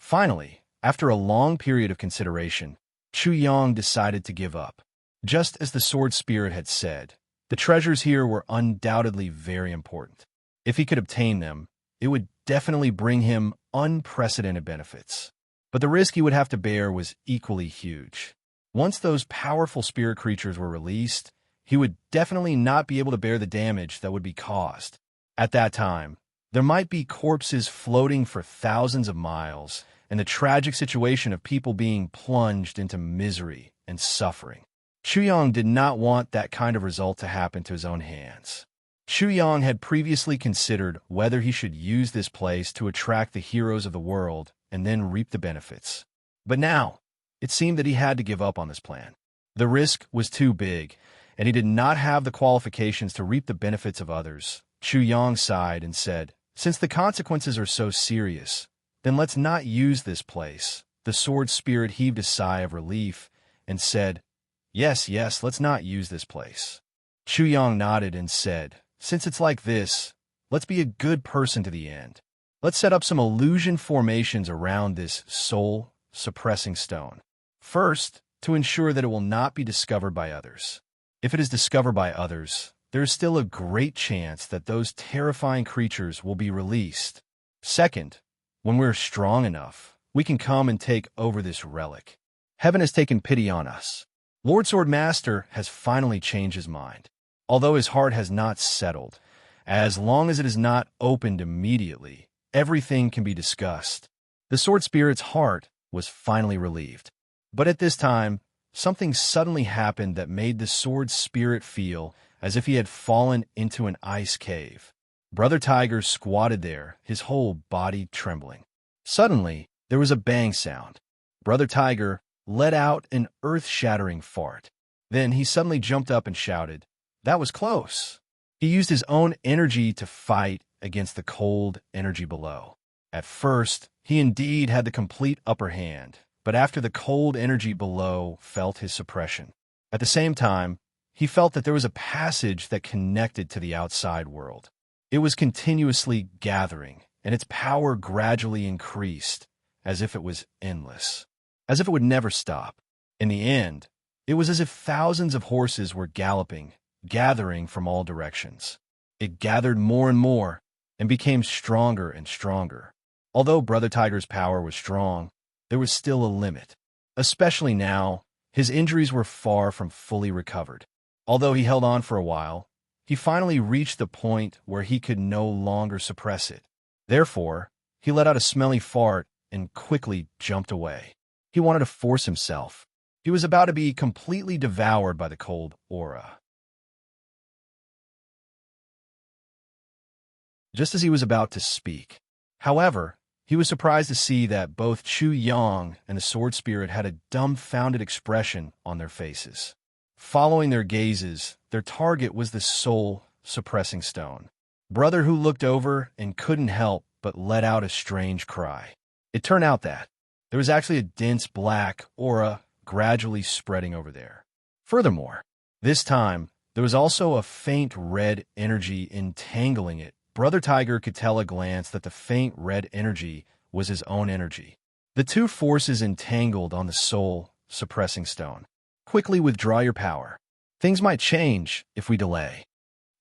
Finally, after a long period of consideration, Chu Yang decided to give up. Just as the sword spirit had said, the treasures here were undoubtedly very important. If he could obtain them, it would definitely bring him unprecedented benefits. But the risk he would have to bear was equally huge. Once those powerful spirit creatures were released, he would definitely not be able to bear the damage that would be caused. At that time, there might be corpses floating for thousands of miles, and the tragic situation of people being plunged into misery and suffering. Chu Yang did not want that kind of result to happen to his own hands. Chu Yang had previously considered whether he should use this place to attract the heroes of the world and then reap the benefits. But now, it seemed that he had to give up on this plan. The risk was too big, and he did not have the qualifications to reap the benefits of others. Chu Yang sighed and said, "Since the consequences are so serious, then let's not use this place." The sword spirit heaved a sigh of relief and said, Yes, let's not use this place." Chu Yang nodded and said, "Since it's like this, let's be a good person to the end. Let's set up some illusion formations around this soul-suppressing stone. First, to ensure that it will not be discovered by others. If it is discovered by others, there is still a great chance that those terrifying creatures will be released. Second, when we're strong enough, we can come and take over this relic. Heaven has taken pity on us. Lord Sword Master has finally changed his mind. Although his heart has not settled, as long as it is not opened immediately, everything can be discussed. The sword spirit's heart was finally relieved. But at this time, something suddenly happened that made the sword spirit feel as if he had fallen into an ice cave. Brother Tiger squatted there, his whole body trembling. Suddenly, there was a bang sound. Brother Tiger let out an earth-shattering fart. Then he suddenly jumped up and shouted, "That was close." He used his own energy to fight against the cold energy below. At first, he indeed had the complete upper hand, but after the cold energy below felt his suppression. At the same time, he felt that there was a passage that connected to the outside world. It was continuously gathering, and its power gradually increased, as if it was endless, as if it would never stop. In the end, it was as if thousands of horses were galloping, gathering from all directions. It gathered more and more, and became stronger and stronger. Although Brother Tiger's power was strong, there was still a limit. Especially now, his injuries were far from fully recovered. Although he held on for a while, he finally reached the point where he could no longer suppress it. Therefore, he let out a smelly fart and quickly jumped away. He wanted to force himself. He was about to be completely devoured by the cold aura. just as he was about to speak. However, he was surprised to see that both Chu Yang and the sword spirit had a dumbfounded expression on their faces. Following their gazes, their target was the soul-suppressing stone. Brother Hu looked over and couldn't help but let out a strange cry. It turned out that there was actually a dense black aura gradually spreading over there. Furthermore, this time, there was also a faint red energy entangling it. Brother Tiger could tell at a glance that the faint red energy was his own energy. The two forces entangled on the soul-suppressing stone. Quickly withdraw your power. Things might change if we delay.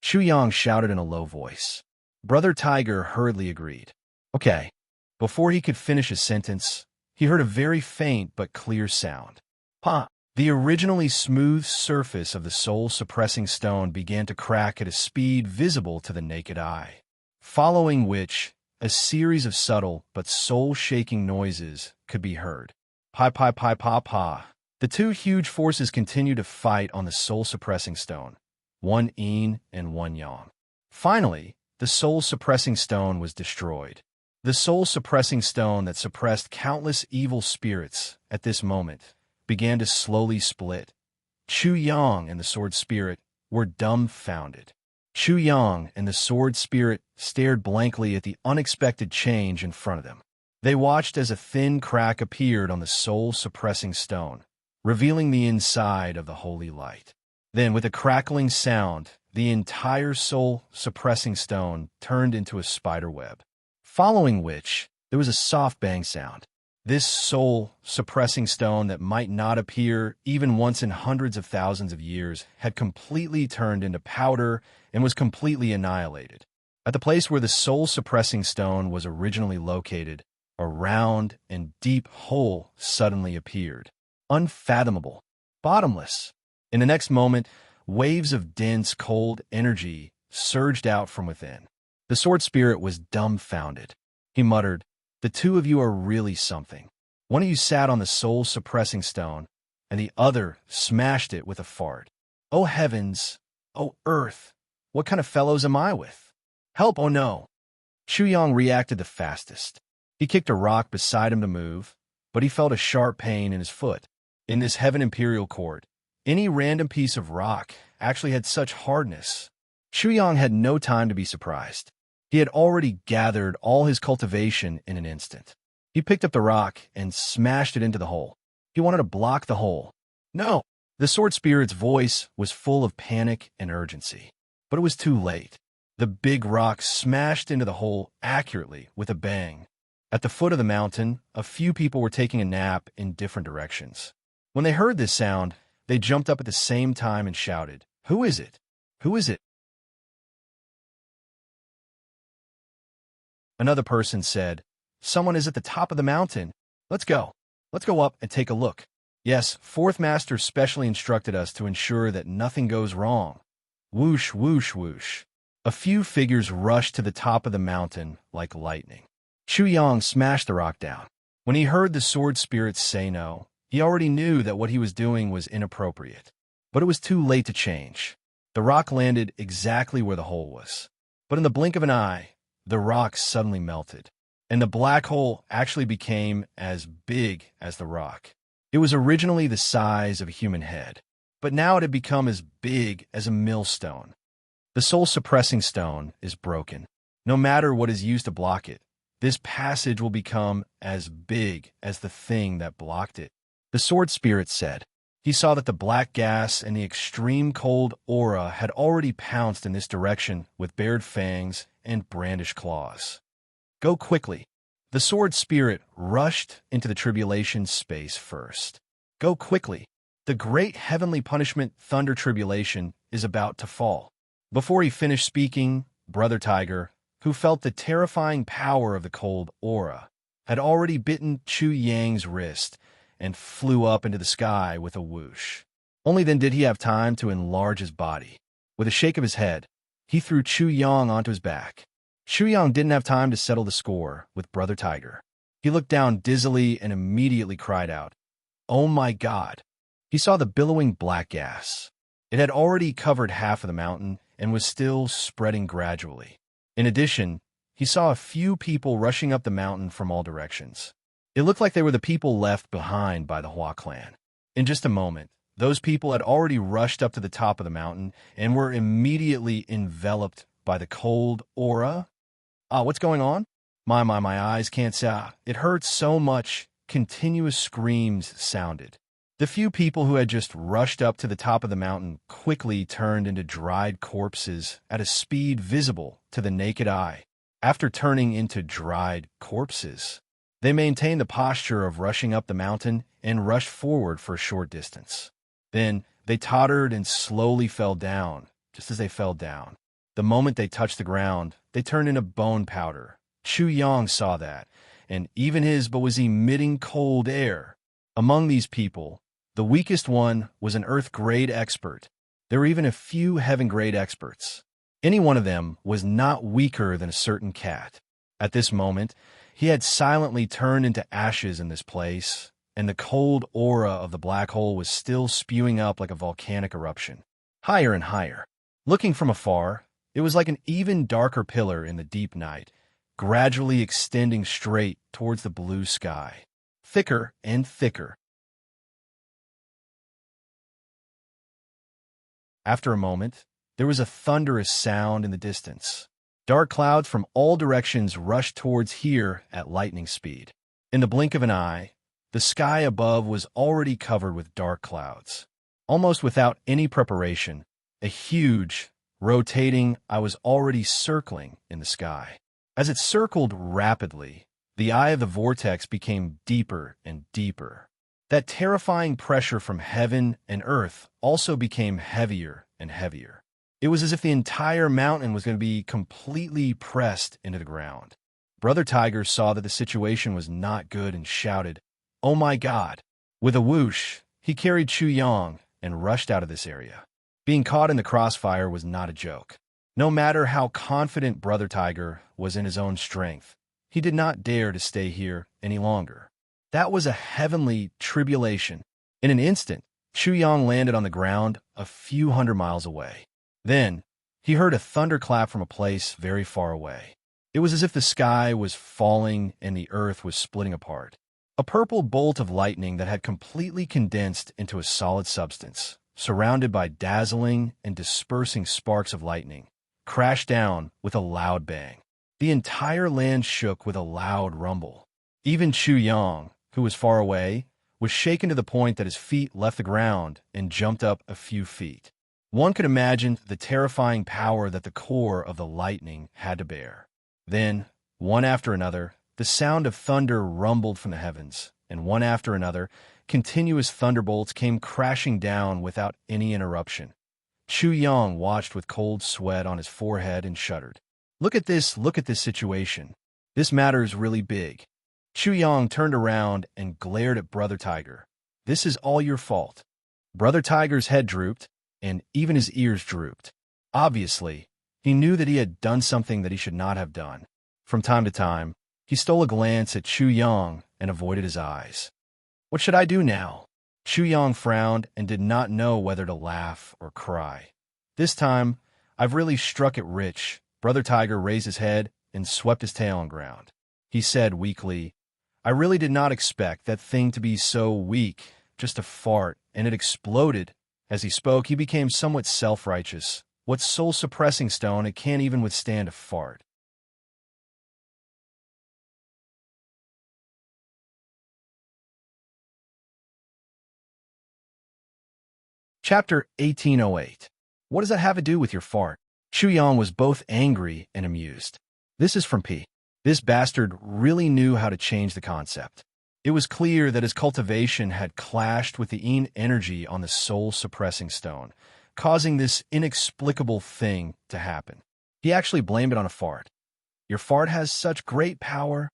Chu Yang shouted in a low voice. Brother Tiger hurriedly agreed. Okay. Before he could finish his sentence, he heard a very faint but clear sound. Pa! The originally smooth surface of the soul-suppressing stone began to crack at a speed visible to the naked eye, following which a series of subtle but soul-shaking noises could be heard. Pa pa pa pa pa. The two huge forces continued to fight on the soul-suppressing stone, one yin and one yang. Finally, the soul-suppressing stone was destroyed. The soul-suppressing stone that suppressed countless evil spirits at this moment began to slowly split. Chu Yang and the sword spirit were dumbfounded. Chu Yang and the sword spirit stared blankly at the unexpected change in front of them. They watched as a thin crack appeared on the soul-suppressing stone, revealing the inside of the holy light. Then, with a crackling sound, the entire soul-suppressing stone turned into a spider web, following which there was a soft bang sound. This soul-suppressing stone that might not appear even once in hundreds of thousands of years had completely turned into powder and was completely annihilated. At the place where the soul-suppressing stone was originally located, a round and deep hole suddenly appeared. Unfathomable. Bottomless. In the next moment, waves of dense, cold energy surged out from within. The sword spirit was dumbfounded. He muttered, The two of you are really something. One of you sat on the soul-suppressing stone, and the other smashed it with a fart. Oh heavens! Oh earth! What kind of fellows am I with? Help, oh no! Chu Yang reacted the fastest. He kicked a rock beside him to move, but he felt a sharp pain in his foot. In this Heaven Imperial Court, any random piece of rock actually had such hardness. Chu Yang had no time to be surprised. He had already gathered all his cultivation in an instant. He picked up the rock and smashed it into the hole. He wanted to block the hole. No! The sword spirit's voice was full of panic and urgency. But it was too late. The big rock smashed into the hole accurately with a bang. At the foot of the mountain, a few people were taking a nap in different directions. When they heard this sound, they jumped up at the same time and shouted, Who is it? Who is it? Another person said, Someone is at the top of the mountain. Let's go. Let's go up and take a look. Yes, Fourth Master specially instructed us to ensure that nothing goes wrong. Whoosh, whoosh, whoosh. A few figures rushed to the top of the mountain like lightning. Chu Yang smashed the rock down. When he heard the sword spirits say no, he already knew that what he was doing was inappropriate. But it was too late to change. The rock landed exactly where the hole was. But in the blink of an eye, the rock suddenly melted, and the black hole actually became as big as the rock. It was originally the size of a human head, but now it had become as big as a millstone. The soul-suppressing stone is broken. No matter what is used to block it, this passage will become as big as the thing that blocked it. The sword spirit said. He saw that the black gas and the extreme cold aura had already pounced in this direction with bared fangs and brandished claws. Go quickly. The sword spirit rushed into the tribulation space first. Go quickly. The great heavenly punishment thunder tribulation is about to fall. Before he finished speaking, Brother Tiger, who felt the terrifying power of the cold aura, had already bitten Chu Yang's wrist and flew up into the sky with a whoosh. Only then did he have time to enlarge his body. With a shake of his head, he threw Chu Yang onto his back. Chu Yang didn't have time to settle the score with Brother Tiger. He looked down dizzily and immediately cried out, Oh my God! He saw the billowing black gas. It had already covered half of the mountain and was still spreading gradually. In addition, he saw a few people rushing up the mountain from all directions. It looked like they were the people left behind by the Hua clan. In just a moment, those people had already rushed up to the top of the mountain and were immediately enveloped by the cold aura. What's going on? My eyes can't see. It hurts so much. Continuous screams sounded. The few people who had just rushed up to the top of the mountain quickly turned into dried corpses at a speed visible to the naked eye. After turning into dried corpses, they maintained the posture of rushing up the mountain and rushed forward for a short distance. Then they tottered and slowly fell down. Just as they fell down, the moment they touched the ground, they turned into bone powder. Chu Yang saw that, and even his but was emitting cold air. Among these people, the weakest one was an Earth-grade expert. There were even a few Heaven-grade experts. Any one of them was not weaker than a certain cat. At this moment, he had silently turned into ashes in this place, and the cold aura of the black hole was still spewing up like a volcanic eruption. Higher and higher. Looking from afar, it was like an even darker pillar in the deep night, gradually extending straight towards the blue sky. Thicker and thicker. After a moment, there was a thunderous sound in the distance. Dark clouds from all directions rushed towards here at lightning speed. In the blink of an eye, the sky above was already covered with dark clouds. Almost without any preparation, a huge, rotating eye was already circling in the sky. As it circled rapidly, the eye of the vortex became deeper and deeper. That terrifying pressure from heaven and earth also became heavier and heavier. It was as if the entire mountain was going to be completely pressed into the ground. Brother Tiger saw that the situation was not good and shouted, "Oh my God!" With a whoosh, he carried Chu Yang and rushed out of this area. Being caught in the crossfire was not a joke. No matter how confident Brother Tiger was in his own strength, he did not dare to stay here any longer. That was a heavenly tribulation. In an instant, Chu Yang landed on the ground a few hundred miles away. Then, he heard a thunderclap from a place very far away. It was as if the sky was falling and the earth was splitting apart. A purple bolt of lightning that had completely condensed into a solid substance, surrounded by dazzling and dispersing sparks of lightning, crashed down with a loud bang. The entire land shook with a loud rumble. Even Chu Yang, who was far away, was shaken to the point that his feet left the ground and jumped up a few feet. One could imagine the terrifying power that the core of the lightning had to bear. Then, one after another, the sound of thunder rumbled from the heavens, and one after another, continuous thunderbolts came crashing down without any interruption. Chu Yang watched with cold sweat on his forehead and shuddered. Look at this situation. This matter is really big. Chu Yang turned around and glared at Brother Tiger. This is all your fault. Brother Tiger's head drooped, and even his ears drooped. Obviously, he knew that he had done something that he should not have done. From time to time, he stole a glance at Chu Yang and avoided his eyes. What should I do now? Chu Yang frowned and did not know whether to laugh or cry. This time, I've really struck it rich. Brother Tiger raised his head and swept his tail on ground. He said weakly, I really did not expect that thing to be so weak, just a fart, and it exploded. As he spoke, he became somewhat self-righteous. What soul-suppressing stone, it can't even withstand a fart. Chapter 1808. What does that have to do with your fart? Chu Yang was both angry and amused. This is from P. This bastard really knew how to change the concept. It was clear that his cultivation had clashed with the yin energy on the soul-suppressing stone, causing this inexplicable thing to happen. He actually blamed it on a fart. Your fart has such great power.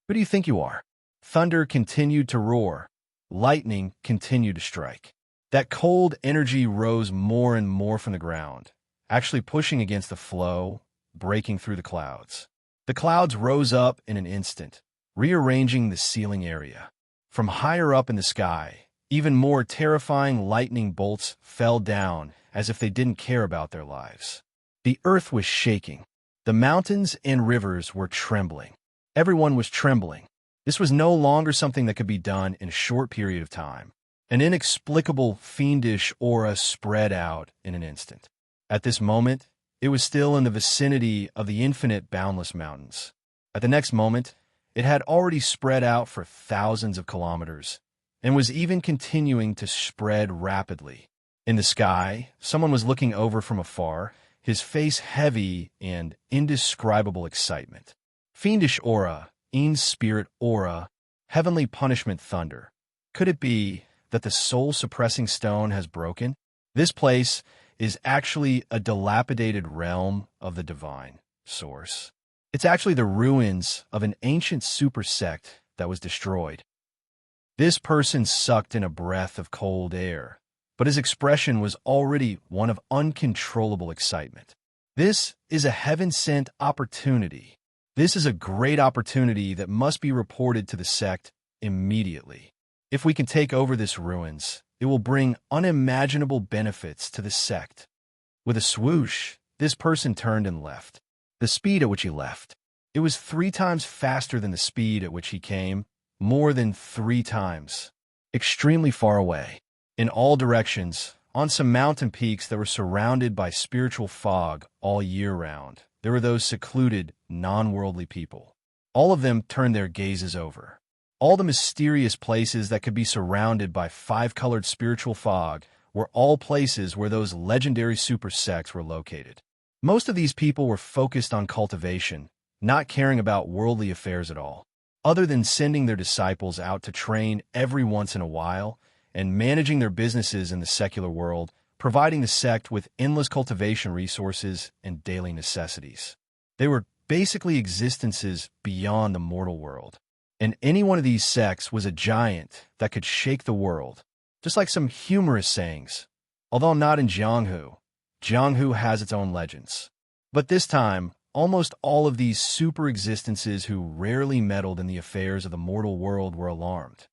Who do you think you are? Thunder continued to roar. Lightning continued to strike. That cold energy rose more and more from the ground, actually pushing against the flow, breaking through the clouds. The clouds rose up in an instant, rearranging the ceiling area. From higher up in the sky, even more terrifying lightning bolts fell down as if they didn't care about their lives. The earth was shaking. The mountains and rivers were trembling. Everyone was trembling. This was no longer something that could be done in a short period of time. An inexplicable, fiendish aura spread out in an instant. At this moment, it was still in the vicinity of the infinite boundless mountains. At the next moment, it had already spread out for thousands of kilometers, and was even continuing to spread rapidly. In the sky, someone was looking over from afar, his face heavy in indescribable excitement. Fiendish aura, in-spirit aura, heavenly punishment thunder. Could it be that the soul-suppressing stone has broken? This place is actually a dilapidated realm of the divine source. It's actually the ruins of an ancient super sect that was destroyed. This person sucked in a breath of cold air, but his expression was already one of uncontrollable excitement. This is a heaven-sent opportunity. This is a great opportunity that must be reported to the sect immediately. If we can take over this ruins, it will bring unimaginable benefits to the sect. With a swoosh, this person turned and left. The speed at which he left, it was 3 times faster than the speed at which he came, more than 3 times. Extremely far away, in all directions, on some mountain peaks that were surrounded by spiritual fog all year round, there were those secluded, non-worldly people. All of them turned their gazes over. All the mysterious places that could be surrounded by 5-colored spiritual fog were all places where those legendary super sects were located. Most of these people were focused on cultivation, not caring about worldly affairs at all, other than sending their disciples out to train every once in a while and managing their businesses in the secular world, providing the sect with endless cultivation resources and daily necessities. They were basically existences beyond the mortal world. And any one of these sects was a giant that could shake the world, just like some humorous sayings. Although not in Jianghu. Jianghu has its own legends. But this time, almost all of these super existences who rarely meddled in the affairs of the mortal world were alarmed.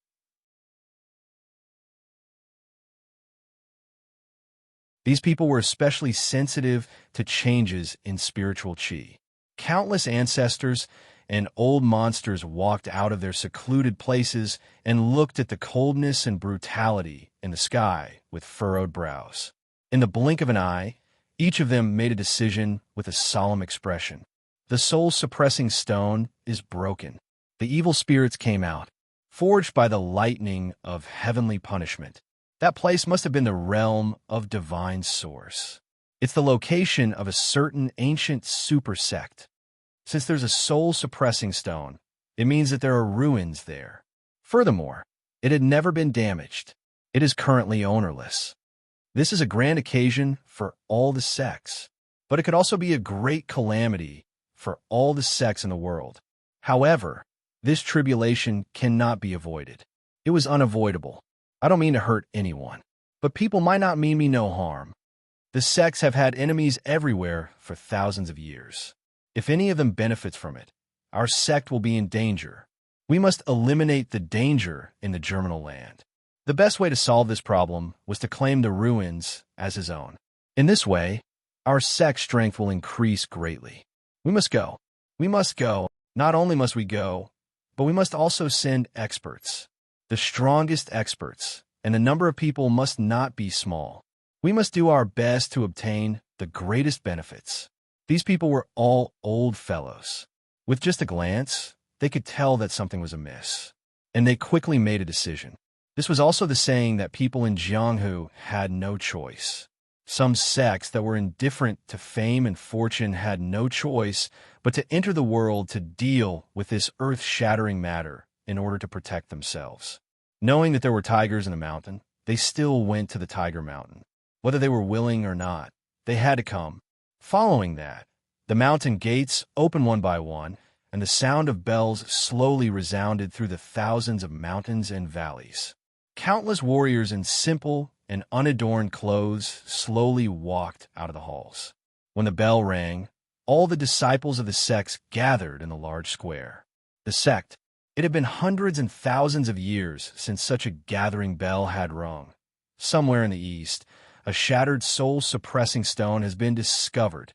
These people were especially sensitive to changes in spiritual qi. Countless ancestors and old monsters walked out of their secluded places and looked at the coldness and brutality in the sky with furrowed brows. In the blink of an eye, each of them made a decision with a solemn expression. The soul-suppressing stone is broken. The evil spirits came out, forged by the lightning of heavenly punishment. That place must have been the realm of divine source. It's the location of a certain ancient super sect. Since there's a soul-suppressing stone, it means that there are ruins there. Furthermore, it had never been damaged. It is currently ownerless. This is a grand occasion for all the sects, but it could also be a great calamity for all the sects in the world. However, this tribulation cannot be avoided. It was unavoidable. I don't mean to hurt anyone, but people might not mean me no harm. The sects have had enemies everywhere for thousands of years. If any of them benefits from it, our sect will be in danger. We must eliminate the danger in the germinal land. The best way to solve this problem was to claim the ruins as his own. In this way, our sect's strength will increase greatly. We must go. We must go. Not only must we go, but we must also send experts. The strongest experts, and the number of people must not be small. We must do our best to obtain the greatest benefits. These people were all old fellows. With just a glance, they could tell that something was amiss, and they quickly made a decision. This was also the saying that people in Jianghu had no choice. Some sects that were indifferent to fame and fortune had no choice but to enter the world to deal with this earth-shattering matter in order to protect themselves. Knowing that there were tigers in the mountain, they still went to the tiger mountain. Whether they were willing or not, they had to come. Following that, the mountain gates opened one by one, and the sound of bells slowly resounded through the thousands of mountains and valleys. Countless warriors in simple and unadorned clothes slowly walked out of the halls. When the bell rang, all the disciples of the sects gathered in the large square. The sect, it had been hundreds and thousands of years since such a gathering bell had rung. Somewhere in the east, a shattered soul-suppressing stone has been discovered.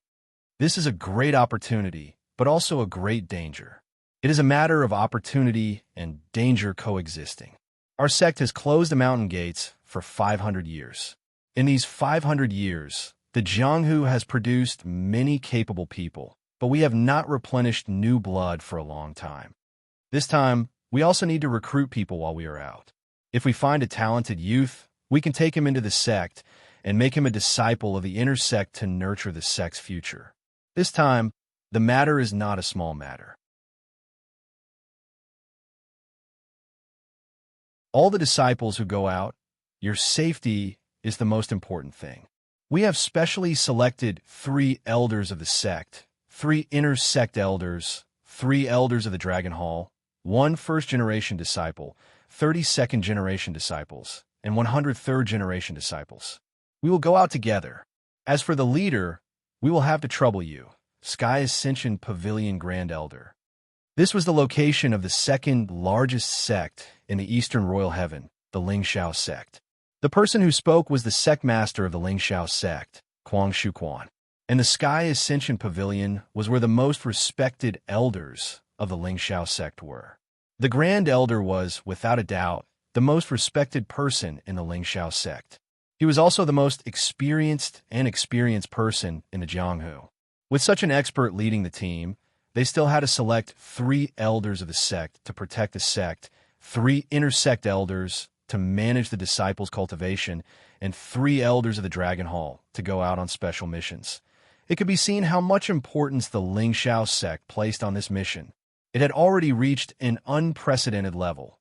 This is a great opportunity, but also a great danger. It is a matter of opportunity and danger coexisting. Our sect has closed the mountain gates for 500 years. In these 500 years, the Jianghu has produced many capable people, but we have not replenished new blood for a long time. This time, we also need to recruit people while we are out. If we find a talented youth, we can take him into the sect and make him a disciple of the inner sect to nurture the sect's future. This time, the matter is not a small matter. All the disciples who go out, your safety is the most important thing. We have specially selected 3 elders of the sect, 3 inner sect elders, 3 elders of the Dragon Hall, 1 first-generation disciple, 30 second-generation disciples, and 100 third-generation disciples. We will go out together. As for the leader, we will have to trouble you, Sky Ascension Pavilion Grand Elder. This was the location of the second largest sect in the Eastern Royal Heaven, the Lingxiao sect. The person who spoke was the sect master of the Lingxiao sect, Kuang Shuquan, and the Sky Ascension Pavilion was where the most respected elders of the Lingxiao sect were. The Grand Elder was, without a doubt, the most respected person in the Lingxiao sect. He was also the most experienced person in the Jianghu. With such an expert leading the team, they still had to select 3 elders of the sect to protect the sect, 3 inner sect elders to manage the disciples' cultivation, and 3 elders of the Dragon Hall to go out on special missions. It could be seen how much importance the Lingxiao sect placed on this mission. It had already reached an unprecedented level.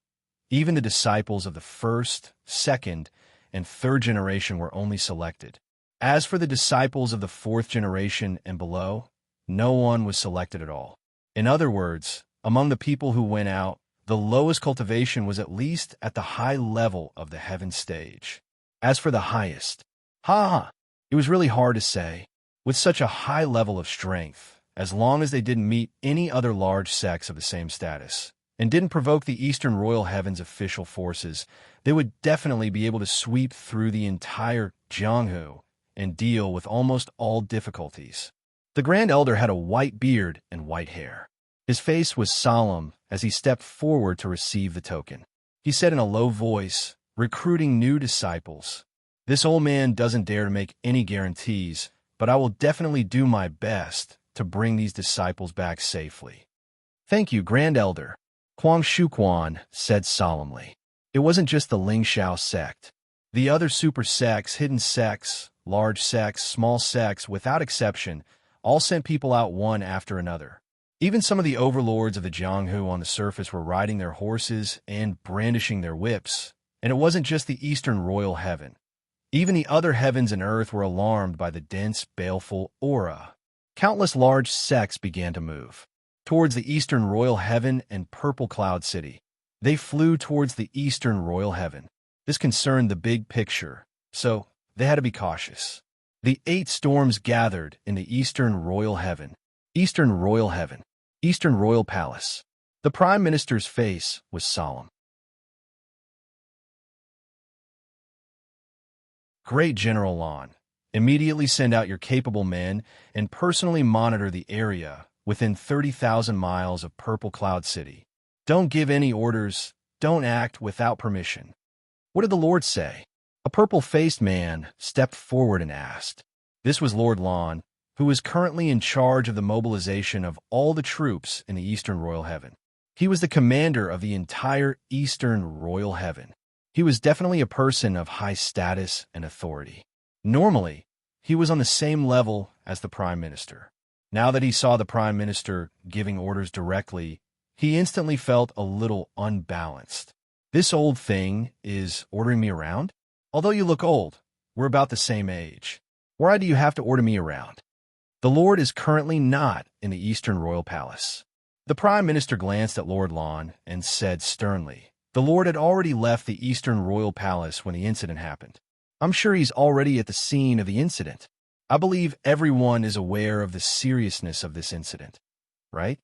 Even the disciples of the first, second, and third generation were only selected. As for the disciples of the 4th generation and below, no one was selected at all. In other words, among the people who went out, the lowest cultivation was at least at the high level of the heaven stage. As for the highest, it was really hard to say. With such a high level of strength, as long as they didn't meet any other large sects of the same status, and didn't provoke the Eastern Royal Heaven's official forces, they would definitely be able to sweep through the entire Jianghu and deal with almost all difficulties. The Grand Elder had a white beard and white hair. His face was solemn as he stepped forward to receive the token. He said in a low voice, recruiting new disciples, "This old man doesn't dare to make any guarantees, but I will definitely do my best to bring these disciples back safely." "Thank you, Grand Elder," Kuang Shuquan said solemnly. It wasn't just the Lingxiao sect. The other super sects, hidden sects, large sects, small sects, without exception, all sent people out one after another. Even some of the overlords of the Jianghu on the surface were riding their horses and brandishing their whips. And it wasn't just the Eastern Royal Heaven. Even the other heavens and earth were alarmed by the dense, baleful aura. Countless large sects began to move towards the Eastern Royal Heaven and Purple Cloud City. They flew towards the Eastern Royal Heaven. This concerned the big picture, so they had to be cautious. The 8 storms gathered in the Eastern Royal Heaven, Eastern Royal Heaven, Eastern Royal Palace. The Prime Minister's face was solemn. Great General Lan, immediately send out your capable men and personally monitor the area within 30,000 miles of Purple Cloud City. Don't give any orders, don't act without permission. What did the Lord say? A purple-faced man stepped forward and asked. This was Lord Lan, who is currently in charge of the mobilization of all the troops in the Eastern Royal Heaven. He was the commander of the entire Eastern Royal Heaven. He was definitely a person of high status and authority. Normally, he was on the same level as the Prime Minister. Now that he saw the Prime Minister giving orders directly, he instantly felt a little unbalanced. This old thing is ordering me around? Although you look old, we're about the same age. Why do you have to order me around? The Lord is currently not in the Eastern Royal Palace. The Prime Minister glanced at Lord Lan and said sternly, the Lord had already left the Eastern Royal Palace when the incident happened. I'm sure he's already at the scene of the incident. I believe everyone is aware of the seriousness of this incident, right?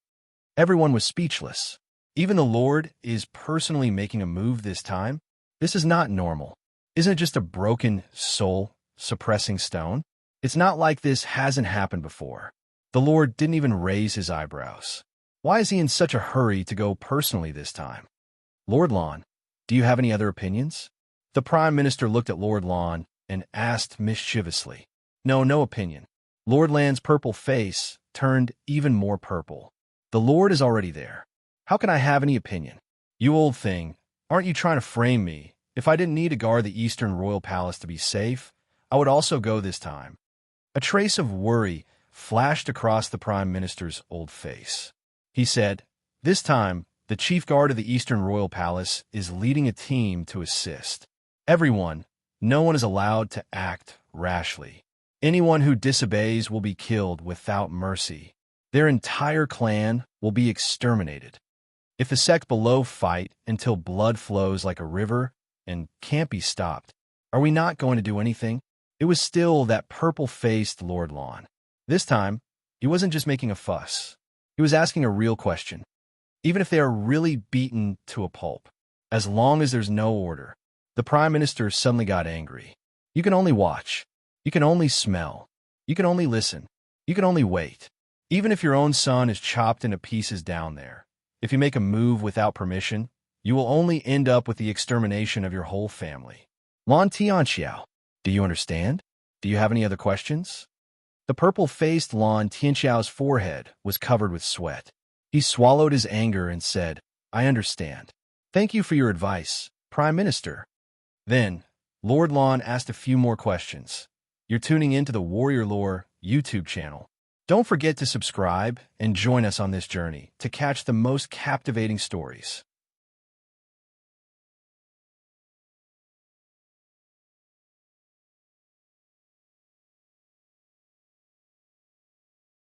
Everyone was speechless. Even the Lord is personally making a move this time. This is not normal. Isn't it just a broken soul suppressing stone? It's not like this hasn't happened before. The Lord didn't even raise his eyebrows. Why is he in such a hurry to go personally this time? Lord Lon, do you have any other opinions? The Prime Minister looked at Lord Lon and asked mischievously. No, no opinion. Lord Lan's purple face turned even more purple. The Lord is already there. How can I have any opinion? You old thing, aren't you trying to frame me? If I didn't need to guard the Eastern Royal Palace to be safe, I would also go this time. A trace of worry flashed across the Prime Minister's old face. He said, this time, the Chief Guard of the Eastern Royal Palace is leading a team to assist. Everyone, no one is allowed to act rashly. Anyone who disobeys will be killed without mercy. Their entire clan will be exterminated. If the sect below fight until blood flows like a river and can't be stopped, are we not going to do anything? It was still that purple-faced Lord Lon. This time, he wasn't just making a fuss. He was asking a real question. Even if they are really beaten to a pulp, as long as there's no order. The Prime Minister suddenly got angry. You can only watch. You can only smell. You can only listen. You can only wait. Even if your own son is chopped into pieces down there, if you make a move without permission, you will only end up with the extermination of your whole family. Lan Tianxiao, do you understand? Do you have any other questions? The purple-faced Lan Tianxiao's forehead was covered with sweat. He swallowed his anger and said, I understand. Thank you for your advice, Prime Minister. Then, Lord Lon asked a few more questions. You're tuning into the Warrior Lore YouTube channel. Don't forget to subscribe and join us on this journey to catch the most captivating stories.